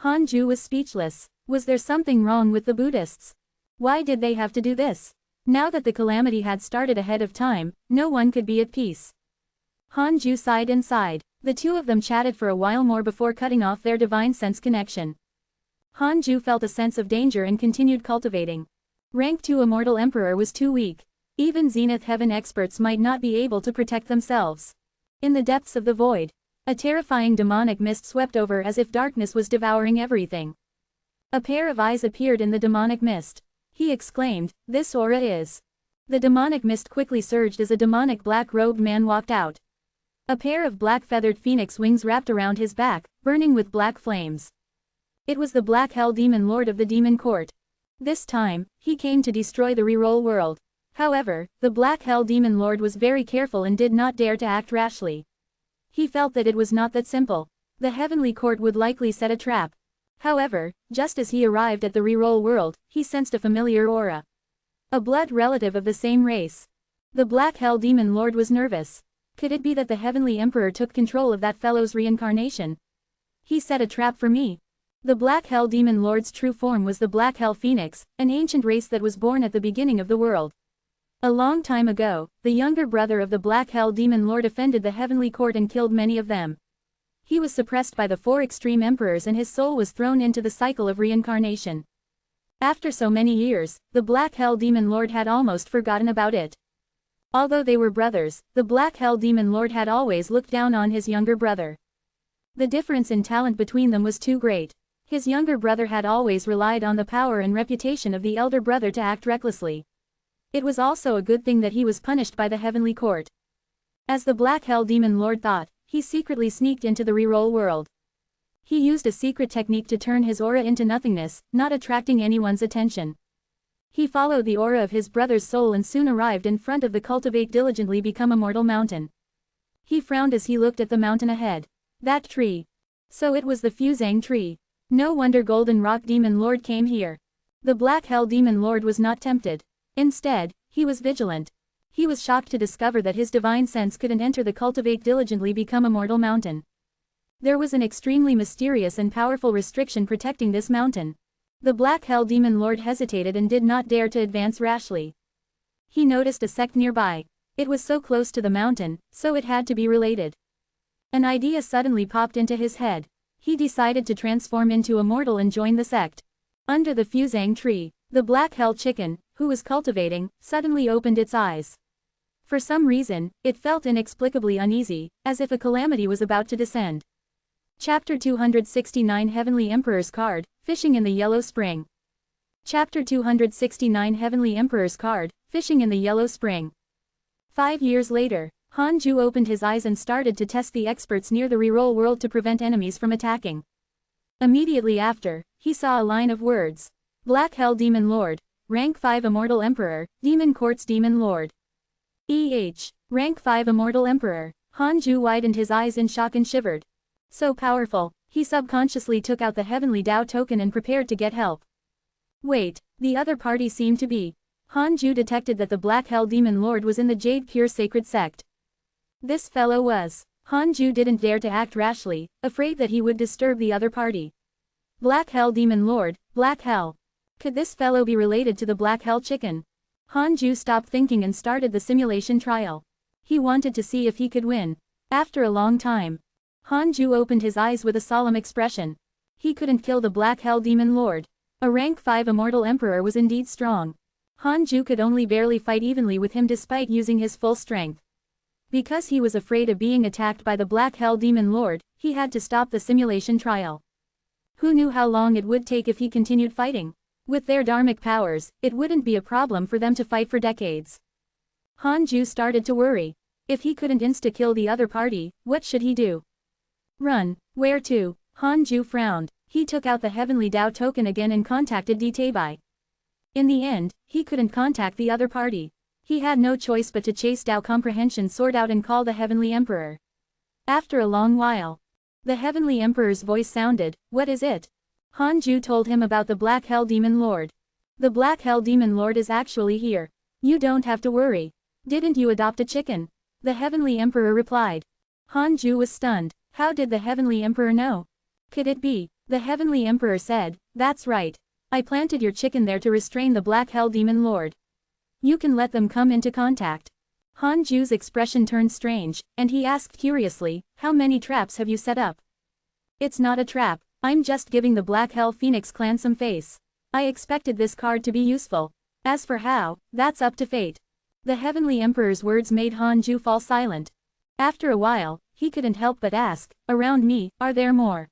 Hanju was speechless. Was there something wrong with the Buddhists? Why did they have to do this? Now that the calamity had started ahead of time, no one could be at peace. Hanju sighed and sighed. The two of them chatted for a while more before cutting off their divine sense connection. Hanju felt a sense of danger and continued cultivating. Rank 2 Immortal Emperor was too weak. Even Zenith Heaven experts might not be able to protect themselves. In the depths of the void, a terrifying demonic mist swept over as if darkness was devouring everything. A pair of eyes appeared in the demonic mist. He exclaimed, "This aura is." The demonic mist quickly surged as a demonic black-robed man walked out. A pair of black-feathered phoenix wings wrapped around his back, burning with black flames. It was the Black Hell Demon Lord of the Demon Court. This time, he came to destroy the reroll world. However, the Black Hell Demon Lord was very careful and did not dare to act rashly. He felt that it was not that simple. The heavenly court would likely set a trap. However, just as he arrived at the reroll world, he sensed a familiar aura. A blood relative of the same race. The Black Hell Demon Lord was nervous. Could it be that the Heavenly Emperor took control of that fellow's reincarnation? He set a trap for me. The Black Hell Demon Lord's true form was the Black Hell Phoenix, an ancient race that was born at the beginning of the world. A long time ago, the younger brother of the Black Hell Demon Lord offended the Heavenly Court and killed many of them. He was suppressed by the 4 extreme emperors and his soul was thrown into the cycle of reincarnation. After so many years, the Black Hell Demon Lord had almost forgotten about it. Although they were brothers, the Black Hell Demon Lord had always looked down on his younger brother. The difference in talent between them was too great. His younger brother had always relied on the power and reputation of the elder brother to act recklessly. It was also a good thing that he was punished by the Heavenly Court. As the Black Hell Demon Lord thought, he secretly sneaked into the reroll world. He used a secret technique to turn his aura into nothingness, not attracting anyone's attention. He followed the aura of his brother's soul and soon arrived in front of the Cultivate Diligently Become Immortal mountain. He frowned as he looked at the mountain ahead. That tree. So it was the Fuzang tree. No wonder Golden Rock Demon Lord came here. The Black Hell Demon Lord was not tempted. Instead, he was vigilant. He was shocked to discover that his divine sense couldn't enter the Cultivate Diligently Become Immortal mountain. There was an extremely mysterious and powerful restriction protecting this mountain. The Black Hell Demon Lord hesitated and did not dare to advance rashly. He noticed a sect nearby. It was so close to the mountain, so it had to be related. An idea suddenly popped into his head. He decided to transform into a mortal and join the sect. Under the fusang tree, the black hell chicken, who was cultivating, suddenly opened its eyes. For some reason, it felt inexplicably uneasy, as if a calamity was about to descend. Chapter 269 Heavenly Emperor's Card, Fishing in the Yellow Spring. Chapter 269 Heavenly Emperor's Card, Fishing in the Yellow Spring. 5 years later, Hanju opened his eyes and started to test the experts near the reroll world to prevent enemies from attacking. Immediately after, he saw a line of words. Black Hell Demon Lord, Rank 5 Immortal Emperor, Demon Courts Demon Lord. Rank 5 Immortal Emperor. Hanju widened his eyes in shock and shivered. So powerful, he subconsciously took out the Heavenly Tao token and prepared to get help. Wait, the other party seemed to be. Hanju detected that the Black Hell Demon Lord was in the Jade Pure Sacred Sect. This fellow was. Hanju didn't dare to act rashly, afraid that he would disturb the other party. Black Hell Demon Lord, Black Hell. Could this fellow be related to the Black Hell Chicken? Hanju stopped thinking and started the simulation trial. He wanted to see if he could win. After a long time, Hanju opened his eyes with a solemn expression. He couldn't kill the Black Hell Demon Lord. A rank 5 Immortal Emperor was indeed strong. Hanju could only barely fight evenly with him despite using his full strength. Because he was afraid of being attacked by the Black Hell Demon Lord, he had to stop the simulation trial. Who knew how long it would take if he continued fighting? With their dharmic powers, it wouldn't be a problem for them to fight for decades. Hanju started to worry. If he couldn't insta-kill the other party, what should he do? Run. Where to? Hanju frowned. He took out the Heavenly Tao token again and contacted Ditabai. In the end, he couldn't contact the other party. He had no choice but to chase Tao Comprehension Sword out and call the Heavenly Emperor. After a long while, the Heavenly Emperor's voice sounded. What is it? Hanju told him about the Black Hell Demon Lord. The Black Hell Demon Lord is actually here. You don't have to worry. Didn't you adopt a chicken? The Heavenly Emperor replied. Hanju was stunned. How did the Heavenly Emperor know? Could it be? The Heavenly Emperor said, that's right. I planted your chicken there to restrain the Black Hell Demon Lord. You can let them come into contact. Hanju's expression turned strange, and he asked curiously, how many traps have you set up? It's not a trap. I'm just giving the Black Hell Phoenix clan some face. I expected this card to be useful. As for how, that's up to fate. The Heavenly Emperor's words made Hanju fall silent. After a while, he couldn't help but ask, around me, are there more?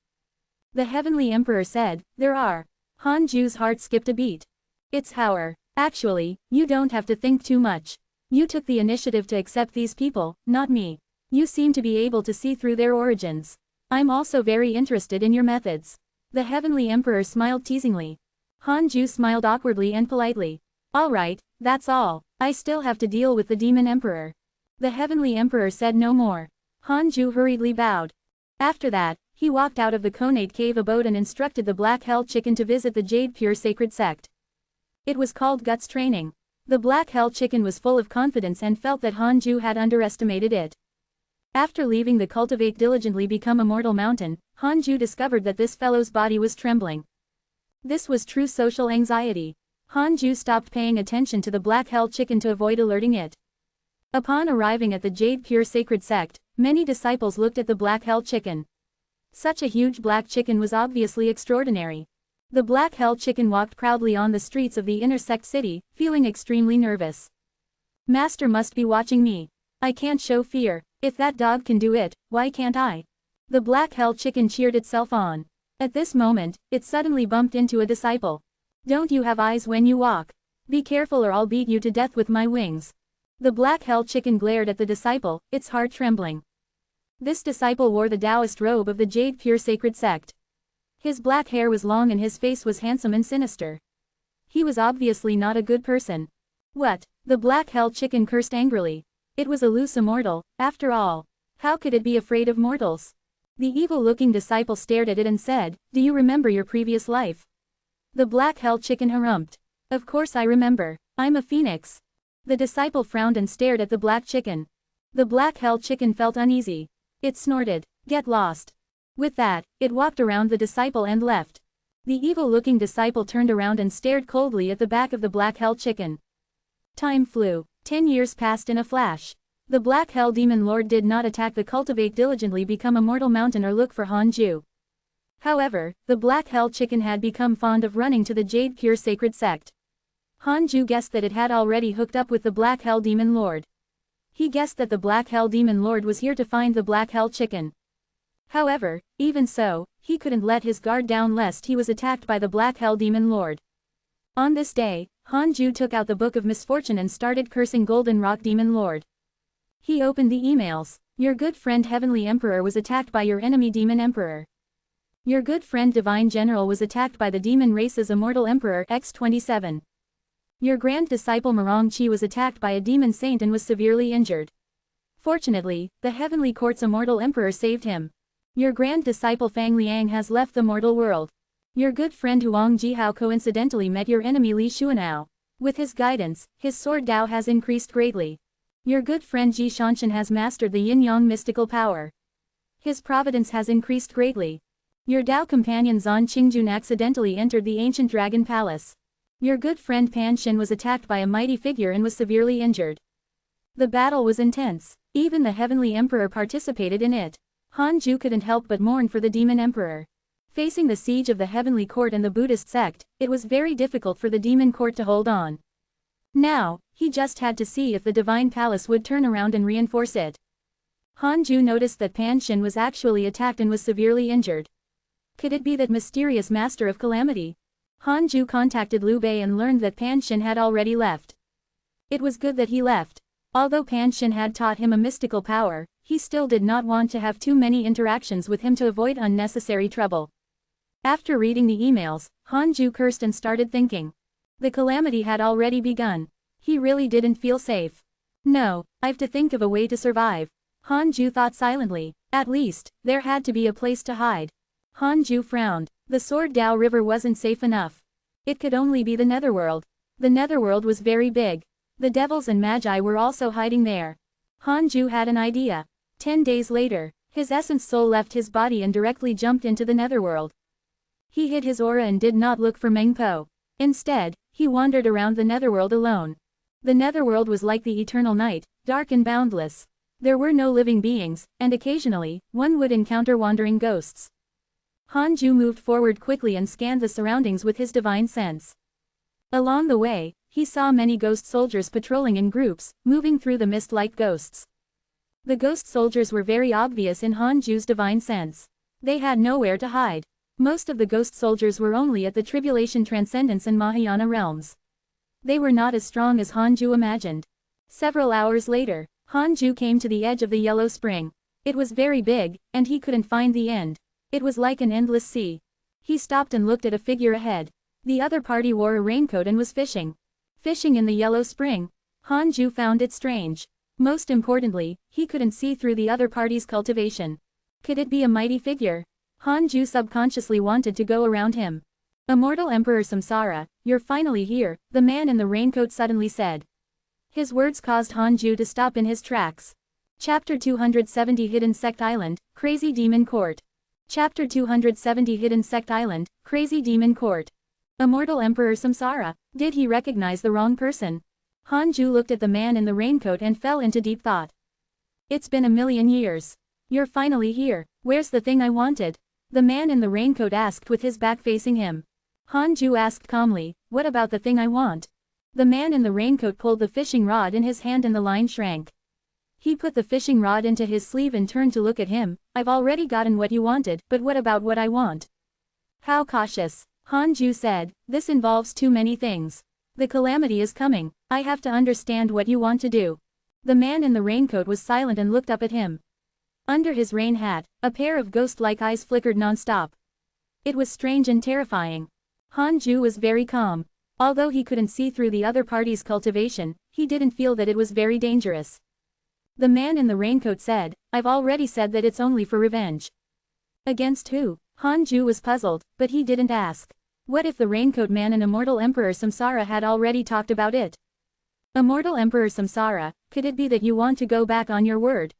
The Heavenly Emperor said, there are. Hanju's heart skipped a beat. It's Hauer. Actually, you don't have to think too much. You took the initiative to accept these people, not me. You seem to be able to see through their origins. I'm also very interested in your methods. The Heavenly Emperor smiled teasingly. Hanju smiled awkwardly and politely. Alright, that's all. I still have to deal with the Demon Emperor. The Heavenly Emperor said no more. Hanju hurriedly bowed. After that, he walked out of the Conate Cave abode and instructed the Black Hell Chicken to visit the Jade Pure Sacred Sect. It was called Guts Training. The Black Hell Chicken was full of confidence and felt that Hanju had underestimated it. After leaving the Cultivate Diligently Become Immortal Mountain, Hanju discovered that this fellow's body was trembling. This was true social anxiety. Hanju stopped paying attention to the Black Hell Chicken to avoid alerting it. Upon arriving at the Jade Pure Sacred Sect, many disciples looked at the Black Hell Chicken. Such a huge black chicken was obviously extraordinary. The Black Hell Chicken walked proudly on the streets of the inner sect city, feeling extremely nervous. Master must be watching me. I can't show fear. If that dog can do it, why can't I? The Black Hell Chicken cheered itself on. At this moment, it suddenly bumped into a disciple. Don't you have eyes when you walk? Be careful or I'll beat you to death with my wings. The Black Hell Chicken glared at the disciple, its heart trembling. This disciple wore the Taoist robe of the Jade Pure Sacred Sect. His black hair was long and his face was handsome and sinister. He was obviously not a good person. What? The Black Hell Chicken cursed angrily. It was a loose immortal, after all. How could it be afraid of mortals? The evil-looking disciple stared at it and said, do you remember your previous life? The Black Hell Chicken harumphed. Of course I remember. I'm a phoenix. The disciple frowned and stared at the black chicken. The Black Hell Chicken felt uneasy. It snorted, get lost. With that, it walked around the disciple and left. The evil-looking disciple turned around and stared coldly at the back of the Black Hell Chicken. Time flew. 10 years passed in a flash. The Black Hell Demon Lord did not attack the cultivate diligently become a mortal mountain or look for Hanju. However, the Black Hell Chicken had become fond of running to the Jade Pure Sacred Sect. Hanju guessed that it had already hooked up with the Black Hell Demon Lord. He guessed that the Black Hell Demon Lord was here to find the Black Hell Chicken. However, even so, he couldn't let his guard down lest he was attacked by the Black Hell Demon Lord. On this day, Hanju took out the Book of Misfortune and started cursing Golden Rock Demon Lord. He opened the emails. Your good friend Heavenly Emperor was attacked by your enemy Demon Emperor. Your good friend Divine General was attacked by the Demon Race's Immortal Emperor X-27. Your grand disciple Marong Chi was attacked by a Demon Saint and was severely injured. Fortunately, the Heavenly Court's Immortal Emperor saved him. Your grand disciple Fang Liang has left the mortal world. Your good friend Huang Jihao coincidentally met your enemy Li Xuanao. With his guidance, his sword Dao has increased greatly. Your good friend Ji Shanshan has mastered the yin-yang mystical power. His providence has increased greatly. Your Dao companion Zan Qingjun accidentally entered the ancient dragon palace. Your good friend Pan Shin was attacked by a mighty figure and was severely injured. The battle was intense. Even the Heavenly Emperor participated in it. Hanju couldn't help but mourn for the Demon Emperor. Facing the siege of the Heavenly Court and the Buddhist sect, it was very difficult for the Demon Court to hold on. Now, he just had to see if the Divine Palace would turn around and reinforce it. Hanju noticed that Pan Shin was actually attacked and was severely injured. Could it be that mysterious Master of Calamity? Hanju contacted Liu Bei and learned that Pan Shin had already left. It was good that he left. Although Pan Shin had taught him a mystical power, he still did not want to have too many interactions with him to avoid unnecessary trouble. After reading the emails, Hanju cursed and started thinking. The calamity had already begun. He really didn't feel safe. No, I've to think of a way to survive. Hanju thought silently. At least, there had to be a place to hide. Hanju frowned. The Sword Dao River wasn't safe enough. It could only be the Netherworld. The Netherworld was very big. The devils and magi were also hiding there. Hanju had an idea. 10 days later, his essence soul left his body and directly jumped into the Netherworld. He hid his aura and did not look for Meng Po. Instead, he wandered around the Netherworld alone. The Netherworld was like the eternal night, dark and boundless. There were no living beings, and occasionally, one would encounter wandering ghosts. Hanju moved forward quickly and scanned the surroundings with his divine sense. Along the way, he saw many ghost soldiers patrolling in groups, moving through the mist like ghosts. The ghost soldiers were very obvious in Hanju's divine sense. They had nowhere to hide. Most of the ghost soldiers were only at the Tribulation Transcendence and Mahayana realms. They were not as strong as Hanju imagined. Several hours later, Hanju came to the edge of the Yellow Spring. It was very big, and he couldn't find the end. It was like an endless sea. He stopped and looked at a figure ahead. The other party wore a raincoat and was fishing. Fishing in the Yellow Spring. Hanju found it strange. Most importantly, he couldn't see through the other party's cultivation. Could it be a mighty figure? Hanju subconsciously wanted to go around him. Immortal Emperor Samsara, you're finally here, the man in the raincoat suddenly said. His words caused Hanju to stop in his tracks. Chapter 270 Hidden Sect Island, Crazy Demon Court. Chapter 270 Hidden Sect Island, Crazy Demon Court. Immortal Emperor Samsara, did he recognize the wrong person? Hanju looked at the man in the raincoat and fell into deep thought. It's been a million years. You're finally here, where's the thing I wanted? The man in the raincoat asked with his back facing him. Hanju asked calmly, what about the thing I want? The man in the raincoat pulled the fishing rod in his hand and the line shrank. He put the fishing rod into his sleeve and turned to look at him. I've already gotten what you wanted, but what about what I want? How cautious. Hanju said, this involves too many things. The calamity is coming. I have to understand what you want to do. The man in the raincoat was silent and looked up at him. Under his rain hat, a pair of ghost-like eyes flickered non-stop. It was strange and terrifying. Hanju was very calm. Although he couldn't see through the other party's cultivation, he didn't feel that it was very dangerous. The man in the raincoat said, I've already said that it's only for revenge. Against who? Hanju was puzzled, but he didn't ask. What if the raincoat man and Immortal Emperor Samsara had already talked about it? Immortal Emperor Samsara, could it be that you want to go back on your word?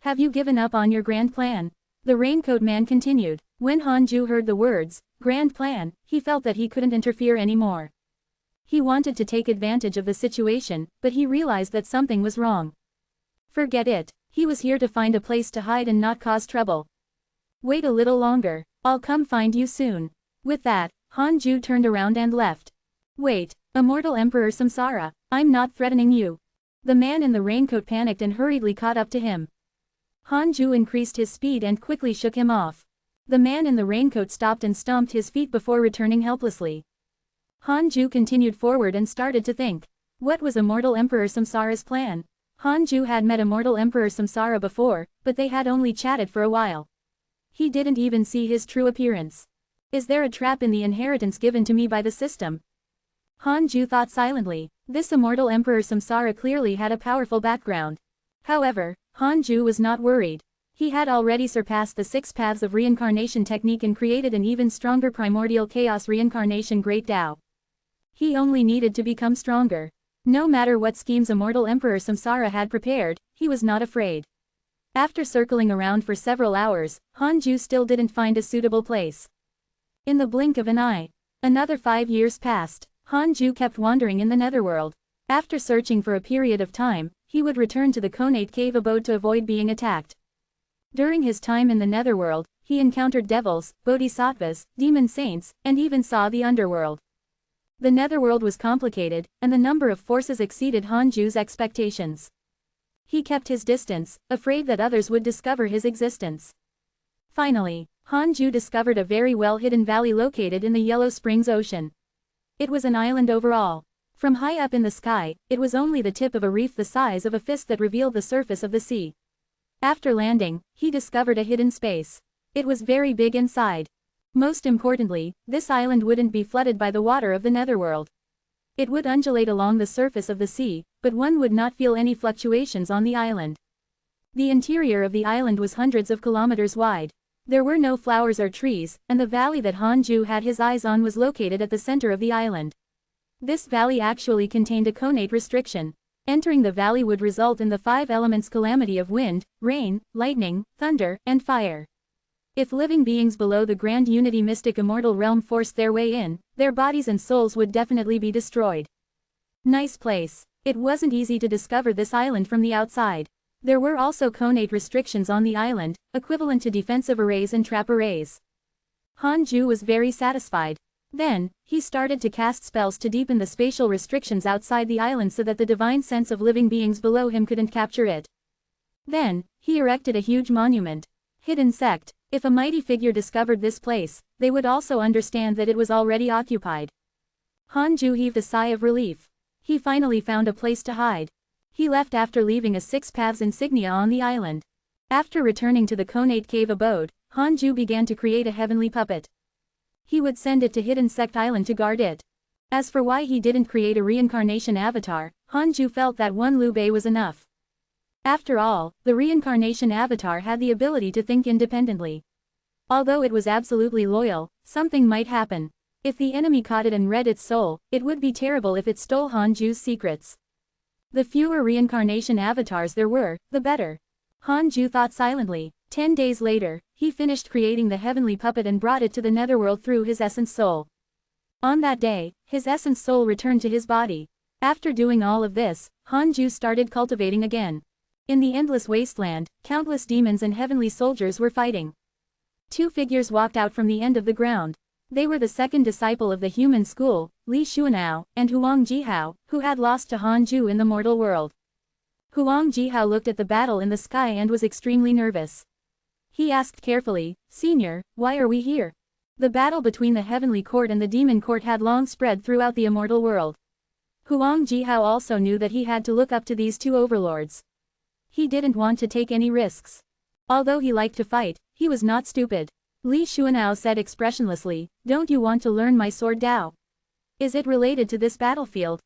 Have you given up on your grand plan? The raincoat man continued. When Hanju heard the words, grand plan, he felt that he couldn't interfere anymore. He wanted to take advantage of the situation, but he realized that something was wrong. Forget it. He was here to find a place to hide and not cause trouble. Wait a little longer. I'll come find you soon. With that, Hanju turned around and left. Wait, Immortal Emperor Samsara, I'm not threatening you. The man in the raincoat panicked and hurriedly caught up to him. Hanju increased his speed and quickly shook him off. The man in the raincoat stopped and stomped his feet before returning helplessly. Hanju continued forward and started to think. What was Immortal Emperor Samsara's plan? Hanju had met Immortal Emperor Samsara before, but they had only chatted for a while. He didn't even see his true appearance. Is there a trap in the inheritance given to me by the system? Hanju thought silently. This Immortal Emperor Samsara clearly had a powerful background. However, Hanju was not worried. He had already surpassed the 6 paths of reincarnation technique and created an even stronger primordial chaos reincarnation Great Tao. He only needed to become stronger. No matter what schemes Immortal Emperor Samsara had prepared, he was not afraid. After circling around for several hours, Hanju still didn't find a suitable place. In the blink of an eye, another 5 years passed. Hanju kept wandering in the netherworld. After searching for a period of time, he would return to the Conate cave abode to avoid being attacked. During his time in the netherworld, he encountered devils, bodhisattvas, demon saints, and even saw the underworld. The netherworld was complicated, and the number of forces exceeded Hanju's expectations. He kept his distance, afraid that others would discover his existence. Finally, Hanju discovered a very well-hidden valley located in the Yellow Springs Ocean. It was an island overall. From high up in the sky, it was only the tip of a reef the size of a fist that revealed the surface of the sea. After landing, he discovered a hidden space. It was very big inside. Most importantly, this island wouldn't be flooded by the water of the netherworld. It would undulate along the surface of the sea, but one would not feel any fluctuations on the island. The interior of the island was hundreds of kilometers wide. There were no flowers or trees, and the valley that Hanju had his eyes on was located at the center of the island. This valley actually contained a conate restriction. Entering the valley would result in the 5 elements calamity of wind, rain, lightning, thunder, and fire. If living beings below the Grand Unity Mystic Immortal Realm forced their way in, their bodies and souls would definitely be destroyed. Nice place. It wasn't easy to discover this island from the outside. There were also conate restrictions on the island, equivalent to defensive arrays and trap arrays. Hanju was very satisfied. Then, he started to cast spells to deepen the spatial restrictions outside the island so that the divine sense of living beings below him couldn't capture it. Then, he erected a huge monument. Hidden sect. If a mighty figure discovered this place, they would also understand that it was already occupied. Hanju heaved a sigh of relief. He finally found a place to hide. He left after leaving a 6 paths insignia on the island. After returning to the Conate cave abode, Hanju began to create a heavenly puppet. He would send it to Hidden Sect Island to guard it. As for why he didn't create a reincarnation avatar, Hanju felt that one Liu Bei was enough. After all, the reincarnation avatar had the ability to think independently. Although it was absolutely loyal, something might happen. If the enemy caught it and read its soul, it would be terrible if it stole Hanju's secrets. The fewer reincarnation avatars there were, the better. Hanju thought silently. 10 days later, he finished creating the heavenly puppet and brought it to the netherworld through his essence soul. On that day, his essence soul returned to his body. After doing all of this, Hanju started cultivating again. In the endless wasteland, countless demons and heavenly soldiers were fighting. 2 figures walked out from the end of the ground. They were the second disciple of the human school, Li Xuanao, and Huang Jihao, who had lost to Hanju in the mortal world. Huang Jihao looked at the battle in the sky and was extremely nervous. He asked carefully, "Senior, why are we here?" The battle between the heavenly court and the demon court had long spread throughout the immortal world. Huang Jihao also knew that he had to look up to these 2 overlords. He didn't want to take any risks. Although he liked to fight, he was not stupid. Li Xuanao said expressionlessly, "Don't you want to learn my sword Dao? Is it related to this battlefield?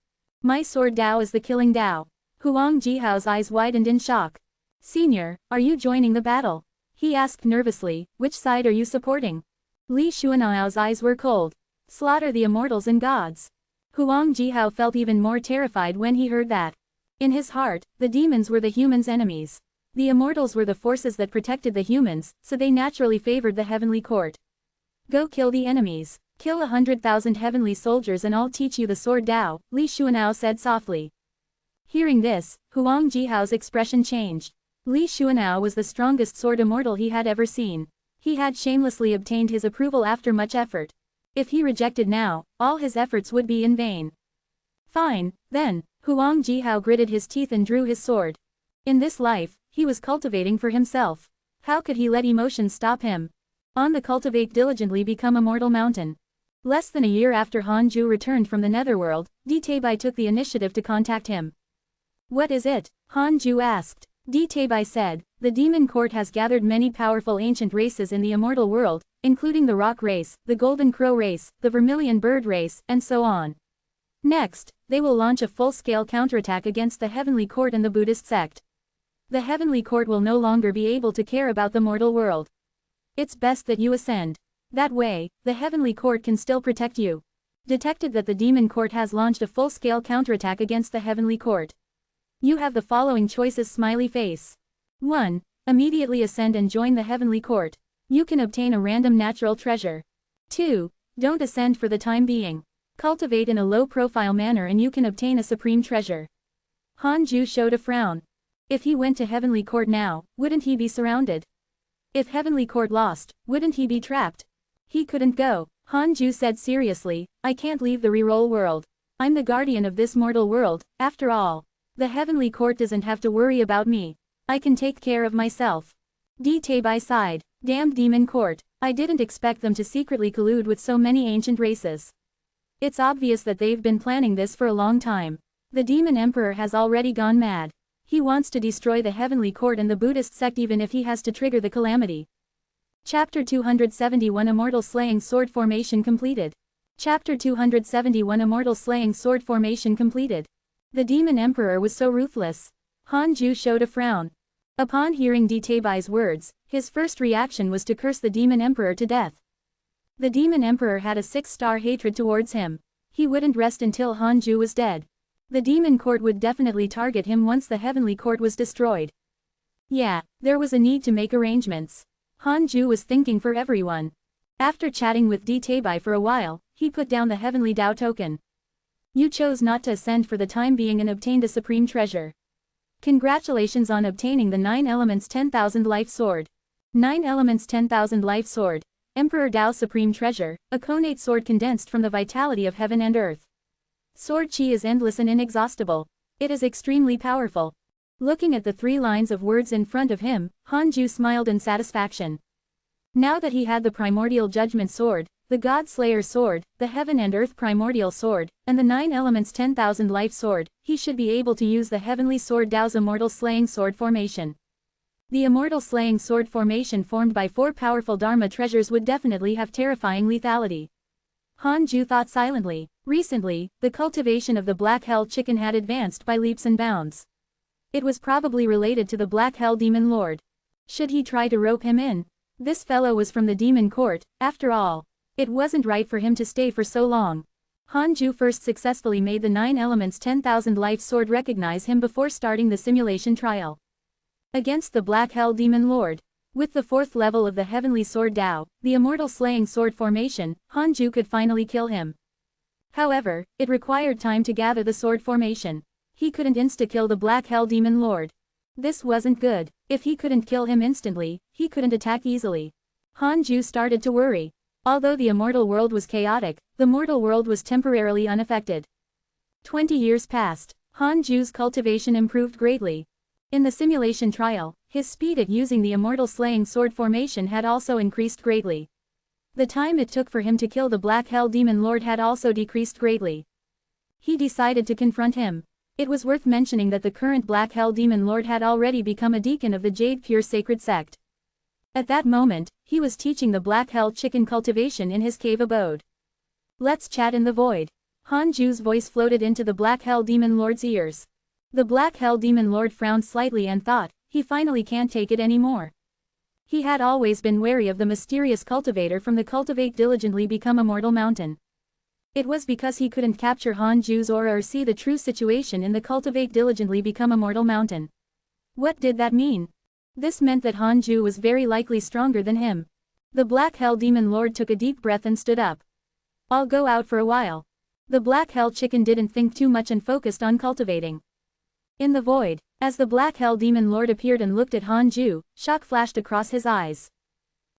My sword Dao is the killing Dao." Huang Jihao's eyes widened in shock. "Senior, are you joining the battle?" He asked nervously, "Which side are you supporting?" Li Xuanao's eyes were cold. "Slaughter the immortals and gods." Huang Jihao felt even more terrified when he heard that. In his heart, the demons were the humans' enemies. The immortals were the forces that protected the humans, so they naturally favored the heavenly court. "Go kill the enemies." Kill 100,000 heavenly soldiers and I'll teach you the sword Dao, Li Xuanao said softly. Hearing this, Huang Jihao's expression changed. Li Xuanao was the strongest sword immortal he had ever seen. He had shamelessly obtained his approval after much effort. If he rejected now, all his efforts would be in vain. Fine, then, Huang Jihao gritted his teeth and drew his sword. In this life, he was cultivating for himself. How could he let emotions stop him? On the cultivate diligently become a mortal mountain. Less than a year after Han Ju returned from the netherworld, Di Teibai took the initiative to contact him. What is it? Han Ju asked. Di Teibai said, the demon court has gathered many powerful ancient races in the immortal world, including the rock race, the golden crow race, the vermilion bird race, and so on. Next, they will launch a full-scale counterattack against the heavenly court and the Buddhist sect. The heavenly court will no longer be able to care about the mortal world. It's best that you ascend. That way, the heavenly court can still protect you. Detected that the demon court has launched a full-scale counterattack against the heavenly court. You have the following choices: smiley face. 1. Immediately ascend and join the heavenly court. You can obtain a random natural treasure. 2. Don't ascend for the time being. Cultivate in a low-profile manner and you can obtain a supreme treasure. Han Ju showed a frown. If he went to heavenly court now, wouldn't he be surrounded? If heavenly court lost, wouldn't he be trapped? He couldn't go. Han Ju said seriously, I can't leave the reroll world. I'm the guardian of this mortal world, after all. The heavenly court doesn't have to worry about me. I can take care of myself. Di Teibai sighed. Damned demon court. I didn't expect them to secretly collude with so many ancient races. It's obvious that they've been planning this for a long time. The demon emperor has already gone mad. He wants to destroy the heavenly court and the Buddhist sect even if he has to trigger the calamity. Chapter 271 Immortal Slaying Sword Formation completed. Chapter 271 Immortal Slaying Sword Formation completed. The demon emperor was so ruthless. Han Ju showed a frown. Upon hearing Di Teibai's words, his first reaction was to curse the demon emperor to death. The demon emperor had a 6-star hatred towards him. He wouldn't rest until Han Ju was dead. The demon court would definitely target him once the heavenly court was destroyed. Yeah, there was a need to make arrangements. Han Ju was thinking for everyone. After chatting with Di Teibai for a while, he put down the heavenly Dao token. You chose not to ascend for the time being and obtained a supreme treasure. Congratulations on obtaining the 9 Elements 10,000 Life Sword. 9 Elements 10,000 Life Sword. Emperor Dao Supreme Treasure, a connate sword condensed from the vitality of heaven and earth. Sword chi is endless and inexhaustible. It is extremely powerful. Looking at the 3 lines of words in front of him, Han Ju smiled in satisfaction. Now that he had the primordial judgment sword, the God Slayer sword, the heaven and earth primordial sword, and the 9 elements 10,000 life sword, he should be able to use the heavenly sword Dao's immortal slaying sword formation. The immortal slaying sword formation formed by 4 powerful Dharma treasures would definitely have terrifying lethality. Han Ju thought silently. Recently, the cultivation of the Black Hell Chicken had advanced by leaps and bounds. It was probably related to the Black Hell Demon Lord. Should he try to rope him in? This fellow was from the demon court, after all. It wasn't right for him to stay for so long. Han Ju first successfully made the 9 elements 10,000 life sword recognize him before starting the simulation trial. Against the Black Hell Demon Lord. With the 4th level of the Heavenly Sword Dao, the Immortal Slaying Sword formation, Han Ju could finally kill him. However, it required time to gather the sword formation. He couldn't insta-kill the Black Hell Demon Lord. This wasn't good. If he couldn't kill him instantly, he couldn't attack easily. Han Ju started to worry. Although the immortal world was chaotic, the mortal world was temporarily unaffected. 20 years passed. Han Ju's cultivation improved greatly. In the simulation trial, his speed at using the immortal slaying sword formation had also increased greatly. The time it took for him to kill the Black Hell Demon Lord had also decreased greatly. He decided to confront him. It was worth mentioning that the current Black Hell Demon Lord had already become a deacon of the Jade Pure Sacred Sect. At that moment, he was teaching the Black Hell Chicken cultivation in his cave abode. Let's chat in the void. Han Ju's voice floated into the Black Hell Demon Lord's ears. The Black Hell Demon Lord frowned slightly and thought, he finally can't take it anymore. He had always been wary of the mysterious cultivator from the Cultivate Diligently Become Immortal Mountain. It was because he couldn't capture Han Ju's aura or see the true situation in the Cultivate Diligently Become Immortal Mountain. What did that mean? This meant that Han Ju was very likely stronger than him. The Black Hell Demon Lord took a deep breath and stood up. I'll go out for a while. The black hell chicken didn't think too much and focused on cultivating. In the void, as the black hell demon lord appeared and looked at Hanju, shock flashed across his eyes.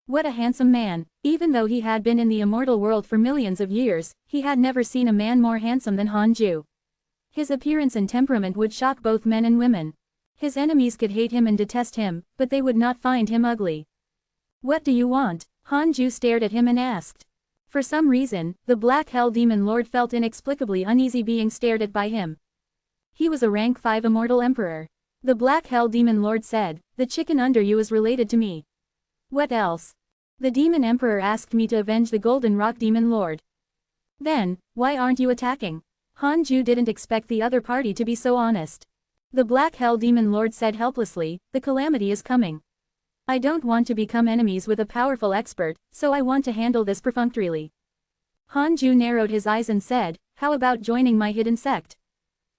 What a handsome man! Even though he had been in the immortal world for millions of years, he had never seen a man more handsome than Hanju. His appearance and temperament would shock both men and women. His enemies could hate him and detest him, but they would not find him ugly. What do you want? Hanju stared at him and asked. For some reason, the black hell demon lord felt inexplicably uneasy being stared at by him. He was a rank 5 immortal emperor. The black hell demon lord said, "The chicken under you is related to me." What else? The demon emperor asked me to avenge the golden rock demon lord. Then, why aren't you attacking? Hanju didn't expect the other party to be so honest. The black hell demon lord said helplessly, "The calamity is coming. I don't want to become enemies with a powerful expert, so I want to handle this perfunctorily." Hanju narrowed his eyes and said, "How about joining my hidden sect?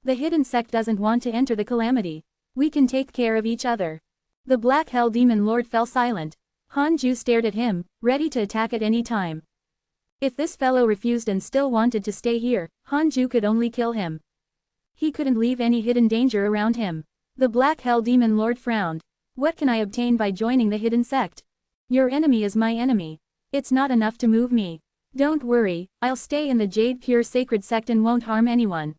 The hidden sect doesn't want to enter the calamity. We can take care of each other." The black hell demon lord fell silent. Hanju stared at him, ready to attack at any time. If this fellow refused and still wanted to stay here, Hanju could only kill him. He couldn't leave any hidden danger around him. The black hell demon lord frowned. "What can I obtain by joining the hidden sect? Your enemy is my enemy. It's not enough to move me. Don't worry, I'll stay in the Jade Pure Sacred Sect and won't harm anyone.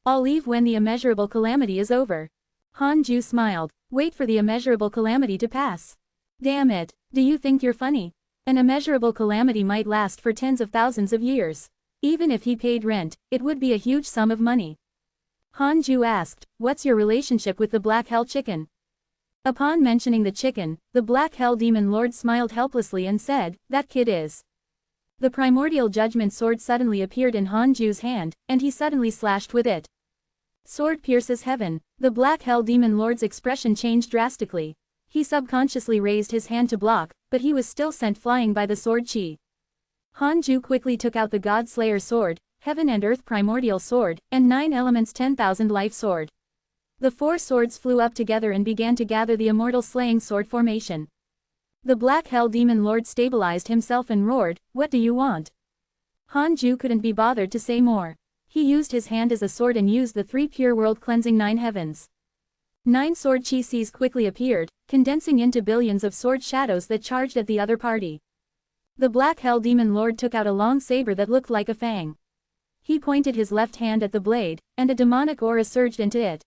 I'll leave when the immeasurable calamity is over." Hanju smiled. "Wait for the immeasurable calamity to pass. Damn it, do you think you're funny? An immeasurable calamity might last for tens of thousands of years. Even if he paid rent, it would be a huge sum of money." Hanju asked, "What's your relationship with the black hell chicken?" Upon mentioning the chicken, the black hell demon lord smiled helplessly and said, "That kid is." The primordial judgment sword suddenly appeared in Hanju's hand, and he suddenly slashed with it. Sword pierces heaven. The black hell demon lord's expression changed drastically. He subconsciously raised his hand to block, but he was still sent flying by the sword chi. Hanju quickly took out the God Slayer sword, Heaven and Earth primordial sword, and 9 elements 10,000 life sword. The 4 swords flew up together and began to gather the immortal slaying sword formation. The black hell demon lord stabilized himself and roared, "What do you want?" Hanju couldn't be bothered to say more. He used his hand as a sword and used the 3 pure world cleansing 9 heavens. 9 sword chi seas quickly appeared, condensing into billions of sword shadows that charged at the other party. The black hell demon lord took out a long saber that looked like a fang. He pointed his left hand at the blade, and a demonic aura surged into it.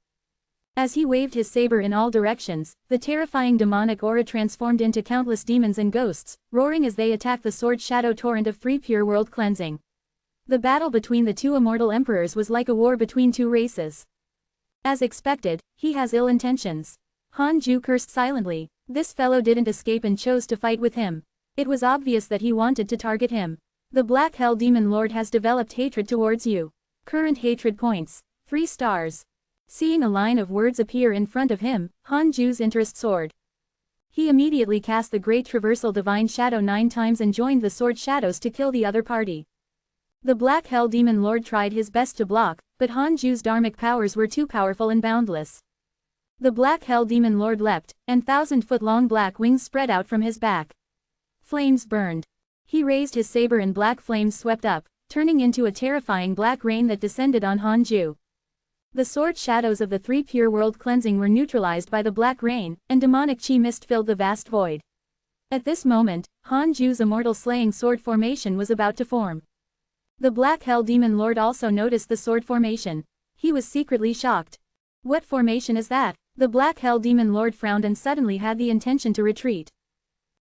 As he waved his saber in all directions, the terrifying demonic aura transformed into countless demons and ghosts, roaring as they attacked the sword shadow torrent of 3 pure world cleansing. The battle between the 2 immortal emperors was like a war between 2 races. As expected, he has ill intentions. Hanju cursed silently. This fellow didn't escape and chose to fight with him. It was obvious that he wanted to target him. The black hell demon lord has developed hatred towards you. Current hatred points, 3 stars. Seeing a line of words appear in front of him, Hanju's interest soared. He immediately cast the Great Traversal Divine Shadow 9 times and joined the sword shadows to kill the other party. The black hell demon lord tried his best to block, but Hanju's dharmic powers were too powerful and boundless. The black hell demon lord leapt, and 1,000-foot-long black wings spread out from his back. Flames burned. He raised his saber and black flames swept up, turning into a terrifying black rain that descended on Hanju. The sword shadows of the 3 pure world cleansing were neutralized by the black rain, and demonic chi mist filled the vast void. At this moment, Hanju's immortal slaying sword formation was about to form. The black hell demon lord also noticed the sword formation. He was secretly shocked. "What formation is that?" The black hell demon lord frowned and suddenly had the intention to retreat.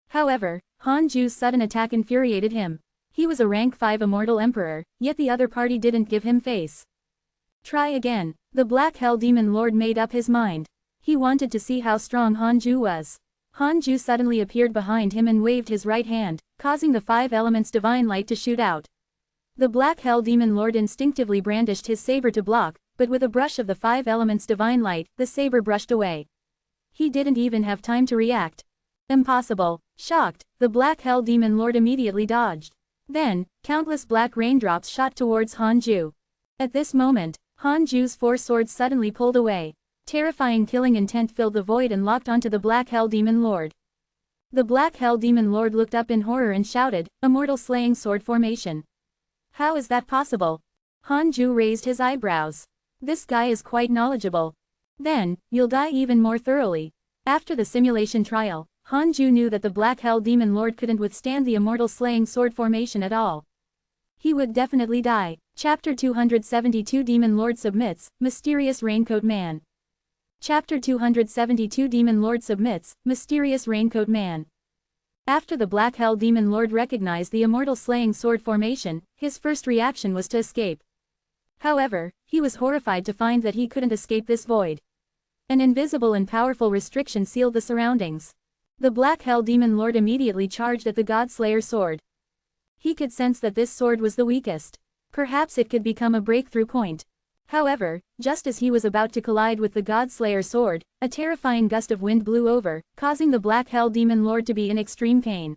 However, Hanju's sudden attack infuriated him. He was a rank 5 immortal emperor, yet the other party didn't give him face. Try again. The black hell demon lord made up his mind. He wanted to see how strong Hanju was. Hanju suddenly appeared behind him and waved his right hand, causing the 5 elements divine light to shoot out. The black hell demon lord instinctively brandished his saber to block, but with a brush of the 5 elements divine light, the saber brushed away. He didn't even have time to react. Impossible. Shocked, the black hell demon lord immediately dodged. Then, countless black raindrops shot towards Hanju. At this moment, Hanju's 4 swords suddenly pulled away. Terrifying killing intent filled the void and locked onto the black hell demon lord. The black hell demon lord looked up in horror and shouted, "Immortal slaying sword formation." How is that possible? Hanju raised his eyebrows. This guy is quite knowledgeable. Then, you'll die even more thoroughly. After the simulation trial, Hanju knew that the Black Hell Demon Lord couldn't withstand the immortal slaying sword formation at all. He would definitely die. Chapter 272 Demon Lord Submits, Mysterious Raincoat Man. Chapter 272 Demon Lord Submits, Mysterious Raincoat Man. After the Black Hell Demon Lord recognized the immortal slaying sword formation, his first reaction was to escape. However, he was horrified to find that he couldn't escape this void. An invisible and powerful restriction sealed the surroundings. The Black Hell Demon Lord immediately charged at the Godslayer sword. He could sense that this sword was the weakest. Perhaps it could become a breakthrough point. However, just as he was about to collide with the Godslayer sword, a terrifying gust of wind blew over, causing the Black Hell Demon Lord to be in extreme pain.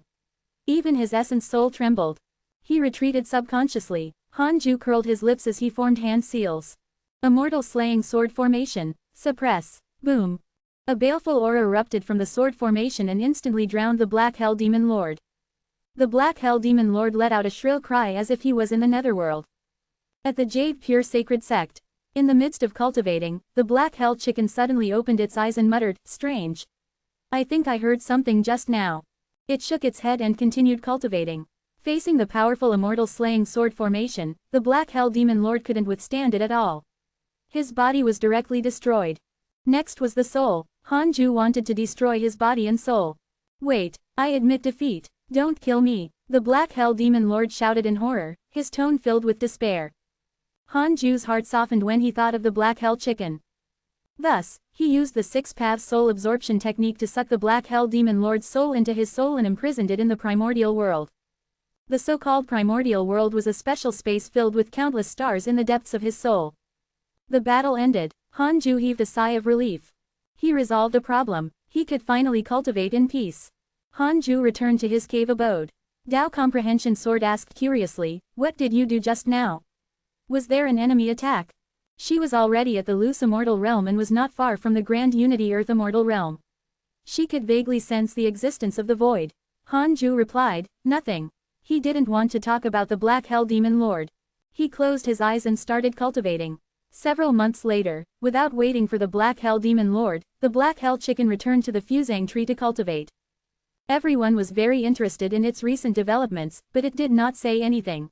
Even his essence soul trembled. He retreated subconsciously. Hanju curled his lips as he formed hand seals. Immortal slaying sword formation. Suppress. Boom. A baleful aura erupted from the sword formation and instantly drowned the Black Hell Demon Lord. The Black Hell Demon Lord let out a shrill cry as if he was in the netherworld. At the Jade Pure Sacred Sect. In the midst of cultivating, the Black Hell Chicken suddenly opened its eyes and muttered, "Strange. I think I heard something just now." It shook its head and continued cultivating. Facing the powerful immortal slaying sword formation, the Black Hell Demon Lord couldn't withstand it at all. His body was directly destroyed. Next was the soul. Hanju wanted to destroy his body and soul. "Wait, I admit defeat. Don't kill me," the Black Hell Demon Lord shouted in horror, his tone filled with despair. Hanju's heart softened when he thought of the Black Hell Chicken. Thus, he used the six-path soul absorption technique to suck the Black Hell Demon Lord's soul into his soul and imprisoned it in the primordial world. The so-called primordial world was a special space filled with countless stars in the depths of his soul. The battle ended. Hanju heaved a sigh of relief. He resolved a problem. He could finally cultivate in peace. Hanju returned to his cave abode. Dao Comprehension Sword asked curiously, "What did you do just now? Was there an enemy attack?" She was already at the loose immortal realm and was not far from the Grand Unity Earth immortal realm. She could vaguely sense the existence of the void. Hanju replied, "Nothing." He didn't want to talk about the Black Hell Demon Lord. He closed his eyes and started cultivating. Several months later, without waiting for the Black Hell Demon Lord, the Black Hell Chicken returned to the fusang tree to cultivate. Everyone was very interested in its recent developments, but it did not say anything.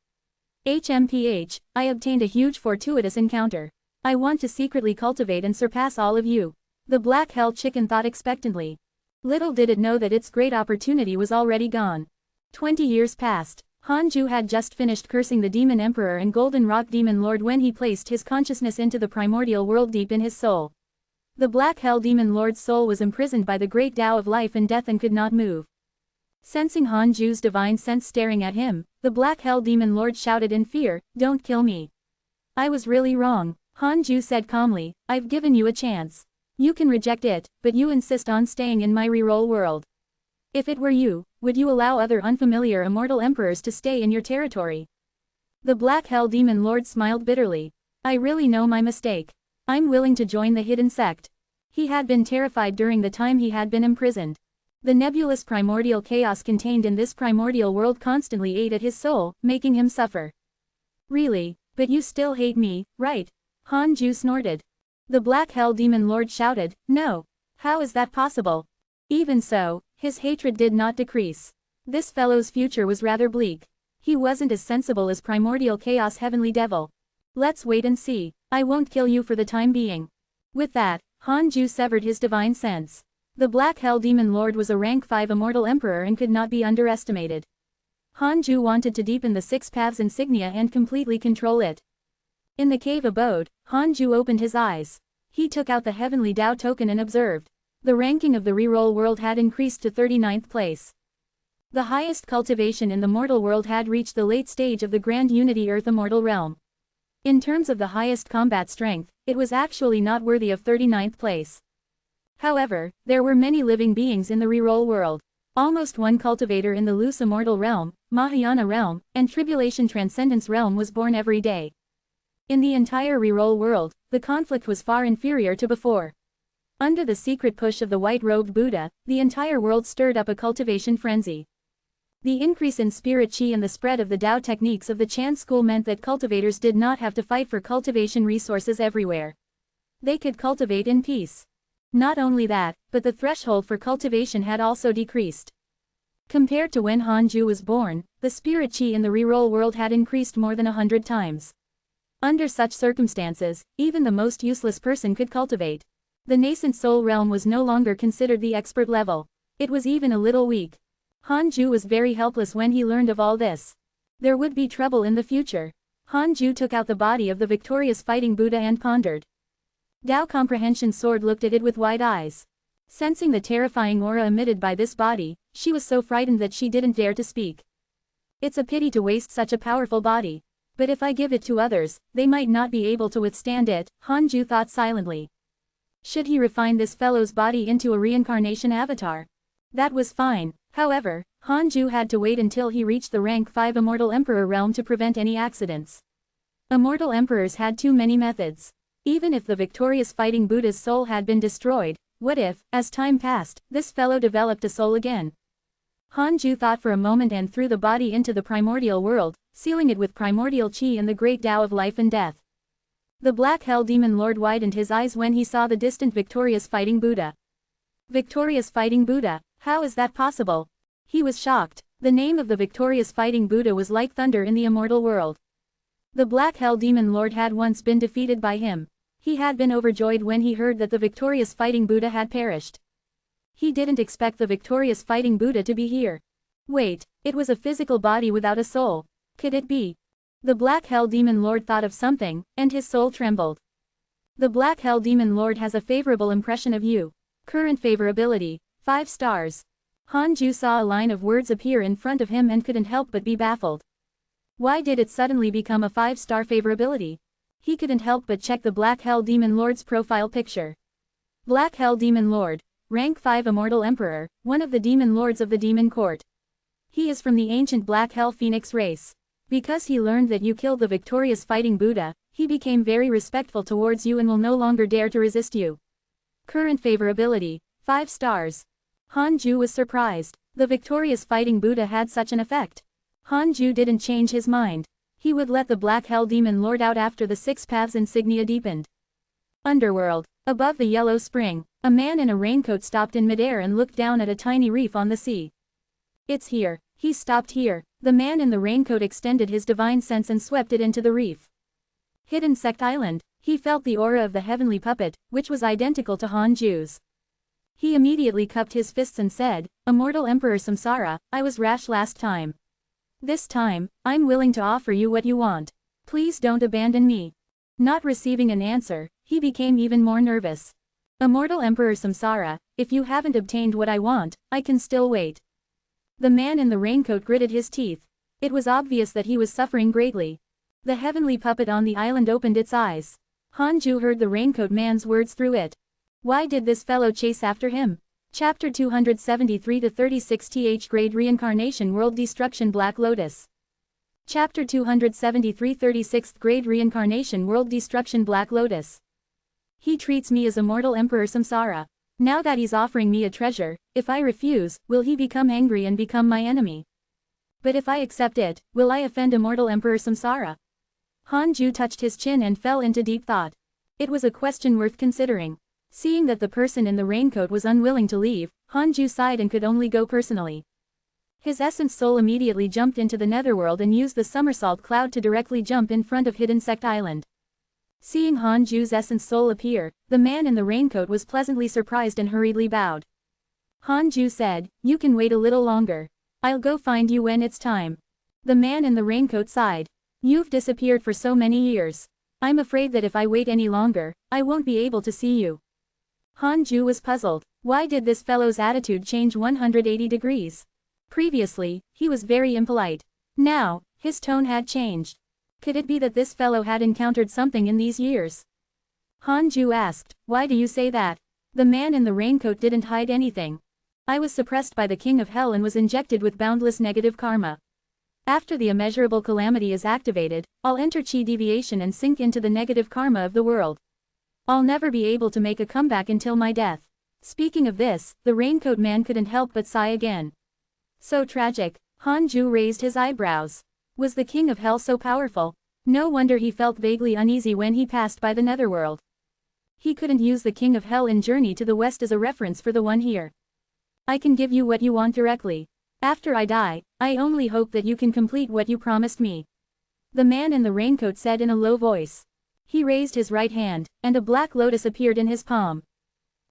HMPH, I obtained a huge fortuitous encounter. I want to secretly cultivate and surpass all of you. The Black Hell Chicken thought expectantly. Little did it know that its great opportunity was already gone. 20 years passed. Hanju had just finished cursing the Demon Emperor and Golden Rock Demon Lord when he placed his consciousness into the primordial world deep in his soul. The Black Hell Demon Lord's soul was imprisoned by the great Tao of life and death and could not move. Sensing Hanju's divine sense staring at him, the Black Hell Demon Lord shouted in fear, "Don't kill me. I was really wrong." Hanju said calmly, "I've given you a chance. You can reject it, but you insist on staying in my reroll world. If it were you, would you allow other unfamiliar immortal emperors to stay in your territory?" The Black Hell Demon Lord smiled bitterly. "I really know my mistake. I'm willing to join the hidden sect." He had been terrified during the time he had been imprisoned. The nebulous primordial chaos contained in this primordial world constantly ate at his soul, making him suffer. "Really? But you still hate me, right?" Hanju snorted. The Black Hell Demon Lord shouted, "No. How is that possible?" Even so, his hatred did not decrease. This fellow's future was rather bleak. He wasn't as sensible as primordial chaos heavenly devil. "Let's wait and see. I won't kill you for the time being." With that, Hanju severed his divine sense. The Black Hell Demon Lord was a rank 5 immortal emperor and could not be underestimated. Hanju wanted to deepen the Six Paths insignia and completely control it. In the cave abode, Hanju opened his eyes. He took out the Heavenly Tao token and observed. The ranking of the reroll world had increased to 39th place. The highest cultivation in the mortal world had reached the late stage of the Grand Unity Earth immortal realm. In terms of the highest combat strength, it was actually not worthy of 39th place. However, there were many living beings in the reroll world. Almost one cultivator in the loose immortal realm, Mahayana realm, and Tribulation Transcendence realm was born every day. In the entire reroll world, the conflict was far inferior to before. Under the secret push of the white-robed Buddha, the entire world stirred up a cultivation frenzy. The increase in spirit qi and the spread of the Tao techniques of the Chan school meant that cultivators did not have to fight for cultivation resources everywhere. They could cultivate in peace. Not only that, but the threshold for cultivation had also decreased. Compared to when Hanju was born, the spirit qi in the reroll world had increased more than 100 times. Under such circumstances, even the most useless person could cultivate. The nascent soul realm was no longer considered the expert level. It was even a little weak. Hanju was very helpless when he learned of all this. There would be trouble in the future. Hanju took out the body of the victorious fighting Buddha and pondered. Tao Comprehension Sword looked at it with wide eyes. Sensing the terrifying aura emitted by this body, she was so frightened that she didn't dare to speak. It's a pity to waste such a powerful body. But if I give it to others, they might not be able to withstand it, Hanju thought silently. Should he refine this fellow's body into a reincarnation avatar? That was fine. However, Hanju had to wait until he reached the rank 5 Immortal Emperor realm to prevent any accidents. Immortal Emperors had too many methods. Even if the victorious fighting Buddha's soul had been destroyed, what if, as time passed, this fellow developed a soul again? Hanju thought for a moment and threw the body into the primordial world, sealing it with primordial qi and the great Tao of life and death. The Black Hell Demon Lord widened his eyes when he saw the distant victorious fighting Buddha. Victorious fighting Buddha, how is that possible? He was shocked. The name of the victorious fighting Buddha was like thunder in the immortal world. The Black Hell Demon Lord had once been defeated by him. He had been overjoyed when he heard that the victorious fighting Buddha had perished. He didn't expect the victorious fighting Buddha to be here. Wait, it was a physical body without a soul. Could it be? The Black Hell Demon Lord thought of something, and his soul trembled. The Black Hell Demon Lord has a favorable impression of you. Current favorability, 5 stars. Hanju saw a line of words appear in front of him and couldn't help but be baffled. Why did it suddenly become a 5-star favorability? He couldn't help but check the Black Hell Demon Lord's profile picture. Black Hell Demon Lord, rank 5 Immortal Emperor, one of the Demon Lords of the Demon Court. He is from the ancient Black Hell Phoenix race. Because he learned that you killed the victorious fighting Buddha, he became very respectful towards you and will no longer dare to resist you. Current favorability, 5 stars. Hanju was surprised. The victorious fighting Buddha had such an effect. Hanju didn't change his mind. He would let the Black Hell Demon Lord out after the 6 paths insignia deepened. Underworld. Above the yellow spring, a man in a raincoat stopped in midair and looked down at a tiny reef on the sea. It's here. He stopped here. The man in the raincoat extended his divine sense and swept it into the reef. Hidden Sect Island. He felt the aura of the heavenly puppet, which was identical to Hanju's. He immediately cupped his fists and said, Immortal Emperor Samsara, I was rash last time. This time, I'm willing to offer you what you want. Please don't abandon me. Not receiving an answer, he became even more nervous. Immortal Emperor Samsara, if you haven't obtained what I want, I can still wait. The man in the raincoat gritted his teeth. It was obvious that he was suffering greatly. The heavenly puppet on the island opened its eyes. Hanju heard the raincoat man's words through it. Why did this fellow chase after him? Chapter 273-36 Th Grade Reincarnation World Destruction Black Lotus. Chapter 273 36th Grade Reincarnation World Destruction Black Lotus. He treats me as Immortal Emperor Samsara. Now that he's offering me a treasure, if I refuse, will he become angry and become my enemy? But if I accept it, will I offend Immortal Emperor Samsara? Hanju touched his chin and fell into deep thought. It was a question worth considering. Seeing that the person in the raincoat was unwilling to leave, Hanju sighed and could only go personally. His essence soul immediately jumped into the netherworld and used the somersault cloud to directly jump in front of Hidden Sect Island. Seeing Hanju's essence soul appear, the man in the raincoat was pleasantly surprised and hurriedly bowed. Hanju said, You can wait a little longer. I'll go find you when it's time. The man in the raincoat sighed. You've disappeared for so many years. I'm afraid that if I wait any longer, I won't be able to see you. Hanju was puzzled. Why did this fellow's attitude change 180 degrees? Previously, he was very impolite. Now, his tone had changed. Could it be that this fellow had encountered something in these years? Hanju asked, Why do you say that? The man in the raincoat didn't hide anything. I was suppressed by the King of Hell and was injected with boundless negative karma. After the immeasurable calamity is activated, I'll enter chi deviation and sink into the negative karma of the world. I'll never be able to make a comeback until my death. Speaking of this, the raincoat man couldn't help but sigh again. So tragic. Hanju raised his eyebrows. Was the king of hell so powerful? No wonder he felt vaguely uneasy when he passed by the netherworld. He couldn't use the king of hell in Journey to the West as a reference for the one here. I can give you what you want directly. After I die, I only hope that you can complete what you promised me. The man in the raincoat said in a low voice. He raised his right hand, and a black lotus appeared in his palm.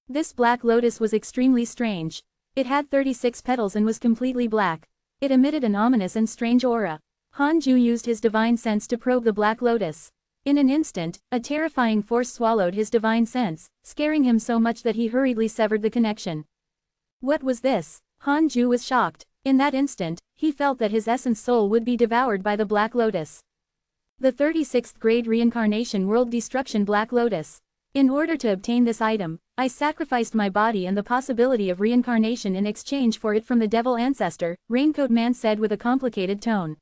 This black lotus was extremely strange. It had 36 petals and was completely black. It emitted an ominous and strange aura. Hanju used his divine sense to probe the black lotus. In an instant, a terrifying force swallowed his divine sense, scaring him so much that he hurriedly severed the connection. What was this? Hanju was shocked. In that instant, he felt that his essence soul would be devoured by the black lotus. The 36th grade reincarnation world destruction black lotus. In order to obtain this item, I sacrificed my body and the possibility of reincarnation in exchange for it from the devil ancestor, Raincoat Man said with a complicated tone.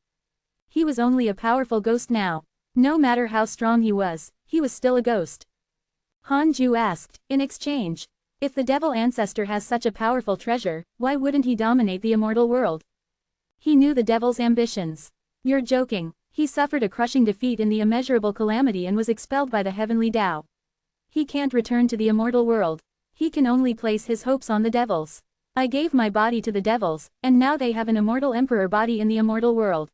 He was only a powerful ghost now. No matter how strong he was still a ghost. Hanju asked, in exchange, if the devil ancestor has such a powerful treasure, why wouldn't he dominate the immortal world? He knew the devil's ambitions. You're joking. He suffered a crushing defeat in the immeasurable calamity and was expelled by the heavenly Tao. He can't return to the immortal world. He can only place his hopes on the devils. I gave my body to the devils, and now they have an immortal emperor body in the immortal world.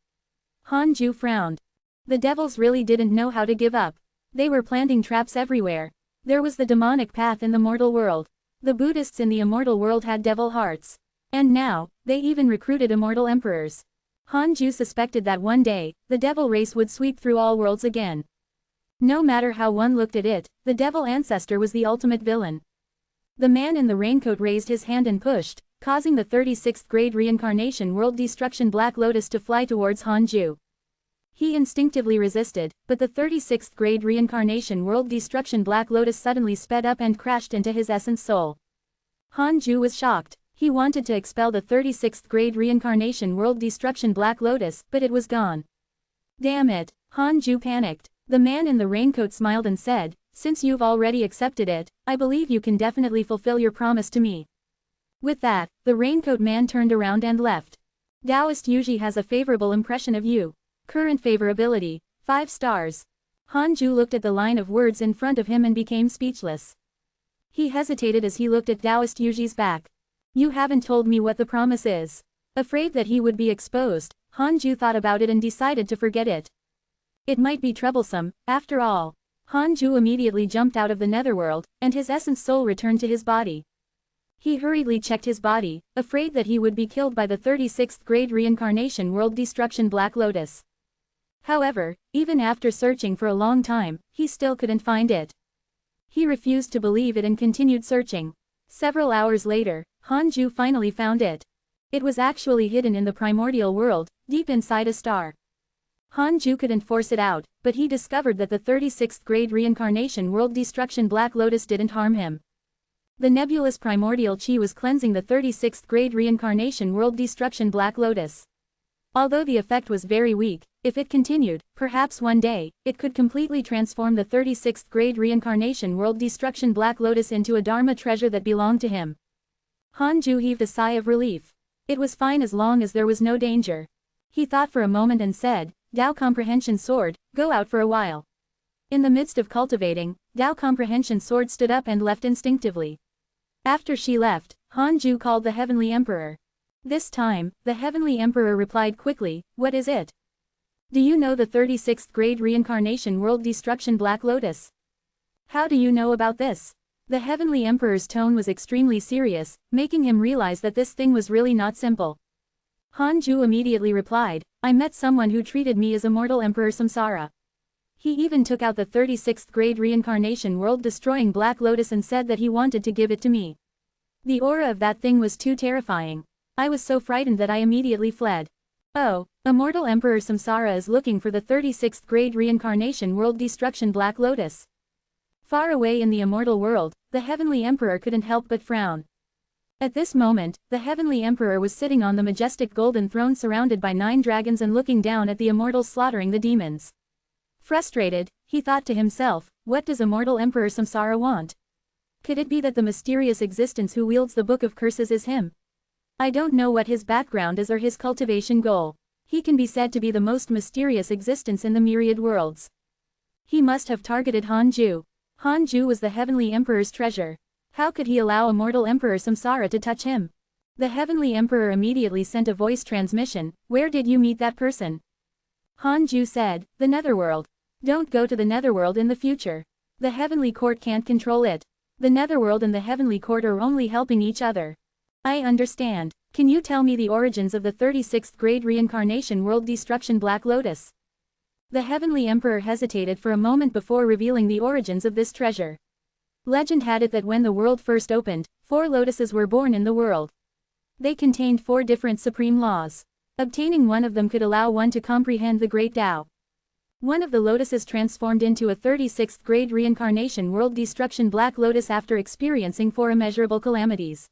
Hanju frowned. The devils really didn't know how to give up. They were planting traps everywhere. There was the demonic path in the mortal world. The Buddhists in the immortal world had devil hearts. And now, they even recruited immortal emperors. Hanju suspected that one day, the devil race would sweep through all worlds again. No matter how one looked at it, the devil ancestor was the ultimate villain. The man in the raincoat raised his hand and pushed, causing the 36th grade reincarnation world destruction black lotus to fly towards Hanju. He instinctively resisted, but the 36th grade reincarnation world destruction black lotus suddenly sped up and crashed into his essence soul. Hanju was shocked. He wanted to expel the 36th grade reincarnation world destruction black lotus, but it was gone. Damn it, Hanju panicked. The man in the raincoat smiled and said, since you've already accepted it, I believe you can definitely fulfill your promise to me. With that, the raincoat man turned around and left. Taoist Yuji has a favorable impression of you. Current favorability, 5 stars. Hanju looked at the line of words in front of him and became speechless. He hesitated as he looked at Taoist Yuji's back. You haven't told me what the promise is. Afraid that he would be exposed, Hanju thought about it and decided to forget it. It might be troublesome, after all. Hanju immediately jumped out of the netherworld, and his essence soul returned to his body. He hurriedly checked his body, afraid that he would be killed by the 36th grade reincarnation world destruction black lotus. However, even after searching for a long time, he still couldn't find it. He refused to believe it and continued searching. Several hours later, Hanju finally found it. It was actually hidden in the primordial world, deep inside a star. Hanju couldn't force it out, but he discovered that the 36th grade reincarnation world destruction black lotus didn't harm him. The nebulous primordial chi was cleansing the 36th grade reincarnation world destruction black lotus. Although the effect was very weak, if it continued, perhaps one day, it could completely transform the 36th grade reincarnation world destruction black lotus into a dharma treasure that belonged to him. Hanju heaved a sigh of relief. It was fine as long as there was no danger. He thought for a moment and said, Tao Comprehension Sword, go out for a while. In the midst of cultivating, Tao Comprehension Sword stood up and left instinctively. After she left, Hanju called the Heavenly Emperor. This time, the Heavenly Emperor replied quickly, what is it? Do you know the 36th grade reincarnation world destruction black lotus? How do you know about this? The Heavenly Emperor's tone was extremely serious, making him realize that this thing was really not simple. Hanju immediately replied, I met someone who treated me as immortal Emperor Samsara. He even took out the 36th grade reincarnation world destroying black lotus and said that he wanted to give it to me. The aura of that thing was too terrifying. I was so frightened that I immediately fled. Oh, immortal Emperor Samsara is looking for the 36th grade reincarnation world destruction black lotus. Far away in the immortal world, the Heavenly Emperor couldn't help but frown. At this moment, the Heavenly Emperor was sitting on the majestic golden throne surrounded by 9 dragons and looking down at the immortals slaughtering the demons. Frustrated, he thought to himself, what does immortal Emperor Samsara want? Could it be that the mysterious existence who wields the Book of Curses is him? I don't know what his background is or his cultivation goal. He can be said to be the most mysterious existence in the myriad worlds. He must have targeted Hanju. Hanju was the Heavenly Emperor's treasure. How could he allow a mortal Emperor Samsara to touch him? The Heavenly Emperor immediately sent a voice transmission. Where did you meet that person? Hanju said, the Netherworld. Don't go to the Netherworld in the future. The Heavenly Court can't control it. The Netherworld and the Heavenly Court are only helping each other. I understand. Can you tell me the origins of the 36th grade reincarnation world destruction Black Lotus? The Heavenly Emperor hesitated for a moment before revealing the origins of this treasure. Legend had it that when the world first opened, 4 lotuses were born in the world. They contained 4 different supreme laws. Obtaining one of them could allow one to comprehend the Great Tao. One of the lotuses transformed into a 36th grade reincarnation world destruction Black Lotus after experiencing 4 immeasurable calamities.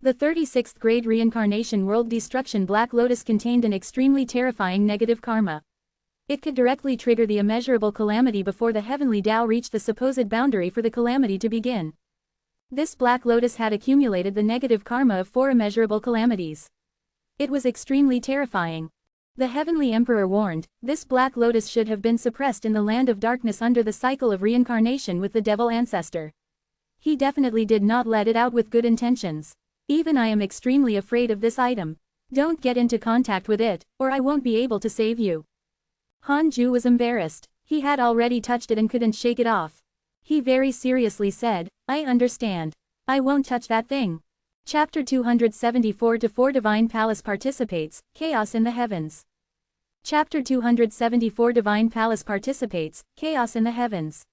The 36th grade reincarnation world destruction Black Lotus contained an extremely terrifying negative karma. It could directly trigger the immeasurable calamity before the heavenly Tao reached the supposed boundary for the calamity to begin. This Black Lotus had accumulated the negative karma of 4 immeasurable calamities. It was extremely terrifying. The Heavenly Emperor warned, this Black Lotus should have been suppressed in the land of darkness under the cycle of reincarnation with the devil ancestor. He definitely did not let it out with good intentions. Even I am extremely afraid of this item. Don't get into contact with it, or I won't be able to save you. Hanju was embarrassed. He had already touched it and couldn't shake it off. He very seriously said, I understand. I won't touch that thing. Chapter 274 to 4 Divine Palace participates, Chaos in the Heavens. Chapter 274 Divine Palace participates, Chaos in the Heavens.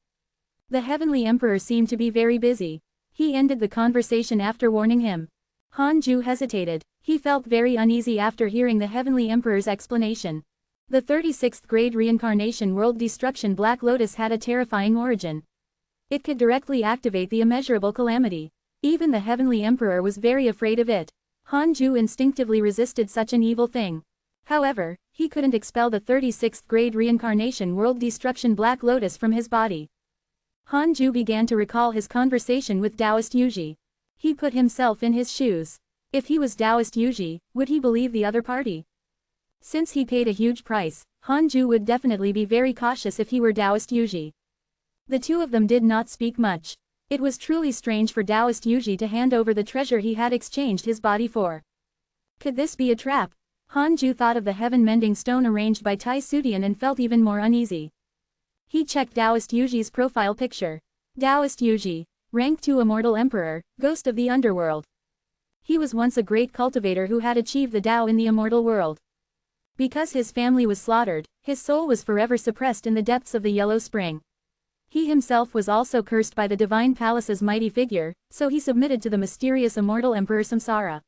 The Heavenly Emperor seemed to be very busy. He ended the conversation after warning him. Hanju hesitated. He felt very uneasy after hearing the Heavenly Emperor's explanation. The 36th grade reincarnation world destruction Black Lotus had a terrifying origin. It could directly activate the immeasurable calamity. Even the Heavenly Emperor was very afraid of it. Hanju instinctively resisted such an evil thing. However, he couldn't expel the 36th grade reincarnation world destruction Black Lotus from his body. Hanju began to recall his conversation with Taoist Yuji. He put himself in his shoes. If he was Taoist Yuji, would he believe the other party? Since he paid a huge price, Hanju would definitely be very cautious if he were Taoist Yuji. The two of them did not speak much. It was truly strange for Taoist Yuji to hand over the treasure he had exchanged his body for. Could this be a trap? Hanju thought of the heaven-mending stone arranged by Tai Sudian and felt even more uneasy. He checked Taoist Yuji's profile picture. Taoist Yuji, rank 2 immortal emperor, ghost of the underworld. He was once a great cultivator who had achieved the Tao in the immortal world. Because his family was slaughtered, his soul was forever suppressed in the depths of the Yellow Spring. He himself was also cursed by the Divine Palace's mighty figure, so he submitted to the mysterious immortal Emperor Samsara.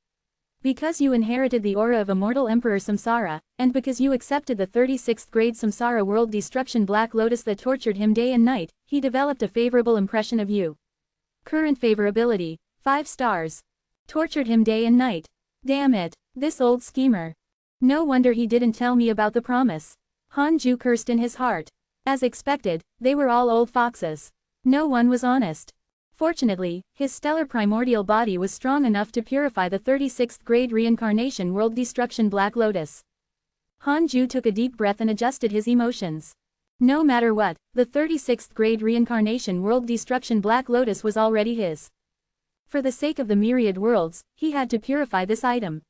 Because you inherited the aura of immortal Emperor Samsara, and because you accepted the 36th grade Samsara world destruction Black Lotus that tortured him day and night, he developed a favorable impression of you. Current favorability, 5 stars. Tortured him day and night. Damn it, this old schemer. No wonder he didn't tell me about the promise. Hanju cursed in his heart. As expected, they were all old foxes. No one was honest. Fortunately, his stellar primordial body was strong enough to purify the 36th grade reincarnation world destruction Black Lotus. Hanju took a deep breath and adjusted his emotions. No matter what, the 36th grade reincarnation world destruction Black Lotus was already his. For the sake of the myriad worlds, he had to purify this item.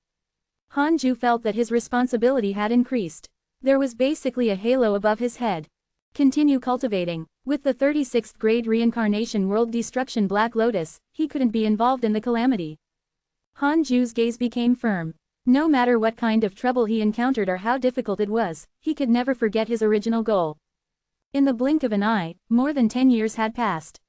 Hanju felt that his responsibility had increased. There was basically a halo above his head. Continue cultivating. With the 36th grade reincarnation world destruction Black Lotus, he couldn't be involved in the calamity. Hanju's gaze became firm. No matter what kind of trouble he encountered or how difficult it was, he could never forget his original goal. In the blink of an eye, more than 10 years had passed.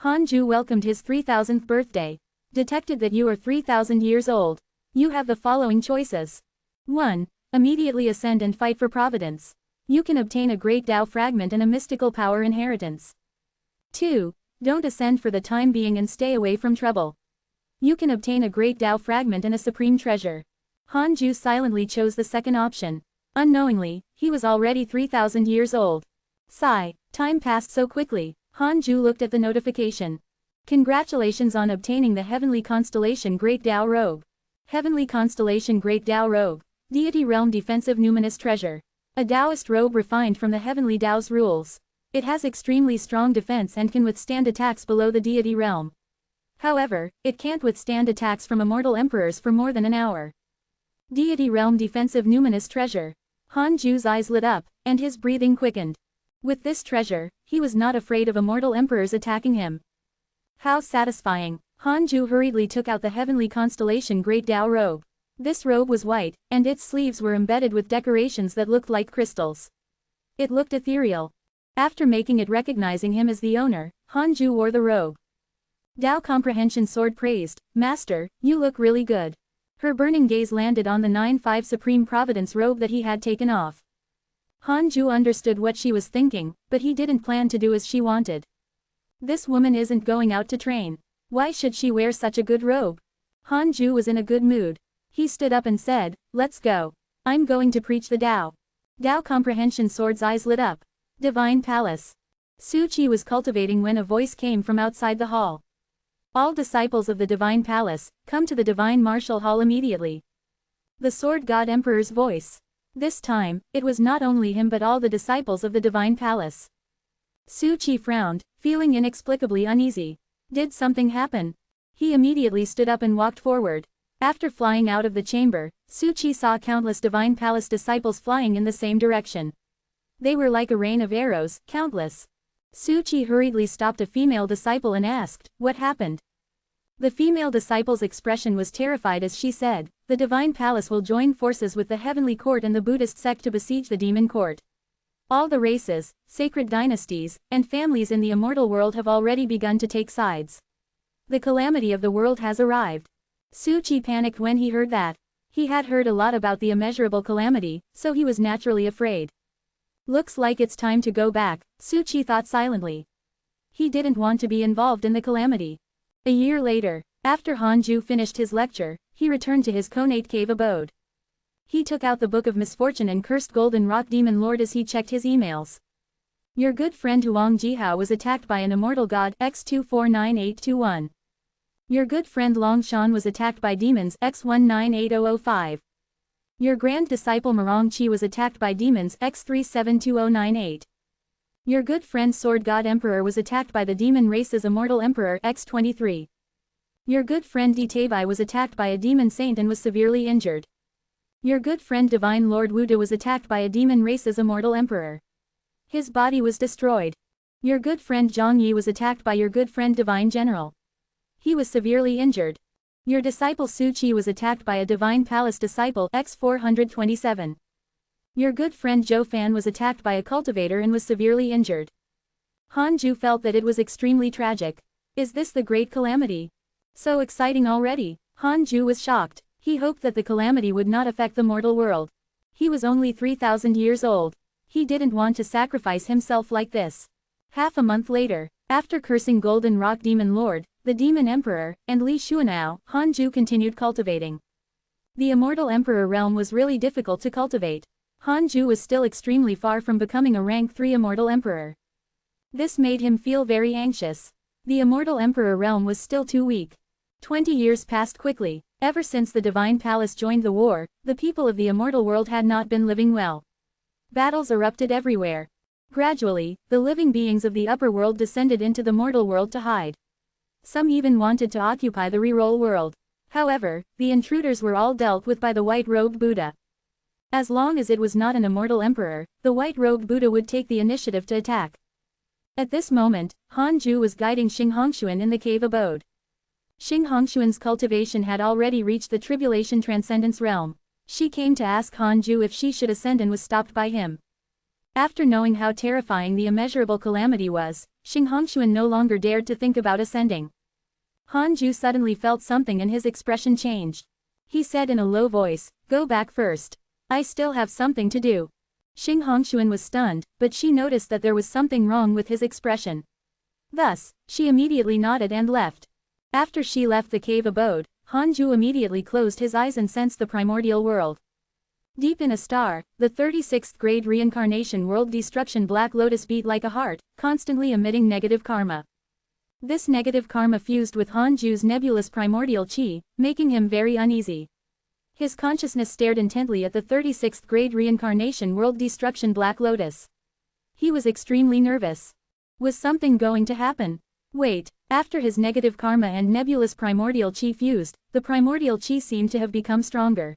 Hanju welcomed his 3000th birthday. Detected that you are 3000 years old. You have the following choices. 1. Immediately ascend and fight for Providence. You can obtain a great Tao fragment and a mystical power inheritance. 2. Don't ascend for the time being and stay away from trouble. You can obtain a great Tao fragment and a supreme treasure. Hanju silently chose the second option. Unknowingly, he was already 3000 years old. Sigh, time passed so quickly. Hanju looked at the notification. Congratulations on obtaining the heavenly constellation Great Tao Robe. Heavenly Constellation Great Tao Robe. Deity Realm Defensive Numinous Treasure. A Taoist robe refined from the heavenly Tao's rules. It has extremely strong defense and can withstand attacks below the deity realm. However, it can't withstand attacks from immortal emperors for more than an hour. Deity Realm Defensive Numinous Treasure. Han Ju's eyes lit up, and his breathing quickened. With this treasure, he was not afraid of immortal emperors attacking him. How satisfying! Han Ju hurriedly took out the heavenly constellation Great Tao robe. This robe was white, and its sleeves were embedded with decorations that looked like crystals. It looked ethereal. After making it recognizing him as the owner, Han Ju wore the robe. Tao Comprehension Sword praised, "Master, you look really good." Her burning gaze landed on the 9-5 Supreme Providence robe that he had taken off. Han Ju understood what she was thinking, but he didn't plan to do as she wanted. This woman isn't going out to train. Why should she wear such a good robe? Han Ju was in a good mood. He stood up and said, "Let's go. I'm going to preach the Tao." Tao Comprehension Sword's eyes lit up. Divine Palace. Su Qi was cultivating when a voice came from outside the hall. "All disciples of the Divine Palace, come to the Divine Martial Hall immediately." The Sword God Emperor's voice. This time, it was not only him but all the disciples of the Divine Palace. Su Qi frowned, feeling inexplicably uneasy. Did something happen? He immediately stood up and walked forward. After flying out of the chamber, Su Qi saw countless Divine Palace disciples flying in the same direction. They were like a rain of arrows, countless. Su Qi hurriedly stopped a female disciple and asked, "What happened?" The female disciple's expression was terrified as she said, "The Divine Palace will join forces with the Heavenly Court and the Buddhist sect to besiege the Demon Court. All the races, sacred dynasties, and families in the immortal world have already begun to take sides. The calamity of the world has arrived." Su Qi panicked when he heard that. He had heard a lot about the immeasurable calamity, so he was naturally afraid. Looks like it's time to go back, Su Qi thought silently. He didn't want to be involved in the calamity. A year later, after Han Ju finished his lecture, he returned to his connate cave abode. He took out the Book of Misfortune and cursed Golden Rock Demon Lord as he checked his emails. "Your good friend Huang Jihao was attacked by an immortal god X249821. Your good friend Long Shan was attacked by demons X198005. Your grand disciple Marong Qi was attacked by demons X372098. Your good friend Sword God Emperor was attacked by the demon race's immortal emperor X23. Your good friend Ditabai was attacked by a demon saint and was severely injured. Your good friend Divine Lord Wuda was attacked by a demon race's immortal emperor. His body was destroyed. Your good friend Zhang Yi was attacked by your good friend Divine General. He was severely injured. Your disciple Su Qi was attacked by a Divine Palace disciple X427. Your good friend Zhou Fan was attacked by a cultivator and was severely injured." Han Ju felt that it was extremely tragic. Is this the great calamity? So exciting already? Han Ju was shocked. He hoped that the calamity would not affect the mortal world. He was only 3,000 years old. He didn't want to sacrifice himself like this. Half a month later, after cursing Golden Rock Demon Lord, the Demon Emperor, and Li Xuanao, Han Ju continued cultivating. The Immortal Emperor realm was really difficult to cultivate. Han Ju was still extremely far from becoming a rank 3 Immortal Emperor. This made him feel very anxious. The Immortal Emperor realm was still too weak. 20 years passed quickly. Ever since the Divine Palace joined the war, the people of the immortal world had not been living well. Battles erupted everywhere. Gradually, the living beings of the upper world descended into the mortal world to hide. Some even wanted to occupy the reroll world. However, the intruders were all dealt with by the white-robed Buddha. As long as it was not an immortal emperor, the white-robed Buddha would take the initiative to attack. At this moment, Han Ju was guiding Xing Hongshuan in the cave abode. Xing Hongshuan's cultivation had already reached the Tribulation Transcendence realm. She came to ask Han Ju if she should ascend and was stopped by him. After knowing how terrifying the immeasurable calamity was, Xing Hongshuan no longer dared to think about ascending. Han Ju suddenly felt something and his expression changed. He said in a low voice, "Go back first. I still have something to do." Xing Hongshuan was stunned, but she noticed that there was something wrong with his expression. Thus, she immediately nodded and left. After she left the cave abode, Han Ju immediately closed his eyes and sensed the primordial world. Deep in a star, the 36th grade reincarnation world destruction Black Lotus beat like a heart, constantly emitting negative karma. This negative karma fused with Han Ju's nebulous primordial chi, making him very uneasy. His consciousness stared intently at the 36th grade reincarnation world destruction Black Lotus. He was extremely nervous. Was something going to happen? Wait, after his negative karma and nebulous primordial chi fused, the primordial chi seemed to have become stronger.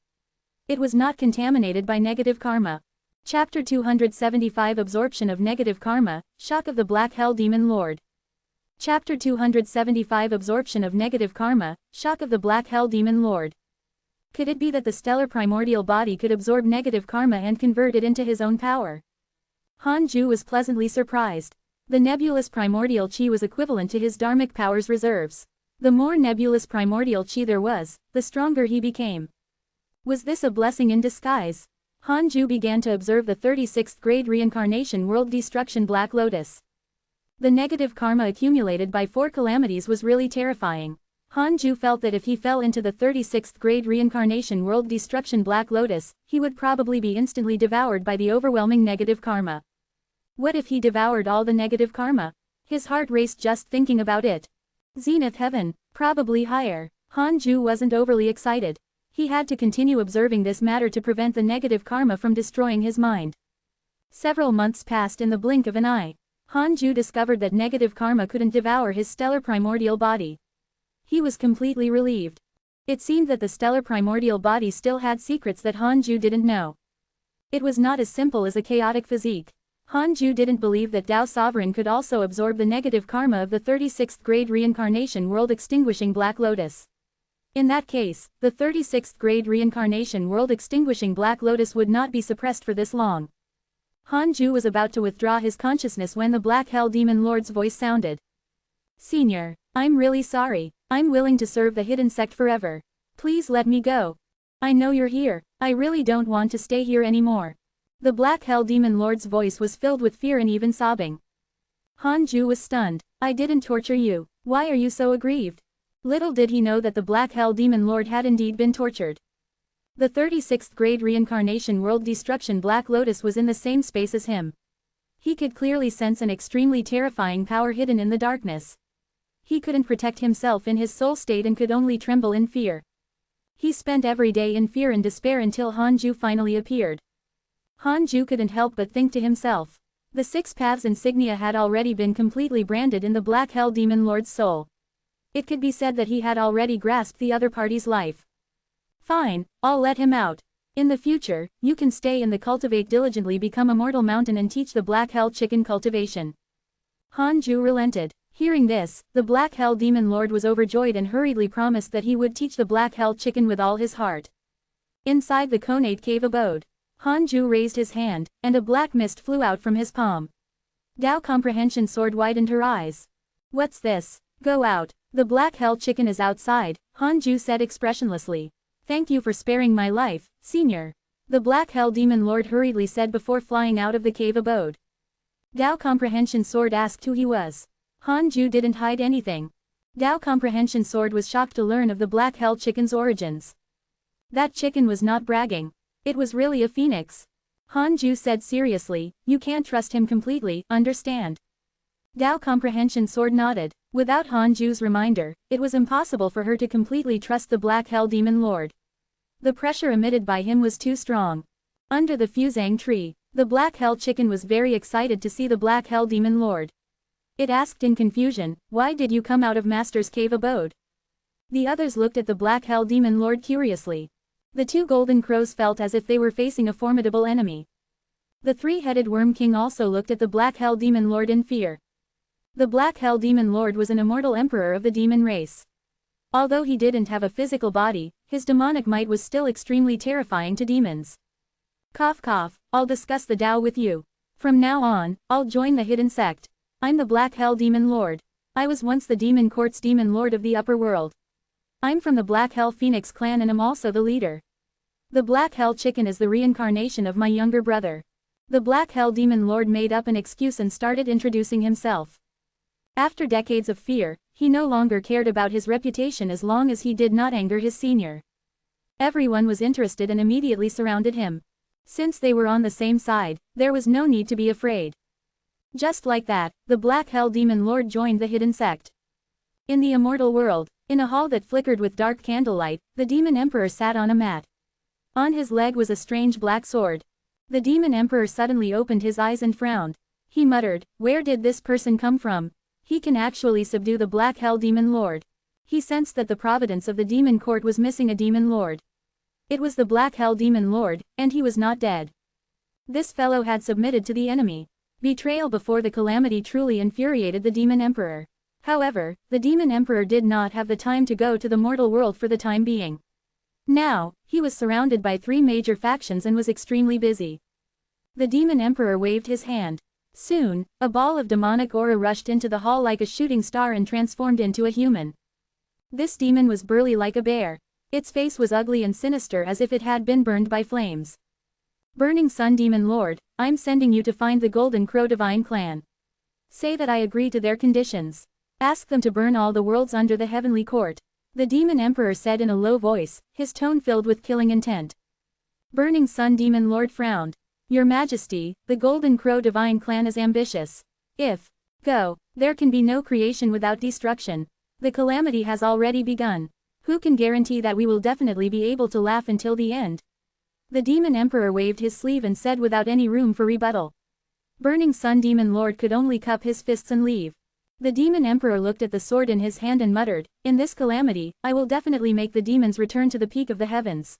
It was not contaminated by negative karma. Chapter 275 Absorption of Negative Karma, Shock of the Black Hell Demon Lord. Chapter 275 Absorption of Negative Karma, Shock of the Black Hell Demon Lord. Could it be that the stellar primordial body could absorb negative karma and convert it into his own power? Han Ju was pleasantly surprised. The nebulous primordial chi was equivalent to his dharmic powers reserves. The more nebulous primordial chi there was, the stronger he became. Was this a blessing in disguise? Han Ju began to observe the 36th grade reincarnation world destruction Black Lotus. The negative karma accumulated by 4 calamities was really terrifying. Han Ju felt that if he fell into the 36th grade reincarnation world destruction Black Lotus, he would probably be instantly devoured by the overwhelming negative karma. What if he devoured all the negative karma? His heart raced just thinking about it. Zenith heaven, probably higher. Han Ju wasn't overly excited. He had to continue observing this matter to prevent the negative karma from destroying his mind. Several months passed in the blink of an eye. Han Ju discovered that negative karma couldn't devour his stellar primordial body. He was completely relieved. It seemed that the stellar primordial body still had secrets that Han Ju didn't know. It was not as simple as a chaotic physique. Han Ju didn't believe that Tao Sovereign could also absorb the negative karma of the 36th grade reincarnation world extinguishing Black Lotus. In that case, the 36th grade reincarnation world extinguishing Black Lotus would not be suppressed for this long. Han Ju was about to withdraw his consciousness when the Black Hell Demon Lord's voice sounded. Senior, I'm really sorry. I'm willing to serve the hidden sect forever. Please let me go. I know you're here. I really don't want to stay here anymore. The Black Hell Demon Lord's voice was filled with fear and even sobbing. Han Ju was stunned. I didn't torture you. Why are you so aggrieved? Little did he know that the Black Hell Demon Lord had indeed been tortured. The 36th grade reincarnation world destruction Black Lotus was in the same space as him. He could clearly sense an extremely terrifying power hidden in the darkness. He couldn't protect himself in his soul state and could only tremble in fear. He spent every day in fear and despair until Han Ju finally appeared. Han Ju couldn't help but think to himself. The 6 paths insignia had already been completely branded in the Black Hell Demon Lord's soul. It could be said that he had already grasped the other party's life. Fine, I'll let him out. In the future, you can stay in the cultivate diligently become Immortal Mountain and teach the Black Hell Chicken cultivation. Han Ju relented. Hearing this, the Black Hell Demon Lord was overjoyed and hurriedly promised that he would teach the Black Hell Chicken with all his heart. Inside the Conate Cave abode, Han Ju raised his hand, and a black mist flew out from his palm. Tao Comprehension Sword widened her eyes. What's this? Go out. The Black Hell Chicken is outside, Han Ju said expressionlessly. Thank you for sparing my life, Senior. The Black Hell Demon Lord hurriedly said before flying out of the cave abode. Tao Comprehension Sword asked who he was. Han Ju didn't hide anything. Tao Comprehension Sword was shocked to learn of the Black Hell Chicken's origins. That chicken was not bragging. It was really a phoenix. Han Ju said seriously, you can't trust him completely, understand? Tao Comprehension Sword nodded. Without Han Ju's reminder, it was impossible for her to completely trust the Black Hell Demon Lord. The pressure emitted by him was too strong. Under the Fuzang tree, the Black Hell Chicken was very excited to see the Black Hell Demon Lord. It asked in confusion, why did you come out of Master's cave abode? The others looked at the Black Hell Demon Lord curiously. The 2 golden crows felt as if they were facing a formidable enemy. The 3-headed Worm King also looked at the Black Hell Demon Lord in fear. The Black Hell Demon Lord was an immortal emperor of the demon race. Although he didn't have a physical body, his demonic might was still extremely terrifying to demons. Cough cough, I'll discuss the Tao with you. From now on, I'll join the hidden sect. I'm the Black Hell Demon Lord. I was once the Demon Court's Demon Lord of the upper world. I'm from the Black Hell Phoenix clan and am also the leader. The Black Hell Chicken is the reincarnation of my younger brother. The Black Hell Demon Lord made up an excuse and started introducing himself. After decades of fear, he no longer cared about his reputation as long as he did not anger his senior. Everyone was interested and immediately surrounded him. Since they were on the same side, there was no need to be afraid. Just like that, the Black Hell Demon Lord joined the hidden sect. In the immortal world, in a hall that flickered with dark candlelight, the Demon Emperor sat on a mat. On his leg was a strange black sword. The demon emperor suddenly opened his eyes and frowned. He muttered, "Where did this person come from? He can actually subdue the Black Hell Demon Lord." He sensed that the Providence of the demon court was missing a demon lord. It was the Black Hell Demon Lord, and he was not dead. This fellow had submitted to the enemy. Betrayal before the calamity truly infuriated the demon emperor. However, the demon emperor did not have the time to go to the mortal world for the time being. Now, he was surrounded by 3 major factions and was extremely busy. The demon emperor waved his hand. Soon, a ball of demonic aura rushed into the hall like a shooting star and transformed into a human. This demon was burly like a bear. Its face was ugly and sinister as if it had been burned by flames. "Burning Sun Demon Lord, I'm sending you to find the Golden Crow Divine Clan. Say that I agree to their conditions. Ask them to burn all the worlds under the heavenly court," the demon emperor said in a low voice, his tone filled with killing intent. Burning Sun Demon Lord frowned. "Your Majesty, the Golden Crow Divine Clan is ambitious. If go, there can be no creation without destruction. The calamity has already begun. Who can guarantee that we will definitely be able to laugh until the end?" The demon emperor waved his sleeve and said without any room for rebuttal. Burning Sun Demon Lord could only cup his fists and leave. The demon emperor looked at the sword in his hand and muttered, "In this calamity, I will definitely make the demons return to the peak of the heavens."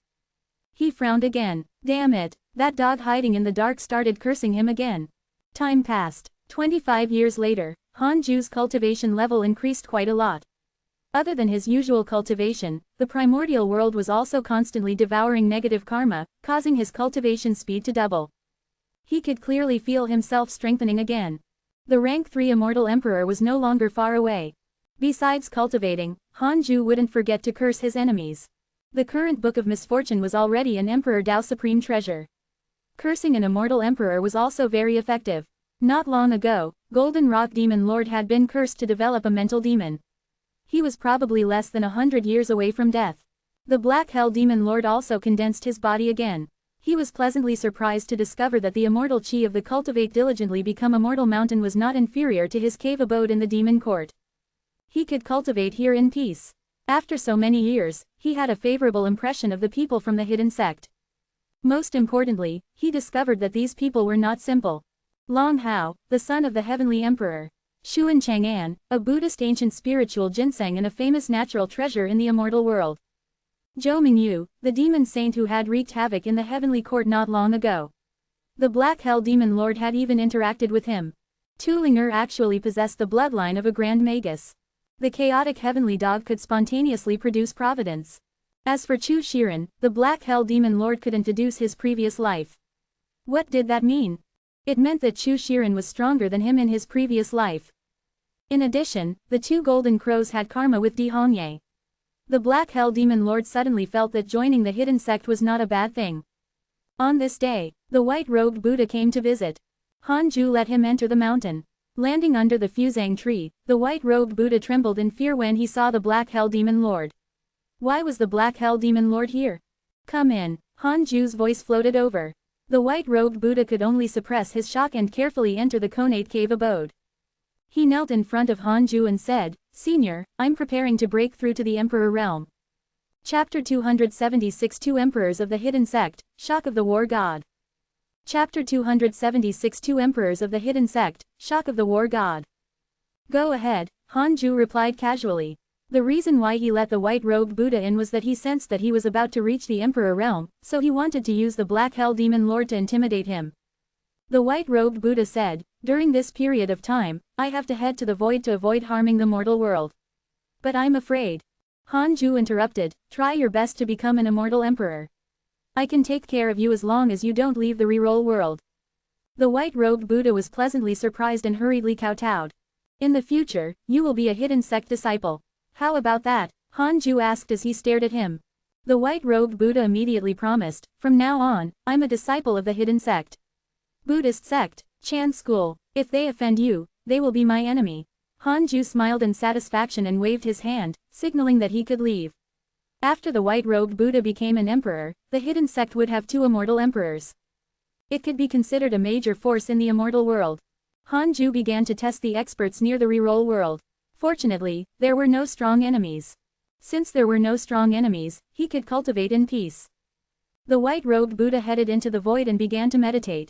He frowned again. Damn it, that dog hiding in the dark started cursing him again. Time passed. 25 years later, Hanju's cultivation level increased quite a lot. Other than his usual cultivation, the primordial world was also constantly devouring negative karma, causing his cultivation speed to double. He could clearly feel himself strengthening again. The rank 3 immortal emperor was no longer far away. Besides cultivating, Hanju wouldn't forget to curse his enemies. The current Book of Misfortune was already an Emperor Dao supreme treasure. Cursing an immortal emperor was also very effective. Not long ago, Golden Rock Demon Lord had been cursed to develop a mental demon. He was probably less than 100 years away from death. The Black Hell Demon Lord also condensed his body again. He was pleasantly surprised to discover that the immortal chi of the Cultivate Diligently Become Immortal Mountain was not inferior to his cave abode in the demon court. He could cultivate here in peace. After so many years, he had a favorable impression of the people from the hidden sect. Most importantly, he discovered that these people were not simple. Long Hao, the son of the heavenly emperor. Xuan Chang'an, a Buddhist ancient spiritual ginseng and a famous natural treasure in the immortal world. Zhou Mingyu, the demon saint who had wreaked havoc in the heavenly court not long ago. The Black Hell Demon Lord had even interacted with him. Tu Ling'er actually possessed the bloodline of a Grand Magus. The chaotic heavenly dog could spontaneously produce providence. As for Chu Shiren, the Black Hell Demon Lord couldn't deduce his previous life. What did that mean? It meant that Chu Shiren was stronger than him in his previous life. In addition, the 2 golden crows had karma with Di Hongye. The Black Hell Demon Lord suddenly felt that joining the hidden sect was not a bad thing. On this day, the white-robed Buddha came to visit. Hanju let him enter the mountain. Landing under the fusang tree, the white-robed Buddha trembled in fear when he saw the Black Hell Demon Lord. Why was the Black Hell Demon Lord here? Come in, Hanju's voice floated over. The white-robed Buddha could only suppress his shock and carefully enter the conate cave abode. He knelt in front of Hanju and said, "Senior, I'm preparing to break through to the Emperor realm." Chapter 276 2 Emperors of the Hidden Sect, Shock of the War God. Chapter 276 2 Emperors of the Hidden Sect, Shock of the War God. Go ahead, Hanju replied casually. The reason why he let the white-robed Buddha in was that he sensed that he was about to reach the Emperor realm, so he wanted to use the Black Hell Demon Lord to intimidate him. The white-robed Buddha said, "During this period of time, I have to head to the void to avoid harming the mortal world. But I'm afraid." Hanju interrupted, "Try your best to become an immortal emperor. I can take care of you as long as you don't leave the reroll world." The white-robed Buddha was pleasantly surprised and hurriedly kowtowed. "In the future, you will be a hidden sect disciple. How about that?" Hanju asked as he stared at him. The white-robed Buddha immediately promised, "From now on, I'm a disciple of the hidden sect. Buddhist sect, Chan school. If they offend you, they will be my enemy." Hanju smiled in satisfaction and waved his hand, signaling that he could leave. After the white-robed Buddha became an emperor, the hidden sect would have 2 immortal emperors. It could be considered a major force in the immortal world. Hanju began to test the experts near the reroll world. Fortunately, there were no strong enemies. Since there were no strong enemies, he could cultivate in peace. The white-robed Buddha headed into the void and began to meditate.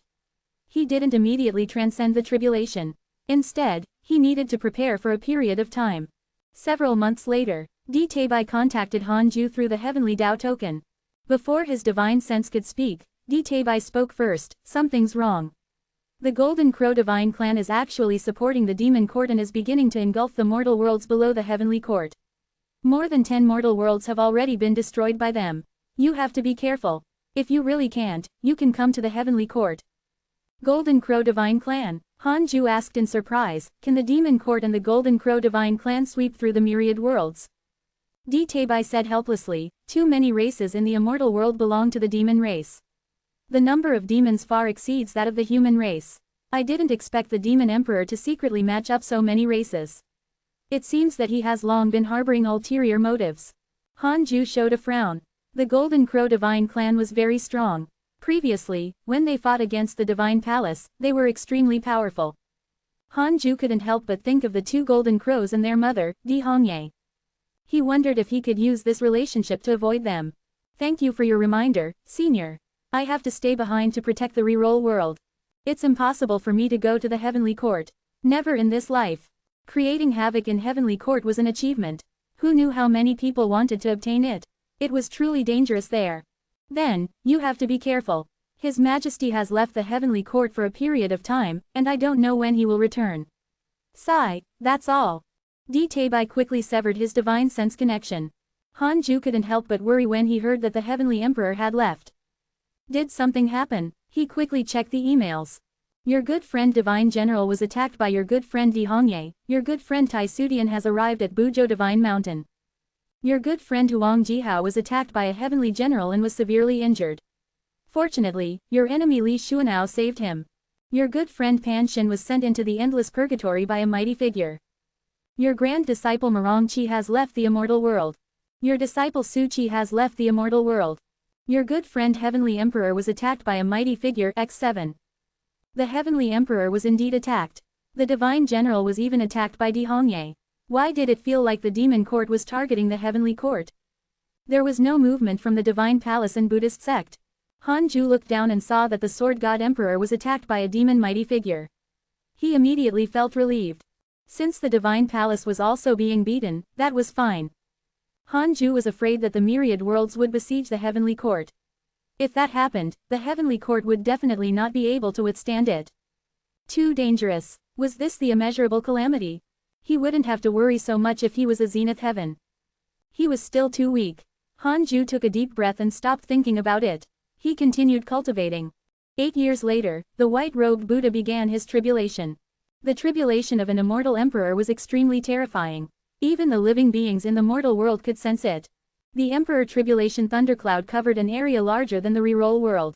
He didn't immediately transcend the tribulation. Instead, he needed to prepare for a period of time. Several months later, Di Tabai contacted Han Ju through the heavenly Tao token. Before his divine sense could speak, Di Tabai spoke first. Something's wrong. The Golden Crow divine clan is actually supporting the demon court and is beginning to engulf the mortal worlds below the heavenly court. More than 10 mortal worlds have already been destroyed by them. You have to be careful. If you really can't, you can come to the heavenly court. Golden Crow divine clan, Han Ju asked in surprise, can the demon court and the Golden Crow divine clan sweep through the myriad worlds? Di Tabai said helplessly, too many races in the immortal world belong to the demon race. The number of demons far exceeds that of the human race. I didn't expect the demon emperor to secretly match up so many races. It seems that he has long been harboring ulterior motives. Han Ju showed a frown. The Golden Crow divine clan was very strong. Previously, when they fought against the divine palace, they were extremely powerful. Han Ju couldn't help but think of the 2 golden crows and their mother, Di Hongye. He wondered if he could use this relationship to avoid them. Thank you for your reminder, senior. I have to stay behind to protect the reroll world. It's impossible for me to go to the heavenly court. Never in this life. Creating havoc in heavenly court was an achievement. Who knew how many people wanted to obtain it? It was truly dangerous there. Then, you have to be careful. His Majesty has left the heavenly court for a period of time, and I don't know when he will return. Sigh, that's all. Di Tabai quickly severed his divine sense connection. Han Ju couldn't help but worry when he heard that the heavenly emperor had left. Did something happen? He quickly checked the emails. Your good friend Divine General was attacked by your good friend Di Hongye. Your good friend Tai Sudian has arrived at Buzhou Divine Mountain. Your good friend Huang Jihao was attacked by a heavenly general and was severely injured. Fortunately, your enemy Li Xuanao saved him. Your good friend Pan Shin was sent into the endless purgatory by a mighty figure. Your grand disciple Marong Qi has left the immortal world. Your disciple Su Qi has left the immortal world. Your good friend Heavenly Emperor was attacked by a mighty figure X7. The Heavenly Emperor was indeed attacked. The Divine General was even attacked by Di Hongye. Why did it feel like the demon court was targeting the heavenly court? There was no movement from the Divine Palace and Buddhist sect. Han Ju looked down and saw that the Sword God Emperor was attacked by a demon mighty figure. He immediately felt relieved. Since the Divine Palace was also being beaten, that was fine. Han Ju was afraid that the myriad worlds would besiege the heavenly court. If that happened, the heavenly court would definitely not be able to withstand it. Too dangerous. Was this the immeasurable calamity? He wouldn't have to worry so much if he was a zenith heaven. He was still too weak. Han Ju took a deep breath and stopped thinking about it. He continued cultivating. 8 years later, the white-robed Buddha began his tribulation. The tribulation of an immortal emperor was extremely terrifying. Even the living beings in the mortal world could sense it. The Emperor Tribulation Thundercloud covered an area larger than the reroll world.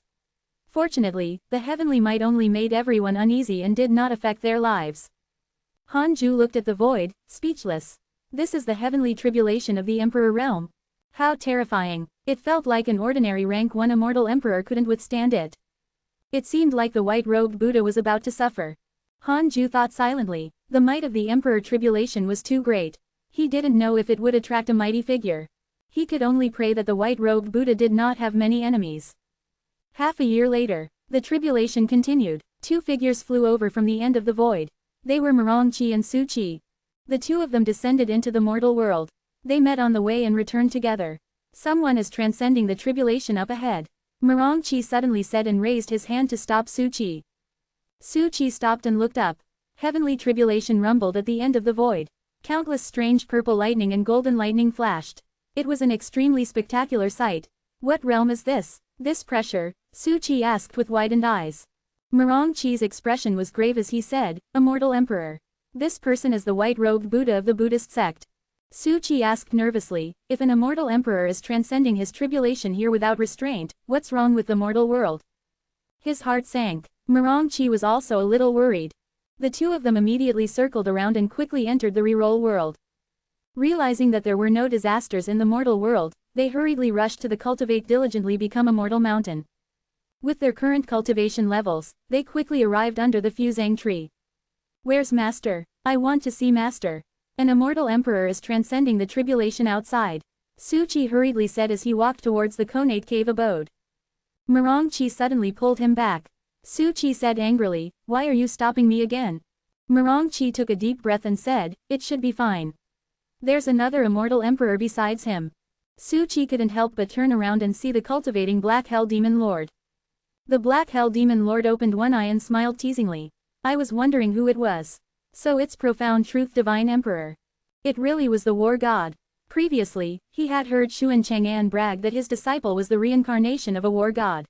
Fortunately, the heavenly might only made everyone uneasy and did not affect their lives. Han Ju looked at the void, speechless. This is the heavenly tribulation of the Emperor realm. How terrifying. It felt like an ordinary rank 1 immortal emperor couldn't withstand it. It seemed like the white-robed Buddha was about to suffer. Han Ju thought silently. The might of the Emperor Tribulation was too great. He didn't know if it would attract a mighty figure. He could only pray that the white-robed Buddha did not have many enemies. Half a year later, the tribulation continued. 2 figures flew over from the end of the void. They were Marong Qi and Su Qi. The 2 of them descended into the mortal world. They met on the way and returned together. Someone is transcending the tribulation up ahead. Marong Qi suddenly said and raised his hand to stop Su Qi. Su Qi stopped and looked up. Heavenly tribulation rumbled at the end of the void. Countless strange purple lightning and golden lightning flashed. It was an extremely spectacular sight. What realm is this? This pressure? Su Qi asked with widened eyes. Marong Qi's expression was grave as he said, Immortal Emperor. This person is the white-robed Buddha of the Buddhist sect. Su Qi asked nervously, if an immortal emperor is transcending his tribulation here without restraint, what's wrong with the mortal world? His heart sank. Marong Qi was also a little worried. The 2 of them immediately circled around and quickly entered the reroll world. Realizing that there were no disasters in the mortal world, they hurriedly rushed to the cultivate diligently become immortal mountain. With their current cultivation levels, they quickly arrived under the fusang tree. Where's Master? I want to see Master. An immortal emperor is transcending the tribulation outside. Su Qi hurriedly said as he walked towards the Conate cave abode. Mirongchi suddenly pulled him back. Su-chi said angrily, "Why are you stopping me again?" Mirongchi took a deep breath and said, "It should be fine. There's another immortal emperor besides him." Su-chi couldn't help but turn around and see the cultivating Black Hell Demon Lord. The Black Hell Demon Lord opened one eye and smiled teasingly. "I was wondering who it was. So it's Profound Truth Divine Emperor." It really was the war god. Previously, he had heard Xuan Chang'an brag that his disciple was the reincarnation of a war god.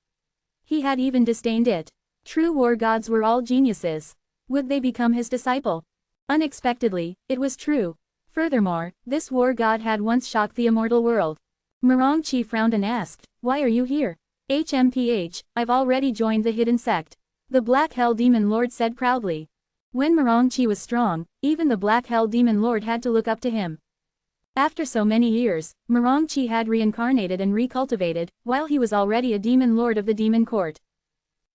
He had even disdained it. True war gods were all geniuses. Would they become his disciple? Unexpectedly, it was true. Furthermore, this war god had once shocked the immortal world. Mirongchi frowned and asked, "Why are you here?" "HMPH, I've already joined the hidden sect," the Black Hell Demon Lord said proudly. When Mirongchi was strong, even the Black Hell Demon Lord had to look up to him. After so many years, Mirongchi had reincarnated and recultivated, while he was already a demon lord of the demon court.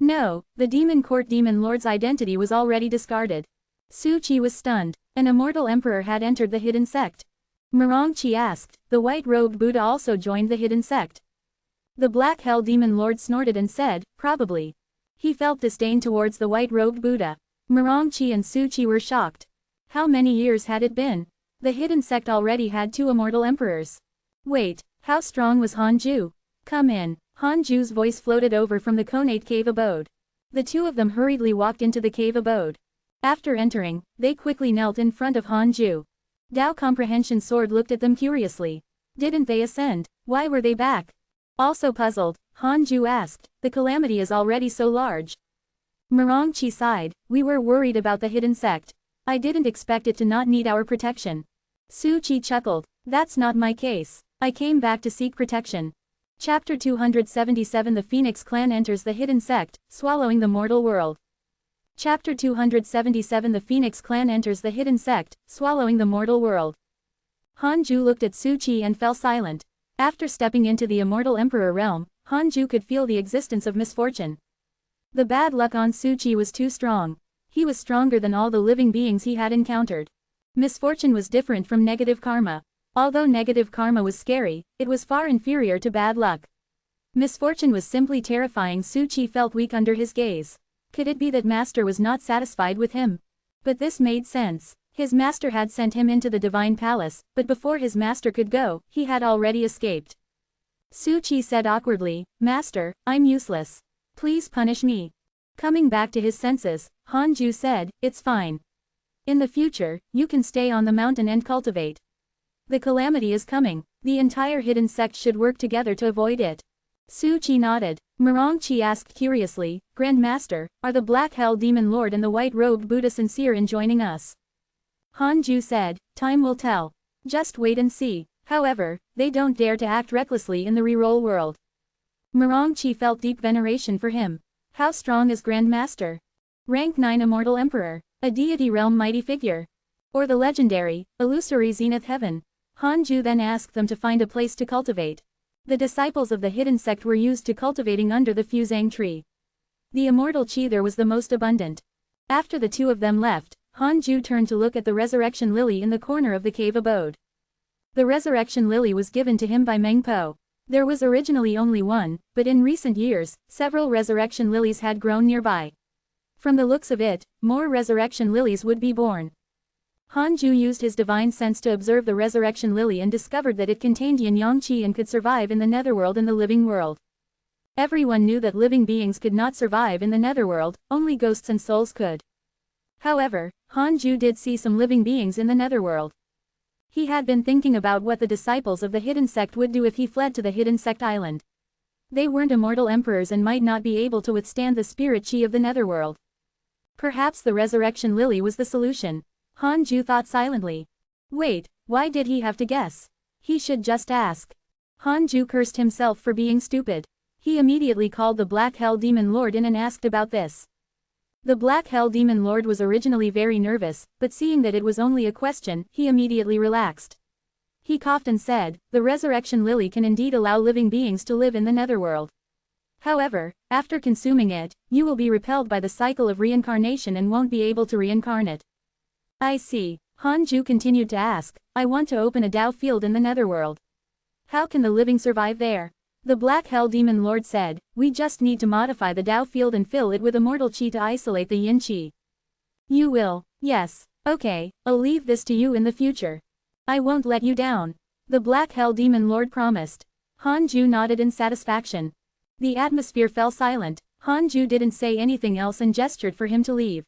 No, the demon court demon lord's identity was already discarded. Su-chi was stunned. An immortal emperor had entered the hidden sect. Mirongchi asked, "The white-robed Buddha also joined the hidden sect?" The Black Hell Demon Lord snorted and said, "Probably." He felt disdain towards the white-robed Buddha. Mirongchi and Su-chi were shocked. How many years had it been? The hidden sect already had 2 immortal emperors. Wait, how strong was Hanju? "Come in." Hanju's voice floated over from the Konate cave abode. The 2 of them hurriedly walked into the cave abode. After entering, they quickly knelt in front of Hanju. Dao Comprehension Sword looked at them curiously. Didn't they ascend? Why were they back? Also puzzled, Hanju asked, "The calamity is already so large." Mirongchi sighed, "We were worried about the hidden sect. I didn't expect it to not need our protection." Su-chi chuckled, "That's not my case. I came back to seek protection." Chapter 277 The Phoenix Clan enters the hidden sect, swallowing the mortal world. Chapter 277 The Phoenix Clan enters the hidden sect, swallowing the mortal world. Hanju looked at Su-chi and fell silent. After stepping into the immortal emperor realm, Hanju could feel the existence of misfortune. The bad luck on Su-chi was too strong. He was stronger than all the living beings he had encountered. Misfortune was different from negative karma. Although negative karma was scary, it was far inferior to bad luck. Misfortune was simply terrifying. Su-chi felt weak under his gaze. Could it be that Master was not satisfied with him? But this made sense. His master had sent him into the divine palace, but before his master could go, he had already escaped. Su-chi said awkwardly, "Master, I'm useless. Please punish me." Coming back to his senses, Hanju said, "It's fine. In the future, you can stay on the mountain and cultivate. The calamity is coming. The entire hidden sect should work together to avoid it." Su-chi nodded. Mirongchi asked curiously, "Grand Master, are the Black Hell Demon Lord and the white-robed Buddha sincere in joining us?" Hanju said, "Time will tell. Just wait and see. However, they don't dare to act recklessly in the reroll world." Mirongchi felt deep veneration for him. How strong is Grand Master? Rank 9 Immortal Emperor. A deity realm mighty figure. Or the legendary, illusory Zenith Heaven. Hanju then asked them to find a place to cultivate. The disciples of the hidden sect were used to cultivating under the fusang tree. The immortal chi there was the most abundant. After the 2 of them left, Hanju turned to look at the resurrection lily in the corner of the cave abode. The resurrection lily was given to him by Mengpo. There was originally only one, but in recent years, several resurrection lilies had grown nearby. From the looks of it, more resurrection lilies would be born. Hanju used his divine sense to observe the resurrection lily and discovered that it contained yin-yang qi and could survive in the netherworld and the living world. Everyone knew that living beings could not survive in the netherworld, only ghosts and souls could. However, Hanju did see some living beings in the netherworld. He had been thinking about what the disciples of the hidden sect would do if he fled to the hidden sect island. They weren't immortal emperors and might not be able to withstand the spirit chi of the netherworld. Perhaps the resurrection lily was the solution. Hanju thought silently. Wait, why did he have to guess? He should just ask. Hanju cursed himself for being stupid. He immediately called the Black Hell Demon Lord in and asked about this. The Black Hell Demon Lord was originally very nervous, but seeing that it was only a question, he immediately relaxed. He coughed and said, "The resurrection lily can indeed allow living beings to live in the netherworld. However, after consuming it, you will be repelled by the cycle of reincarnation and won't be able to reincarnate." "I see." Hanju continued to ask, "I want to open a Dao field in the netherworld. How can the living survive there?" The Black Hell Demon Lord said, we just need to modify the Tao field and fill it with immortal Qi to isolate the Yin Qi. You will, yes, okay, I'll leave this to you in the future. I won't let you down. The Black Hell Demon Lord promised. Hanju nodded in satisfaction. The atmosphere fell silent. Hanju didn't say anything else and gestured for him to leave.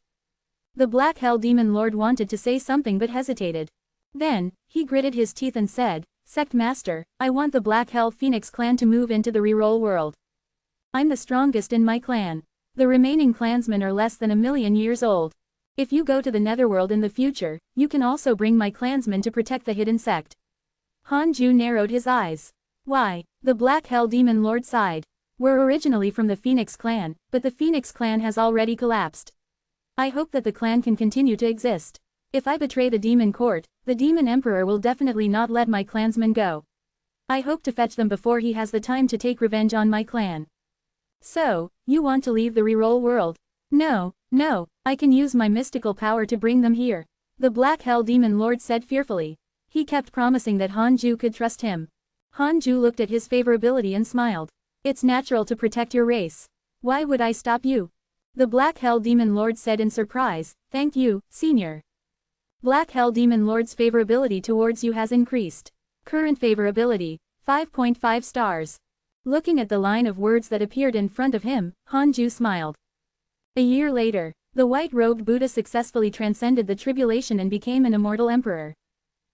The Black Hell Demon Lord wanted to say something but hesitated. Then, he gritted his teeth and said, Sect Master, I want the Black Hell Phoenix clan to move into the reroll world. I'm the strongest in my clan. The remaining clansmen are less than 1,000,000 years old. If you go to the netherworld in the future, you can also bring my clansmen to protect the hidden sect. Hanju narrowed his eyes. Why? The Black Hell Demon Lord sighed. We're originally from the Phoenix clan, but the Phoenix clan has already collapsed. I hope that the clan can continue to exist. If I betray the demon court, the demon emperor will definitely not let my clansmen go. I hope to fetch them before he has the time to take revenge on my clan. So, you want to leave the reroll world? No, I can use my mystical power to bring them here. The Black Hell Demon Lord said fearfully. He kept promising that Hanju could trust him. Hanju looked at his favorability and smiled. It's natural to protect your race. Why would I stop you? The Black Hell Demon Lord said in surprise, thank you, senior. Black Hell Demon Lord's favorability towards you has increased. Current favorability, 5.5 stars. Looking at the line of words that appeared in front of him, Hanju smiled. A year later, the white-robed Buddha successfully transcended the tribulation and became an immortal emperor.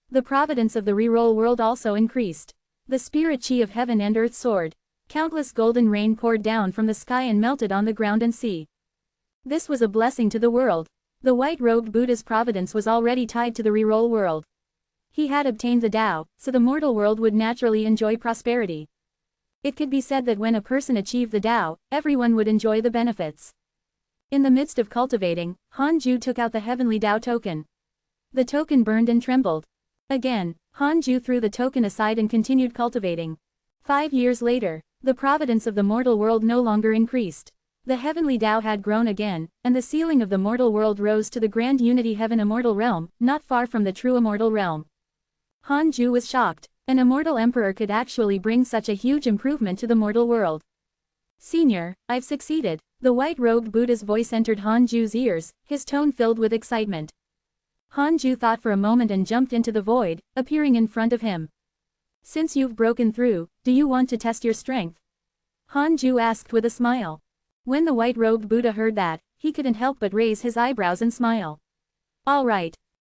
The providence of the reroll world also increased. The spirit chi of heaven and earth soared. Countless golden rain poured down from the sky and melted on the ground and sea. This was a blessing to the world. The white-robed Buddha's providence was already tied to the reroll world. He had obtained the Tao, so the mortal world would naturally enjoy prosperity. It could be said that when a person achieved the Tao, everyone would enjoy the benefits. In the midst of cultivating, Hanju took out the heavenly Tao token. The token burned and trembled. Again, Hanju threw the token aside and continued cultivating. 5 years later, the providence of the mortal world no longer increased. The heavenly Tao had grown again, and the ceiling of the mortal world rose to the grand unity heaven immortal realm, not far from the true immortal realm. Hanju was shocked. An immortal emperor could actually bring such a huge improvement to the mortal world. Senior, I've succeeded. The white-robed Buddha's voice entered Hanju's ears, his tone filled with excitement. Hanju thought for a moment and jumped into the void, appearing in front of him. Since you've broken through, do you want to test your strength? Hanju asked with a smile. When the white-robed Buddha heard that, he couldn't help but raise his eyebrows and smile. All right.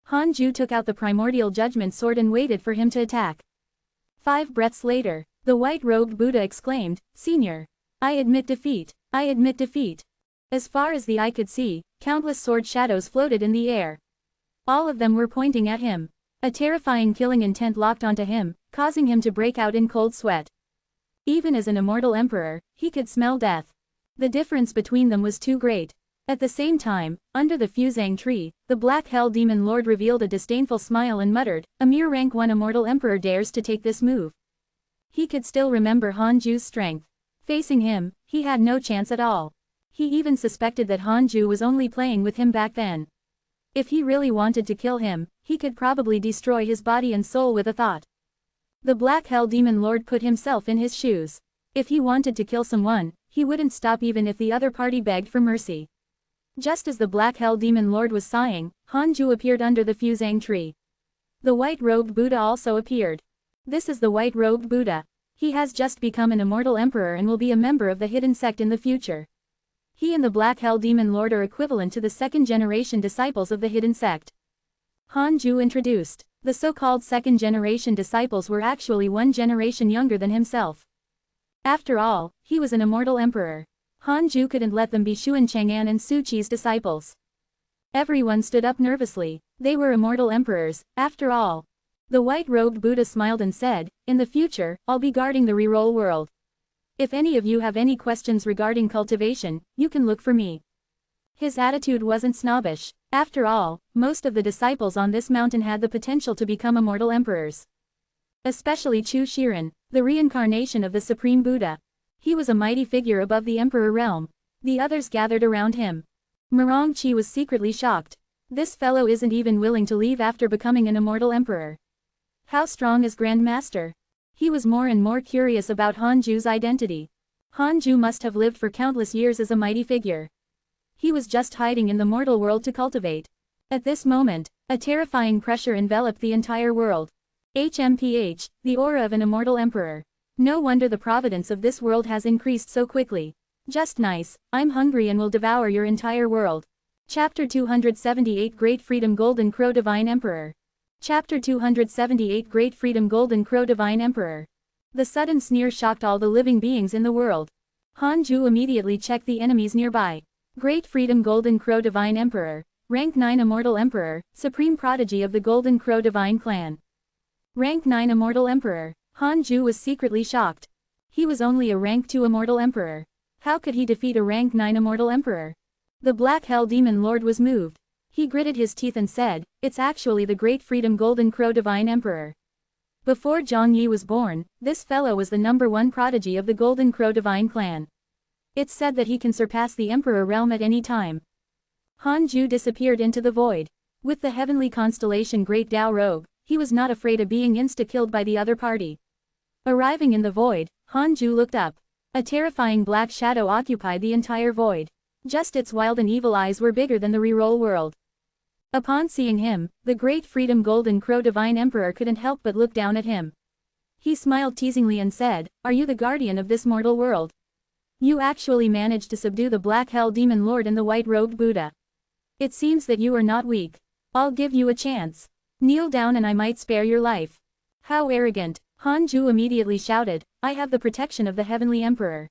Hanju took out the primordial judgment sword and waited for him to attack. 5 breaths later, the white-robed Buddha exclaimed, Senior. I admit defeat. I admit defeat. As far as the eye could see, countless sword shadows floated in the air. All of them were pointing at him. A terrifying killing intent locked onto him, causing him to break out in cold sweat. Even as an immortal emperor, he could smell death. The difference between them was too great. At the same time, under the fusang tree, the Black Hell Demon Lord revealed a disdainful smile and muttered, a mere rank 1 immortal emperor dares to take this move. He could still remember Hanju's strength. Facing him, he had no chance at all. He even suspected that Hanju was only playing with him back then. If he really wanted to kill him, he could probably destroy his body and soul with a thought. The Black Hell Demon Lord put himself in his shoes. If he wanted to kill someone, he wouldn't stop even if the other party begged for mercy. Just as the Black Hell Demon Lord was sighing, Hanju appeared under the fusang tree. The white-robed Buddha also appeared. This is the white-robed Buddha. He has just become an immortal emperor and will be a member of the hidden sect in the future. He and the Black Hell Demon Lord are equivalent to the second-generation disciples of the hidden sect. Hanju introduced. The so-called second-generation disciples were actually 1 generation younger than himself. After all, he was an immortal emperor. Hanju couldn't let them be Xuan Chang'an and Su Qi's disciples. Everyone stood up nervously. They were immortal emperors, after all. The white-robed Buddha smiled and said, in the future, I'll be guarding the reroll world. If any of you have any questions regarding cultivation, you can look for me. His attitude wasn't snobbish. After all, most of the disciples on this mountain had the potential to become immortal emperors. Especially Chu Shiren, the reincarnation of the Supreme Buddha. He was a mighty figure above the emperor realm. The others gathered around him. Mirong Qi was secretly shocked. This fellow isn't even willing to leave after becoming an immortal emperor. How strong is Grand Master? He was more and more curious about Hanju's identity. Hanju must have lived for countless years as a mighty figure. He was just hiding in the mortal world to cultivate. At this moment, a terrifying pressure enveloped the entire world. HMPH, the aura of an immortal emperor. No wonder the providence of this world has increased so quickly. Just nice, I'm hungry and will devour your entire world. Chapter 278 Great Freedom Golden Crow Divine Emperor. Chapter 278 Great Freedom Golden Crow Divine Emperor. The sudden sneer shocked all the living beings in the world. Hanju immediately checked the enemies nearby. Great Freedom Golden Crow Divine Emperor. Rank 9 Immortal Emperor, Supreme Prodigy of the Golden Crow Divine Clan. Rank 9 Immortal Emperor. Hanju was secretly shocked. He was only a rank 2 Immortal Emperor. How could he defeat a rank 9 Immortal Emperor? The Black Hell Demon Lord was moved. He gritted his teeth and said, "It's actually the Great Freedom Golden Crow Divine Emperor." Before Zhang Yi was born, this fellow was the #1 prodigy of the Golden Crow Divine Clan. It's said that he can surpass the Emperor realm at any time. Hanju disappeared into the void. With the heavenly constellation Great Dao Rogue, he was not afraid of being insta-killed by the other party. Arriving in the void, Hanju looked up. A terrifying black shadow occupied the entire void. Just its wild and evil eyes were bigger than the reroll world. Upon seeing him, the Great Freedom Golden Crow Divine Emperor couldn't help but look down at him. He smiled teasingly and said, "Are you the guardian of this mortal world? You actually managed to subdue the Black Hell Demon Lord and the White-Robed Buddha. It seems that you are not weak. I'll give you a chance. Kneel down and I might spare your life." How arrogant! Hanju immediately shouted, "I have the protection of the Heavenly Emperor.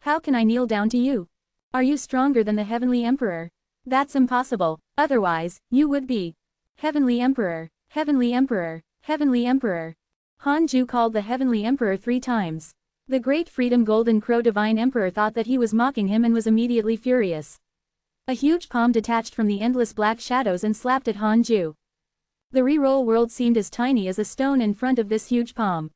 How can I kneel down to you? Are you stronger than the Heavenly Emperor? That's impossible, otherwise, you would be." "Heavenly Emperor, Heavenly Emperor, Heavenly Emperor." Hanju called the Heavenly Emperor 3 times. The Great Freedom Golden Crow Divine Emperor thought that he was mocking him and was immediately furious. A huge palm detached from the endless black shadows and slapped at Hanju. The reroll world seemed as tiny as a stone in front of this huge palm.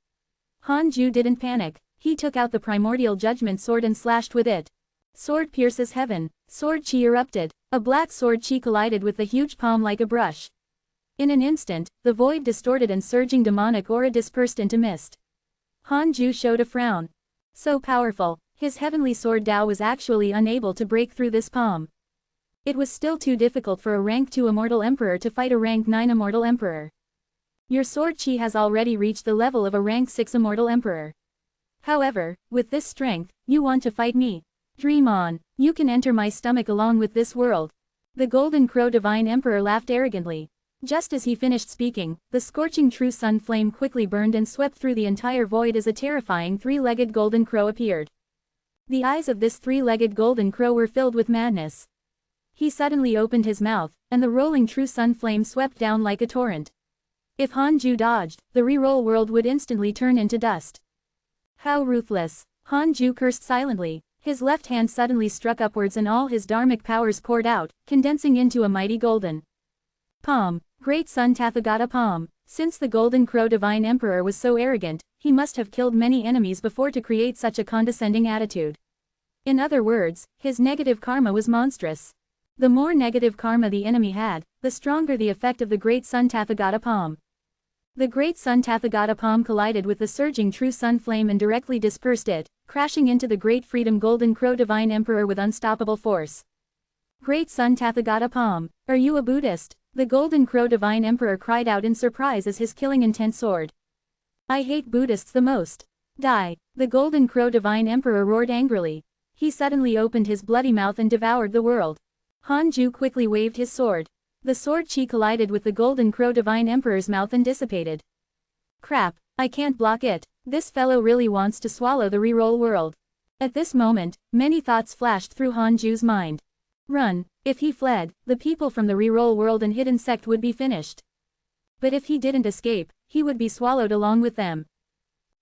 Hanju didn't panic. He took out the primordial judgment sword and slashed with it. Sword pierces heaven. Sword chi erupted. A black sword chi collided with the huge palm like a brush. In an instant, the void distorted and surging demonic aura dispersed into mist. Hanju showed a frown. So powerful, his heavenly sword Dao was actually unable to break through this palm. It was still too difficult for a rank 2 Immortal Emperor to fight a rank 9 Immortal Emperor. Your sword chi has already reached the level of a rank 6 Immortal Emperor. However, with this strength, you want to fight me? Dream on, you can enter my stomach along with this world. The Golden Crow Divine Emperor laughed arrogantly. Just as he finished speaking, the scorching true sun flame quickly burned and swept through the entire void as a terrifying 3-legged golden crow appeared. The eyes of this 3-legged golden crow were filled with madness. He suddenly opened his mouth, and the rolling true sun flame swept down like a torrent. If Hanju dodged, the reroll world would instantly turn into dust. How ruthless! Hanju cursed silently. His left hand suddenly struck upwards and all his dharmic powers poured out, condensing into a mighty golden palm. Great Sun Tathagata palm. Since the Golden Crow Divine Emperor was so arrogant, he must have killed many enemies before to create such a condescending attitude. In other words, his negative karma was monstrous. The more negative karma the enemy had, the stronger the effect of the Great Sun Tathagata palm. The Great Sun Tathagata palm collided with the surging true sun flame and directly dispersed it, crashing into the Great Freedom Golden Crow Divine Emperor with unstoppable force. Great Sun Tathagata palm, are you a Buddhist? The Golden Crow Divine Emperor cried out in surprise as his killing intent soared. I hate Buddhists the most. Die! The Golden Crow Divine Emperor roared angrily. He suddenly opened his bloody mouth and devoured the world. Hanju quickly waved his sword. The sword chi collided with the Golden Crow Divine Emperor's mouth and dissipated. Crap, I can't block it. This fellow really wants to swallow the reroll world. At this moment, many thoughts flashed through Hanju's mind. Run. If he fled, the people from the reroll world and hidden sect would be finished. But if he didn't escape, he would be swallowed along with them.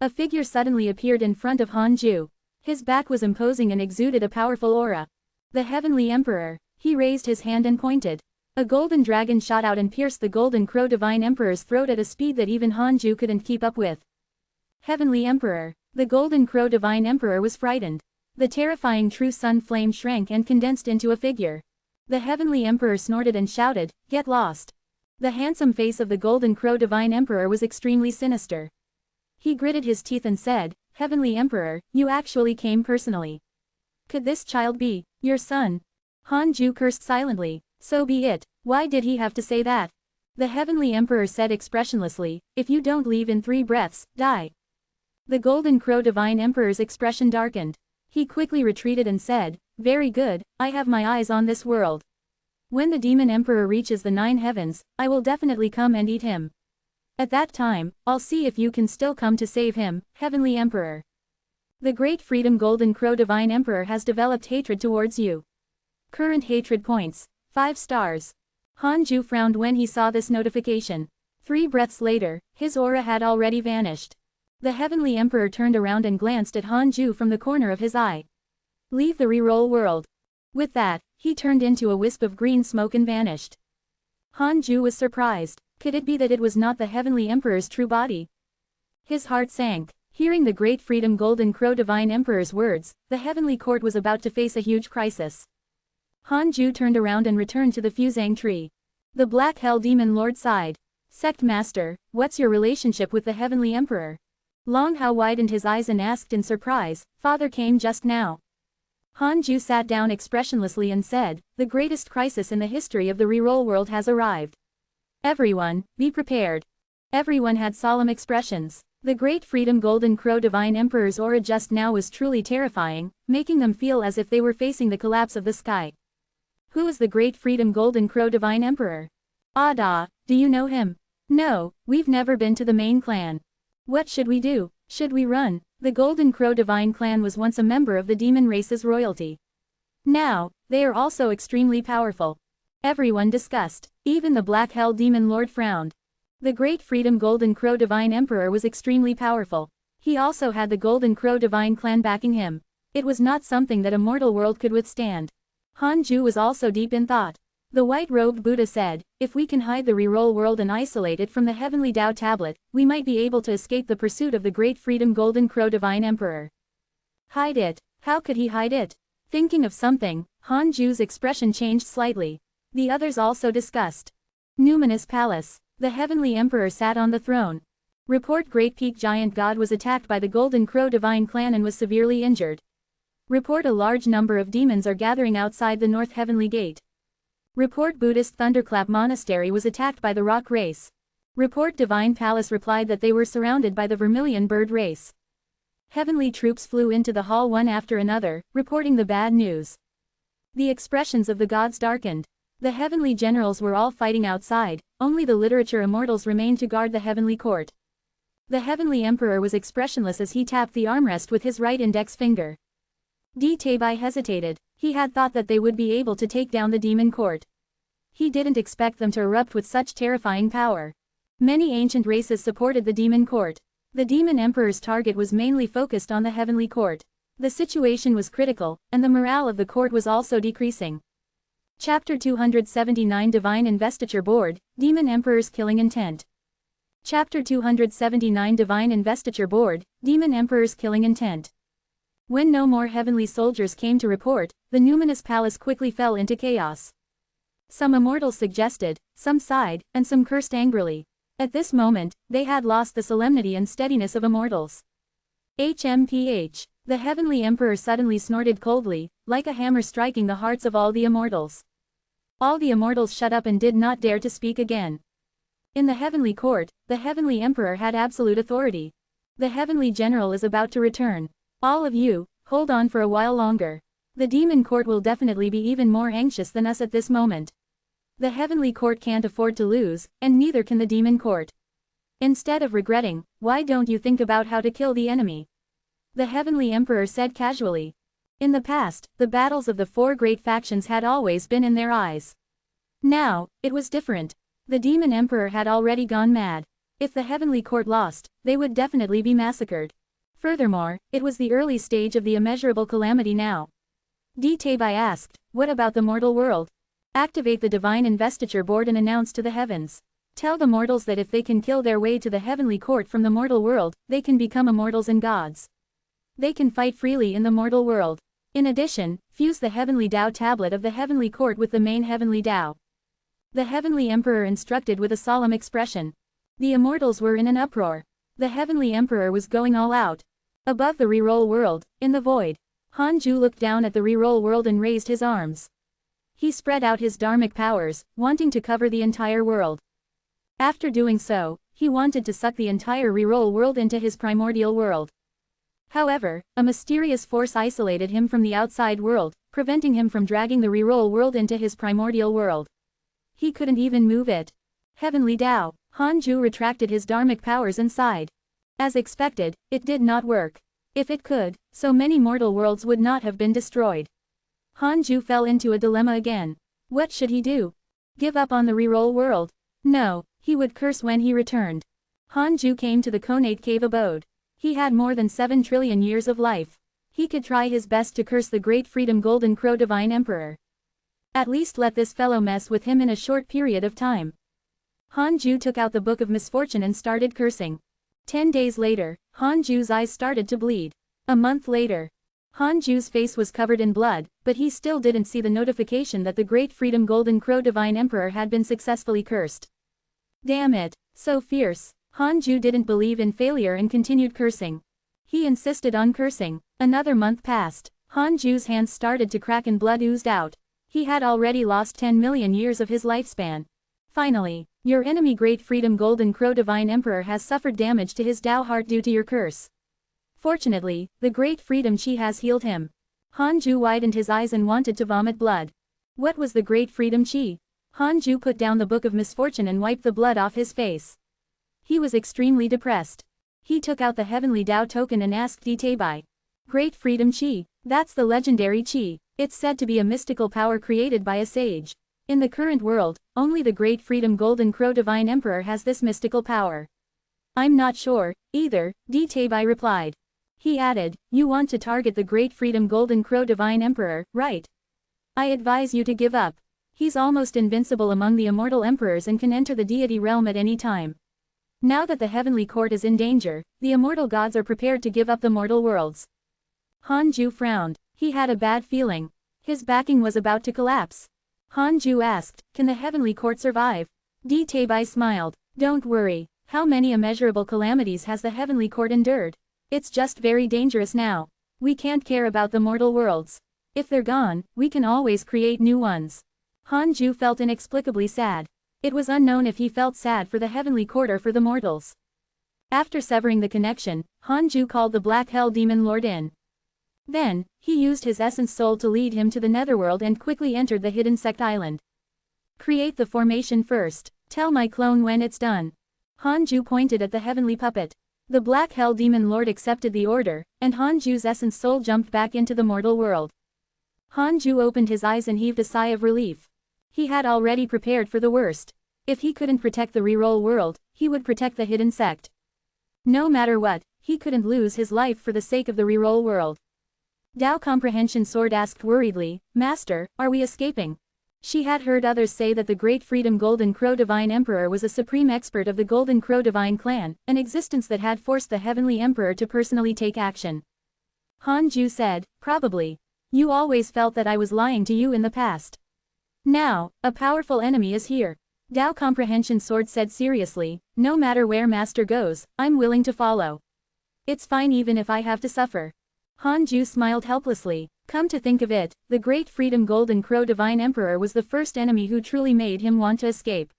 A figure suddenly appeared in front of Hanju. His back was imposing and exuded a powerful aura. The Heavenly Emperor. He raised his hand and pointed. A golden dragon shot out and pierced the Golden Crow Divine Emperor's throat at a speed that even Hanju couldn't keep up with. Heavenly Emperor. The Golden Crow Divine Emperor was frightened. The terrifying true sun flame shrank and condensed into a figure. The Heavenly Emperor snorted and shouted, "Get lost!" The handsome face of the Golden Crow Divine Emperor was extremely sinister. He gritted his teeth and said, Heavenly Emperor, you actually came personally. Could this child be your son? Hanju cursed silently. So be it. Why did he have to say that? The Heavenly Emperor said expressionlessly, if you don't leave in 3 breaths, die. The Golden Crow Divine Emperor's expression darkened. He quickly retreated and said, very good, I have my eyes on this world. When the Demon Emperor reaches the 9 heavens, I will definitely come and eat him. At that time, I'll see if you can still come to save him, Heavenly Emperor. The Great Freedom Golden Crow Divine Emperor has developed hatred towards you. Current hatred points, 5 stars. Hanju frowned when he saw this notification. 3 breaths later, his aura had already vanished. The Heavenly Emperor turned around and glanced at Hanju from the corner of his eye. Leave the reroll world. With that, he turned into a wisp of green smoke and vanished. Hanju was surprised. Could it be that it was not the Heavenly Emperor's true body? His heart sank. Hearing the Great Freedom Golden Crow Divine Emperor's words, the Heavenly Court was about to face a huge crisis. Hanju turned around and returned to the Fusang tree. The Black Hell Demon Lord sighed. Sect Master, what's your relationship with the Heavenly Emperor? Long Hao widened his eyes and asked in surprise, Father came just now. Hanju sat down expressionlessly and said, the greatest crisis in the history of the reroll world has arrived. Everyone, be prepared. Everyone had solemn expressions. The Great Freedom Golden Crow Divine Emperor's aura just now was truly terrifying, making them feel as if they were facing the collapse of the sky. Who is the Great Freedom Golden Crow Divine Emperor? Ada, do you know him? No, we've never been to the main clan. What should we do? Should we run? The Golden Crow Divine Clan was once a member of the demon race's royalty. Now, they are also extremely powerful. Everyone discussed. Even the Black Hell Demon Lord frowned. The Great Freedom Golden Crow Divine Emperor was extremely powerful. He also had the Golden Crow Divine Clan backing him. It was not something that a mortal world could withstand. Hanju was also deep in thought. The white-robed Buddha said, if we can hide the reroll world and isolate it from the Heavenly Tao tablet, we might be able to escape the pursuit of the Great Freedom Golden Crow Divine Emperor. Hide it? How could he hide it? Thinking of something, Hanju's expression changed slightly. The others also discussed. Numinous Palace. The Heavenly Emperor sat on the throne. Report Great Peak Giant God was attacked by the Golden Crow Divine Clan and was severely injured. Report a large number of demons are gathering outside the North Heavenly Gate. Report Buddhist Thunderclap Monastery was attacked by the Rock Race. Report Divine Palace replied that they were surrounded by the Vermilion Bird Race. Heavenly troops flew into the hall one after another, reporting the bad news. The expressions of the gods darkened. The heavenly generals were all fighting outside, only the literature immortals remained to guard the heavenly court. The Heavenly Emperor was expressionless as he tapped the armrest with his right index finger. Tabai hesitated. He had thought that they would be able to take down the demon court. He didn't expect them to erupt with such terrifying power. Many ancient races supported the demon court. The demon emperor's target was mainly focused on the heavenly court. The situation was critical, and the morale of the court was also decreasing. Chapter 279 Divine Investiture Board, Demon Emperor's Killing Intent. Chapter 279 Divine Investiture Board, Demon Emperor's Killing Intent. When no more heavenly soldiers came to report, the numinous palace quickly fell into chaos. Some immortals suggested, some sighed, and some cursed angrily. At this moment, they had lost the solemnity and steadiness of immortals. HMPH. The Heavenly Emperor suddenly snorted coldly, like a hammer striking the hearts of all the immortals. All the immortals shut up and did not dare to speak again. In the Heavenly Court, the Heavenly Emperor had absolute authority. The Heavenly General is about to return. All of you, hold on for a while longer. The Demon Court will definitely be even more anxious than us at this moment. The Heavenly Court can't afford to lose, and neither can the Demon Court. Instead of regretting, why don't you think about how to kill the enemy? The Heavenly Emperor said casually. In the past, the battles of the 4 great factions had always been in their eyes. Now, it was different. The Demon Emperor had already gone mad. If the Heavenly Court lost, they would definitely be massacred. Furthermore, it was the early stage of the immeasurable calamity now. Tabai asked, what about the mortal world? Activate the Divine Investiture Board and announce to the heavens. Tell the mortals that if they can kill their way to the Heavenly Court from the mortal world, they can become immortals and gods. They can fight freely in the mortal world. In addition, fuse the Heavenly Tao tablet of the Heavenly Court with the main Heavenly Tao. The Heavenly Emperor instructed with a solemn expression. The immortals were in an uproar. The Heavenly Emperor was going all out. Above the reroll world, in the void, Hanju looked down at the reroll world and raised his arms. He spread out his dharmic powers, wanting to cover the entire world. After doing so, he wanted to suck the entire reroll world into his primordial world. However, a mysterious force isolated him from the outside world, preventing him from dragging the reroll world into his primordial world. He couldn't even move it. Heavenly Tao, Hanju retracted his dharmic powers inside. As expected, it did not work. If it could, so many mortal worlds would not have been destroyed. Hanju fell into a dilemma again. What should he do? Give up on the reroll world? No, he would curse when he returned. Hanju came to the Konate cave abode. He had more than 7 trillion years of life. He could try his best to curse the Great Freedom Golden Crow Divine Emperor. At least let this fellow mess with him in a short period of time. Hanju took out the Book of Misfortune and started cursing. 10 days later, Hanju's eyes started to bleed. A month later, Hanju's face was covered in blood, but he still didn't see the notification that the Great Freedom Golden Crow Divine Emperor had been successfully cursed. Damn it, so fierce. Hanju didn't believe in failure and continued cursing. He insisted on cursing. Another month passed. Hanju's hands started to crack and blood oozed out. He had already lost 10 million years of his lifespan. Finally, your enemy Great Freedom Golden Crow Divine Emperor has suffered damage to his Tao heart due to your curse. Fortunately, the Great Freedom Chi has healed him. Hanju widened his eyes and wanted to vomit blood. What was the Great Freedom Chi? Hanju put down the Book of Misfortune and wiped the blood off his face. He was extremely depressed. He took out the Heavenly Tao token and asked Ditabai. Great Freedom Chi, that's the legendary Chi. It's said to be a mystical power created by a sage. In the current world, only the Great Freedom Golden Crow Divine Emperor has this mystical power. I'm not sure, either, Ditabai replied. He added, you want to target the Great Freedom Golden Crow Divine Emperor, right? I advise you to give up. He's almost invincible among the immortal emperors and can enter the deity realm at any time. Now that the heavenly court is in danger, the immortal gods are prepared to give up the mortal worlds. Hanju frowned. He had a bad feeling. His backing was about to collapse. Hanju asked, can the heavenly court survive? Ditabai smiled. Don't worry. How many immeasurable calamities has the heavenly court endured? It's just very dangerous now. We can't care about the mortal worlds. If they're gone, we can always create new ones. Hanju felt inexplicably sad. It was unknown if he felt sad for the heavenly court or for the mortals. After severing the connection, Hanju called the Black Hell Demon Lord in. Then, he used his essence soul to lead him to the netherworld and quickly entered the hidden sect island. Create the formation first. Tell my clone when it's done. Hanju pointed at the heavenly puppet. The Black Hell Demon Lord accepted the order, and Hanju's essence soul jumped back into the mortal world. Hanju opened his eyes and heaved a sigh of relief. He had already prepared for the worst. If he couldn't protect the reroll world, he would protect the hidden sect. No matter what, he couldn't lose his life for the sake of the reroll world. Tao Comprehension Sword asked worriedly, Master, are we escaping? She had heard others say that the Great Freedom Golden Crow Divine Emperor was a supreme expert of the Golden Crow Divine Clan, an existence that had forced the Heavenly Emperor to personally take action. Hanju said, probably. You always felt that I was lying to you in the past. Now, a powerful enemy is here. Tao Comprehension Sword said seriously, no matter where Master goes, I'm willing to follow. It's fine even if I have to suffer. Hanju smiled helplessly. Come to think of it, the Great Freedom Golden Crow Divine Emperor was the first enemy who truly made him want to escape.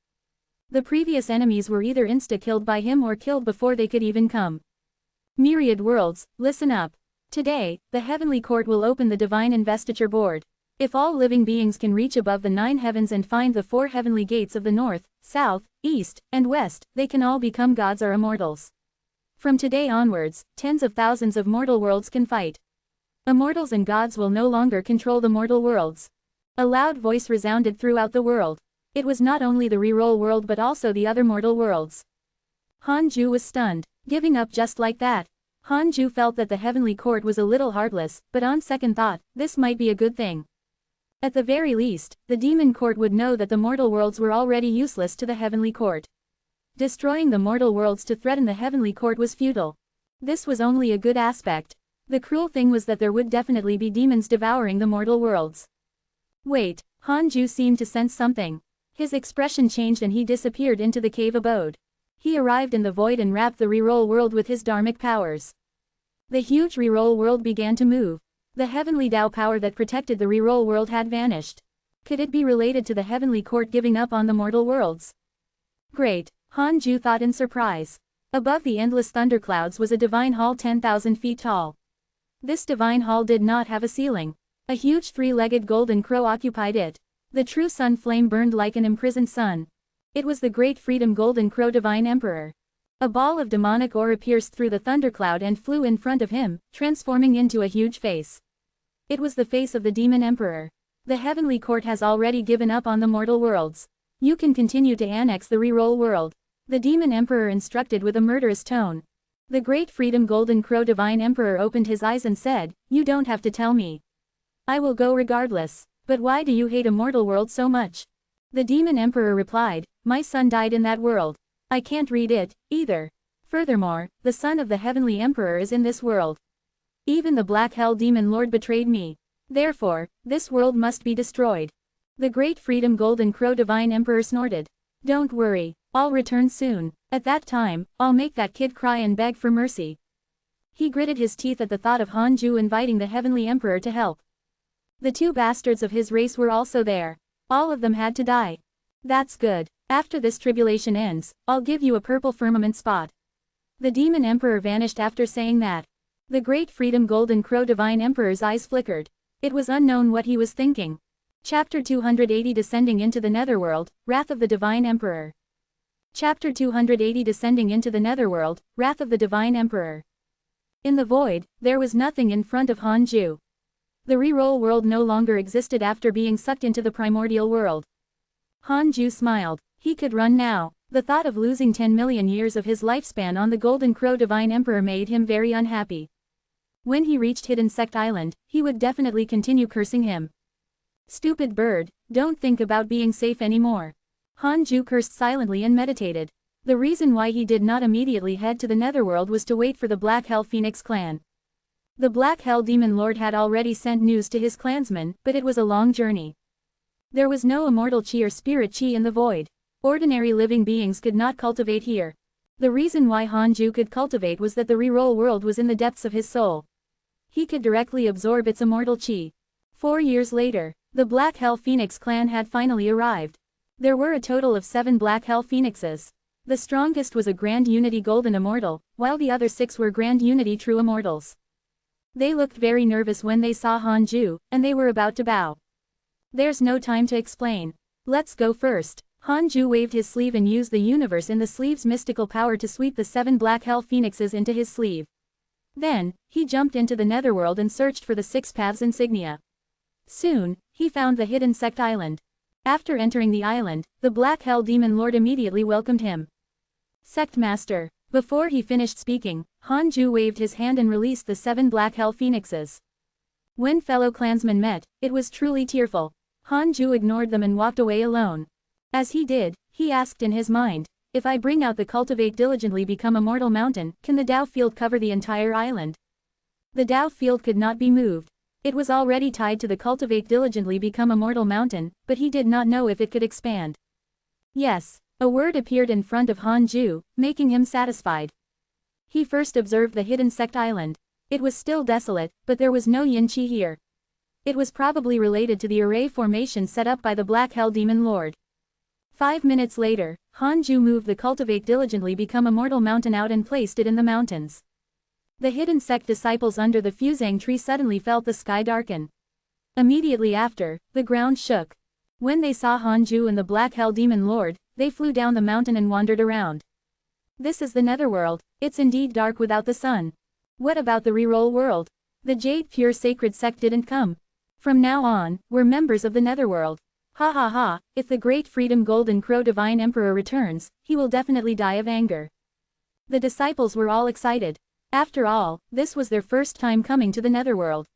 The previous enemies were either insta-killed by him or killed before they could even come. Myriad worlds, listen up. Today, the Heavenly Court will open the Divine Investiture Board. If all living beings can reach above the 9 heavens and find the 4 heavenly gates of the north, south, east, and west, they can all become gods or immortals. From today onwards, tens of thousands of mortal worlds can fight. Immortals and gods will no longer control the mortal worlds. A loud voice resounded throughout the world. It was not only the reroll world but also the other mortal worlds. Hanju was stunned. Giving up just like that. Hanju felt that the heavenly court was a little heartless, but on second thought, this might be a good thing. At the very least, the demon court would know that the mortal worlds were already useless to the heavenly court. Destroying the mortal worlds to threaten the heavenly court was futile. This was only a good aspect. The cruel thing was that there would definitely be demons devouring the mortal worlds. Wait, Hanju seemed to sense something. His expression changed and he disappeared into the cave abode. He arrived in the void and wrapped the reroll world with his dharmic powers. The huge reroll world began to move. The heavenly Tao power that protected the reroll world had vanished. Could it be related to the heavenly court giving up on the mortal worlds? Great, Hanju thought in surprise. Above the endless thunderclouds was a divine hall 10,000 feet tall. This divine hall did not have a ceiling. A huge three-legged golden crow occupied it. The true sun flame burned like an imprisoned sun. It was the great freedom golden crow divine emperor. A ball of demonic aura pierced through the thundercloud and flew in front of him, transforming into a huge face. It was the face of the demon emperor. The heavenly court has already given up on the mortal worlds. You can continue to annex the reroll world. The demon emperor instructed with a murderous tone. The great freedom golden crow divine emperor opened his eyes and said, "You don't have to tell me. I will go regardless. But why do you hate a mortal world so much?" The demon emperor replied, "My son died in that world. I can't read it, either. Furthermore, the son of the heavenly emperor is in this world. Even the black hell demon lord betrayed me. Therefore, this world must be destroyed." The great freedom golden crow divine emperor snorted. "Don't worry, I'll return soon. At that time, I'll make that kid cry and beg for mercy." He gritted his teeth at the thought of Hanju inviting the heavenly emperor to help. The two bastards of his race were also there. All of them had to die. "That's good. After this tribulation ends, I'll give you a purple firmament spot." The demon emperor vanished after saying that. The great freedom golden crow divine emperor's eyes flickered. It was unknown what he was thinking. Chapter 280 Descending into the Netherworld, Wrath of the Divine Emperor. Chapter 280 Descending into the Netherworld, Wrath of the Divine Emperor. In the void, there was nothing in front of Hanju. The reroll world no longer existed after being sucked into the primordial world. Hanju smiled. He could run now. The thought of losing 10 million years of his lifespan on the Golden Crow Divine Emperor made him very unhappy. When he reached Hidden Sect Island, he would definitely continue cursing him. "Stupid bird, don't think about being safe anymore." Hanju cursed silently and meditated. The reason why he did not immediately head to the Netherworld was to wait for the Black Hell Phoenix clan. The Black Hell Demon Lord had already sent news to his clansmen, but it was a long journey. There was no immortal chi or spirit chi in the void. Ordinary living beings could not cultivate here. The reason why Hanju could cultivate was that the reroll world was in the depths of his soul. He could directly absorb its immortal chi. 4 years later, the Black Hell Phoenix clan had finally arrived. There were a total of 7 Black Hell Phoenixes. The strongest was a Grand Unity Golden Immortal, while the other 6 were Grand Unity True Immortals. They looked very nervous when they saw Hanju, and they were about to bow. "There's no time to explain. Let's go first." Hanju waved his sleeve and used the universe in the sleeve's mystical power to sweep the 7 Black Hell Phoenixes into his sleeve. Then, he jumped into the Netherworld and searched for the 6 Paths insignia. Soon, he found the Hidden Sect Island. After entering the island, the Black Hell Demon Lord immediately welcomed him. "Sect Master." Before he finished speaking, Hanju waved his hand and released the 7 Black Hell Phoenixes. When fellow clansmen met, it was truly tearful. Hanju ignored them and walked away alone. As he did, he asked in his mind, "If I bring out the Cultivate Diligently Become Immortal Mountain, can the Tao Field cover the entire island?" The Tao Field could not be moved. It was already tied to the Cultivate Diligently Become Immortal Mountain, but he did not know if it could expand. "Yes." A word appeared in front of Hanju, making him satisfied. He first observed the Hidden Sect Island. It was still desolate, but there was no yin chi here. It was probably related to the array formation set up by the Black Hell Demon Lord. 5 minutes later, Hanju moved the Cultivate Diligently Become Immortal Mountain out and placed it in the mountains. The Hidden Sect disciples under the Fusang tree suddenly felt the sky darken. Immediately after, the ground shook. When they saw Hanju and the Black Hell Demon Lord, they flew down the mountain and wandered around. "This is the Netherworld. It's indeed dark without the sun. What about the reroll world? The Jade Pure Sacred Sect didn't come. From now on, we're members of the Netherworld. Ha ha ha, if the Great Freedom Golden Crow Divine Emperor returns, he will definitely die of anger." The disciples were all excited. After all, this was their first time coming to the Netherworld.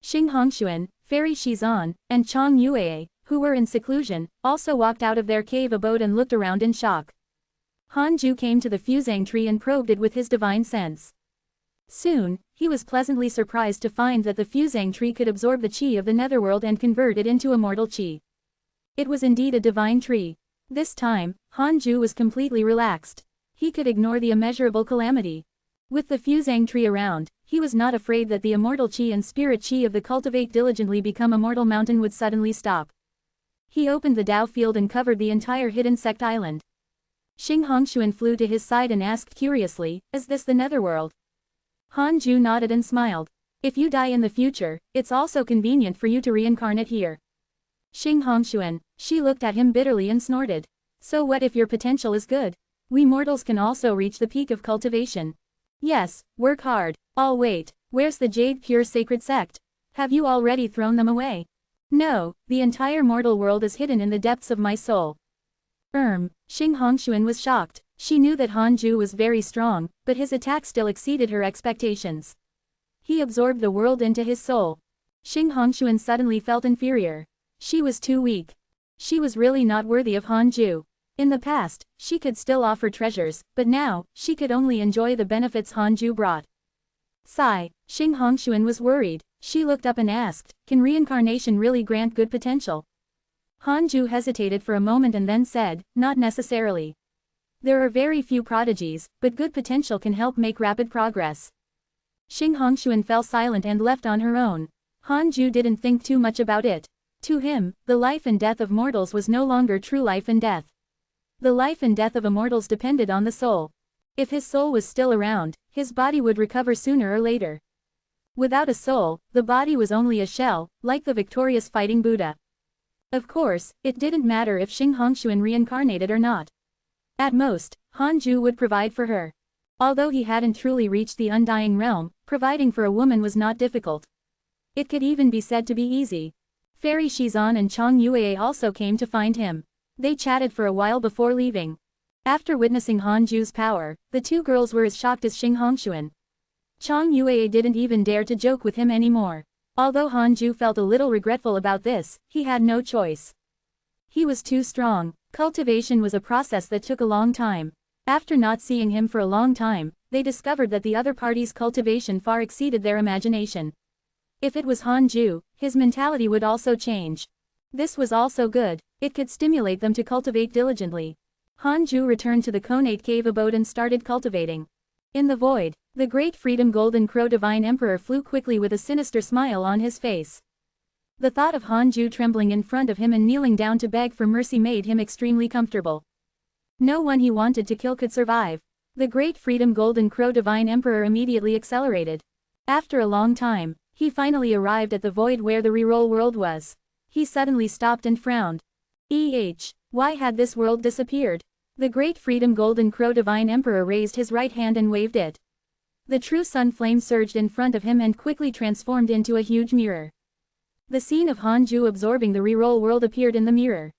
Xing Hongxuan, Fairy Shizan, and Chang Yue, who were in seclusion, also walked out of their cave abode and looked around in shock. Hanju came to the Fusang tree and probed it with his divine sense. Soon, he was pleasantly surprised to find that the Fusang tree could absorb the chi of the Netherworld and convert it into immortal chi. It was indeed a divine tree. This time, Hanju was completely relaxed. He could ignore the immeasurable calamity. With the fusang tree around, he was not afraid that the immortal chi and spirit chi of the cultivate diligently become immortal mountain would suddenly stop. He opened the Dao field and covered the entire hidden sect island. Xing Hongxuan flew to his side and asked curiously, "Is this the netherworld?" Han Ju nodded and smiled. "If you die in the future, it's also convenient for you to reincarnate here." Xing Hongxuan, she looked at him bitterly and snorted. "So what if your potential is good? We mortals can also reach the peak of cultivation. Yes, work hard. I'll wait. Where's the Jade Pure Sacred Sect? Have you already thrown them away?" "No, the entire mortal world is hidden in the depths of my soul." Xing Hongxuan was shocked. She knew that Han Ju was very strong, but his attack still exceeded her expectations. He absorbed the world into his soul. Xing Hongxuan suddenly felt inferior. She was too weak. She was really not worthy of Han Ju. In the past, she could still offer treasures, but now, she could only enjoy the benefits Han Ju brought. Sigh, Xing Hongxuan was worried. She looked up and asked, "Can reincarnation really grant good potential?" Han Ju hesitated for a moment and then said, "Not necessarily. There are very few prodigies, but good potential can help make rapid progress." Xing Hongxuan fell silent and left on her own. Han Ju didn't think too much about it. To him, the life and death of mortals was no longer true life and death. The life and death of immortals depended on the soul. If his soul was still around, his body would recover sooner or later. Without a soul, the body was only a shell, like the victorious fighting Buddha. Of course, it didn't matter if Xing Hongxuan reincarnated or not. At most, Han Ju would provide for her. Although he hadn't truly reached the undying realm, providing for a woman was not difficult. It could even be said to be easy. Fairy Shizan and Chang Yue also came to find him. They chatted for a while before leaving. After witnessing Han Ju's power, the two girls were as shocked as Xing Hongxuan. Chang Yue didn't even dare to joke with him anymore. Although Han Ju felt a little regretful about this, he had no choice. He was too strong. Cultivation was a process that took a long time. After not seeing him for a long time, they discovered that the other party's cultivation far exceeded their imagination. If it was Han Ju, his mentality would also change. This was also good. It could stimulate them to cultivate diligently. Han Ju returned to the Conate cave abode and started cultivating. In the void, the great freedom Golden Crow Divine Emperor flew quickly with a sinister smile on his face. The thought of Han Ju trembling in front of him and kneeling down to beg for mercy made him extremely comfortable. No one he wanted to kill could survive. The great freedom Golden Crow Divine Emperor immediately accelerated. After a long time, he finally arrived at the void where the reroll world was. He suddenly stopped and frowned. Why had this world disappeared? The great freedom Golden Crow Divine Emperor raised his right hand and waved it. The true sun flame surged in front of him and quickly transformed into a huge mirror. The scene of Han Ju absorbing the reroll world appeared in the mirror.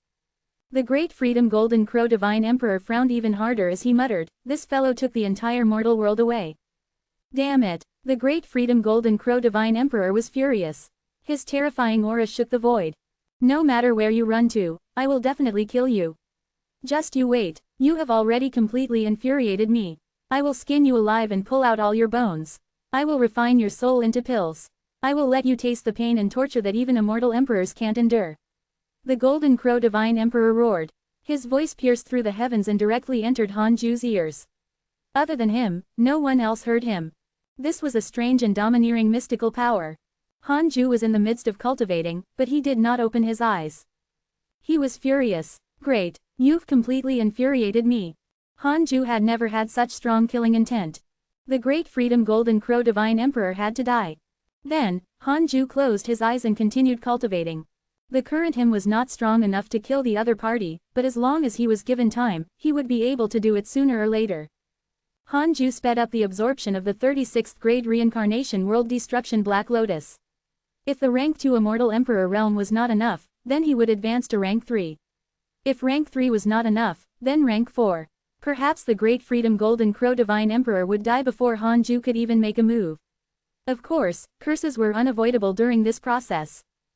The great freedom Golden Crow Divine Emperor frowned even harder as he muttered, "This fellow took the entire mortal world away." Damn it! The great freedom Golden Crow Divine Emperor was furious. His terrifying aura shook the void. "No matter where you run to, I will definitely kill you. Just you wait, you have already completely infuriated me. I will skin you alive and pull out all your bones. I will refine your soul into pills. I will let you taste the pain and torture that even immortal emperors can't endure." The Golden Crow Divine Emperor roared. His voice pierced through the heavens and directly entered Han Ju's ears. Other than him, no one else heard him. This was a strange and domineering mystical power. Han Ju was in the midst of cultivating, but he did not open his eyes. He was furious. "Great, you've completely infuriated me." Han Ju had never had such strong killing intent. The great freedom Golden Crow Divine Emperor had to die. Then, Han Ju closed his eyes and continued cultivating. The current him was not strong enough to kill the other party, but as long as he was given time, he would be able to do it sooner or later. Han Ju sped up the absorption of the 36th grade reincarnation world destruction Black Lotus. If the rank 2 immortal emperor realm was not enough, then he would advance to rank 3. If rank 3 was not enough, then rank 4. Perhaps the great freedom Golden Crow Divine Emperor would die before Han Ju could even make a move. Of course, curses were unavoidable during this process.